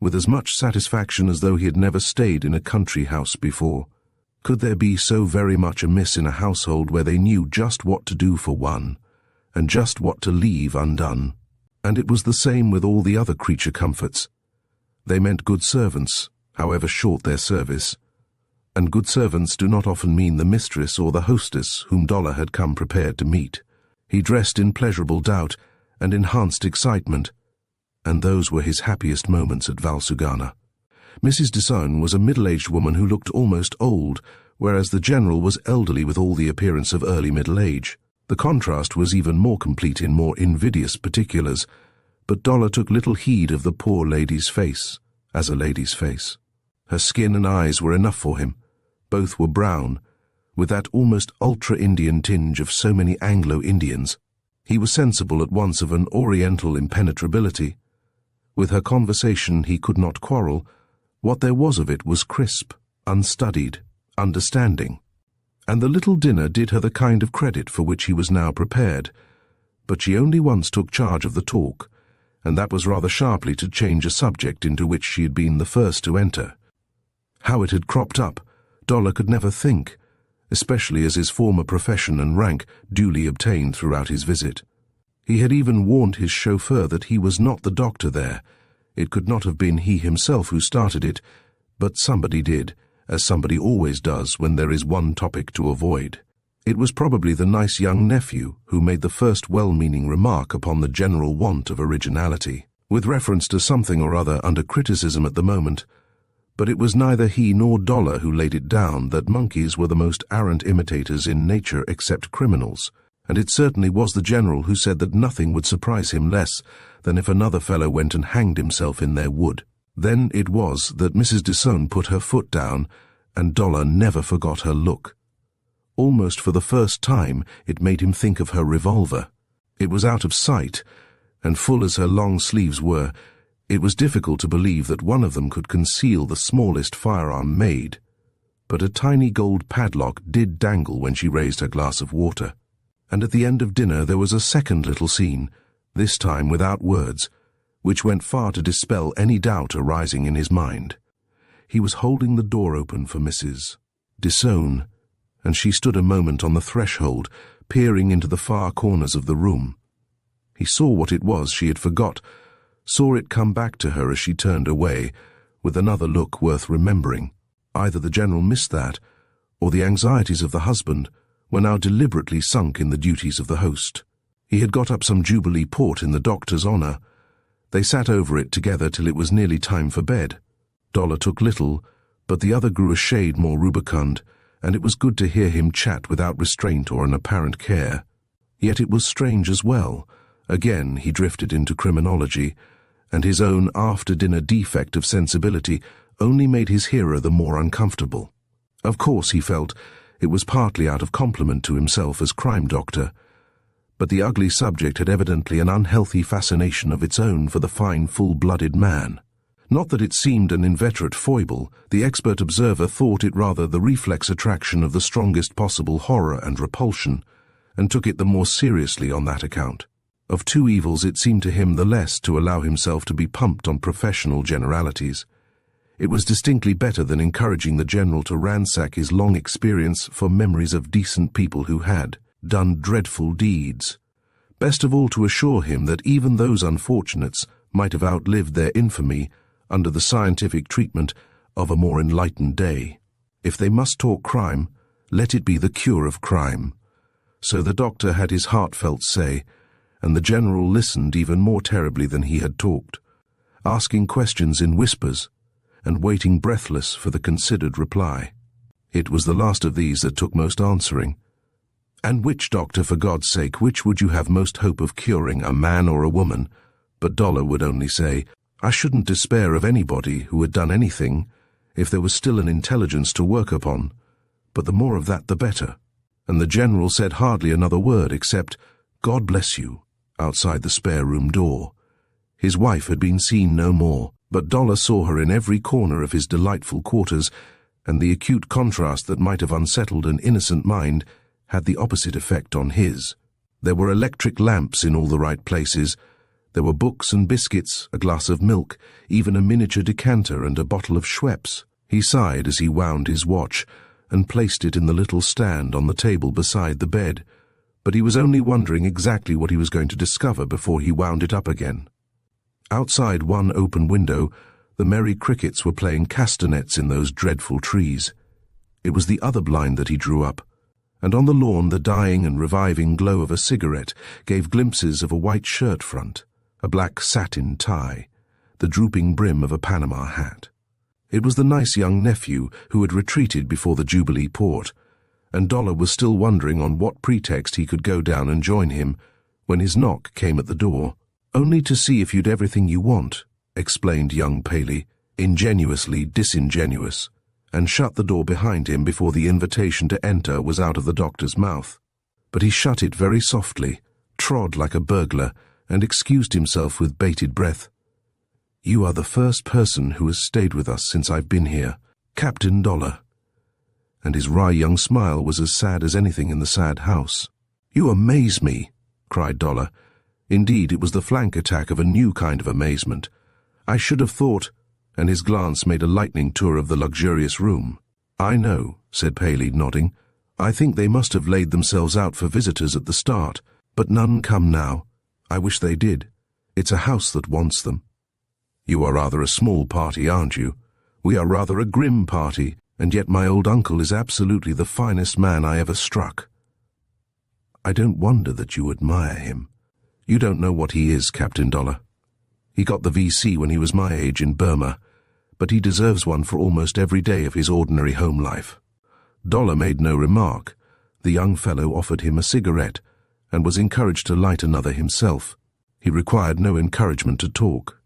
with as much satisfaction as though he had never stayed in a country house before. Could there be so very much amiss in a household where they knew just what to do for one, and just what to leave undone? And it was the same with all the other creature comforts. They meant good servants, however short their service, and good servants do not often mean the mistress or the hostess whom Dollar had come prepared to meet. He dressed in pleasurable doubt and enhanced excitement, and those were his happiest moments at Valsugana. Mrs. Dizone was a middle-aged woman who looked almost old, whereas the general was elderly with all the appearance of early middle age. The contrast was even more complete in more invidious particulars, but Dollar took little heed of the poor lady's face, as a lady's face. Her skin and eyes were enough for him. Both were brown, with that almost ultra-Indian tinge of so many Anglo-Indians. He was sensible at once of an Oriental impenetrability. With her conversation he could not quarrel. What there was of it was crisp, unstudied, understanding. And the little dinner did her the kind of credit for which he was now prepared. But she only once took charge of the talk, and that was rather sharply to change a subject into which she had been the first to enter. How it had cropped up, Dollar could never think, especially as his former profession and rank duly obtained throughout his visit. He had even warned his chauffeur that he was not the doctor there. It could not have been he himself who started it, but somebody did, as somebody always does when there is one topic to avoid. It was probably the nice young nephew who made the first well-meaning remark upon the general want of originality, with reference to something or other under criticism at the moment, But it was neither he nor Dollar who laid it down that monkeys were the most arrant imitators in nature except criminals, and it certainly was the General who said that nothing would surprise him less than if another fellow went and hanged himself in their wood. Then it was that Mrs. Dissone put her foot down, and Dollar never forgot her look. Almost for the first time it made him think of her revolver. It was out of sight, and full as her long sleeves were, it was difficult to believe that one of them could conceal the smallest firearm made. But a tiny gold padlock did dangle when she raised her glass of water. And at the end of dinner there was a second little scene, this time without words, which went far to dispel any doubt arising in his mind. He was holding the door open for Mrs. Dissone, and she stood a moment on the threshold, peering into the far corners of the room. He saw what it was she had forgot, saw it come back to her as she turned away, with another look worth remembering. Either the General missed that, or the anxieties of the husband were now deliberately sunk in the duties of the host. He had got up some Jubilee port in the doctor's honour. They sat over it together till it was nearly time for bed. Dollar took little, but the other grew a shade more rubicund, and it was good to hear him chat without restraint or an apparent care. Yet it was strange as well. Again he drifted into criminology, and his own after-dinner defect of sensibility only made his hearer the more uncomfortable. Of course, he felt, it was partly out of compliment to himself as crime doctor, but the ugly subject had evidently an unhealthy fascination of its own for the fine, full-blooded man. Not that it seemed an inveterate foible, the expert observer thought it rather the reflex attraction of the strongest possible horror and repulsion, and took it the more seriously on that account. Of two evils it seemed to him the less to allow himself to be pumped on professional generalities. It was distinctly better than encouraging the General to ransack his long experience for memories of decent people who had done dreadful deeds. Best of all to assure him that even those unfortunates might have outlived their infamy under the scientific treatment of a more enlightened day. If they must talk crime, let it be the cure of crime. So the doctor had his heartfelt say, and the General listened even more terribly than he had talked, asking questions in whispers and waiting breathless for the considered reply. It was the last of these that took most answering. And which, doctor, for God's sake, which would you have most hope of curing, a man or a woman? But Dollar would only say, I shouldn't despair of anybody who had done anything, if there was still an intelligence to work upon, but the more of that the better. And the General said hardly another word except, God bless you, outside the spare room door. His wife had been seen no more, but Dollar saw her in every corner of his delightful quarters, and the acute contrast that might have unsettled an innocent mind had the opposite effect on his. There were electric lamps in all the right places. There were books and biscuits, a glass of milk, even a miniature decanter and a bottle of Schweppes. He sighed as he wound his watch and placed it in the little stand on the table beside the bed, but he was only wondering exactly what he was going to discover before he wound it up again. Outside one open window, the merry crickets were playing castanets in those dreadful trees. It was the other blind that he drew up, and on the lawn the dying and reviving glow of a cigarette gave glimpses of a white shirt front, a black satin tie, the drooping brim of a Panama hat. It was the nice young nephew who had retreated before the Jubilee port, and Dollar was still wondering on what pretext he could go down and join him, when his knock came at the door. Only to see if you'd everything you want, explained young Paley, ingenuously disingenuous, and shut the door behind him before the invitation to enter was out of the doctor's mouth. But he shut it very softly, trod like a burglar, and excused himself with bated breath. You are the first person who has stayed with us since I've been here, Captain Dollar. And his wry young smile was as sad as anything in the sad house. You amaze me, cried Dollar. Indeed, it was the flank attack of a new kind of amazement. I should have thought, and his glance made a lightning tour of the luxurious room. I know, said Paley, nodding. I think they must have laid themselves out for visitors at the start, but none come now. I wish they did. It's a house that wants them. You are rather a small party, aren't you? We are rather a grim party, and yet my old uncle is absolutely the finest man I ever struck. I don't wonder that you admire him. You don't know what he is, Captain Dollar. He got the VC when he was my age in Burma, but he deserves one for almost every day of his ordinary home life." Dollar made no remark. The young fellow offered him a cigarette and was encouraged to light another himself. He required no encouragement to talk.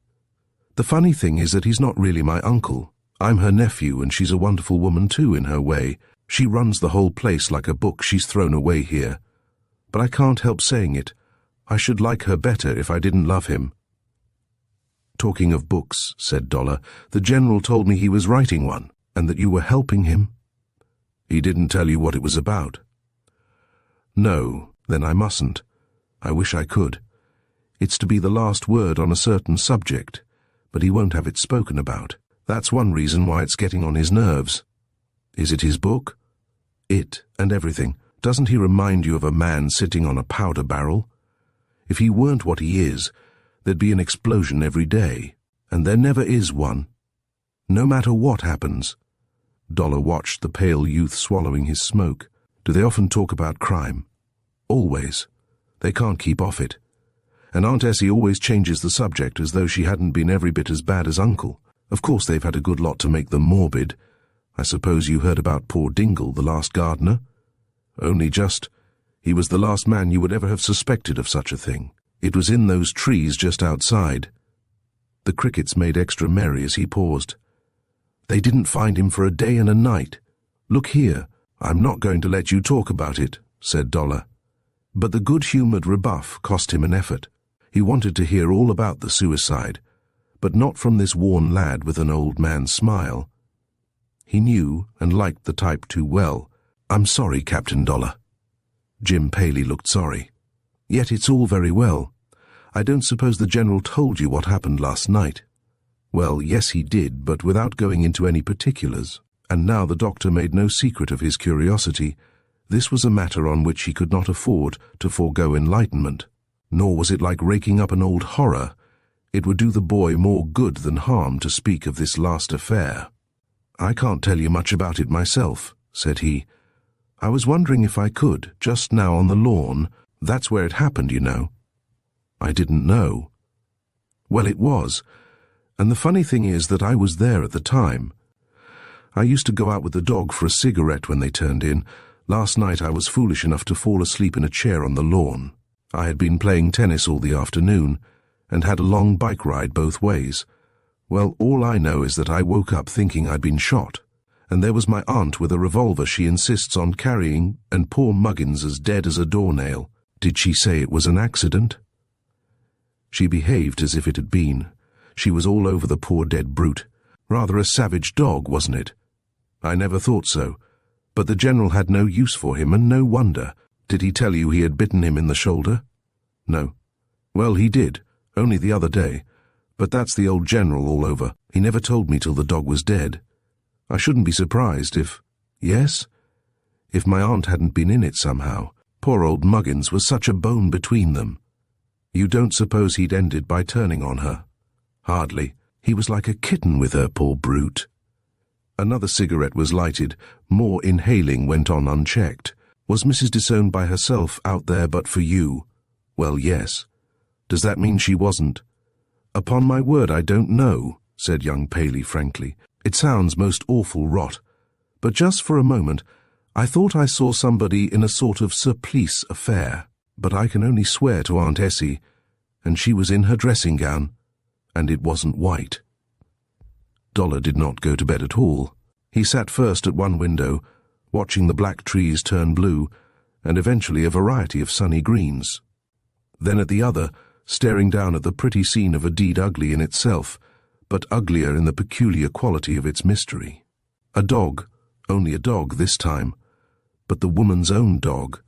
"The funny thing is that he's not really my uncle. I'm her nephew, and she's a wonderful woman too in her way. She runs the whole place like a book she's thrown away here. But I can't help saying it. I should like her better if I didn't love him." "Talking of books," said Dollar, "the General told me he was writing one, and that you were helping him." "He didn't tell you what it was about?" "No, then I mustn't. I wish I could. It's to be the last word on a certain subject, but he won't have it spoken about. That's one reason why it's getting on his nerves." "Is it his book?" "It and everything. Doesn't he remind you of a man sitting on a powder barrel? If he weren't what he is, there'd be an explosion every day, and there never is one. No matter what happens." Dollar watched the pale youth swallowing his smoke. "Do they often talk about crime?" "Always. They can't keep off it. And Aunt Essie always changes the subject as though she hadn't been every bit as bad as Uncle. Of course they've had a good lot to make them morbid. I suppose you heard about poor Dingle, the last gardener?" "Only just. He was the last man you would ever have suspected of such a thing. It was in those trees just outside." The crickets made extra merry as he paused. "They didn't find him for a day and a night. Look here, I'm not going to let you talk about it," said Dollar. But the good-humoured rebuff cost him an effort. He wanted to hear all about the suicide, but not from this worn lad with an old man's smile. He knew and liked the type too well. "I'm sorry, Captain Dollar." Jim Paley looked sorry. "Yet it's all very well. I don't suppose the General told you what happened last night?" "Well, yes he did, but without going into any particulars." And now the doctor made no secret of his curiosity. This was a matter on which he could not afford to forego enlightenment. Nor was it like raking up an old horror. It would do the boy more good than harm to speak of this last affair. "I can't tell you much about it myself," said he. "I was wondering if I could, just now on the lawn. That's where it happened, you know." "I didn't know." "Well, it was. And the funny thing is that I was there at the time. I used to go out with the dog for a cigarette when they turned in. Last night I was foolish enough to fall asleep in a chair on the lawn. I had been playing tennis all the afternoon, and had a long bike ride both ways. Well, all I know is that I woke up thinking I'd been shot, and there was my aunt with a revolver she insists on carrying, and poor Muggins as dead as a doornail." "Did she say it was an accident?" "She behaved as if it had been. She was all over the poor dead brute. Rather a savage dog, wasn't it?" "I never thought so. But the General had no use for him, and no wonder. Did he tell you he had bitten him in the shoulder?" "No." "Well, he did, only the other day. But that's the old General all over. He never told me till the dog was dead. I shouldn't be surprised if—" "Yes?" "If my aunt hadn't been in it somehow. Poor old Muggins was such a bone between them. You don't suppose he'd ended by turning on her?" "Hardly. He was like a kitten with her, poor brute." Another cigarette was lighted. More inhaling went on unchecked. "Was Mrs. Disown by herself out there but for you?" "Well, yes." "Does that mean she wasn't?" "Upon my word, I don't know," said young Paley frankly. "It sounds most awful rot. But just for a moment, I thought I saw somebody in a sort of surplice affair. But I can only swear to Aunt Essie, and she was in her dressing gown, and it wasn't white." Dollar did not go to bed at all. He sat first at one window, watching the black trees turn blue, and eventually a variety of sunny greens. Then at the other, staring down at the pretty scene of a deed ugly in itself, but uglier in the peculiar quality of its mystery. A dog, only a dog this time, but the woman's own dog.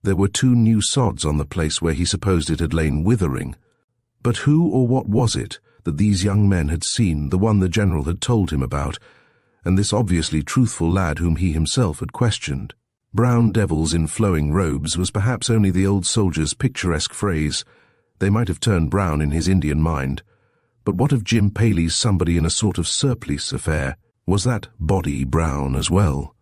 There were 2 new sods on the place where he supposed it had lain withering. But who or what was it that these young men had seen, the one the General had told him about, and this obviously truthful lad whom he himself had questioned? Brown devils in flowing robes was perhaps only the old soldier's picturesque phrase. They might have turned brown in his Indian mind. But what of Jim Paley's somebody in a sort of surplice affair? Was that body brown as well?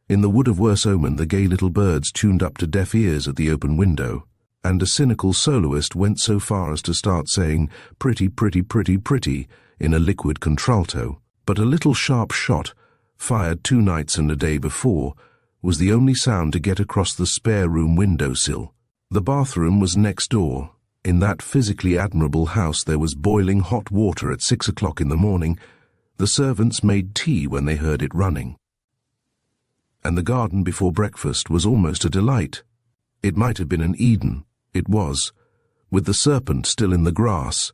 In the wood of worse omen the gay little birds tuned up to deaf ears at the open window, and a cynical soloist went so far as to start saying, "Pretty, pretty, pretty, pretty," in a liquid contralto, but a little sharp shot, fired 2 nights and a day before, was the only sound to get across the spare room windowsill. The bathroom was next door. In that physically admirable house there was boiling hot water at 6 o'clock in the morning. The servants made tea when they heard it running. And the garden before breakfast was almost a delight. It might have been an Eden. It was, with the serpent still in the grass.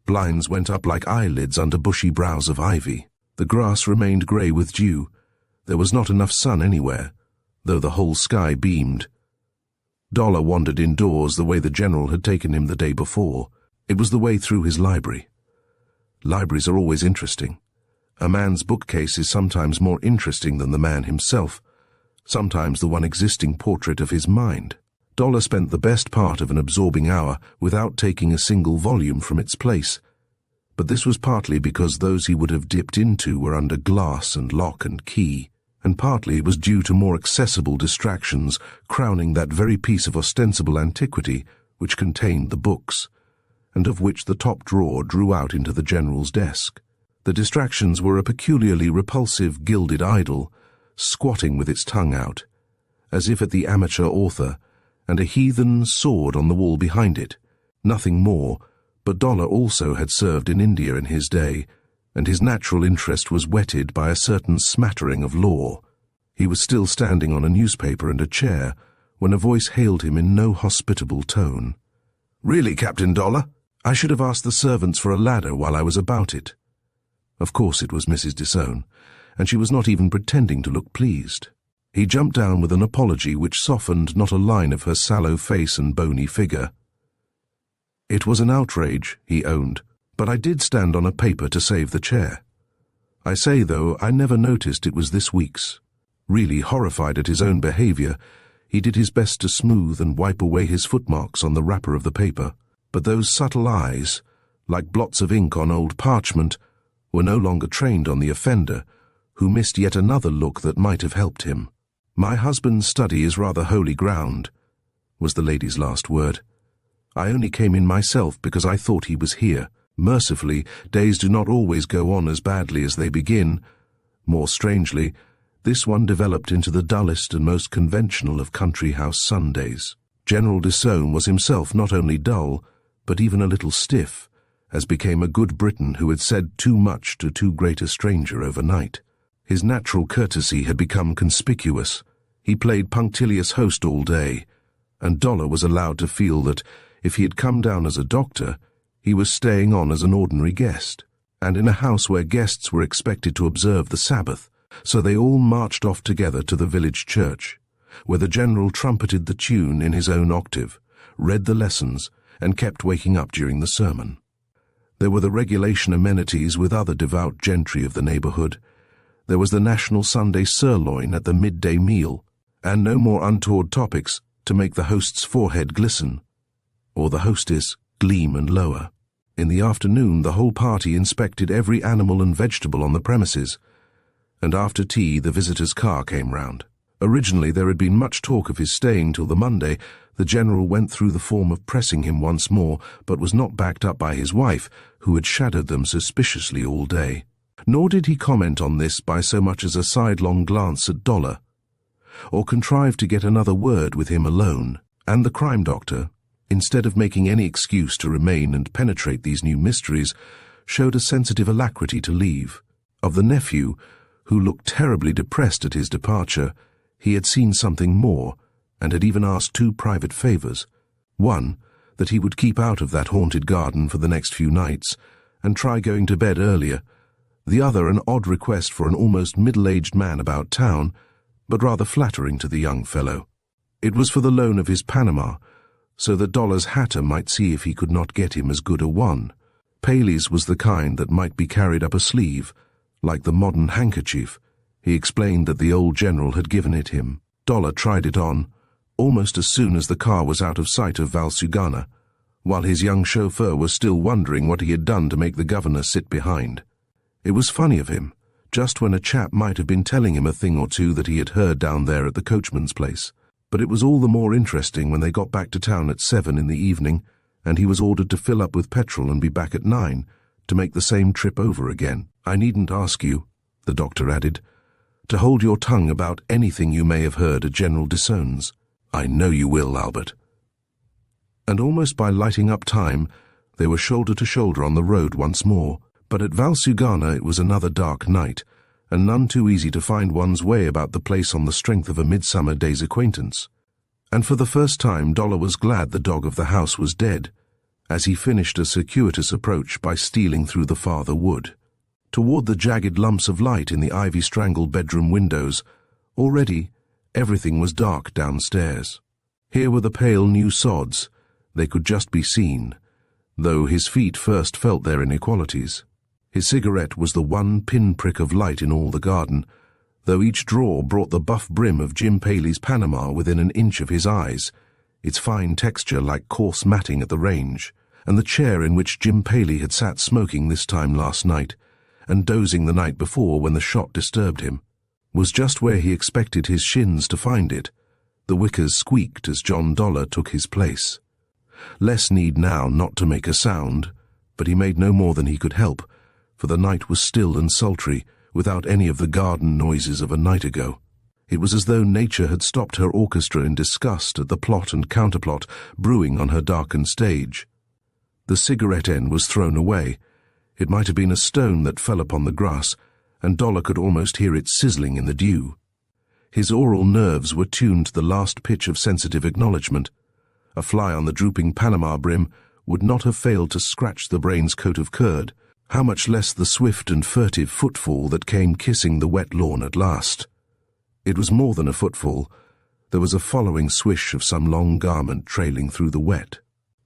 Blinds went up like eyelids under bushy brows of ivy. The grass remained grey with dew. There was not enough sun anywhere, though the whole sky beamed. Dollar wandered indoors the way the General had taken him the day before. It was the way through his library. Libraries are always interesting. A man's bookcase is sometimes more interesting than the man himself, sometimes the one existing portrait of his mind. Dollar spent the best part of an absorbing hour without taking a single volume from its place, but this was partly because those he would have dipped into were under glass and lock and key, and partly it was due to more accessible distractions crowning that very piece of ostensible antiquity which contained the books, and of which the top drawer drew out into the General's desk. The distractions were a peculiarly repulsive gilded idol, squatting with its tongue out, as if at the amateur author, and a heathen sword on the wall behind it. Nothing more, but Dollar also had served in India in his day, and his natural interest was whetted by a certain smattering of law. He was still standing on a newspaper and a chair when a voice hailed him in no hospitable tone. "Really, Captain Dollar? I should have asked the servants for a ladder while I was about it." Of course it was Mrs. Disown, and she was not even pretending to look pleased. He jumped down with an apology which softened not a line of her sallow face and bony figure. "It was an outrage," he owned, "but I did stand on a paper to save the chair. I say, though, I never noticed it was this week's." Really horrified at his own behaviour, he did his best to smooth and wipe away his footmarks on the wrapper of the paper, but those subtle eyes, like blots of ink on old parchment, were no longer trained on the offender, who missed yet another look that might have helped him. "My husband's study is rather holy ground," was the lady's last word. "I only came in myself because I thought he was here. Mercifully, days do not always go on as badly as they begin. More strangely, this one developed into the dullest and most conventional of country-house Sundays. General Disown was himself not only dull, but even a little stiff, as became a good Briton who had said too much to too great a stranger overnight. His natural courtesy had become conspicuous. He played punctilious host all day, and Dollar was allowed to feel that, if he had come down as a doctor, he was staying on as an ordinary guest, and in a house where guests were expected to observe the Sabbath, so they all marched off together to the village church, where the General trumpeted the tune in his own octave, read the lessons, and kept waking up during the sermon. There were the regulation amenities with other devout gentry of the neighbourhood. There was the national Sunday sirloin at the midday meal, and no more untoward topics to make the host's forehead glisten, or the hostess gleam and lower. In the afternoon the whole party inspected every animal and vegetable on the premises, and after tea the visitor's car came round. Originally there had been much talk of his staying till the Monday. The General went through the form of pressing him once more, but was not backed up by his wife, who had shadowed them suspiciously all day. Nor did he comment on this by so much as a sidelong glance at Dollar, or contrive to get another word with him alone. And the crime doctor, instead of making any excuse to remain and penetrate these new mysteries, showed a sensitive alacrity to leave. Of the nephew, who looked terribly depressed at his departure, he had seen something more, and had even asked 2 private favours. One, that he would keep out of that haunted garden for the next few nights, and try going to bed earlier. The other, an odd request for an almost middle-aged man about town, but rather flattering to the young fellow. It was for the loan of his Panama, so that Dollar's hatter might see if he could not get him as good a one. Paley's was the kind that might be carried up a sleeve, like the modern handkerchief. He explained that the old General had given it him. Dollar tried it on, almost as soon as the car was out of sight of Valsugana, while his young chauffeur was still wondering what he had done to make the governor sit behind. It was funny of him, just when a chap might have been telling him a thing or two that he had heard down there at the coachman's place. But it was all the more interesting when they got back to town at 7 in the evening, and he was ordered to fill up with petrol and be back at 9, to make the same trip over again. I needn't ask you," the doctor added, "to hold your tongue about anything you may have heard at General Dissown's." "I know you will, Albert." And almost by lighting up time, they were shoulder to shoulder on the road once more. But at Valsugana it was another dark night, and none too easy to find one's way about the place on the strength of a midsummer day's acquaintance. And for the first time Dollar was glad the dog of the house was dead, as he finished a circuitous approach by stealing through the farther wood. Toward the jagged lumps of light in the ivy-strangled bedroom windows, already everything was dark downstairs. Here were the pale new sods. They could just be seen, though his feet first felt their inequalities. His cigarette was the one pinprick of light in all the garden, though each drawer brought the buff brim of Jim Paley's Panama within an inch of his eyes, its fine texture like coarse matting at the range, and the chair in which Jim Paley had sat smoking this time last night, and dozing the night before when the shot disturbed him, was just where he expected his shins to find it. The wickers squeaked as John Dollar took his place. Less need now not to make a sound, but he made no more than he could help, for the night was still and sultry, without any of the garden noises of a night ago. It was as though nature had stopped her orchestra in disgust at the plot and counterplot brewing on her darkened stage. The cigarette end was thrown away. It might have been a stone that fell upon the grass, and Dollar could almost hear it sizzling in the dew. His aural nerves were tuned to the last pitch of sensitive acknowledgement. A fly on the drooping Panama brim would not have failed to scratch the brain's coat of curd, how much less the swift and furtive footfall that came kissing the wet lawn at last. It was more than a footfall. There was a following swish of some long garment trailing through the wet.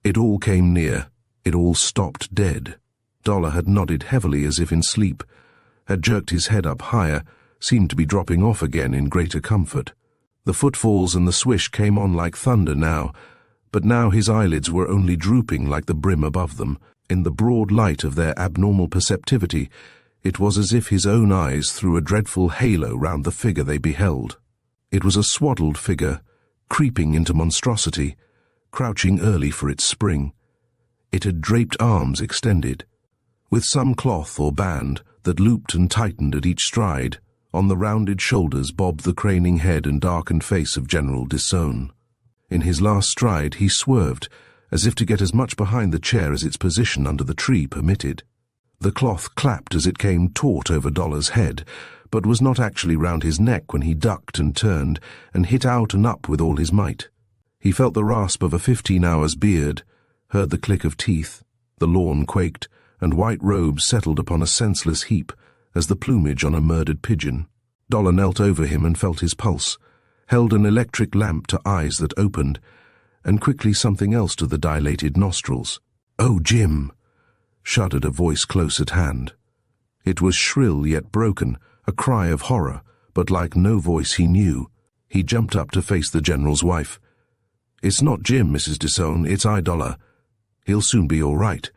It all came near. It all stopped dead. Dollar had nodded heavily as if in sleep, had jerked his head up higher, seemed to be dropping off again in greater comfort. The footfalls and the swish came on like thunder now, but now his eyelids were only drooping like the brim above them. In the broad light of their abnormal perceptivity, it was as if his own eyes threw a dreadful halo round the figure they beheld. It was a swaddled figure, creeping into monstrosity, crouching early for its spring. It had draped arms extended, with some cloth or band that looped and tightened at each stride. On the rounded shoulders bobbed the craning head and darkened face of General Dissown. In his last stride he swerved, as if to get as much behind the chair as its position under the tree permitted. The cloth clapped as it came taut over Dollar's head, but was not actually round his neck when he ducked and turned and hit out and up with all his might. He felt the rasp of a 15-hour's beard, heard the click of teeth, the lawn quaked, and white robes settled upon a senseless heap as the plumage on a murdered pigeon. Dollar knelt over him and felt his pulse, held an electric lamp to eyes that opened, and quickly something else to the dilated nostrils. "Oh, Jim!" shuddered a voice close at hand. It was shrill yet broken, a cry of horror, but like no voice he knew. He jumped up to face the General's wife. "It's not Jim, Mrs. Dissown, it's I, Dollar. He'll soon be all right.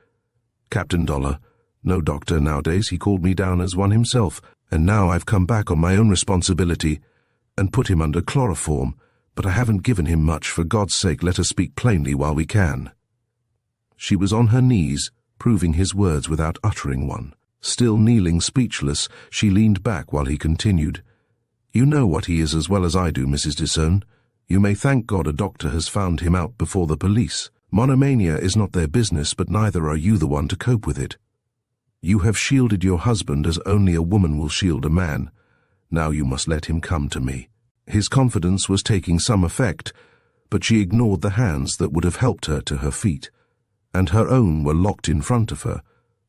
Captain Dollar. No doctor nowadays, he called me down as one himself, and now I've come back on my own responsibility and put him under chloroform, but I haven't given him much. For God's sake, let us speak plainly while we can." She was on her knees, proving his words without uttering one. Still kneeling speechless, she leaned back while he continued. "You know what he is as well as I do, Mrs. Dissown. You may thank God a doctor has found him out before the police. Monomania is not their business, but neither are you the one to cope with it. You have shielded your husband as only a woman will shield a man. Now you must let him come to me." His confidence was taking some effect, but she ignored the hands that would have helped her to her feet, and her own were locked in front of her,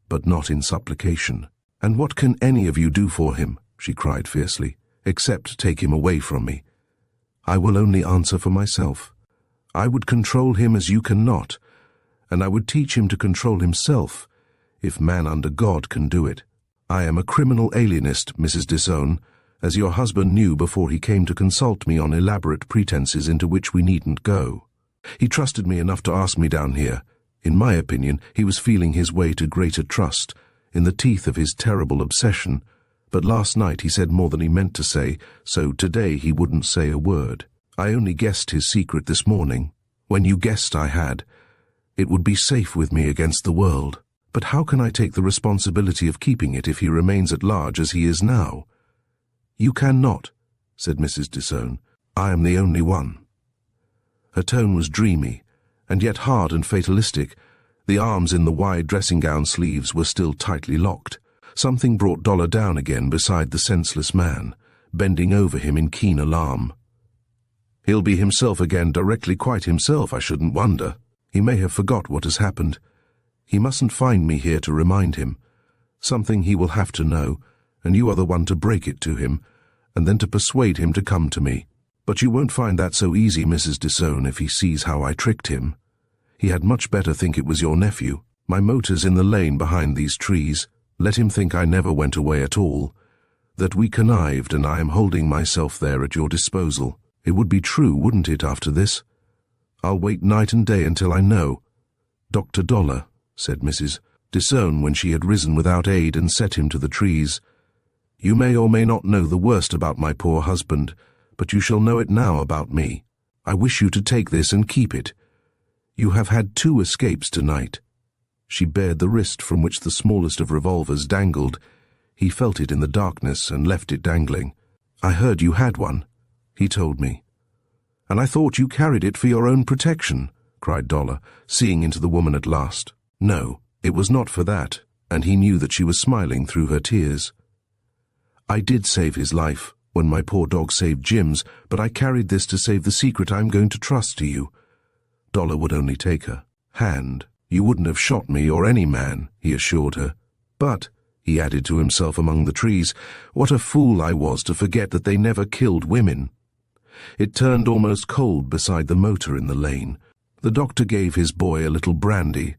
but not in supplication. "And what can any of you do for him?" she cried fiercely, "except take him away from me? I will only answer for myself. I would control him as you cannot, and I would teach him to control himself, if man under God can do it. I am a criminal alienist, Mrs. Dissown, as your husband knew before he came to consult me on elaborate pretenses into which we needn't go. He trusted me enough to ask me down here. In my opinion, he was feeling his way to greater trust, in the teeth of his terrible obsession, but last night he said more than he meant to say, so today he wouldn't say a word. I only guessed his secret this morning. When you guessed I had, it would be safe with me against the world. But how can I take the responsibility of keeping it if he remains at large as he is now? You cannot, said Mrs. Disown. I am the only one. Her tone was dreamy, and yet hard and fatalistic. The arms in the wide dressing-gown sleeves were still tightly locked. Something brought Dollar down again beside the senseless man, bending over him in keen alarm. He'll be himself again, directly quite himself, I shouldn't wonder. He may have forgot what has happened. He mustn't find me here to remind him. Something he will have to know, and you are the one to break it to him, and then to persuade him to come to me. But you won't find that so easy, Mrs. Disown, if he sees how I tricked him. He had much better think it was your nephew. My motor's in the lane behind these trees. Let him think I never went away at all, that we connived and I am holding myself there at your disposal. It would be true, wouldn't it, after this? I'll wait night and day until I know. Dr. Dollar, said Mrs. Disown when she had risen without aid and set him to the trees, you may or may not know the worst about my poor husband, but you shall know it now about me. I wish you to take this and keep it. You have had 2 escapes tonight. She bared the wrist from which the smallest of revolvers dangled. He felt it in the darkness and left it dangling. I heard you had one, he told me. And I thought you carried it for your own protection, cried Dollar, seeing into the woman at last. No, it was not for that, and he knew that she was smiling through her tears. I did save his life when my poor dog saved Jim's, but I carried this to save the secret I'm going to trust to you. Dollar would only take her hand. You wouldn't have shot me or any man, he assured her. But, he added to himself among the trees, what a fool I was to forget that they never killed women. It turned almost cold beside the motor in the lane. The doctor gave his boy a little brandy,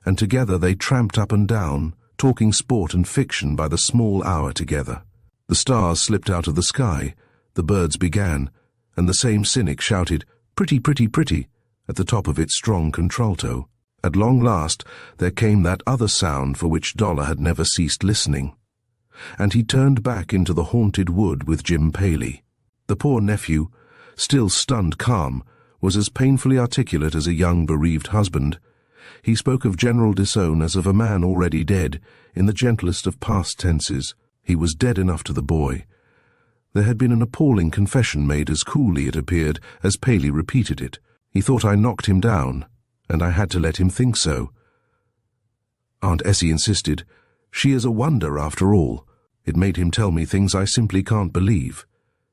and together they tramped up and down, talking sport and fiction by the small hour together. The stars slipped out of the sky, the birds began, and the same cynic shouted, "Pretty, pretty, pretty," at the top of its strong contralto. At long last there came that other sound for which Dollar had never ceased listening, and he turned back into the haunted wood with Jim Paley. The poor nephew, still stunned calm, was as painfully articulate as a young bereaved husband. He spoke of General Disown as of a man already dead, in the gentlest of past tenses. He was dead enough to the boy. There had been an appalling confession made as coolly, it appeared, as Paley repeated it. He thought I knocked him down, and I had to let him think so. Aunt Essie insisted. She is a wonder, after all. It made him tell me things I simply can't believe.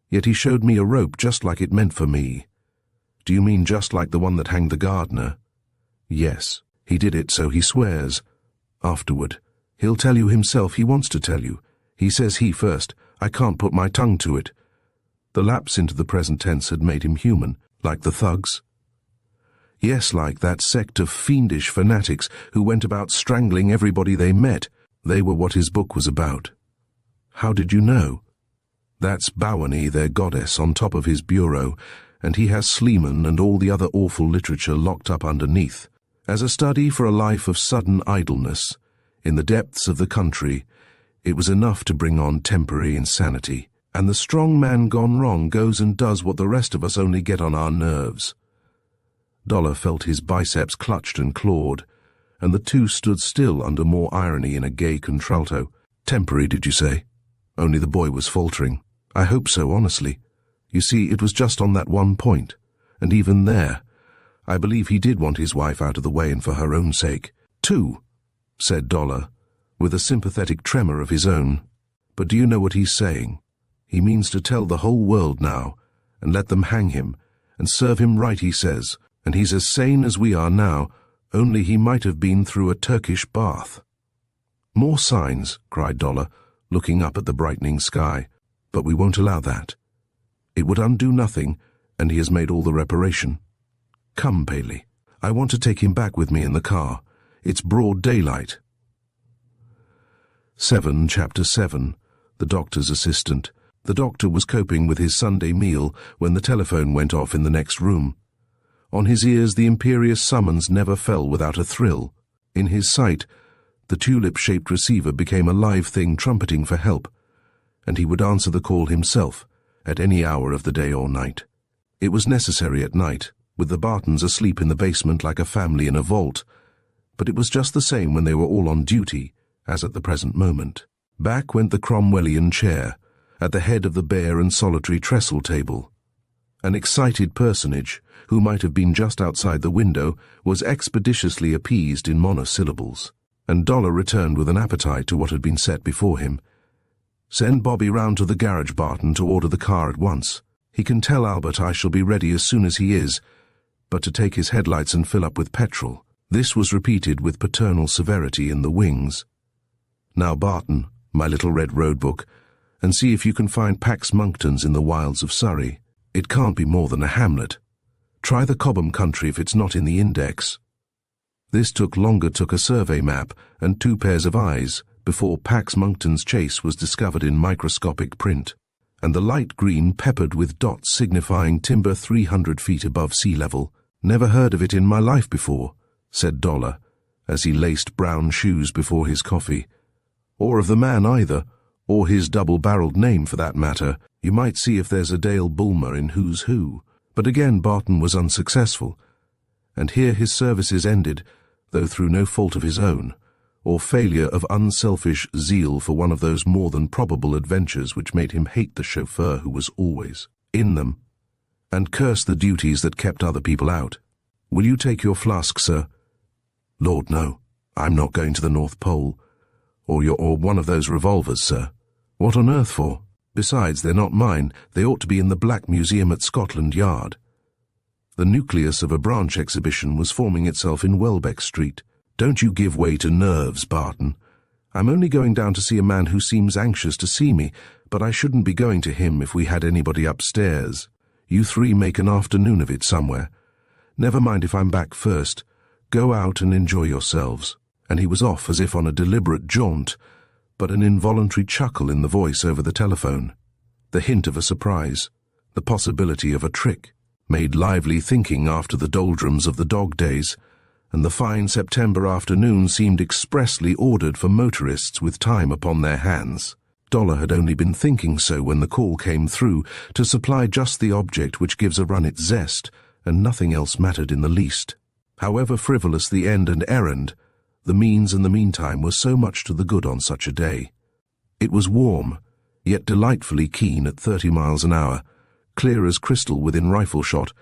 Yet he showed me a rope just like it meant for me. Do you mean just like the one that hanged the gardener? Yes, he did it, so he swears. Afterward, he'll tell you himself. He wants to tell you. He says he first. I can't put my tongue to it. The lapse into the present tense had made him human, like the thugs. Yes, like that sect of fiendish fanatics who went about strangling everybody they met. They were what his book was about. How did you know? That's Bowany, their goddess, on top of his bureau, and he has Sleeman and all the other awful literature locked up underneath. As a study for a life of sudden idleness, in the depths of the country, it was enough to bring on temporary insanity. And the strong man gone wrong goes and does what the rest of us only get on our nerves. Dollar felt his biceps clutched and clawed, and the two stood still under more irony in a gay contralto. Temporary, did you say? Only the boy was faltering. I hope so, honestly. You see, it was just on that one point, and even there, I believe he did want his wife out of the way and for her own sake. Too, said Dollar, with a sympathetic tremor of his own. But do you know what he's saying? He means to tell the whole world now, and let them hang him, and serve him right, he says, and he's as sane as we are now, only he might have been through a Turkish bath. More signs, cried Dollar, looking up at the brightening sky. But we won't allow that. It would undo nothing, and he has made all the reparation. Come, Paley. I want to take him back with me in the car. It's broad daylight. 7, Chapter 7. The Doctor's Assistant. The doctor was coping with his Sunday meal when the telephone went off in the next room. On his ears the imperious summons never fell without a thrill. In his sight, the tulip-shaped receiver became a live thing trumpeting for help, and he would answer the call himself, at any hour of the day or night. It was necessary at night, with the Bartons asleep in the basement like a family in a vault, but it was just the same when they were all on duty, as at the present moment. Back went the Cromwellian chair, at the head of the bare and solitary trestle table. An excited personage, who might have been just outside the window, was expeditiously appeased in monosyllables, and Dollar returned with an appetite to what had been set before him. "Send Bobby round to the garage, Barton, to order the car at once. He can tell Albert I shall be ready as soon as he is, but to take his headlights and fill up with petrol." This was repeated with paternal severity in the wings. "Now, Barton, my little red road book, and see if you can find Pax Monktons in the wilds of Surrey. It can't be more than a hamlet. Try the Cobham country if it's not in the index." This took a survey map and 2 pairs of eyes before Pax Monktons Chase was discovered in microscopic print, and the light green peppered with dots signifying timber 300 feet above sea level. "Never heard of it in my life before," said Dollar, as he laced brown shoes before his coffee. "Or of the man either, or his double-barreled name for that matter. You might see if there's a Dale Bulmer in Who's Who." But again Barton was unsuccessful, and here his services ended, though through no fault of his own, or failure of unselfish zeal for one of those more than probable adventures which made him hate the chauffeur who was always in them, and curse the duties that kept other people out. "Will you take your flask, sir?" "Lord, no. I'm not going to the North Pole. Or one of those revolvers, sir." "What on earth for? Besides, they're not mine. They ought to be in the Black Museum at Scotland Yard." The nucleus of a branch exhibition was forming itself in Welbeck Street. "Don't you give way to nerves, Barton. I'm only going down to see a man who seems anxious to see me, but I shouldn't be going to him if we had anybody upstairs. You 3 make an afternoon of it somewhere. Never mind if I'm back first. Go out and enjoy yourselves." And he was off as if on a deliberate jaunt, but an involuntary chuckle in the voice over the telephone, the hint of a surprise, the possibility of a trick, made lively thinking after the doldrums of the dog days, and the fine September afternoon seemed expressly ordered for motorists with time upon their hands. Dollar had only been thinking so when the call came through, to supply just the object which gives a run its zest, and nothing else mattered in the least. However frivolous the end and errand, the means in the meantime were so much to the good on such a day. It was warm, yet delightfully keen at 30 miles an hour, clear as crystal within rifle shot,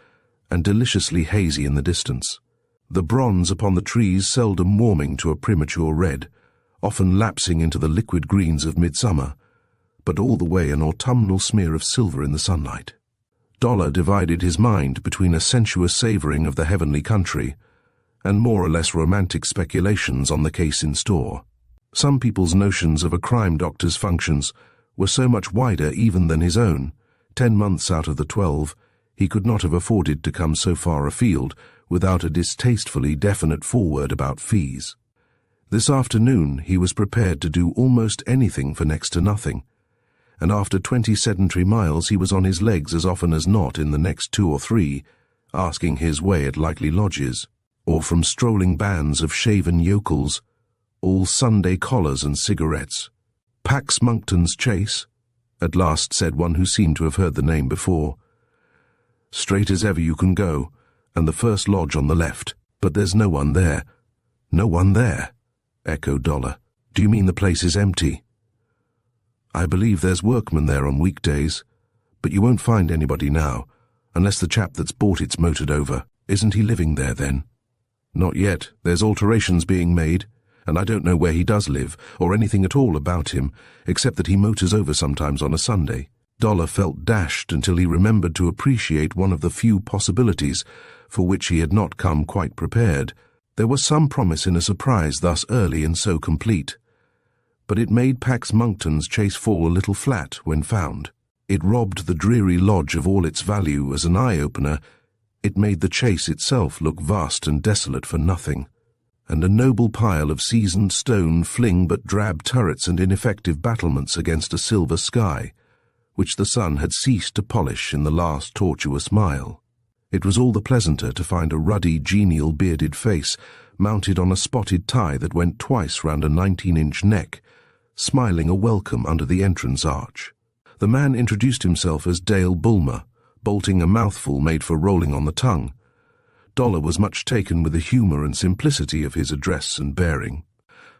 and deliciously hazy in the distance. The bronze upon the trees seldom warming to a premature red, often lapsing into the liquid greens of midsummer, but all the way an autumnal smear of silver in the sunlight. Dollar divided his mind between a sensuous savouring of the heavenly country and more or less romantic speculations on the case in store. Some people's notions of a crime doctor's functions were so much wider even than his own. 10 months out of the 12, he could not have afforded to come so far afield without a distastefully definite foreword about fees. This afternoon he was prepared to do almost anything for next to nothing, and after 20 sedentary miles he was on his legs as often as not in the next 2 or 3, asking his way at likely lodges, or from strolling bands of shaven yokels, all Sunday collars and cigarettes. "Pax Monktons Chase," at last said one who seemed to have heard the name before. "Straight as ever you can go, and the first lodge on the left. But there's no one there." "No one there?" echoed Dollar. "Do you mean the place is empty?" "I believe there's workmen there on weekdays, but you won't find anybody now, unless the chap that's bought it's motored over. Isn't he living there, then?" "Not yet. There's alterations being made, and I don't know where he does live, or anything at all about him, except that he motors over sometimes on a Sunday." Dollar felt dashed until he remembered to appreciate one of the few possibilities for which he had not come quite prepared. There was some promise in a surprise thus early and so complete, but it made Pax Monktons Chase fall a little flat when found. It robbed the dreary lodge of all its value as an eye-opener. It made the chase itself look vast and desolate for nothing, and a noble pile of seasoned stone fling but drab turrets and ineffective battlements against a silver sky, which the sun had ceased to polish in the last tortuous mile. It was all the pleasanter to find a ruddy, genial, bearded face mounted on a spotted tie that went twice round a 19-inch neck, smiling a welcome under the entrance arch. The man introduced himself as Dale Bulmer, bolting a mouthful made for rolling on the tongue. Dollar was much taken with the humour and simplicity of his address and bearing.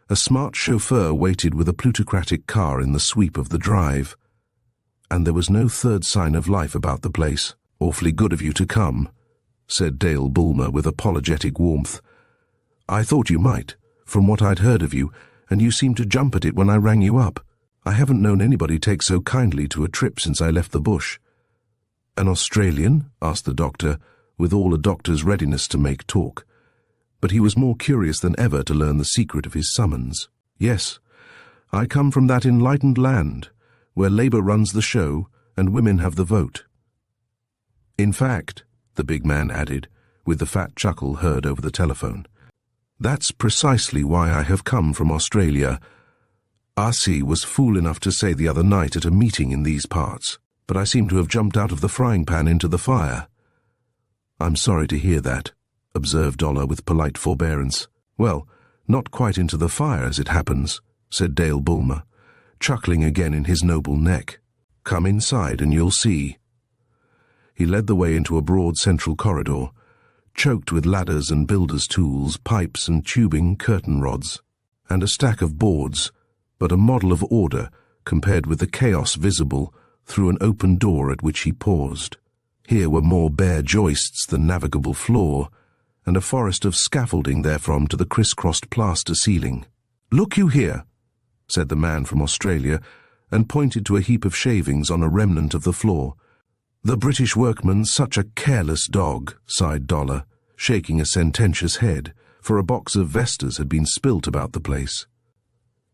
A smart chauffeur waited with a plutocratic car in the sweep of the drive. And there was no third sign of life about the place. "Awfully good of you to come," said Dale Bulmer with apologetic warmth. "I thought you might, from what I'd heard of you, and you seemed to jump at it when I rang you up. I haven't known anybody take so kindly to a trip since I left the bush." "An Australian?" asked the doctor, with all a doctor's readiness to make talk. But he was more curious than ever to learn the secret of his summons. "Yes, I come from that enlightened land, where Labour runs the show and women have the vote. In fact," the big man added, with the fat chuckle heard over the telephone, "that's precisely why I have come from Australia. R.C. was fool enough to say the other night at a meeting in these parts, but I seem to have jumped out of the frying pan into the fire." "I'm sorry to hear that," observed Dollar with polite forbearance. "Well, not quite into the fire as it happens," said Dale Bulmer, chuckling again in his noble neck. "Come inside and you'll see." He led the way into a broad central corridor, choked with ladders and builders' tools, pipes and tubing curtain rods, and a stack of boards, but a model of order compared with the chaos visible through an open door at which he paused. Here were more bare joists than navigable floor, and a forest of scaffolding therefrom to the criss-crossed plaster ceiling. "Look you here," said the man from Australia, and pointed to a heap of shavings on a remnant of the floor. "The British workman's such a careless dog," sighed Dollar, shaking a sententious head, for a box of Vestas had been spilt about the place.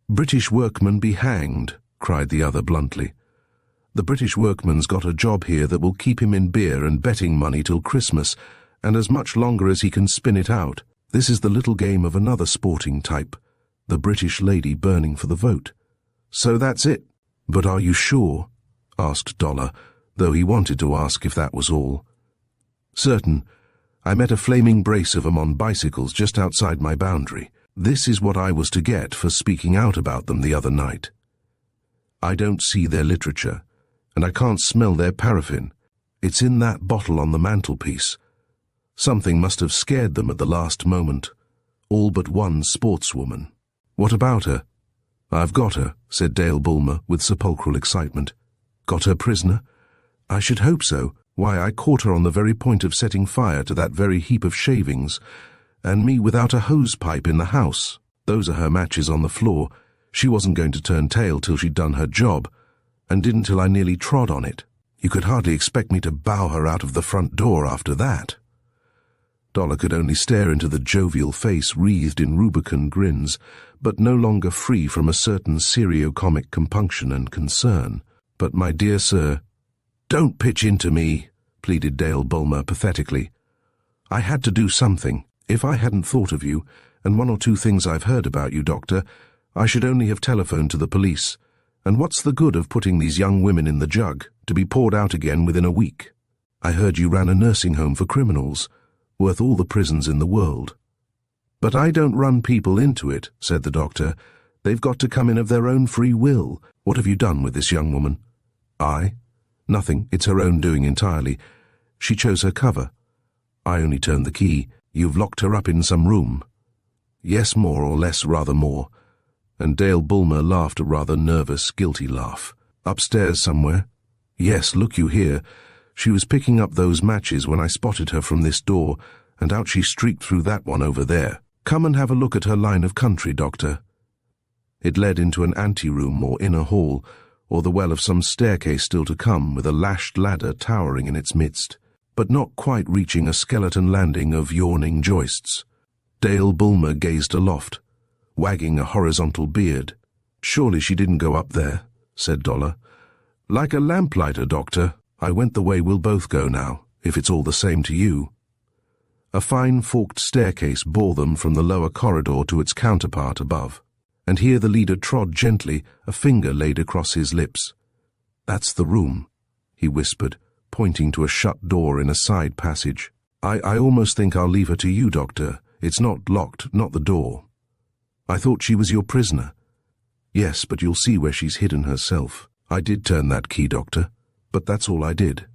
"British workman be hanged," cried the other bluntly. "The British workman's got a job here that will keep him in beer and betting money till Christmas, and as much longer as he can spin it out. This is the little game of another sporting type, the British lady burning for the vote. So that's it." "But are you sure?" asked Dollar, though he wanted to ask if that was all. "Certain. I met a flaming brace of 'em on bicycles just outside my boundary. This is what I was to get for speaking out about them the other night. I don't see their literature, and I can't smell their paraffin. It's in that bottle on the mantelpiece. Something must have scared them at the last moment. All but one sportswoman." "What about her?" "I've got her," said Dale Bulmer with sepulchral excitement. "Got her prisoner?" "I should hope so. Why, I caught her on the very point of setting fire to that very heap of shavings, and me without a hose pipe in the house. Those are her matches on the floor. She wasn't going to turn tail till she'd done her job, and didn't till I nearly trod on it. You could hardly expect me to bow her out of the front door after that." Dollar could only stare into the jovial face wreathed in rubicund grins, but no longer free from a certain serio-comic compunction and concern. "But, my dear sir—" "Don't pitch into me," pleaded Dale Bulmer pathetically. "I had to do something. If I hadn't thought of you, and one or two things I've heard about you, Doctor, I should only have telephoned to the police. And what's the good of putting these young women in the jug, to be poured out again within a week? I heard you ran a nursing home for criminals, worth all the prisons in the world." "But I don't run people into it," said the doctor. "They've got to come in of their own free will. What have you done with this young woman?" "I? Nothing. It's her own doing entirely. She chose her cover. I only turned the key. You've locked her up in some room." "Yes, more or less, rather more." And Dale Bulmer laughed a rather nervous, guilty laugh. "Upstairs somewhere?" "Yes, look you here. She was picking up those matches when I spotted her from this door, and out she streaked through that one over there. Come and have a look at her line of country, Doctor." It led into an anteroom or inner hall, or the well of some staircase still to come, with a lashed ladder towering in its midst, but not quite reaching a skeleton landing of yawning joists. Dale Bulmer gazed aloft, wagging a horizontal beard. "Surely she didn't go up there," said Dollar. "Like a lamplighter, Doctor. I went the way we'll both go now, if it's all the same to you." A fine forked staircase bore them from the lower corridor to its counterpart above, and here the leader trod gently, a finger laid across his lips. "That's the room," he whispered, pointing to a shut door in a side passage. I almost think I'll leave her to you, Doctor. It's not locked, not the door." "I thought she was your prisoner." "Yes, but you'll see where she's hidden herself. I did turn that key, Doctor, but that's all I did.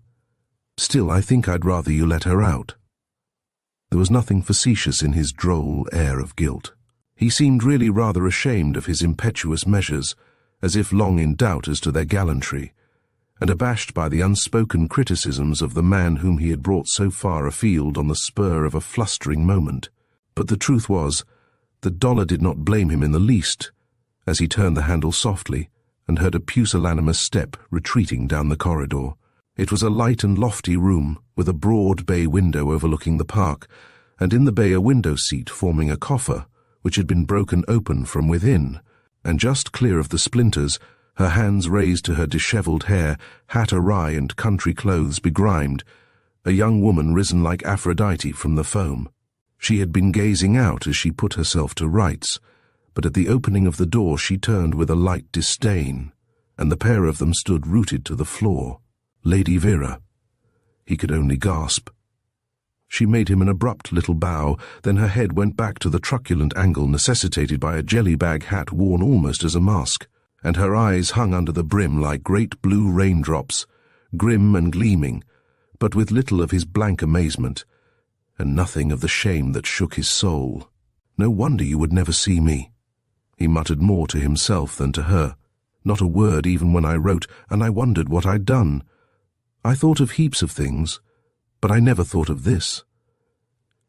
Still, I think I'd rather you let her out." There was nothing facetious in his droll air of guilt. He seemed really rather ashamed of his impetuous measures, as if long in doubt as to their gallantry, and abashed by the unspoken criticisms of the man whom he had brought so far afield on the spur of a flustering moment. But the truth was that Dollar did not blame him in the least, as he turned the handle softly and heard a pusillanimous step retreating down the corridor. It was a light and lofty room, with a broad bay window overlooking the park, and in the bay a window seat forming a coffer, which had been broken open from within, and just clear of the splinters, her hands raised to her dishevelled hair, hat awry and country clothes begrimed, a young woman risen like Aphrodite from the foam. She had been gazing out as she put herself to rights, but at the opening of the door she turned with a light disdain, and the pair of them stood rooted to the floor. Lady Vera. He could only gasp. She made him an abrupt little bow, then her head went back to the truculent angle necessitated by a jelly-bag hat worn almost as a mask, and her eyes hung under the brim like great blue raindrops, grim and gleaming, but with little of his blank amazement, and nothing of the shame that shook his soul. "No wonder you would never see me." He muttered more to himself than to her. "Not a word even when I wrote, and I wondered what I'd done. I thought of heaps of things, but I never thought of this."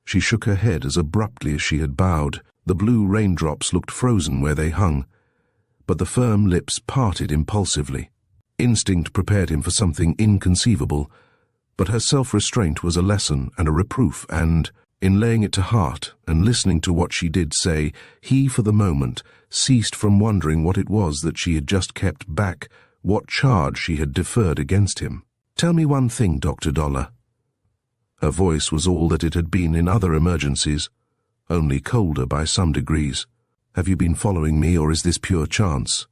She shook her head as abruptly as she had bowed. The blue raindrops looked frozen where they hung, but the firm lips parted impulsively. Instinct prepared him for something inconceivable, but her self-restraint was a lesson and a reproof, and, in laying it to heart and listening to what she did say, he, for the moment, ceased from wondering what it was that she had just kept back, what charge she had deferred against him. "Tell me one thing, Dr. Dollar." Her voice was all that it had been in other emergencies, only colder by some degrees. "Have you been following me, or is this pure chance?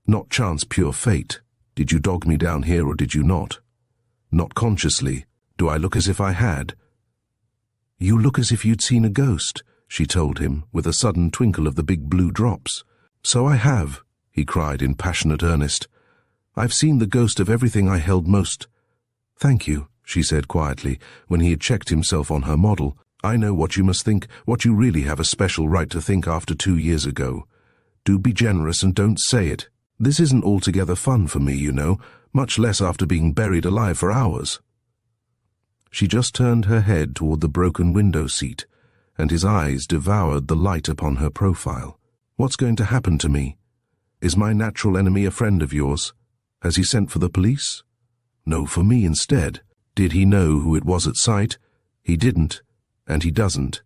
Not chance, pure fate. Did you dog me down here, or did you not? Not consciously. Do I look as if I had?" "You look as if you'd seen a ghost," she told him, with a sudden twinkle of the big blue drops. "So I have," he cried in passionate earnest. "I've seen the ghost of everything I held most—" "Thank you," she said quietly, when he had checked himself on her model. "I know what you must think, what you really have a special right to think after 2 years ago. Do be generous and don't say it. This isn't altogether fun for me, you know, much less after being buried alive for hours." She just turned her head toward the broken window seat, and his eyes devoured the light upon her profile. "What's going to happen to me? Is my natural enemy a friend of yours? Has he sent for the police?" "No, for me instead." "Did he know who it was at sight?" "He didn't, and he doesn't,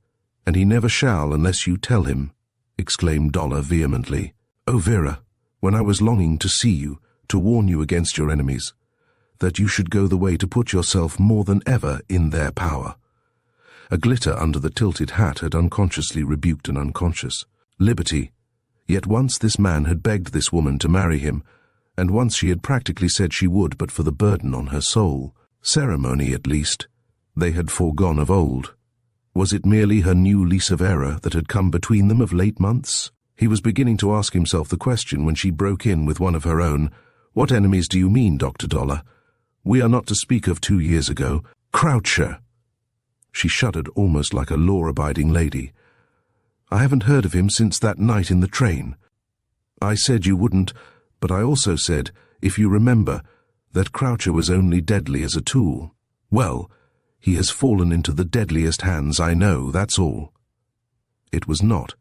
and he never shall unless you tell him," exclaimed Dollar vehemently. "Oh, Vera, when I was longing to see you, to warn you against your enemies, that you should go the way to put yourself more than ever in their power." A glitter under the tilted hat had unconsciously rebuked an unconscious. Liberty. Yet once this man had begged this woman to marry him, and once she had practically said she would but for the burden on her soul. Ceremony, at least, they had foregone of old. Was it merely her new lease of error that had come between them of late months? He was beginning to ask himself the question when she broke in with one of her own. "What enemies do you mean, Dr. Dollar? We are not to speak of 2 years ago. Croucher!" She shuddered almost like a law-abiding lady. "I haven't heard of him since that night in the train. I said you wouldn't, but I also said, if you remember, that Croucher was only deadly as a tool. Well, he has fallen into the deadliest hands I know, that's all." It was not,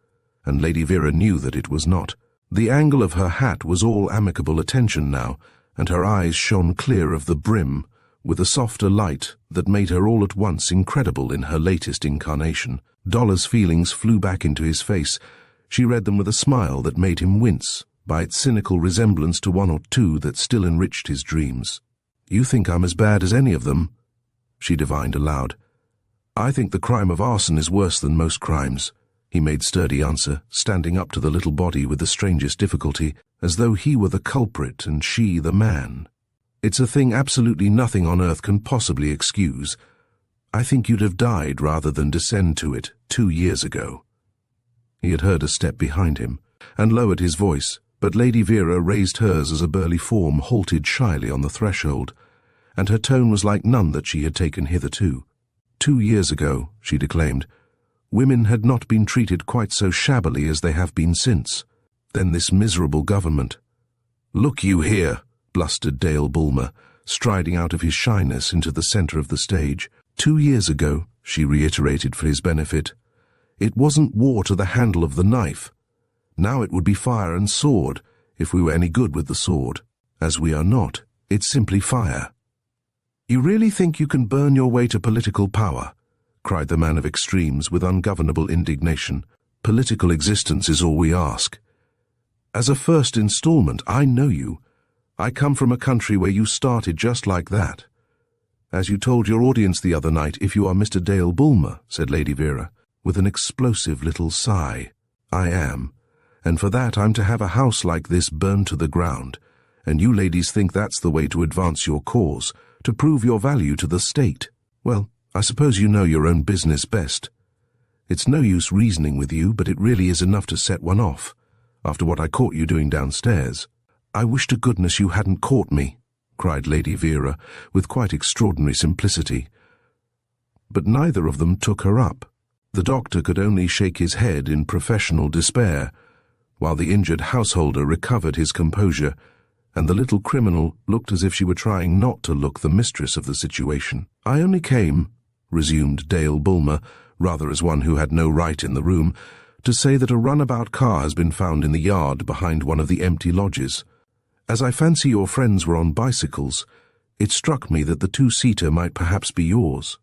and Lady Vera knew that it was not. The angle of her hat was all amicable attention now, and her eyes shone clear of the brim, with a softer light that made her all at once incredible in her latest incarnation. Dollar's feelings flew back into his face. She read them with a smile that made him wince, by its cynical resemblance to one or two that still enriched his dreams. "You think I'm as bad as any of them?" she divined aloud. "I think the crime of arson is worse than most crimes," he made sturdy answer, standing up to the little body with the strangest difficulty, as though he were the culprit and she the man. "It's a thing absolutely nothing on earth can possibly excuse. I think you'd have died rather than descend to it 2 years ago." He had heard a step behind him, and lowered his voice, but Lady Vera raised hers as a burly form halted shyly on the threshold, and her tone was like none that she had taken hitherto. 2 years ago, she declaimed, women had not been treated quite so shabbily as they have been since. Then this miserable government. "Look you here," blustered Dale Bulmer, striding out of his shyness into the centre of the stage. 2 years ago, she reiterated for his benefit, it wasn't war to the handle of the knife. Now it would be fire and sword, if we were any good with the sword. As we are not, it's simply fire. "You really think you can burn your way to political power?" cried the man of extremes with ungovernable indignation. "Political existence is all we ask. As a first installment, I know you. I come from a country where you started just like that. As you told your audience the other night, if you are Mr. Dale Bulmer," said Lady Vera, with an explosive little sigh. "I am. And for that I'm to have a house like this burned to the ground. And you ladies think that's the way to advance your cause, to prove your value to the state. Well, I suppose you know your own business best. It's no use reasoning with you, but it really is enough to set one off, after what I caught you doing downstairs." "I wish to goodness you hadn't caught me," cried Lady Vera, with quite extraordinary simplicity. But neither of them took her up. The doctor could only shake his head in professional despair, while the injured householder recovered his composure, and the little criminal looked as if she were trying not to look the mistress of the situation. "I only came," resumed Dale Bulmer, rather as one who had no right in the room, "to say that a runabout car has been found in the yard behind one of the empty lodges. As I fancy your friends were on bicycles, it struck me that the two-seater might perhaps be yours."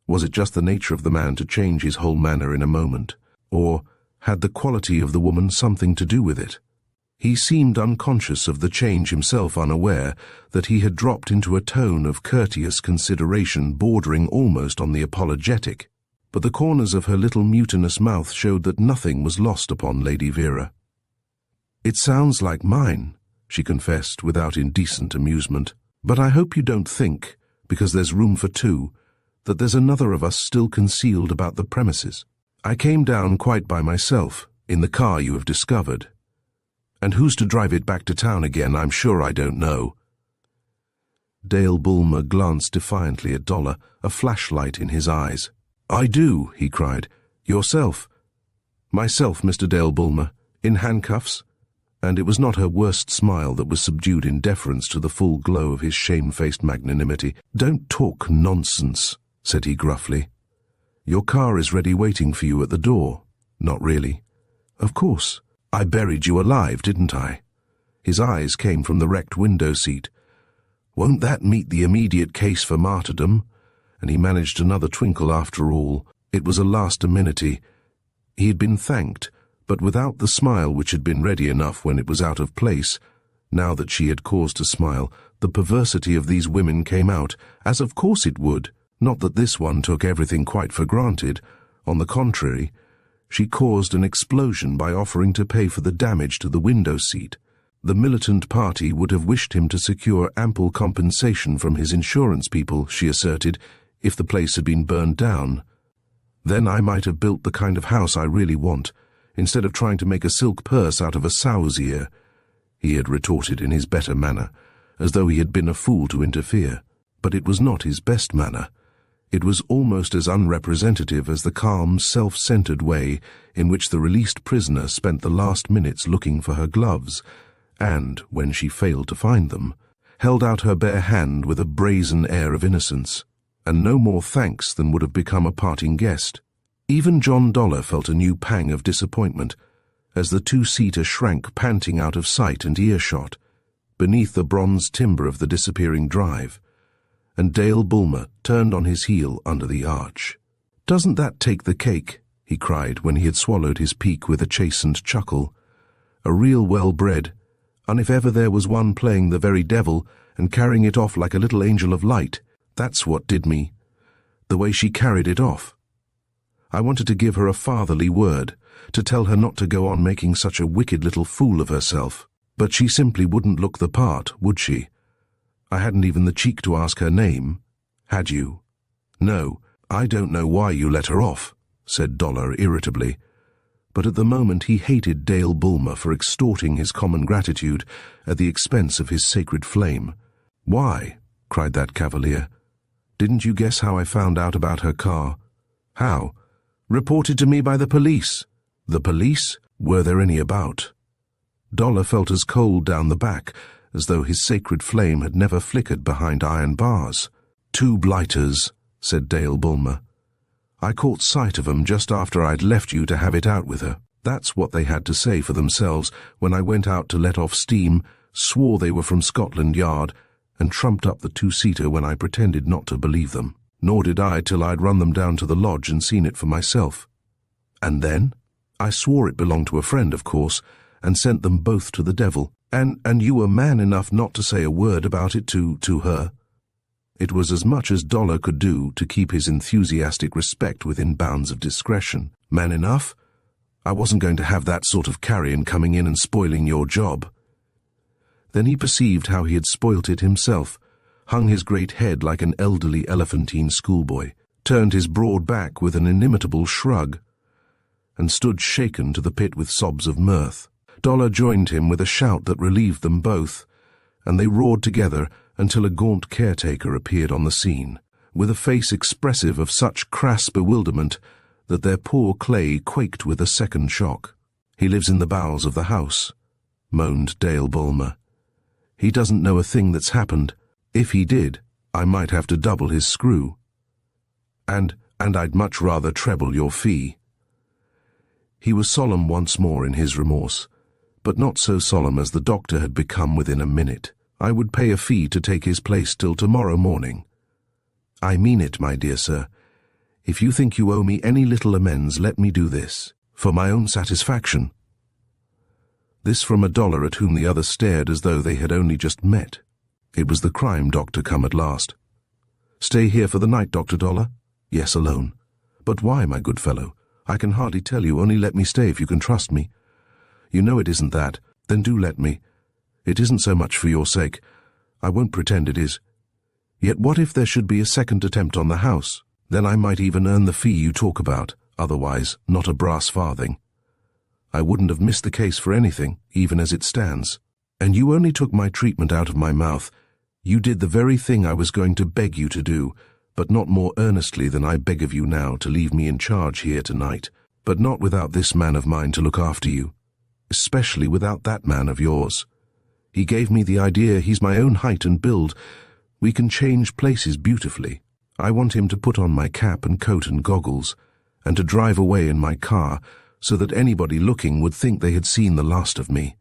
Was it just the nature of the man to change his whole manner in a moment, or had the quality of the woman something to do with it? He seemed unconscious of the change, himself unaware that he had dropped into a tone of courteous consideration bordering almost on the apologetic, but the corners of her little mutinous mouth showed that nothing was lost upon Lady Vera. "It sounds like mine," she confessed without indecent amusement, "but I hope you don't think, because there's room for two, that there's another of us still concealed about the premises. I came down quite by myself, in the car you have discovered. And who's to drive it back to town again, I'm sure I don't know." Dale Bulmer glanced defiantly at Dollar, a flashlight in his eyes. "I do," he cried. "Yourself." "Myself, Mr. Dale Bulmer, in handcuffs?" And it was not her worst smile that was subdued in deference to the full glow of his shamefaced magnanimity. "Don't talk nonsense," said he gruffly. "Your car is ready waiting for you at the door." "Not really." "Of course. I buried you alive, didn't I?" His eyes came from the wrecked window seat. "Won't that meet the immediate case for martyrdom?" And he managed another twinkle after all. It was a last amenity. He had been thanked, but without the smile which had been ready enough when it was out of place. Now that she had cause to smile, the perversity of these women came out, as of course it would. Not that this one took everything quite for granted. On the contrary, she caused an explosion by offering to pay for the damage to the window seat. The militant party would have wished him to secure ample compensation from his insurance people, she asserted, if the place had been burned down. Then I might have built the kind of house I really want, instead of trying to make a silk purse out of a sow's ear, he had retorted in his better manner, as though he had been a fool to interfere. But it was not his best manner. It was almost as unrepresentative as the calm, self-centered way in which the released prisoner spent the last minutes looking for her gloves, and, when she failed to find them, held out her bare hand with a brazen air of innocence, and no more thanks than would have become a parting guest. Even John Dollar felt a new pang of disappointment, as the two-seater shrank panting out of sight and earshot, beneath the bronze timber of the disappearing drive, and Dale Bulmer turned on his heel under the arch. "Doesn't that take the cake?" he cried when he had swallowed his pique with a chastened chuckle. "A real well-bred, and if ever there was one playing the very devil and carrying it off like a little angel of light, that's what did me. The way she carried it off. I wanted to give her a fatherly word, to tell her not to go on making such a wicked little fool of herself, but she simply wouldn't look the part, would she? I hadn't even the cheek to ask her name. Had you?" "No, I don't know why you let her off," said Dollar irritably. But at the moment he hated Dale Bulmer for extorting his common gratitude at the expense of his sacred flame. "Why?" cried that cavalier. Didn't you guess how I found out about her car? How? Reported to me by the police. The police? Were there any about? Dollar felt as cold down the back, as though his sacred flame had never flickered behind iron bars. 2 blighters, said Dale Bulmer. I caught sight of 'em just after I'd left you to have it out with her. That's what they had to say for themselves when I went out to let off steam, swore they were from Scotland Yard, and trumped up the 2-seater when I pretended not to believe them. Nor did I till I'd run them down to the lodge and seen it for myself. And then? I swore it belonged to a friend, of course, and sent them both to the devil. And you were man enough not to say a word about it to her? It was as much as Dollar could do to keep his enthusiastic respect within bounds of discretion. Man enough? I wasn't going to have that sort of carrion coming in and spoiling your job. Then he perceived how he had spoilt it himself, hung his great head like an elderly elephantine schoolboy, turned his broad back with an inimitable shrug, and stood shaken to the pit with sobs of mirth. Dollar joined him with a shout that relieved them both, and they roared together until a gaunt caretaker appeared on the scene, with a face expressive of such crass bewilderment that their poor Clay quaked with a second shock. He lives in the bowels of the house, moaned Dale Bulmer. He doesn't know a thing that's happened. If he did, I might have to double his screw. And I'd much rather treble your fee. He was solemn once more in his remorse, but not so solemn as the doctor had become within a minute. I would pay a fee to take his place till tomorrow morning. I mean it, my dear sir. If you think you owe me any little amends, let me do this, for my own satisfaction. This from a Dollar at whom the other stared as though they had only just met. It was the crime doctor come at last. Stay here for the night, Dr. Dollar? Yes, alone. But why, my good fellow? I can hardly tell you, only let me stay if you can trust me. You know it isn't that. Then do let me. It isn't so much for your sake. I won't pretend it is. Yet what if there should be a second attempt on the house? Then I might even earn the fee you talk about, otherwise not a brass farthing. I wouldn't have missed the case for anything, even as it stands. And you only took my treatment out of my mouth. You did the very thing I was going to beg you to do, but not more earnestly than I beg of you now to leave me in charge here tonight, but not without this man of mine to look after you, especially without that man of yours. He gave me the idea he's my own height and build. We can change places beautifully. I want him to put on my cap and coat and goggles, and to drive away in my car, so that anybody looking would think they had seen the last of me.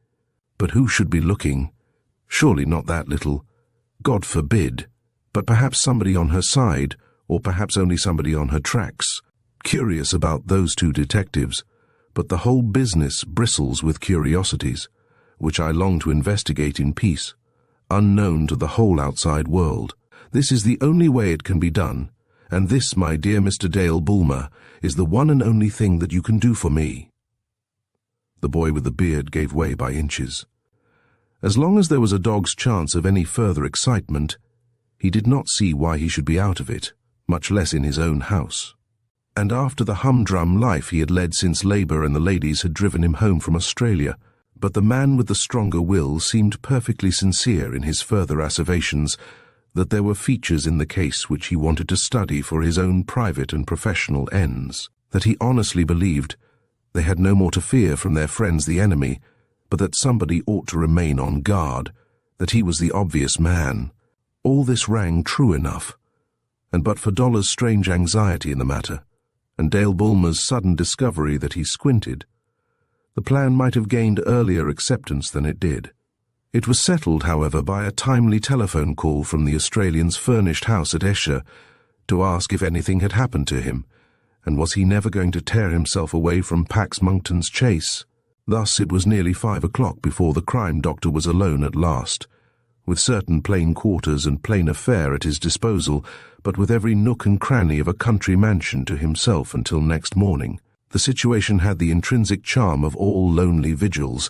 But who should be looking? Surely not that little. God forbid. But perhaps somebody on her side, or perhaps only somebody on her tracks. Curious about those 2 detectives, but the whole business bristles with curiosities, which I long to investigate in peace, unknown to the whole outside world. This is the only way it can be done, and this, my dear Mr. Dale Bulmer, is the one and only thing that you can do for me. The boy with the beard gave way by inches. As long as there was a dog's chance of any further excitement, he did not see why he should be out of it, much less in his own house. And after the humdrum life he had led since Labour and the ladies had driven him home from Australia, but the man with the stronger will seemed perfectly sincere in his further asseverations that there were features in the case which he wanted to study for his own private and professional ends, that he honestly believed they had no more to fear from their friends the enemy, but that somebody ought to remain on guard, that he was the obvious man. All this rang true enough, and but for Dollar's strange anxiety in the matter, and Dale Bulmer's sudden discovery that he squinted, the plan might have gained earlier acceptance than it did. It was settled, however, by a timely telephone call from the Australian's furnished house at Esher to ask if anything had happened to him, and was he never going to tear himself away from Pax Monkton's chase. Thus it was nearly 5 o'clock before the crime doctor was alone at last, with certain plain quarters and plainer fare at his disposal, but with every nook and cranny of a country mansion to himself until next morning. The situation had the intrinsic charm of all lonely vigils.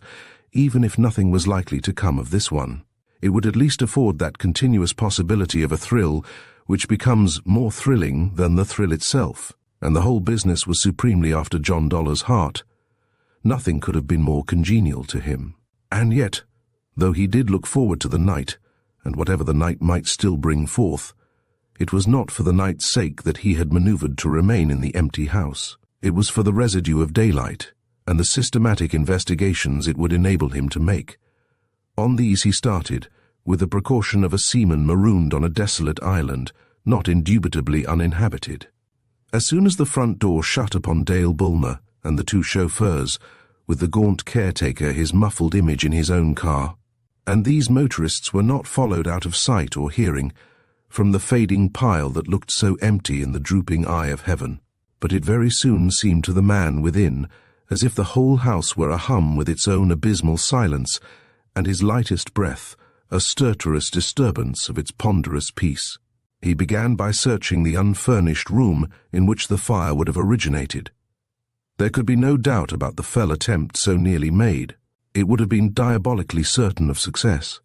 Even if nothing was likely to come of this one, it would at least afford that continuous possibility of a thrill which becomes more thrilling than the thrill itself, and the whole business was supremely after John Dollar's heart. Nothing could have been more congenial to him. And yet, though he did look forward to the night, and whatever the night might still bring forth, It was not for the night's sake that he had maneuvered to remain in the empty house. It was for the residue of daylight and the systematic investigations it would enable him to make. On these he started, with the precaution of a seaman marooned on a desolate island, not indubitably uninhabited. As soon as the front door shut upon Dale Bulmer and the two chauffeurs, with the gaunt caretaker his muffled image in his own car, and these motorists were not followed out of sight or hearing, from the fading pile that looked so empty in the drooping eye of heaven, but it very soon seemed to the man within as if the whole house were ahum with its own abysmal silence, and his lightest breath a stertorous disturbance of its ponderous peace. He began by searching the unfurnished room in which the fire would have originated. There could be no doubt about the fell attempt so nearly made. It would have been diabolically certain of success.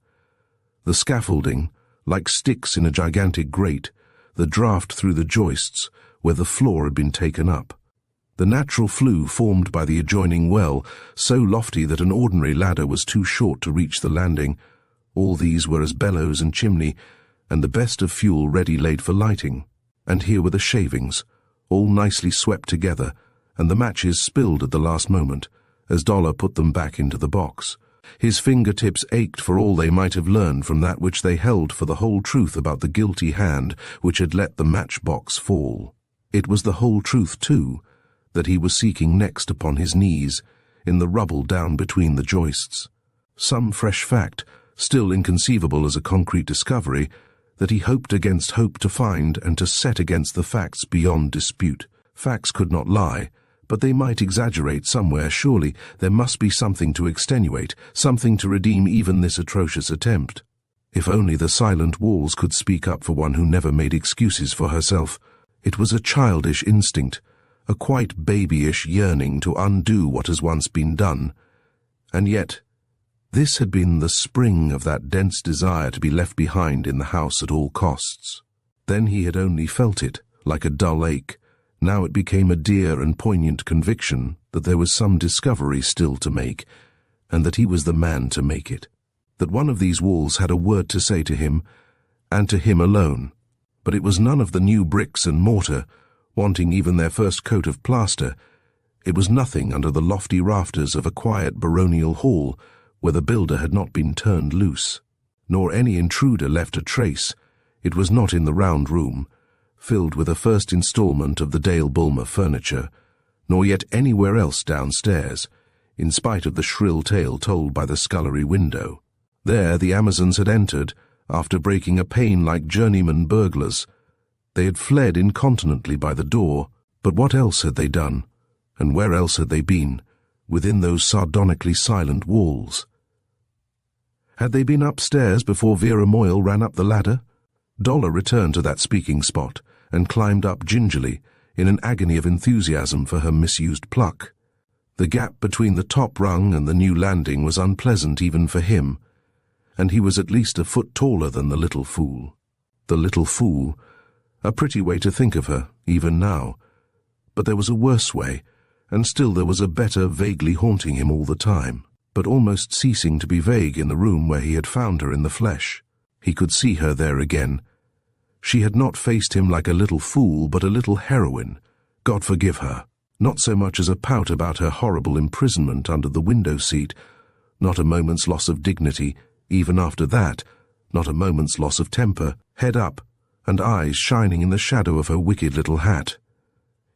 The scaffolding, like sticks in a gigantic grate, the draught through the joists where the floor had been taken up. The natural flue formed by the adjoining well, so lofty that an ordinary ladder was too short to reach the landing, all these were as bellows and chimney, and the best of fuel ready laid for lighting. And here were the shavings, all nicely swept together, and the matches spilled at the last moment, as Dollar put them back into the box. His fingertips ached for all they might have learned from that which they held for the whole truth about the guilty hand which had let the matchbox fall. It was the whole truth, too, that he was seeking next upon his knees, in the rubble down between the joists. Some fresh fact, still inconceivable as a concrete discovery, that he hoped against hope to find and to set against the facts beyond dispute. Facts could not lie, but they might exaggerate somewhere. Surely there must be something to extenuate, something to redeem even this atrocious attempt. If only the silent walls could speak up for one who never made excuses for herself. It was a childish instinct, a quite babyish yearning to undo what has once been done. And yet, this had been the spring of that dense desire to be left behind in the house at all costs. Then he had only felt it, like a dull ache. Now it became a dear and poignant conviction that there was some discovery still to make, and that he was the man to make it. That one of these walls had a word to say to him, and to him alone. But it was none of the new bricks and mortar, wanting even their first coat of plaster. It was nothing under the lofty rafters of a quiet baronial hall, where the builder had not been turned loose, nor any intruder left a trace. It was not in the round room, filled with a first instalment of the Dale Bulmer furniture, nor yet anywhere else downstairs, in spite of the shrill tale told by the scullery window. There the Amazons had entered, after breaking a pane like journeyman burglars. They had fled incontinently by the door, but what else had they done, and where else had they been, within those sardonically silent walls? Had they been upstairs before Vera Moyle ran up the ladder? Dollar returned to that speaking spot, and climbed up gingerly, in an agony of enthusiasm for her misused pluck. The gap between the top rung and the new landing was unpleasant even for him, and he was at least a foot taller than the little fool. The little fool, a pretty way to think of her, even now. But there was a worse way, and still there was a better vaguely haunting him all the time, but almost ceasing to be vague in the room where he had found her in the flesh. He could see her there again. She had not faced him like a little fool, but a little heroine. God forgive her. Not so much as a pout about her horrible imprisonment under the window-seat, not a moment's loss of dignity, even after that, not a moment's loss of temper, head up, and eyes shining in the shadow of her wicked little hat.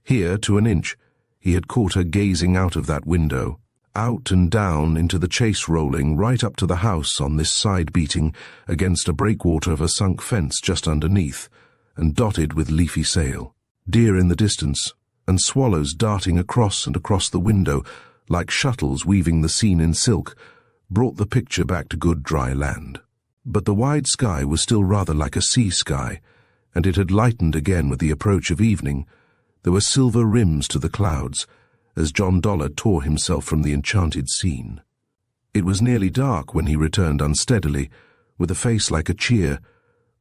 Here, to an inch, he had caught her gazing out of that window, out and down into the chase rolling, right up to the house on this side beating against a breakwater of a sunk fence just underneath, and dotted with leafy sail, deer in the distance, and swallows darting across and across the window, like shuttles weaving the scene in silk, brought the picture back to good dry land. But the wide sky was still rather like a sea sky, and it had lightened again with the approach of evening. There were silver rims to the clouds, as John Dollar tore himself from the enchanted scene. It was nearly dark when he returned unsteadily, with a face like a cheer,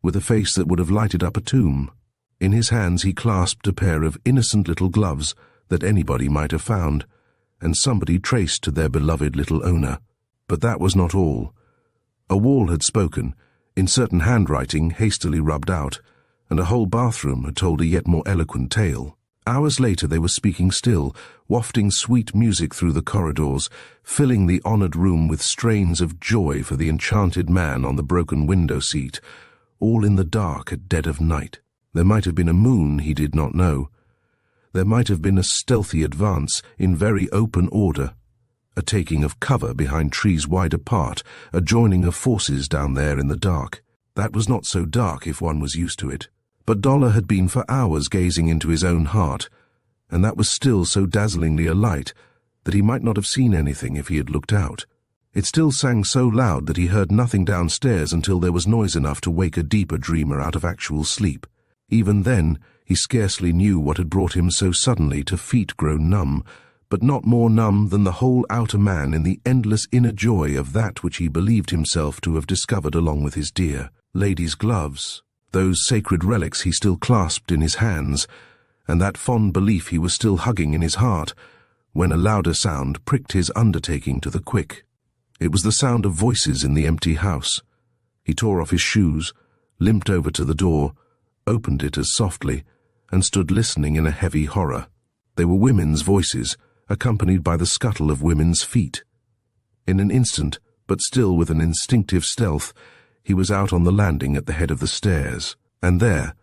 with a face that would have lighted up a tomb. In his hands he clasped a pair of innocent little gloves that anybody might have found, and somebody traced to their beloved little owner. But that was not all. A wall had spoken, in certain handwriting hastily rubbed out, and a whole bathroom had told a yet more eloquent tale. Hours later they were speaking still, wafting sweet music through the corridors, filling the honoured room with strains of joy for the enchanted man on the broken window seat, all in the dark at dead of night. There might have been a moon, he did not know. There might have been a stealthy advance in very open order, a taking of cover behind trees wide apart, a joining of forces down there in the dark. That was not so dark if one was used to it. But Dollar had been for hours gazing into his own heart, and that was still so dazzlingly alight that he might not have seen anything if he had looked out. It still sang so loud that he heard nothing downstairs until there was noise enough to wake a deeper dreamer out of actual sleep. Even then, he scarcely knew what had brought him so suddenly to feet grown numb, but not more numb than the whole outer man in the endless inner joy of that which he believed himself to have discovered along with his dear lady's gloves, those sacred relics he still clasped in his hands, and that fond belief he was still hugging in his heart, when a louder sound pricked his undertaking to the quick. It was the sound of voices in the empty house. He tore off his shoes, limped over to the door, opened it as softly, and stood listening in a heavy horror. They were women's voices, accompanied by the scuttle of women's feet. In an instant, but still with an instinctive stealth, he was out on the landing at the head of the stairs, and there,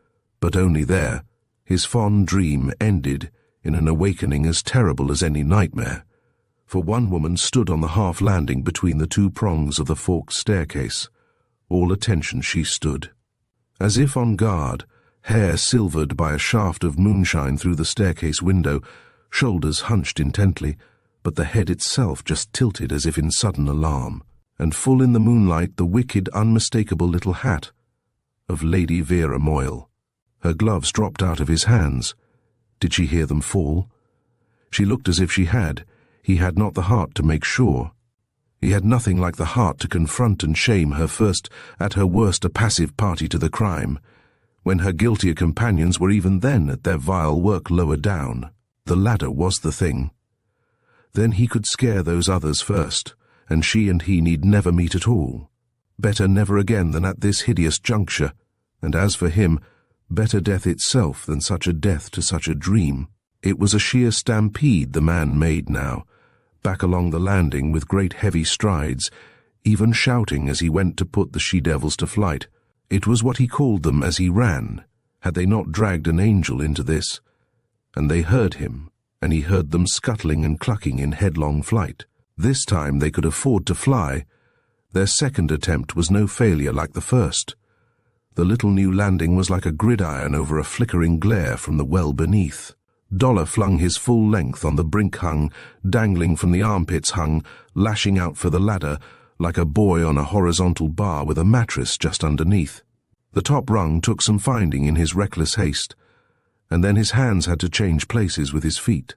but only there, his fond dream ended in an awakening as terrible as any nightmare. For one woman stood on the half-landing between the two prongs of the forked staircase. All attention she stood. As if on guard, hair silvered by a shaft of moonshine through the staircase window, shoulders hunched intently, but the head itself just tilted as if in sudden alarm, and full in the moonlight the wicked, unmistakable little hat of Lady Vera Moyle. Her gloves dropped out of his hands. Did she hear them fall? She looked as if she had. He had not the heart to make sure. He had nothing like the heart to confront and shame her first, at her worst a passive party to the crime, when her guiltier companions were even then at their vile work lower down. The ladder was the thing. Then he could scare those others first, and she and he need never meet at all. Better never again than at this hideous juncture, and as for him, better death itself than such a death to such a dream. It was a sheer stampede the man made now, back along the landing with great heavy strides, even shouting as he went to put the she-devils to flight. It was what he called them as he ran, had they not dragged an angel into this, and they heard him, and he heard them scuttling and clucking in headlong flight. This time they could afford to fly. Their second attempt was no failure like the first. The little new landing was like a gridiron over a flickering glare from the well beneath. Dollar flung his full length on the brink hung, dangling from the armpits hung, lashing out for the ladder, like a boy on a horizontal bar with a mattress just underneath. The top rung took some finding in his reckless haste, and then his hands had to change places with his feet.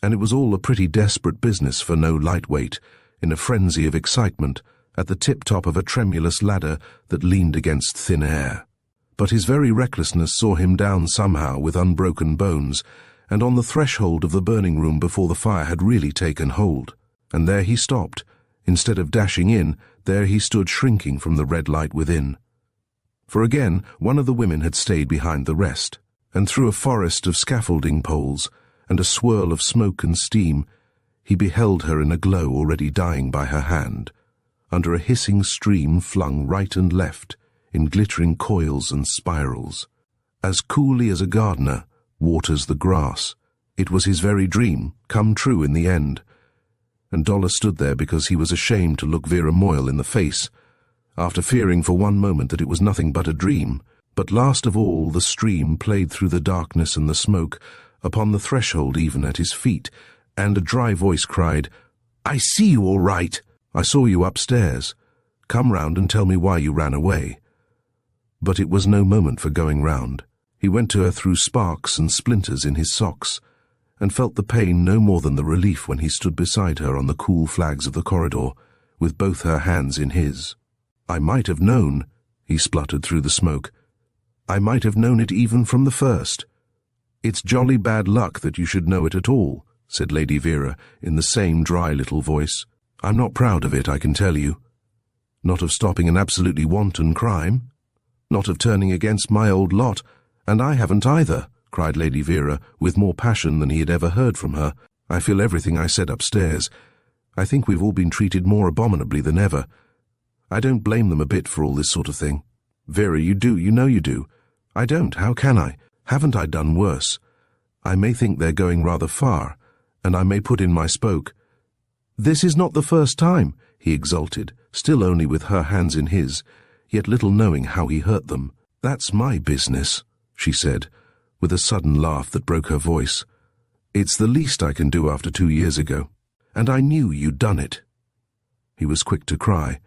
And it was all a pretty desperate business for no lightweight, in a frenzy of excitement, at the tip-top of a tremulous ladder that leaned against thin air. But his very recklessness saw him down somehow with unbroken bones, and on the threshold of the burning room before the fire had really taken hold. And there he stopped. Instead of dashing in, there he stood shrinking from the red light within. For again, one of the women had stayed behind the rest, and through a forest of scaffolding poles, and a swirl of smoke and steam, he beheld her in a glow already dying by her hand, under a hissing stream flung right and left, in glittering coils and spirals. As coolly as a gardener waters the grass. It was his very dream, come true in the end. And Dollar stood there because he was ashamed to look Vera Moyle in the face, after fearing for one moment that it was nothing but a dream. But last of all the stream played through the darkness and the smoke, upon the threshold even at his feet, and a dry voice cried, "I see you all right. I saw you upstairs. Come round and tell me why you ran away." But it was no moment for going round. He went to her through sparks and splinters in his socks, and felt the pain no more than the relief when he stood beside her on the cool flags of the corridor, with both her hands in his. "I might have known," he spluttered through the smoke. "I might have known it even from the first." "It's jolly bad luck that you should know it at all," said Lady Vera, in the same dry little voice. "I'm not proud of it, I can tell you. Not of stopping an absolutely wanton crime. Not of turning against my old lot, "And I haven't either," cried Lady Vera, with more passion than he had ever heard from her. "I feel everything I said upstairs. I think we've all been treated more abominably than ever. I don't blame them a bit for all this sort of thing." "Vera, you do, you know you do." "I don't, how can I? Haven't I done worse? I may think they're going rather far, and I may put in my spoke." "This is not the first time," he exulted, still only with her hands in his, yet little knowing how he hurt them. "That's my business," she said, with a sudden laugh that broke her voice. "It's the least I can do after 2 years ago. And I knew you'd done it." He was quick to cry.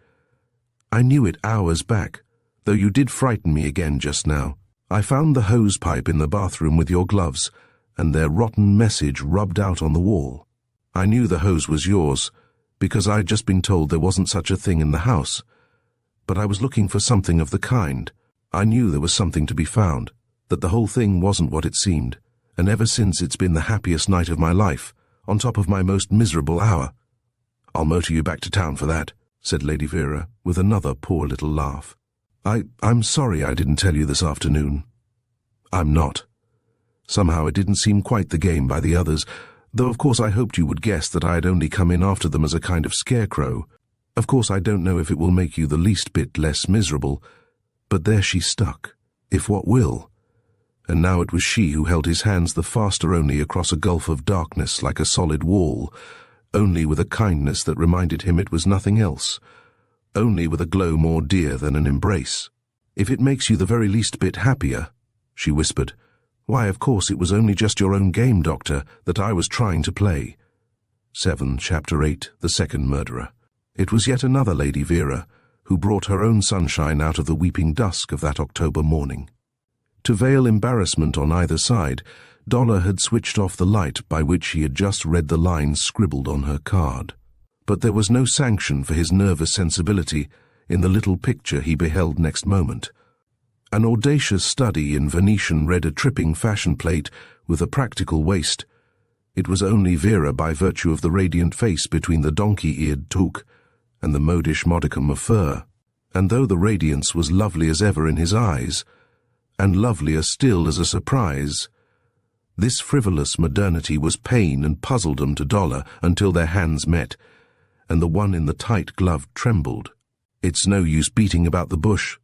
"I knew it hours back, though you did frighten me again just now. I found the hose pipe in the bathroom with your gloves, and their rotten message rubbed out on the wall. I knew the hose was yours, because I'd just been told there wasn't such a thing in the house. But I was looking for something of the kind. I knew there was something to be found, that the whole thing wasn't what it seemed, and ever since it's been the happiest night of my life, on top of my most miserable hour." "I'll motor you back to town for that," said Lady Vera, with another poor little laugh. I'm sorry I didn't tell you this afternoon." "I'm not. Somehow it didn't seem quite the game by the others, though of course I hoped you would guess that I had only come in after them as a kind of scarecrow. Of course I don't know if it will make you the least bit less miserable, but there she stuck, if what will. And now it was she who held his hands the faster only across a gulf of darkness like a solid wall, only with a kindness that reminded him it was nothing else, only with a glow more dear than an embrace. "If it makes you the very least bit happier," she whispered, "why, of course it was only just your own game, Doctor, that I was trying to play." 7, Chapter 8, The Second Murderer. It was yet another Lady Vera, who brought her own sunshine out of the weeping dusk of that October morning. To veil embarrassment on either side, Dollar had switched off the light by which he had just read the lines scribbled on her card. But there was no sanction for his nervous sensibility in the little picture he beheld next moment. An audacious study in Venetian read a tripping fashion plate with a practical waist. It was only Vera by virtue of the radiant face between the donkey-eared toque and the modish modicum of fur, and though the radiance was lovely as ever in his eyes, and lovelier still as a surprise, this frivolous modernity was pain and puzzledom to Dollar until their hands met, and the one in the tight glove trembled. "It's no use beating about the bush,"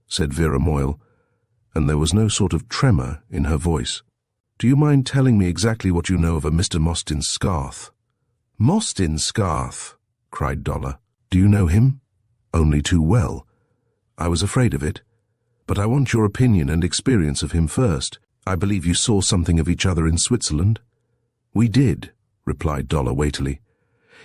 said Vera Moyle, and there was no sort of tremor in her voice. "Do you mind telling me exactly what you know of a Mr. Mostyn Scarth?" "Mostyn Scarth?" cried Dollar. "Do you know him?" "Only too well. I was afraid of it. But I want your opinion and experience of him first. I believe you saw something of each other in Switzerland?" "We did," replied Dollar weightily.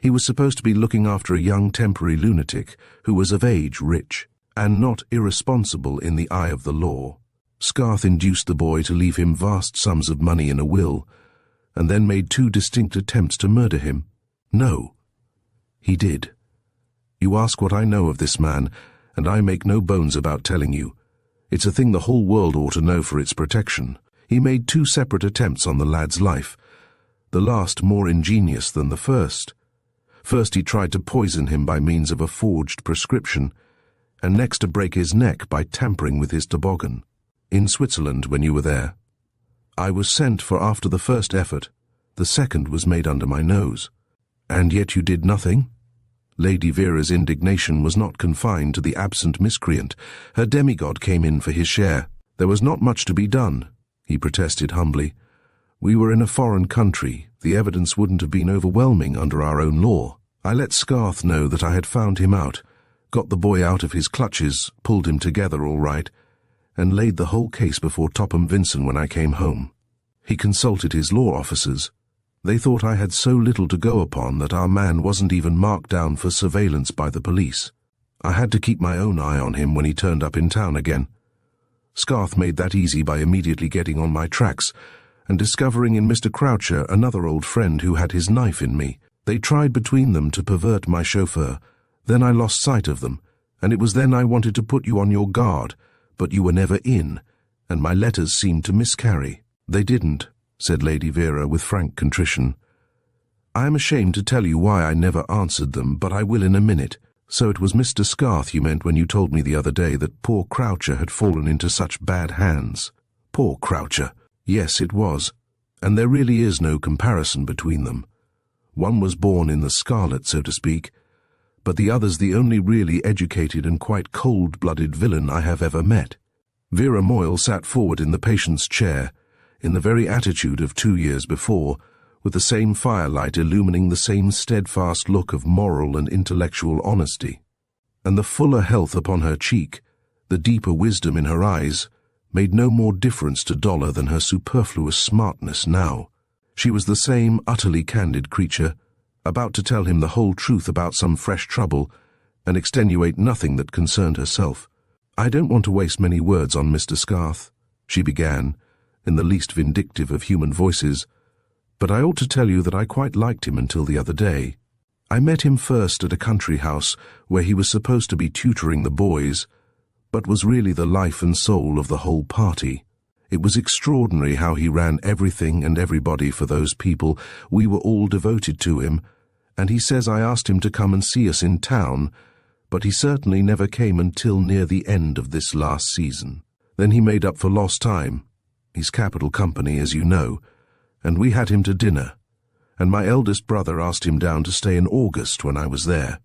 "He was supposed to be looking after a young temporary lunatic who was of age, rich, and not irresponsible in the eye of the law. Scarth induced the boy to leave him vast sums of money in a will, and then made 2 distinct attempts to murder him." "No." "He did. You ask what I know of this man, and I make no bones about telling you. It's a thing the whole world ought to know for its protection. He made 2 separate attempts on the lad's life, the last more ingenious than the first. First he tried to poison him by means of a forged prescription, and next to break his neck by tampering with his toboggan. In Switzerland, when you were there. I was sent for after the first effort. The second was made under my nose." "And yet you did nothing?" Lady Vera's indignation was not confined to the absent miscreant. Her demigod came in for his share. "There was not much to be done," he protested humbly. "We were in a foreign country. The evidence wouldn't have been overwhelming under our own law. I let Scarth know that I had found him out, got the boy out of his clutches, pulled him together all right, and laid the whole case before Topham Vincent when I came home. He consulted his law officers. They thought I had so little to go upon that our man wasn't even marked down for surveillance by the police. I had to keep my own eye on him when he turned up in town again. Scarth made that easy by immediately getting on my tracks and discovering in Mr. Croucher another old friend who had his knife in me. They tried between them to pervert my chauffeur. Then I lost sight of them, and it was then I wanted to put you on your guard, but you were never in, and my letters seemed to miscarry." "They didn't," said Lady Vera with frank contrition. "I am ashamed to tell you why I never answered them, but I will in a minute. So it was Mr. Scarth you meant when you told me the other day that poor Croucher had fallen into such bad hands." Poor Croucher. Yes, it was. And there really is no comparison between them. One was born in the scarlet, so to speak, but the other's the only really educated and quite cold-blooded villain I have ever met. Vera Moyle sat forward in the patient's chair, in the very attitude of 2 years before, with the same firelight illumining the same steadfast look of moral and intellectual honesty. And the fuller health upon her cheek, the deeper wisdom in her eyes, made no more difference to Dollar than her superfluous smartness now. She was the same utterly candid creature, about to tell him the whole truth about some fresh trouble, and extenuate nothing that concerned herself. "I don't want to waste many words on Mr. Scarth," she began, in the least vindictive of human voices, "but I ought to tell you that I quite liked him until the other day. I met him first at a country house where he was supposed to be tutoring the boys, but was really the life and soul of the whole party. It was extraordinary how he ran everything and everybody for those people. We were all devoted to him, and he says I asked him to come and see us in town, but he certainly never came until near the end of this last season. Then he made up for lost time. He's capital company, as you know, and we had him to dinner, and my eldest brother asked him down to stay in August when I was there.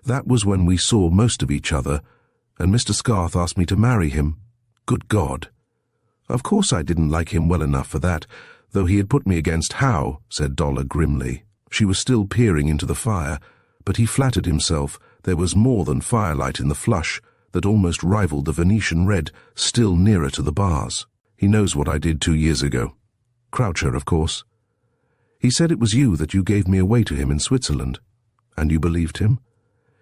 That was when we saw most of each other, and Mr. Scarth asked me to marry him. Good God! Of course I didn't like him well enough for that, though he had put me against Howe," said Dollar grimly. She was still peering into the fire, but he flattered himself there was more than firelight in the flush that almost rivaled the Venetian red still nearer to the bars. "He knows what I did 2 years ago. Croucher, of course. He said it was you that you gave me away to him in Switzerland. And you believed him?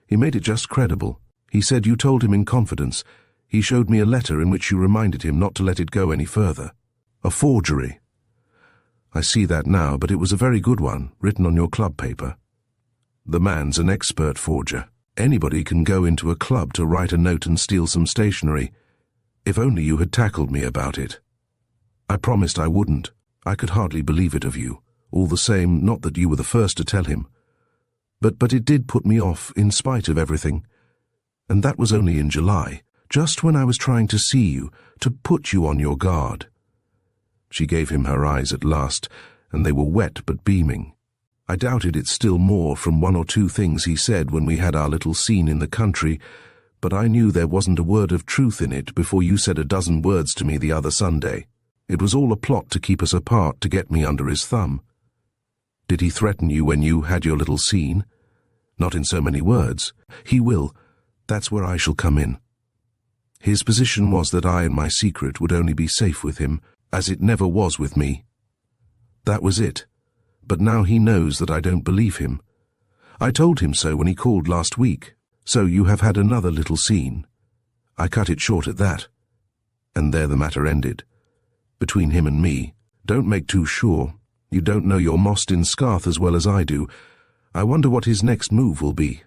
He made it just credible. He said you told him in confidence. He showed me a letter in which you reminded him not to let it go any further. A forgery. I see that now, but it was a very good one, written on your club paper. The man's an expert forger. Anybody can go into a club to write a note and steal some stationery. If only you had tackled me about it. I promised I wouldn't. I could hardly believe it of you. All the same, not that you were the first to tell him. But it did put me off, in spite of everything. And that was only in July, just when I was trying to see you, to put you on your guard." She gave him her eyes at last, and they were wet but beaming. "I doubted it still more from 1 or 2 things he said when we had our little scene in the country, but I knew there wasn't a word of truth in it before you said a dozen words to me the other Sunday. It was all a plot to keep us apart, to get me under his thumb. Did he threaten you when you had your little scene? Not in so many words. He will. That's where I shall come in. His position was that I and my secret would only be safe with him, as it never was with me. That was it. But now he knows that I don't believe him. I told him so when he called last week. So you have had another little scene. I cut it short at that. And there the matter ended. Between him and me. Don't make too sure. You don't know your Mostyn Scarth as well as I do. I wonder what his next move will be."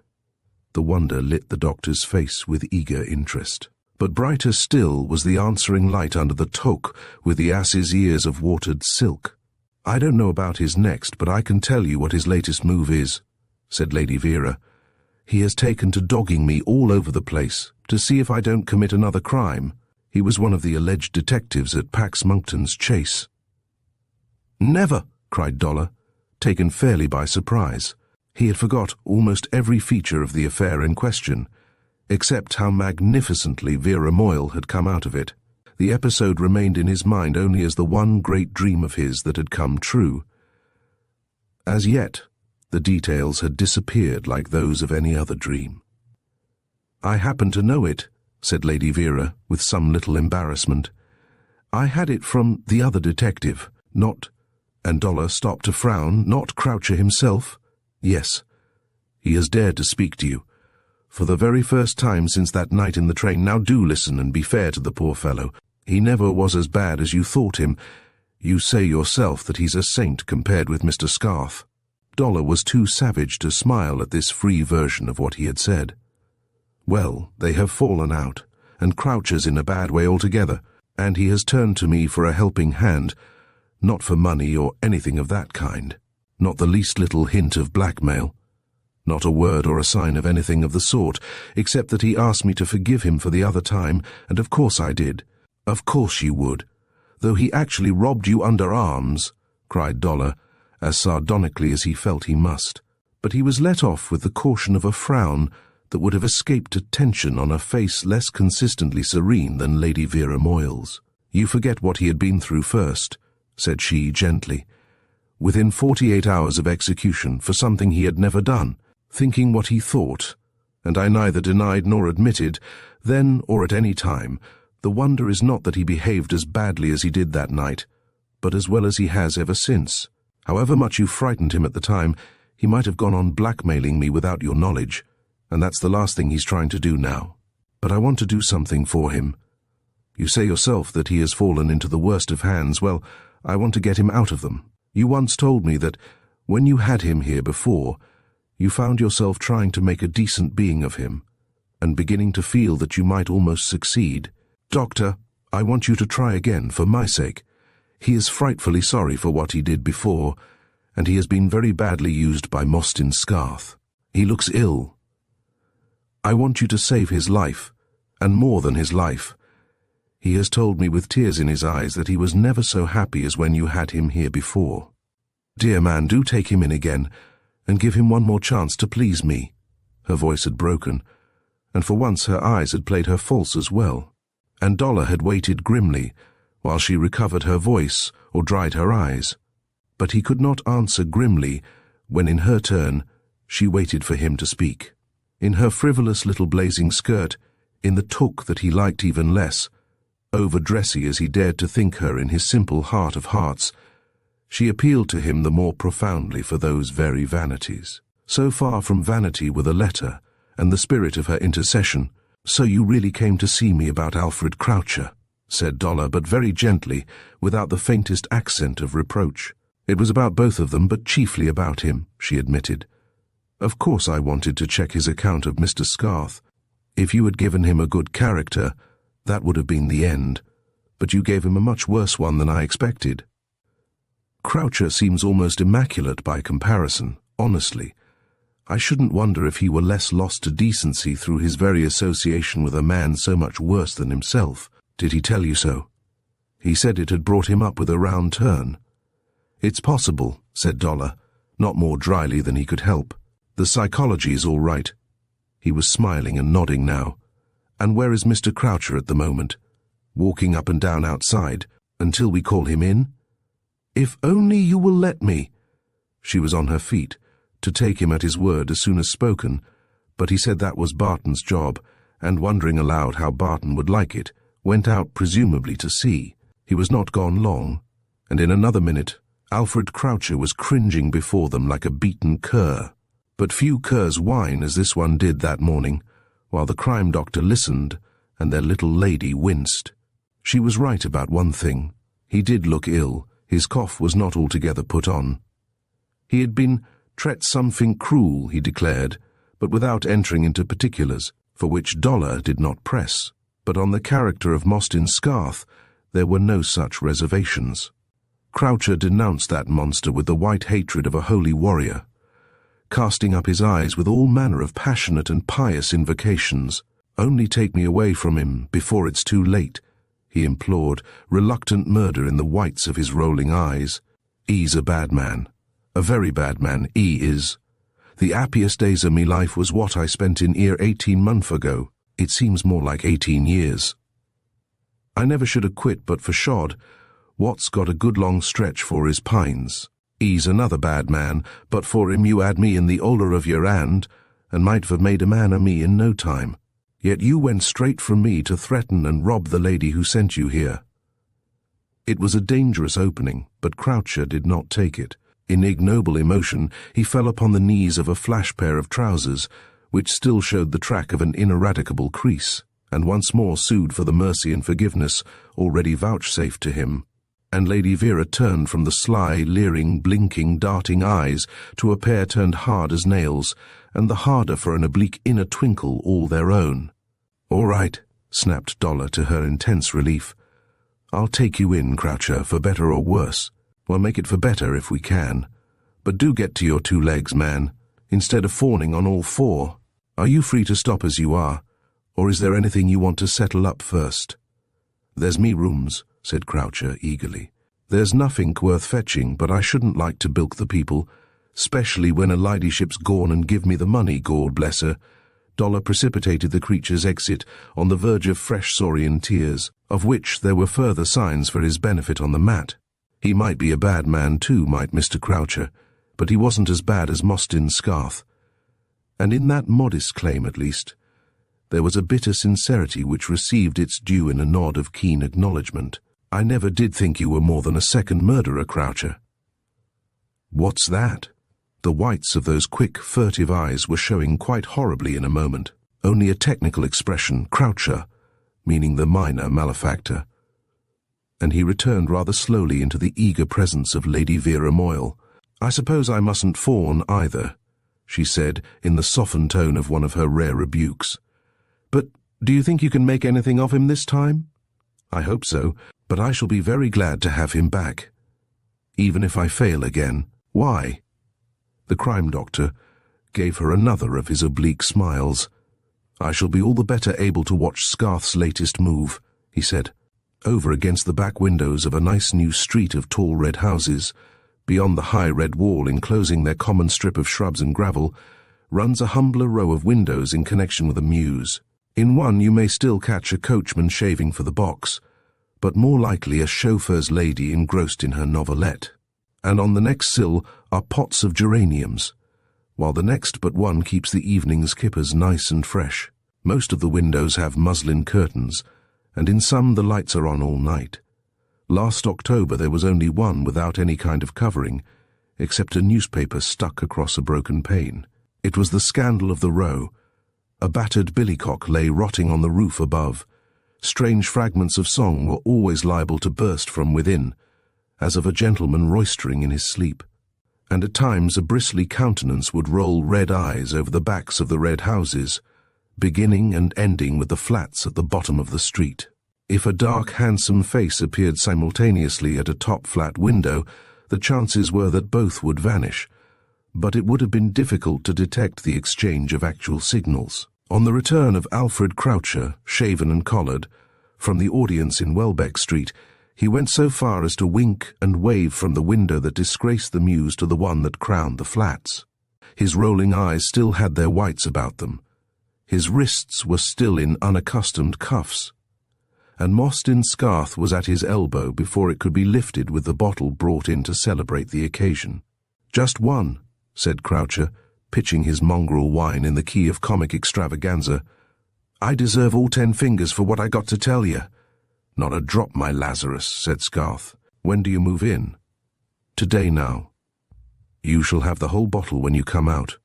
The wonder lit the doctor's face with eager interest. But brighter still was the answering light under the toque with the ass's ears of watered silk. "I don't know about his next, but I can tell you what his latest move is," said Lady Vera. "He has taken to dogging me all over the place, to see if I don't commit another crime. He was one of the alleged detectives at Pax Monkton's chase." "Never!" cried Dollar, taken fairly by surprise. He had forgot almost every feature of the affair in question, except how magnificently Vera Moyle had come out of it. The episode remained in his mind only as the one great dream of his that had come true. As yet, the details had disappeared like those of any other dream. "I happen to know it," said Lady Vera, with some little embarrassment. "I had it from the other detective, not—" and Dollar stopped to frown. "Not Croucher himself?" "Yes. He has dared to speak to you. For the very first time since that night in the train. Now do listen and be fair to the poor fellow. He never was as bad as you thought him. You say yourself that he's a saint compared with Mr. Scarth." Dollar was too savage to smile at this free version of what he had said. "Well, they have fallen out, and Croucher's in a bad way altogether, and he has turned to me for a helping hand, not for money or anything of that kind. Not the least little hint of blackmail. Not a word or a sign of anything of the sort, except that he asked me to forgive him for the other time, and of course I did. Of course you would. though he actually robbed you under arms," cried Dollar, as sardonically as he felt he must. But he was let off with the caution of a frown that would have escaped attention on a face less consistently serene than Lady Vera Moyle's. "You forget what he had been through first," said she gently. "Within 48 hours of execution for something he had never done, thinking what he thought, and I neither denied nor admitted, then or at any time, the wonder is not that he behaved as badly as he did that night, but as well as he has ever since. However much you frightened him at the time, he might have gone on blackmailing me without your knowledge, and that's the last thing he's trying to do now. But I want to do something for him. You say yourself that he has fallen into the worst of hands. Well, I want to get him out of them. You once told me that, when you had him here before, you found yourself trying to make a decent being of him, and beginning to feel that you might almost succeed. Doctor, I want you to try again, for my sake. He is frightfully sorry for what he did before, and he has been very badly used by Mostyn Scarth. He looks ill. I want you to save his life, and more than his life. He has told me with tears in his eyes that he was never so happy as when you had him here before. Dear man, do take him in again, and give him one more chance to please me." Her voice had broken, and for once her eyes had played her false as well, and Dollar had waited grimly while she recovered her voice or dried her eyes. But he could not answer grimly when, in her turn, she waited for him to speak. In her frivolous little blazing skirt, in the toque that he liked even less, over-dressy as he dared to think her in his simple heart of hearts, she appealed to him the more profoundly for those very vanities. So far from vanity were the letter and the spirit of her intercession. "So you really came to see me about Alfred Croucher," said Dollar, but very gently, without the faintest accent of reproach. "It was about both of them, but chiefly about him," she admitted. "Of course I wanted to check his account of Mr. Scarth. If you had given him a good character, that would have been the end, but you gave him a much worse one than I expected. Croucher seems almost immaculate by comparison, honestly. I shouldn't wonder if he were less lost to decency through his very association with a man so much worse than himself. Did he tell you so?" "He said it had brought him up with a round turn." "It's possible," said Dollar, not more dryly than he could help. "The psychology's all right." He was smiling and nodding now. "And where is Mr. Croucher at the moment?" "Walking up and down outside, until we call him in." "If only you will let me." She was on her feet, to take him at his word as soon as spoken, but he said that was Barton's job, and wondering aloud how Barton would like it, went out presumably to see. He was not gone long, and in another minute Alfred Croucher was cringing before them like a beaten cur. But few curs whine as this one did that morning, while the crime doctor listened and their little lady winced. She was right about one thing. He did look ill. His cough was not altogether put on. He had been tret something cruel, he declared, but without entering into particulars, for which Dollar did not press. But on the character of Mostyn Scarth there were no such reservations. Croucher denounced that monster with the white hatred of a holy warrior, casting up his eyes with all manner of passionate and pious invocations. "Only take me away from him before it's too late," he implored, reluctant murder in the whites of his rolling eyes. "He's a bad man, a very bad man, he is. The happiest days of me life was what I spent in here 18 months ago. It seems more like 18 years. I never should have quit but for Shod. What's got a good long stretch for his pines. He's another bad man, but for him you had me in the holler of your hand, and might have made a man of me in no time. Yet you went straight from me to threaten and rob the lady who sent you here." It was a dangerous opening, but Croucher did not take it. In ignoble emotion, he fell upon the knees of a flash pair of trousers, which still showed the track of an ineradicable crease, and once more sued for the mercy and forgiveness already vouchsafed to him. And Lady Vera turned from the sly, leering, blinking, darting eyes to a pair turned hard as nails, and the harder for an oblique inner twinkle all their own. "All right," snapped Dollar to her intense relief. "I'll take you in, Croucher, for better or worse. We'll make it for better if we can. But do get to your 2 legs, man, instead of fawning on all 4. Are you free to stop as you are, or is there anything you want to settle up first? There's me rooms, said Croucher eagerly. "There's nothing worth fetching, but I shouldn't like to bilk the people, specially when her ladyship's gone and give me the money, God bless her." Dollar precipitated the creature's exit on the verge of fresh saurian tears, of which there were further signs for his benefit on the mat. He might be a bad man too, might Mr. Croucher, but he wasn't as bad as Mostyn Scarth. And in that modest claim, at least, there was a bitter sincerity which received its due in a nod of keen acknowledgment. "I never did think you were more than a second murderer, Croucher." "What's that?" The whites of those quick, furtive eyes were showing quite horribly in a moment. "Only a technical expression, Croucher, meaning the minor malefactor." And he returned rather slowly into the eager presence of Lady Vera Moyle. "I suppose I mustn't fawn either," she said in the softened tone of one of her rare rebukes. "But do you think you can make anything of him this time?" "I hope so, but I shall be very glad to have him back. Even if I fail again." "Why?" The crime doctor gave her another of his oblique smiles. "I shall be all the better able to watch Scarth's latest move," he said. "Over against the back windows of a nice new street of tall red houses, beyond the high red wall enclosing their common strip of shrubs and gravel, runs a humbler row of windows in connection with a mews. In one you may still catch a coachman shaving for the box, but more likely a chauffeur's lady engrossed in her novelette. And on the next sill are pots of geraniums, while the next but one keeps the evening's kippers nice and fresh. Most of the windows have muslin curtains, and in some the lights are on all night. Last October there was only one without any kind of covering, except a newspaper stuck across a broken pane. It was the scandal of the row. A battered billycock lay rotting on the roof above. Strange fragments of song were always liable to burst from within, as of a gentleman roistering in his sleep. And at times a bristly countenance would roll red eyes over the backs of the red houses, beginning and ending with the flats at the bottom of the street. If a dark, handsome face appeared simultaneously at a top flat window, the chances were that both would vanish, but it would have been difficult to detect the exchange of actual signals. On the return of Alfred Croucher, shaven and collared, from the audience in Welbeck Street, he went so far as to wink and wave from the window that disgraced the mews to the one that crowned the flats. His rolling eyes still had their whites about them. His wrists were still in unaccustomed cuffs, and Mostyn Scarth was at his elbow before it could be lifted with the bottle brought in to celebrate the occasion. "Just one," said Croucher, pitching his mongrel wine in the key of comic extravaganza. "I deserve all 10 fingers for what I got to tell you." "Not a drop, my Lazarus," said Scarth. "When do you move in?" "Today now." "You shall have the whole bottle when you come out.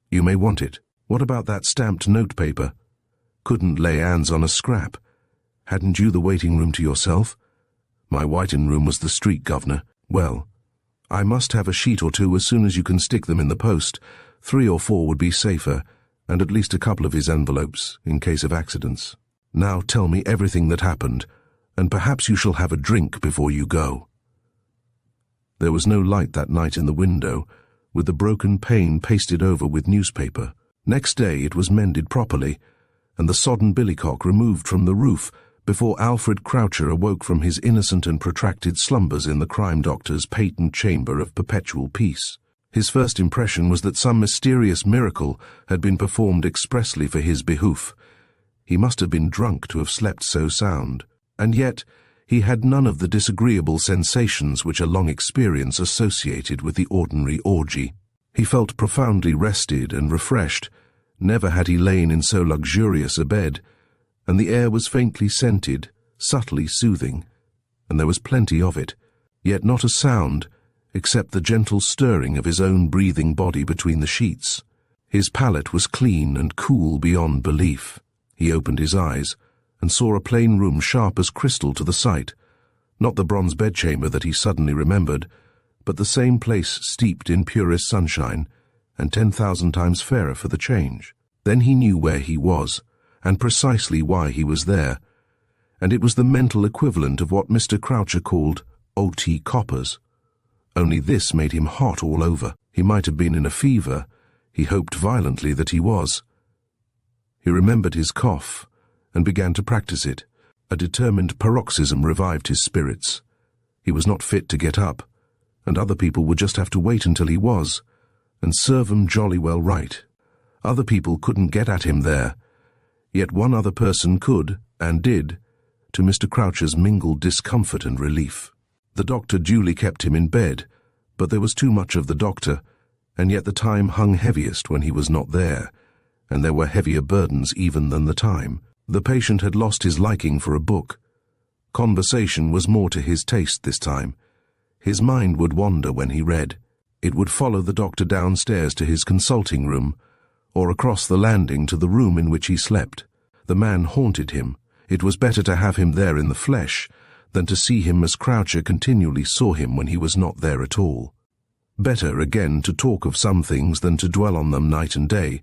You may want it. What about that stamped notepaper? Couldn't lay hands on a scrap. Hadn't you the waiting room to yourself?" "My waiting room was the street, governor." "Well, I must have a sheet or two as soon as you can stick them in the post. 3 or 4 would be safer, and at least a couple of his envelopes, in case of accidents. Now tell me everything that happened, and perhaps you shall have a drink before you go." There was no light that night in the window, with the broken pane pasted over with newspaper. Next day it was mended properly, and the sodden billycock removed from the roof before Alfred Croucher awoke from his innocent and protracted slumbers in the crime doctor's patent chamber of perpetual peace. His first impression was that some mysterious miracle had been performed expressly for his behoof. He must have been drunk to have slept so sound, and yet he had none of the disagreeable sensations which a long experience associated with the ordinary orgy. He felt profoundly rested and refreshed. Never had he lain in so luxurious a bed, and the air was faintly scented, subtly soothing, and there was plenty of it, yet not a sound, except the gentle stirring of his own breathing body between the sheets. His palate was clean and cool beyond belief. He opened his eyes, and saw a plain room sharp as crystal to the sight, not the bronze bedchamber that he suddenly remembered, but the same place steeped in purest sunshine, and 10,000 times fairer for the change. Then he knew where he was, and precisely why he was there, and it was the mental equivalent of what Mr. Croucher called OT coppers. Only this made him hot all over. He might have been in a fever. He hoped violently that he was. He remembered his cough, and began to practice it. A determined paroxysm revived his spirits. He was not fit to get up, and other people would just have to wait until he was, and serve 'em jolly well right. Other people couldn't get at him there, yet one other person could, and did, to Mr. Croucher's mingled discomfort and relief. The doctor duly kept him in bed, but there was too much of the doctor, and yet the time hung heaviest when he was not there, and there were heavier burdens even than the time. The patient had lost his liking for a book. Conversation was more to his taste this time. His mind would wander when he read. It would follow the doctor downstairs to his consulting room, or across the landing to the room in which he slept. The man haunted him. It was better to have him there in the flesh than to see him as Croucher continually saw him when he was not there at all. Better, again, to talk of some things than to dwell on them night and day,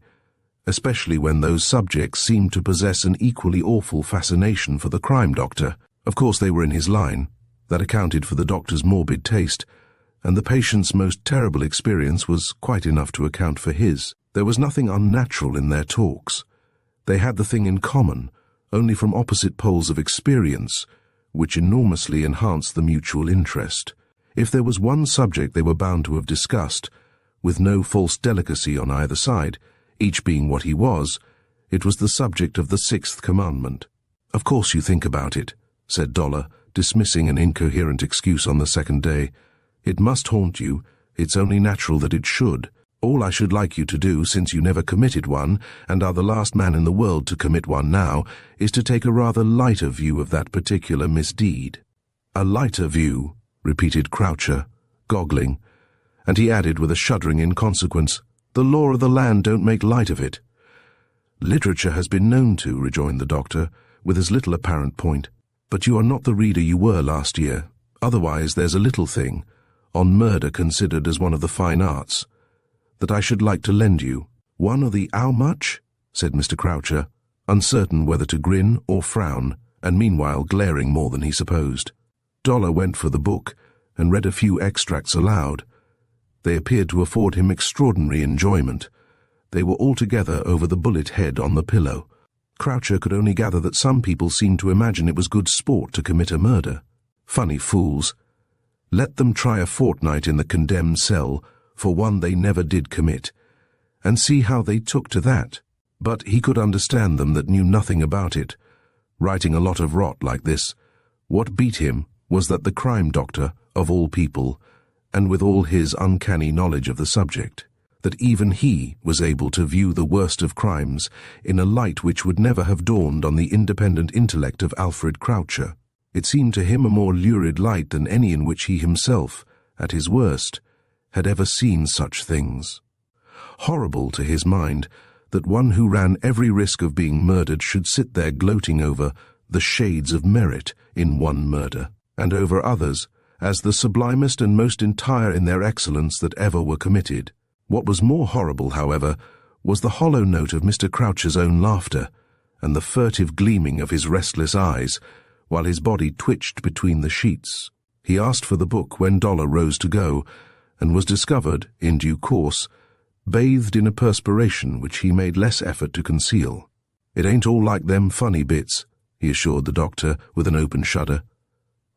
especially when those subjects seemed to possess an equally awful fascination for the crime doctor. Of course they were in his line. That accounted for the doctor's morbid taste, and the patient's most terrible experience was quite enough to account for his. There was nothing unnatural in their talks. They had the thing in common, only from opposite poles of experience, which enormously enhanced the mutual interest. If there was one subject they were bound to have discussed, with no false delicacy on either side, each being what he was, it was the subject of the sixth commandment. "Of course you think about it," said Dollar, dismissing an incoherent excuse on the second day. "It must haunt you. It's only natural that it should. All I should like you to do, since you never committed one, and are the last man in the world to commit one now, is to take a rather lighter view of that particular misdeed." "A lighter view," repeated Croucher, goggling, and he added with a shuddering inconsequence, "The law of the land don't make light of it." "Literature has been known to," rejoined the doctor, with as little apparent point. "But you are not the reader you were last year. Otherwise there's a little thing, on murder considered as one of the fine arts, that I should like to lend you." "One of the how much?" said Mr. Croucher, uncertain whether to grin or frown, and meanwhile glaring more than he supposed. Dollar went for the book, and read a few extracts aloud. They appeared to afford him extraordinary enjoyment. They were altogether over the bullet head on the pillow. Croucher could only gather that some people seemed to imagine it was good sport to commit a murder. Funny fools. Let them try a fortnight in the condemned cell for one they never did commit, and see how they took to that. But he could understand them that knew nothing about it. Writing a lot of rot like this, what beat him was that the crime doctor, of all people, and with all his uncanny knowledge of the subject, that even he was able to view the worst of crimes in a light which would never have dawned on the independent intellect of Alfred Croucher. It seemed to him a more lurid light than any in which he himself, at his worst, had ever seen such things. Horrible to his mind that one who ran every risk of being murdered should sit there gloating over the shades of merit in one murder, and over others, as the sublimest and most entire in their excellence that ever were committed. What was more horrible, however, was the hollow note of Mr. Croucher's own laughter, and the furtive gleaming of his restless eyes, while his body twitched between the sheets. He asked for the book when Dollar rose to go, and was discovered, in due course, bathed in a perspiration which he made less effort to conceal. "It ain't all like them funny bits," he assured the doctor with an open shudder.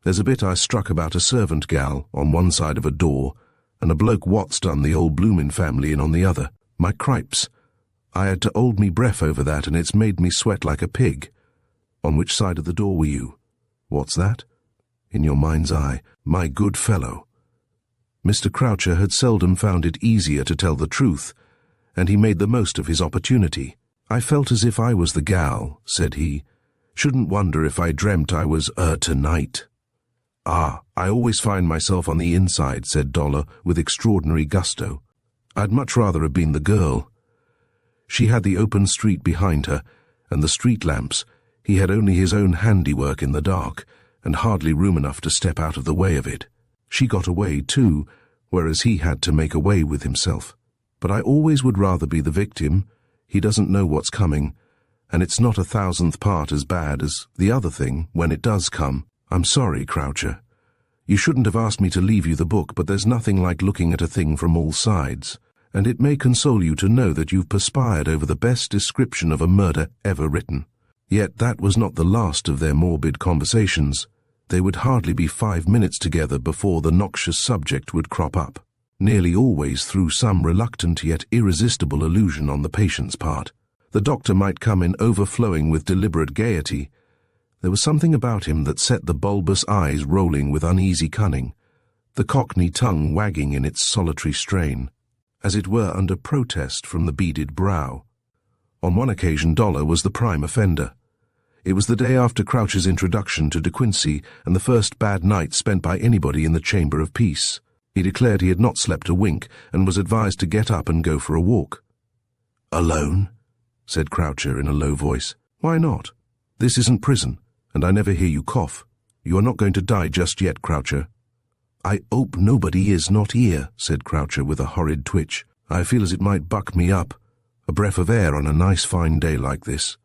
"There's a bit I struck about a servant gal on one side of a door, and a bloke what's done the old bloomin' family in on the other. My cripes, I had to hold me breath over that, and it's made me sweat like a pig." "On which side of the door were you?" "What's that?" "In your mind's eye, my good fellow." Mr. Croucher had seldom found it easier to tell the truth, and he made the most of his opportunity. "I felt as if I was the gal," said he. "Shouldn't wonder if I dreamt I was tonight." "Ah, I always find myself on the inside," said Dollar with extraordinary gusto. "I'd much rather have been the girl." She had the open street behind her, and the street lamps. He had only his own handiwork in the dark, and hardly room enough to step out of the way of it. She got away, too, whereas he had to make away with himself. But I always would rather be the victim. He doesn't know what's coming, and it's not a thousandth part as bad as the other thing when it does come. I'm sorry, Croucher. You shouldn't have asked me to leave you the book, but there's nothing like looking at a thing from all sides, and it may console you to know that you've perspired over the best description of a murder ever written. Yet that was not the last of their morbid conversations. They would hardly be 5 minutes together before the noxious subject would crop up, nearly always through some reluctant yet irresistible allusion on the patient's part. The doctor might come in overflowing with deliberate gaiety. There was something about him that set the bulbous eyes rolling with uneasy cunning, the cockney tongue wagging in its solitary strain, as it were under protest from the beaded brow. On one occasion Dollar was the prime offender. It was the day after Croucher's introduction to De Quincey and the first bad night spent by anybody in the Chamber of Peace. He declared he had not slept a wink and was advised to get up and go for a walk. "Alone?" said Croucher in a low voice. "Why not? This isn't prison, and I never hear you cough. You are not going to die just yet, Croucher." "I hope nobody is not here," said Croucher with a horrid twitch. "I feel as it might buck me up. A breath of air on a nice fine day like this."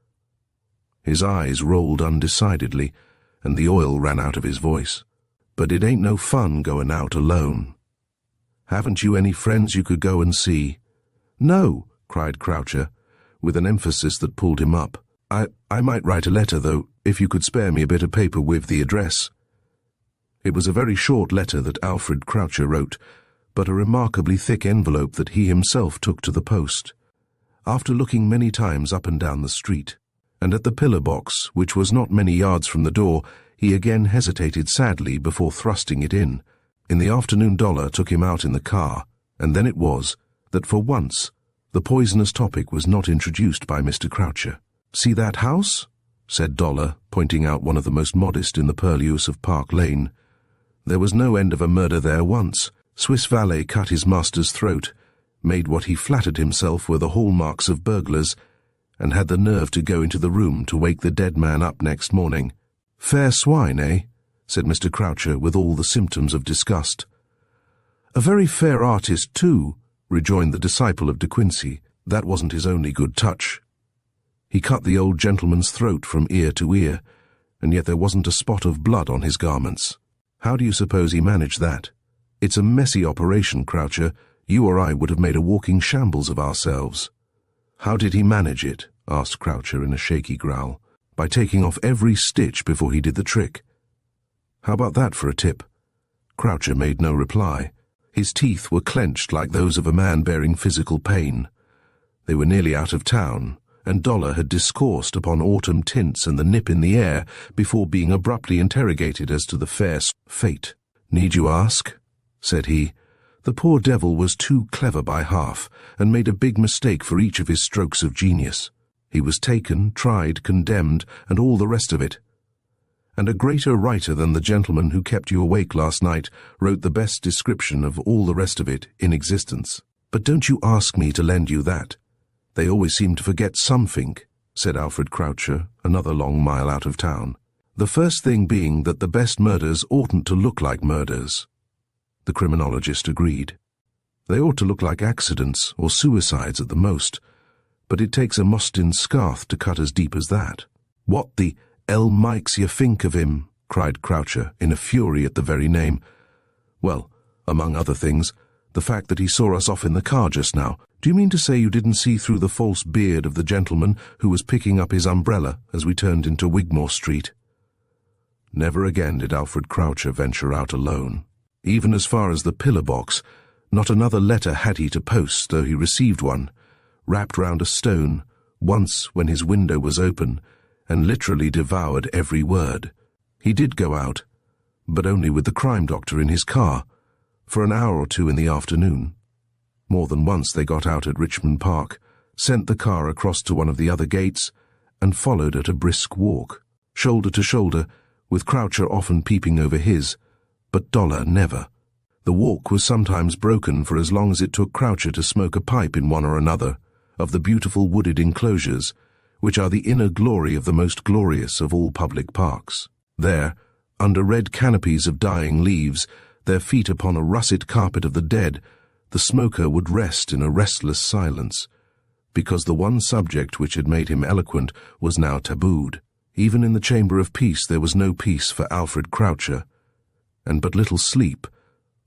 His eyes rolled undecidedly, and the oil ran out of his voice. "But it ain't no fun going out alone. Haven't you any friends you could go and see?" "No," cried Croucher, with an emphasis that pulled him up. I might write a letter, though, if you could spare me a bit of paper with the address." It was a very short letter that Alfred Croucher wrote, but a remarkably thick envelope that he himself took to the post. After looking many times up and down the street, and at the pillar box, which was not many yards from the door, he again hesitated sadly before thrusting it in. In the afternoon Dollar took him out in the car, and then it was that for once the poisonous topic was not introduced by Mr. Croucher. "See that house?" said Dollar, pointing out one of the most modest in the purlieus of Park Lane. "There was no end of a murder there once. Swiss valet cut his master's throat, made what he flattered himself were the hallmarks of burglars, and had the nerve to go into the room to wake the dead man up next morning." "Fair swine, eh?" said Mr. Croucher with all the symptoms of disgust. "A very fair artist, too," rejoined the disciple of De Quincey. "That wasn't his only good touch. He cut the old gentleman's throat from ear to ear, and yet there wasn't a spot of blood on his garments. How do you suppose he managed that? It's a messy operation, Croucher. You or I would have made a walking shambles of ourselves." "How did he manage it?" asked Croucher in a shaky growl. "By taking off every stitch before he did the trick. How about that for a tip?" Croucher made no reply. His teeth were clenched like those of a man bearing physical pain. They were nearly out of town, and Dollar had discoursed upon autumn tints and the nip in the air before being abruptly interrogated as to the fair fate. "Need you ask?" said he. "The poor devil was too clever by half, and made a big mistake for each of his strokes of genius. He was taken, tried, condemned, and all the rest of it. And a greater writer than the gentleman who kept you awake last night wrote the best description of all the rest of it in existence. But don't you ask me to lend you that. They always seem to forget something," said Alfred Croucher, another long mile out of town. "The first thing being that the best murders oughtn't to look like murders." The criminologist agreed. "They ought to look like accidents or suicides at the most, but it takes a Mostyn Scarth to cut as deep as that." "What the makes you think of him?" cried Croucher, in a fury at the very name. "Well, among other things, the fact that he saw us off in the car just now. Do you mean to say you didn't see through the false beard of the gentleman who was picking up his umbrella as we turned into Wigmore Street?" Never again did Alfred Croucher venture out alone. Even as far as the pillar box, not another letter had he to post, though he received one, wrapped round a stone, once when his window was open, and literally devoured every word. He did go out, but only with the crime doctor in his car, for an hour or two in the afternoon. More than once they got out at Richmond Park, sent the car across to one of the other gates, and followed at a brisk walk, shoulder to shoulder, with Croucher often peeping over his, but Dollar never. The walk was sometimes broken for as long as it took Croucher to smoke a pipe in one or another of the beautiful wooded enclosures, which are the inner glory of the most glorious of all public parks. There, under red canopies of dying leaves, their feet upon a russet carpet of the dead, the smoker would rest in a restless silence, because the one subject which had made him eloquent was now tabooed. Even in the Chamber of Peace there was no peace for Alfred Croucher, and but little sleep,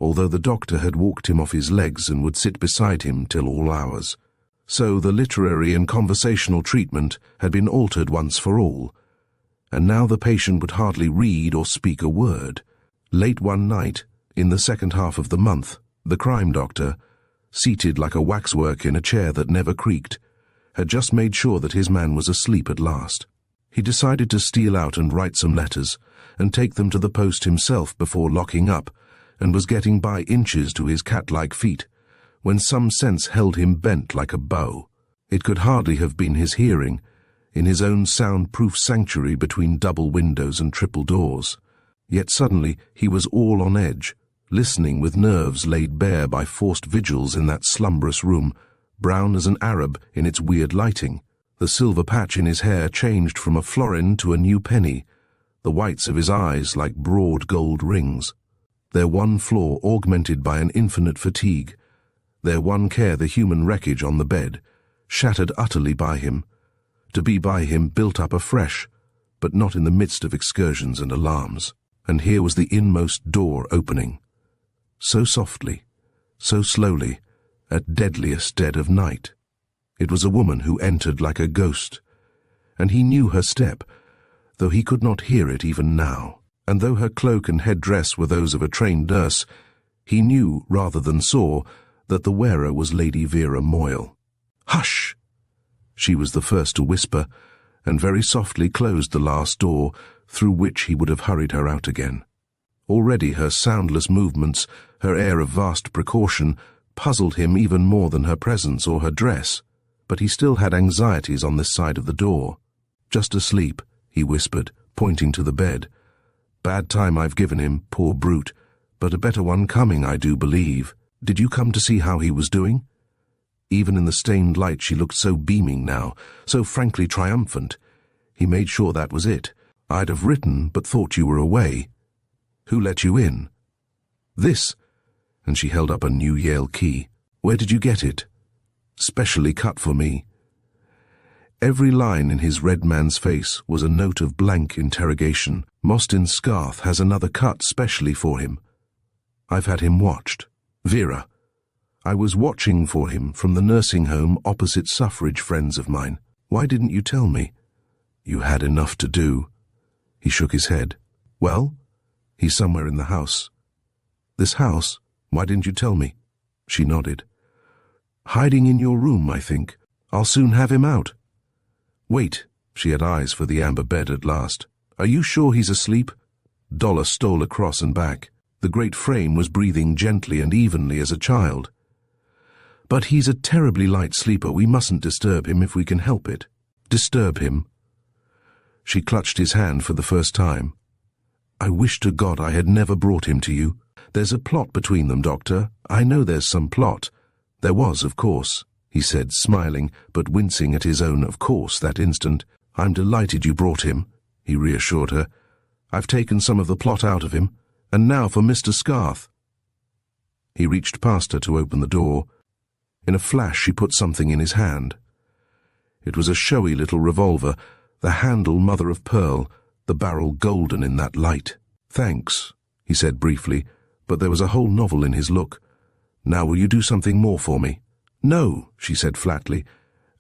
although the doctor had walked him off his legs and would sit beside him till all hours. So the literary and conversational treatment had been altered once for all, and now the patient would hardly read or speak a word. Late one night, in the second half of the month, the crime doctor, seated like a waxwork in a chair that never creaked, had just made sure that his man was asleep at last. He decided to steal out and write some letters, and take them to the post himself before locking up, and was getting by inches to his cat-like feet, when some sense held him bent like a bow. It could hardly have been his hearing, in his own sound-proof sanctuary between double windows and triple doors. Yet suddenly he was all on edge, listening with nerves laid bare by forced vigils in that slumberous room, brown as an Arab in its weird lighting. The silver patch in his hair changed from a florin to a new penny, the whites of his eyes like broad gold rings. Their one flaw augmented by an infinite fatigue, their one care the human wreckage on the bed, shattered utterly by him, to be by him built up afresh, but not in the midst of excursions and alarms. And here was the inmost door opening, so softly, so slowly, at deadliest dead of night. It was a woman who entered like a ghost, and he knew her step, though he could not hear it even now. And though her cloak and head-dress were those of a trained nurse, he knew, rather than saw, that the wearer was Lady Vera Moyle. "Hush!" She was the first to whisper, and very softly closed the last door, through which he would have hurried her out again. Already her soundless movements, her air of vast precaution, puzzled him even more than her presence or her dress, but he still had anxieties on this side of the door. "Just asleep," he whispered, pointing to the bed. "Bad time I've given him, poor brute, but a better one coming, I do believe. Did you come to see how he was doing?" Even in the stained light she looked so beaming now, so frankly triumphant. He made sure that was it. "I'd have written, but thought you were away." "Who let you in?" "This," and she held up a new Yale key. "Where did you get it?" "Specially cut for me." Every line in his red man's face was a note of blank interrogation. "Mostyn Scarth has another cut specially for him. I've had him watched. Vera, I was watching for him from the nursing home opposite suffrage friends of mine. Why didn't you tell me?" "You had enough to do." He shook his head. "Well?" "He's somewhere in the house." "This house? Why didn't you tell me?" She nodded. "Hiding in your room, I think. I'll soon have him out." "Wait." She had eyes for the amber bed at last. "Are you sure he's asleep?" Dollar stole across and back. The great frame was breathing gently and evenly as a child. "But he's a terribly light sleeper. We mustn't disturb him if we can help it." "Disturb him?" She clutched his hand for the first time. "I wish to God I had never brought him to you. There's a plot between them, Doctor. I know there's some plot." "There was, of course," he said, smiling, but wincing at his own "of course" that instant. "I'm delighted you brought him," he reassured her. "I've taken some of the plot out of him. And now for Mr. Scarth." He reached past her to open the door. In a flash she put something in his hand. It was a showy little revolver, the handle mother of pearl, the barrel golden in that light. "Thanks," he said briefly, but there was a whole novel in his look. "Now will you do something more for me?" "No," she said flatly,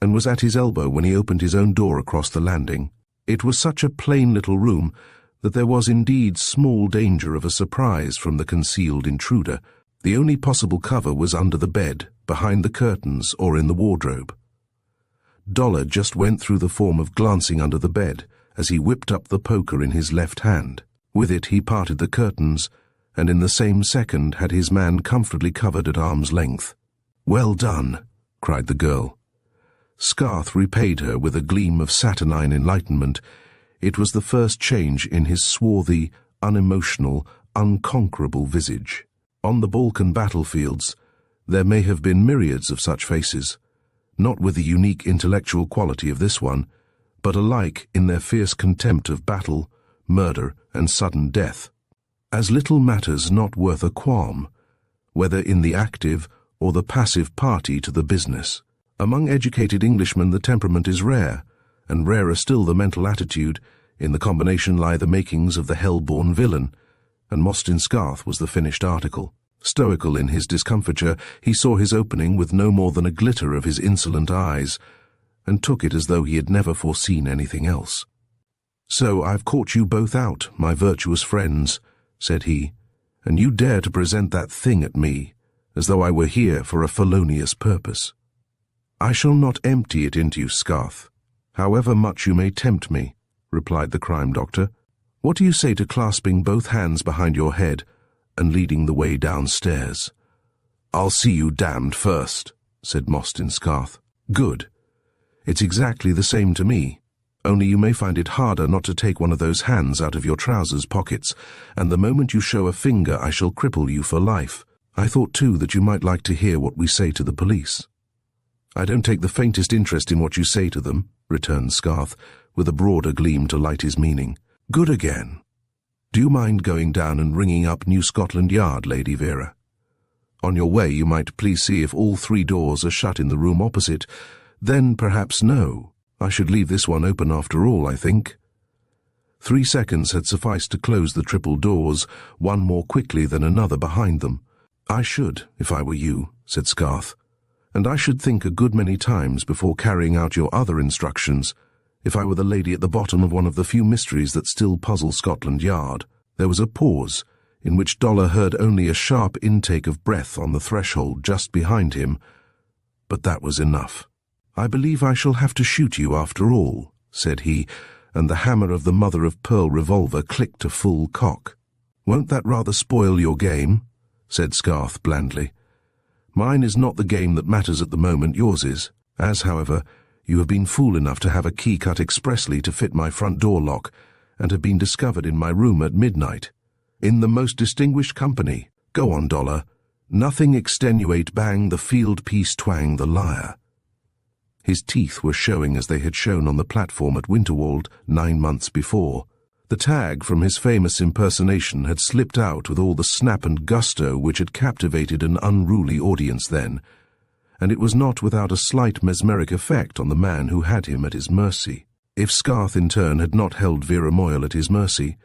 and was at his elbow when he opened his own door across the landing. It was such a plain little room that there was indeed small danger of a surprise from the concealed intruder. The only possible cover was under the bed, behind the curtains, or in the wardrobe. Dollar just went through the form of glancing under the bed as he whipped up the poker in his left hand. With it he parted the curtains, and in the same second had his man comfortably covered at arm's length. "Well done," cried the girl. Scarth repaid her with a gleam of saturnine enlightenment. It was the first change in his swarthy, unemotional, unconquerable visage. On the Balkan battlefields, there may have been myriads of such faces, not with the unique intellectual quality of this one, but alike in their fierce contempt of battle, murder, and sudden death. As little matters not worth a qualm, whether in the active or the passive party to the business. Among educated Englishmen the temperament is rare, and rarer still the mental attitude. In the combination lie the makings of the hell-born villain, and Mostyn Scarth was the finished article. Stoical in his discomfiture, he saw his opening with no more than a glitter of his insolent eyes, and took it as though he had never foreseen anything else. "So I've caught you both out, my virtuous friends," said he, "and you dare to present that thing at me, as though I were here for a felonious purpose. I shall not empty it into you, Scarth, however much you may tempt me," replied the crime doctor. "What do you say to clasping both hands behind your head and leading the way downstairs?" "I'll see you damned first," said Mostyn Scarth. "Good. It's exactly the same to me, only you may find it harder not to take one of those hands out of your trousers pockets, and the moment you show a finger I shall cripple you for life. I thought too that you might like to hear what we say to the police." "I don't take the faintest interest in what you say to them," returned Scarth, with a broader gleam to light his meaning. "Good again. Do you mind going down and ringing up New Scotland Yard, Lady Vera? On your way you might please see if all 3 doors are shut in the room opposite. Then perhaps no. I should leave this one open after all, I think." 3 seconds had sufficed to close the triple doors, one more quickly than another behind them. "I should, if I were you," said Scarth, "and I should think a good many times before carrying out your other instructions, if I were the lady at the bottom of one of the few mysteries that still puzzle Scotland Yard." There was a pause, in which Dollar heard only a sharp intake of breath on the threshold just behind him, but that was enough. "I believe I shall have to shoot you after all," said he, and the hammer of the mother-of-pearl revolver clicked to full cock. "Won't that rather spoil your game?" said Scarth blandly. "Mine is not the game that matters at the moment, yours is. As, however, you have been fool enough to have a key cut expressly to fit my front door lock, and have been discovered in my room at midnight, in the most distinguished company. Go on, Dollar. Nothing extenuate bang the field piece twang the lyre." His teeth were showing as they had shown on the platform at Winterwald 9 months before. The tag from his famous impersonation had slipped out with all the snap and gusto which had captivated an unruly audience then, and it was not without a slight mesmeric effect on the man who had him at his mercy. If Scarth in turn had not held Vera Moyle at his mercy,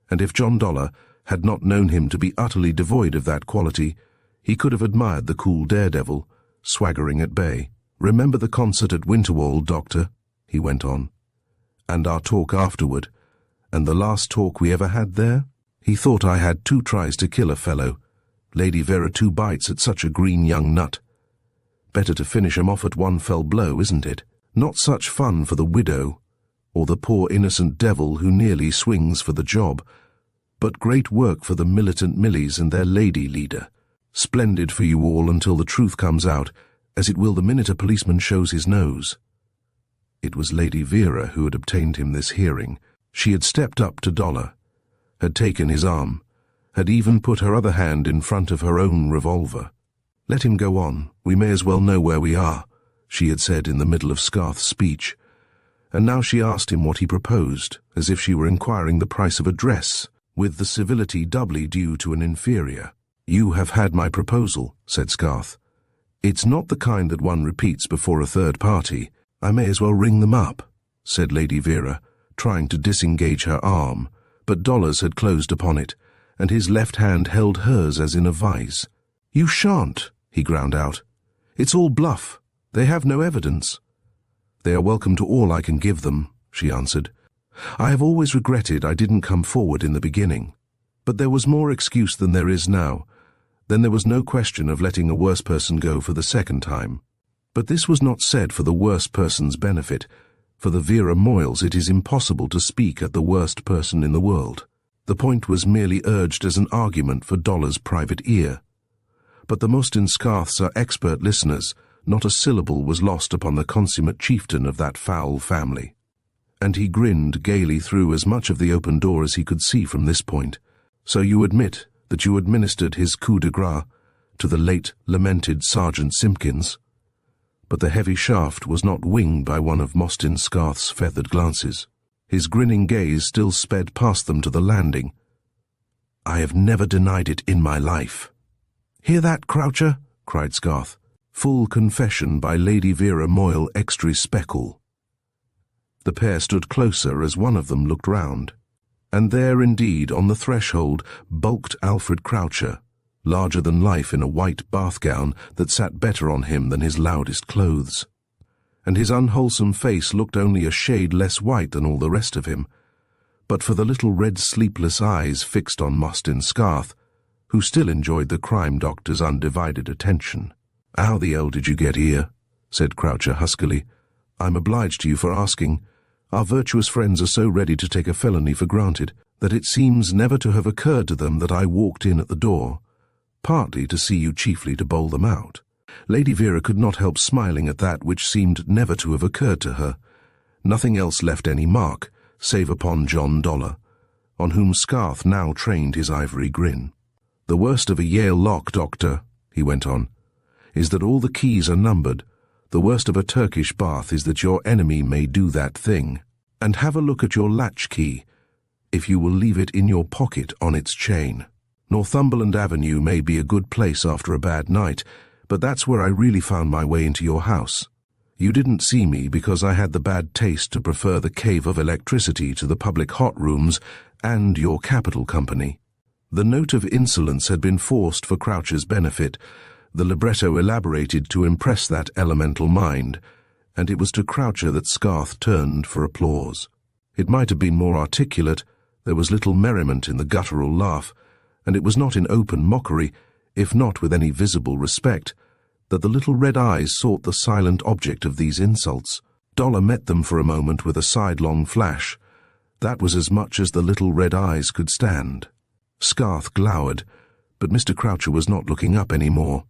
and if John Dollar had not known him to be utterly devoid of that quality, he could have admired the cool daredevil, swaggering at bay. "Remember the concert at Winterwald, Doctor," he went on, "and our talk afterward, and the last talk we ever had there? He thought I had 2 tries to kill a fellow. Lady Vera 2 bites at such a green young nut. Better to finish 'em off at one fell blow, isn't it? Not such fun for the widow, or the poor innocent devil who nearly swings for the job, but great work for the militant millies and their lady leader. Splendid for you all until the truth comes out, as it will the minute a policeman shows his nose." It was Lady Vera who had obtained him this hearing. She had stepped up to Dollar, had taken his arm, had even put her other hand in front of her own revolver. "Let him go on, we may as well know where we are," she had said in the middle of Scarth's speech, and now she asked him what he proposed, as if she were inquiring the price of a dress, with the civility doubly due to an inferior. "You have had my proposal," said Scarth. "It's not the kind that one repeats before a third party. I may as well ring them up," said Lady Vera, trying to disengage her arm, but Dollar's had closed upon it, and his left hand held hers as in a vice. "You shan't," he ground out. "It's all bluff. They have no evidence." "They are welcome to all I can give them," she answered. "I have always regretted I didn't come forward in the beginning, but there was more excuse than there is now. Then there was no question of letting a worse person go for the second time. But this was not said for the worse person's benefit. For the Vera Moyles it is impossible to speak at the worst person in the world. The point was merely urged as an argument for Dollar's private ear. But the Mostyn Scarths are expert listeners. Not a syllable was lost upon the consummate chieftain of that foul family. And he grinned gaily through as much of the open door as he could see from this point. "So you admit that you administered his coup de grace to the late lamented Sergeant Simpkins?" But the heavy shaft was not winged by one of Mostyn Scarth's feathered glances. His grinning gaze still sped past them to the landing. "I have never denied it in my life." "Hear that, Croucher?" cried Scarth. Full confession by Lady Vera Moyle extra speckle. The pair stood closer as one of them looked round, and there indeed on the threshold bulked Alfred Croucher, larger than life in a white bath gown that sat better on him than his loudest clothes. And his unwholesome face looked only a shade less white than all the rest of him, but for the little red sleepless eyes fixed on Mostyn Scarth, who still enjoyed the crime doctor's undivided attention. "How the hell did you get here?" said Croucher huskily. "I'm obliged to you for asking. Our virtuous friends are so ready to take a felony for granted that it seems never to have occurred to them that I walked in at the door, partly to see you, chiefly to bowl them out." Lady Vera could not help smiling at that which seemed never to have occurred to her. Nothing else left any mark, save upon John Dollar, on whom Scarth now trained his ivory grin. "The worst of a Yale lock, Doctor," he went on, "is that all the keys are numbered. The worst of a Turkish bath is that your enemy may do that thing. And have a look at your latch key, if you will leave it in your pocket on its chain. Northumberland Avenue may be a good place after a bad night, but that's where I really found my way into your house. You didn't see me because I had the bad taste to prefer the cave of electricity to the public hot rooms and your capital company." The note of insolence had been forced for Croucher's benefit, the libretto elaborated to impress that elemental mind, and it was to Croucher that Scarth turned for applause. It might have been more articulate, there was little merriment in the guttural laugh, and it was not in open mockery, if not with any visible respect, that the little red eyes sought the silent object of these insults. Dollar met them for a moment with a sidelong flash. That was as much as the little red eyes could stand. Scarth glowered, but Mr. Croucher was not looking up any more.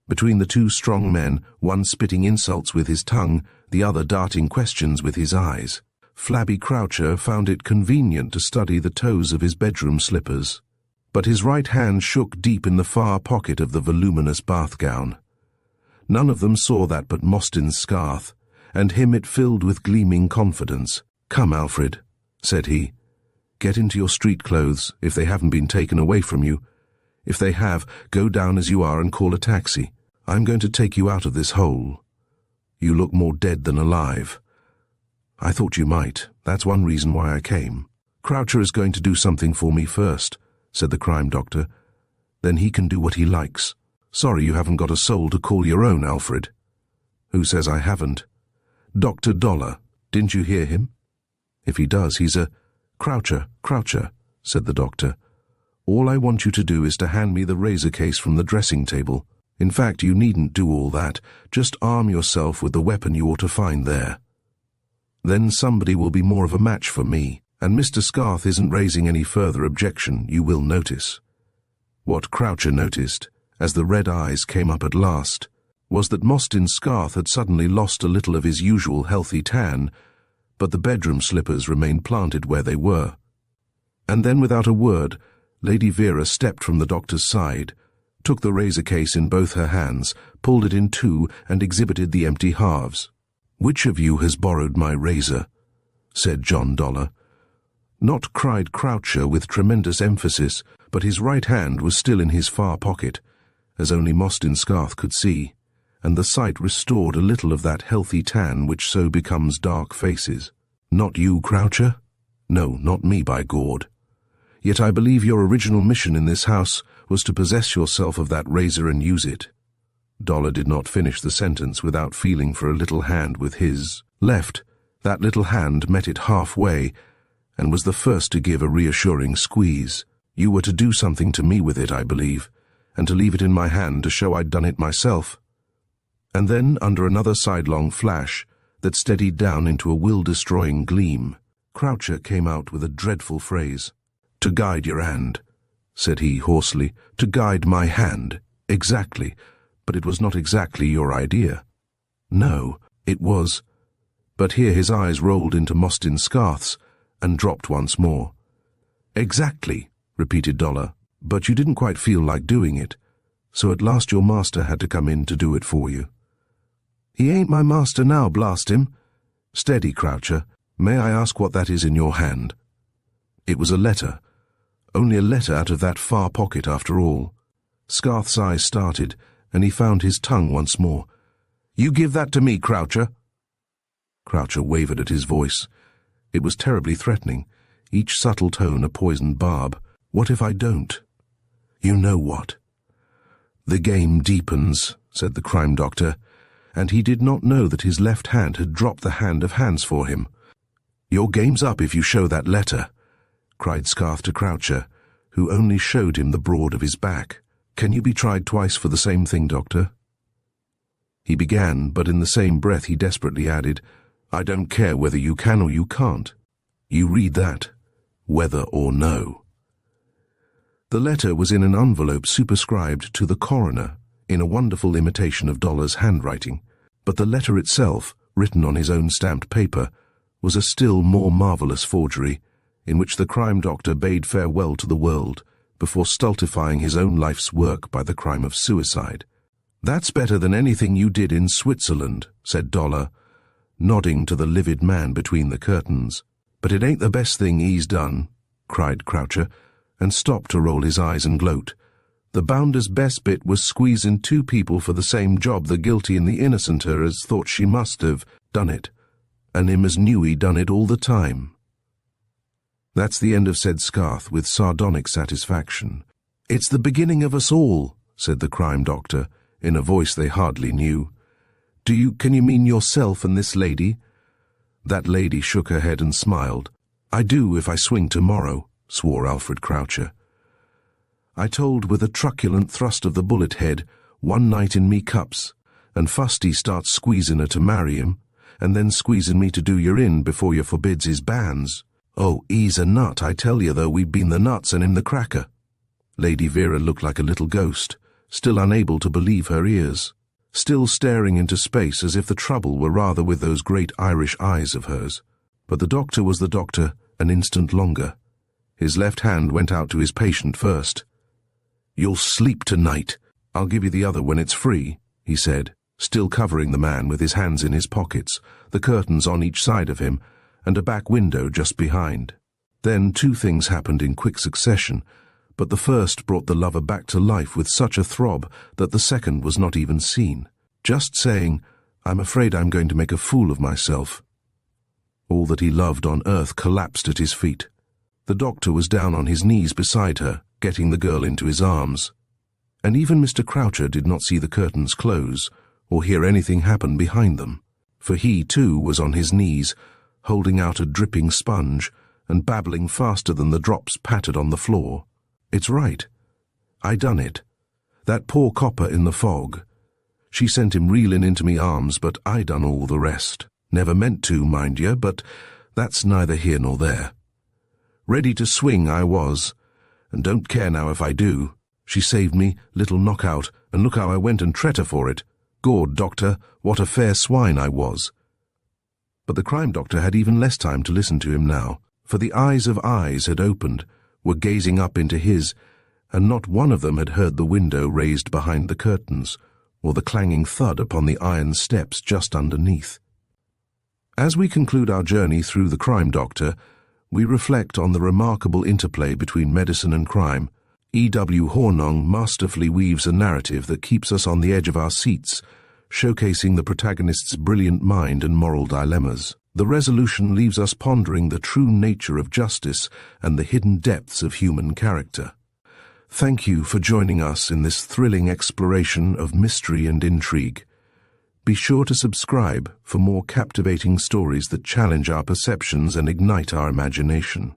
Between the two strong men, one spitting insults with his tongue, the other darting questions with his eyes, Flabby Croucher found it convenient to study the toes of his bedroom slippers. But his right hand shook deep in the far pocket of the voluminous bath gown. None of them saw that but Mostyn Scarth, and him it filled with gleaming confidence. "Come, Alfred," said he. "Get into your street clothes, if they haven't been taken away from you. If they have, go down as you are and call a taxi. I'm going to take you out of this hole. You look more dead than alive. I thought you might. That's one reason why I came. Croucher is going to do something for me first," said the crime doctor. "Then he can do what he likes. Sorry you haven't got a soul to call your own, Alfred." "Who says I haven't?" "Dr. Dollar. Didn't you hear him? If he does, he's a—" "Croucher, Croucher," said the doctor. "All I want you to do is to hand me the razor case from the dressing table. In fact, you needn't do all that. Just arm yourself with the weapon you ought to find there. Then somebody will be more of a match for me, and Mr. Scarth isn't raising any further objection, you will notice." What Croucher noticed, as the red eyes came up at last, was that Mostyn Scarth had suddenly lost a little of his usual healthy tan, but the bedroom slippers remained planted where they were. And then, without a word, Lady Vera stepped from the doctor's side, took the razor case in both her hands, pulled it in two, and exhibited the empty halves. "Which of you has borrowed my razor?" said John Dollar. "Not," cried Croucher with tremendous emphasis, but his right hand was still in his far pocket, as only Mostyn Scarth could see, and the sight restored a little of that healthy tan which so becomes dark faces. "Not you, Croucher?" "No, not me, by Gord. Yet I believe your original mission in this house was to possess yourself of that razor and use it." Dollar did not finish the sentence without feeling for a little hand with his left. That little hand met it halfway, and was the first to give a reassuring squeeze. "You were to do something to me with it, I believe, and to leave it in my hand to show I'd done it myself." And then, under another sidelong flash that steadied down into a will-destroying gleam, Croucher came out with a dreadful phrase. "To guide your hand," said he hoarsely. "To guide my hand. Exactly. But it was not exactly your idea." "No, it was—" But here his eyes rolled into Mostyn Scarth's and dropped once more. "Exactly," repeated Dollar. "But you didn't quite feel like doing it, so at last your master had to come in to do it for you." "He ain't my master now, blast him." "Steady, Croucher. May I ask what that is in your hand?" It was a letter. Only a letter out of that far pocket after all. Scarth's eyes started, and he found his tongue once more. "You give that to me, Croucher." Croucher wavered at his voice. It was terribly threatening, each subtle tone a poisoned barb. "What if I don't?" "You know what." "The game deepens," said the crime doctor, and he did not know that his left hand had dropped the hand of hands for him. "Your game's up if you show that letter," cried Scarth to Croucher, who only showed him the broad of his back. "Can you be tried twice for the same thing, Doctor?" He began, but in the same breath he desperately added, "I don't care whether you can or you can't. You read that, whether or no." The letter was in an envelope superscribed to the coroner in a wonderful imitation of Dollar's handwriting, but the letter itself, written on his own stamped paper, was a still more marvellous forgery, in which the crime doctor bade farewell to the world before stultifying his own life's work by the crime of suicide. "That's better than anything you did in Switzerland," said Dollar, nodding to the livid man between the curtains. "But it ain't the best thing he's done," cried Croucher, and stopped to roll his eyes and gloat. "The bounder's best bit was squeezing two people for the same job, the guilty and the innocenter as thought she must have done it, and him as knew he done it all the time." "That's the end of," said Scarth with sardonic satisfaction. "It's the beginning of us all," said the crime doctor, in a voice they hardly knew. Can you mean yourself and this lady?" That lady shook her head and smiled. "I do if I swing tomorrow," swore Alfred Croucher. "I told with a truculent thrust of the bullet head, one night in me cups, and fust he starts squeezing her to marry him, and then squeezing me to do yer in before yer forbids his banns. Oh, he's a nut, I tell you, though we've been the nuts and him the cracker." Lady Vera looked like a little ghost, still unable to believe her ears, still staring into space as if the trouble were rather with those great Irish eyes of hers. But the doctor was the doctor an instant longer. His left hand went out to his patient first. "You'll sleep tonight. I'll give you the other when it's free," he said, still covering the man with his hands in his pockets, the curtains on each side of him, and a back window just behind. Then two things happened in quick succession, but the first brought the lover back to life with such a throb that the second was not even seen. Just saying, "I'm afraid I'm going to make a fool of myself." All that he loved on earth collapsed at his feet. The doctor was down on his knees beside her, getting the girl into his arms. And even Mr. Croucher did not see the curtains close, or hear anything happen behind them, for he, too, was on his knees, holding out a dripping sponge, and babbling faster than the drops pattered on the floor. "It's right. I done it. That poor copper in the fog. She sent him reelin' into me arms, but I done all the rest. Never meant to, mind ye, but that's neither here nor there. Ready to swing I was, and don't care now if I do. She saved me, little knockout, and look how I went and tret her for it. Gord, doctor, what a fair swine I was." But the crime doctor had even less time to listen to him now, for the eyes of eyes had opened, were gazing up into his, and not one of them had heard the window raised behind the curtains, or the clanging thud upon the iron steps just underneath. As we conclude our journey through the crime doctor, we reflect on the remarkable interplay between medicine and crime. E.W. Hornung masterfully weaves a narrative that keeps us on the edge of our seats, showcasing the protagonist's brilliant mind and moral dilemmas. The resolution leaves us pondering the true nature of justice and the hidden depths of human character. Thank you for joining us in this thrilling exploration of mystery and intrigue. Be sure to subscribe for more captivating stories that challenge our perceptions and ignite our imagination.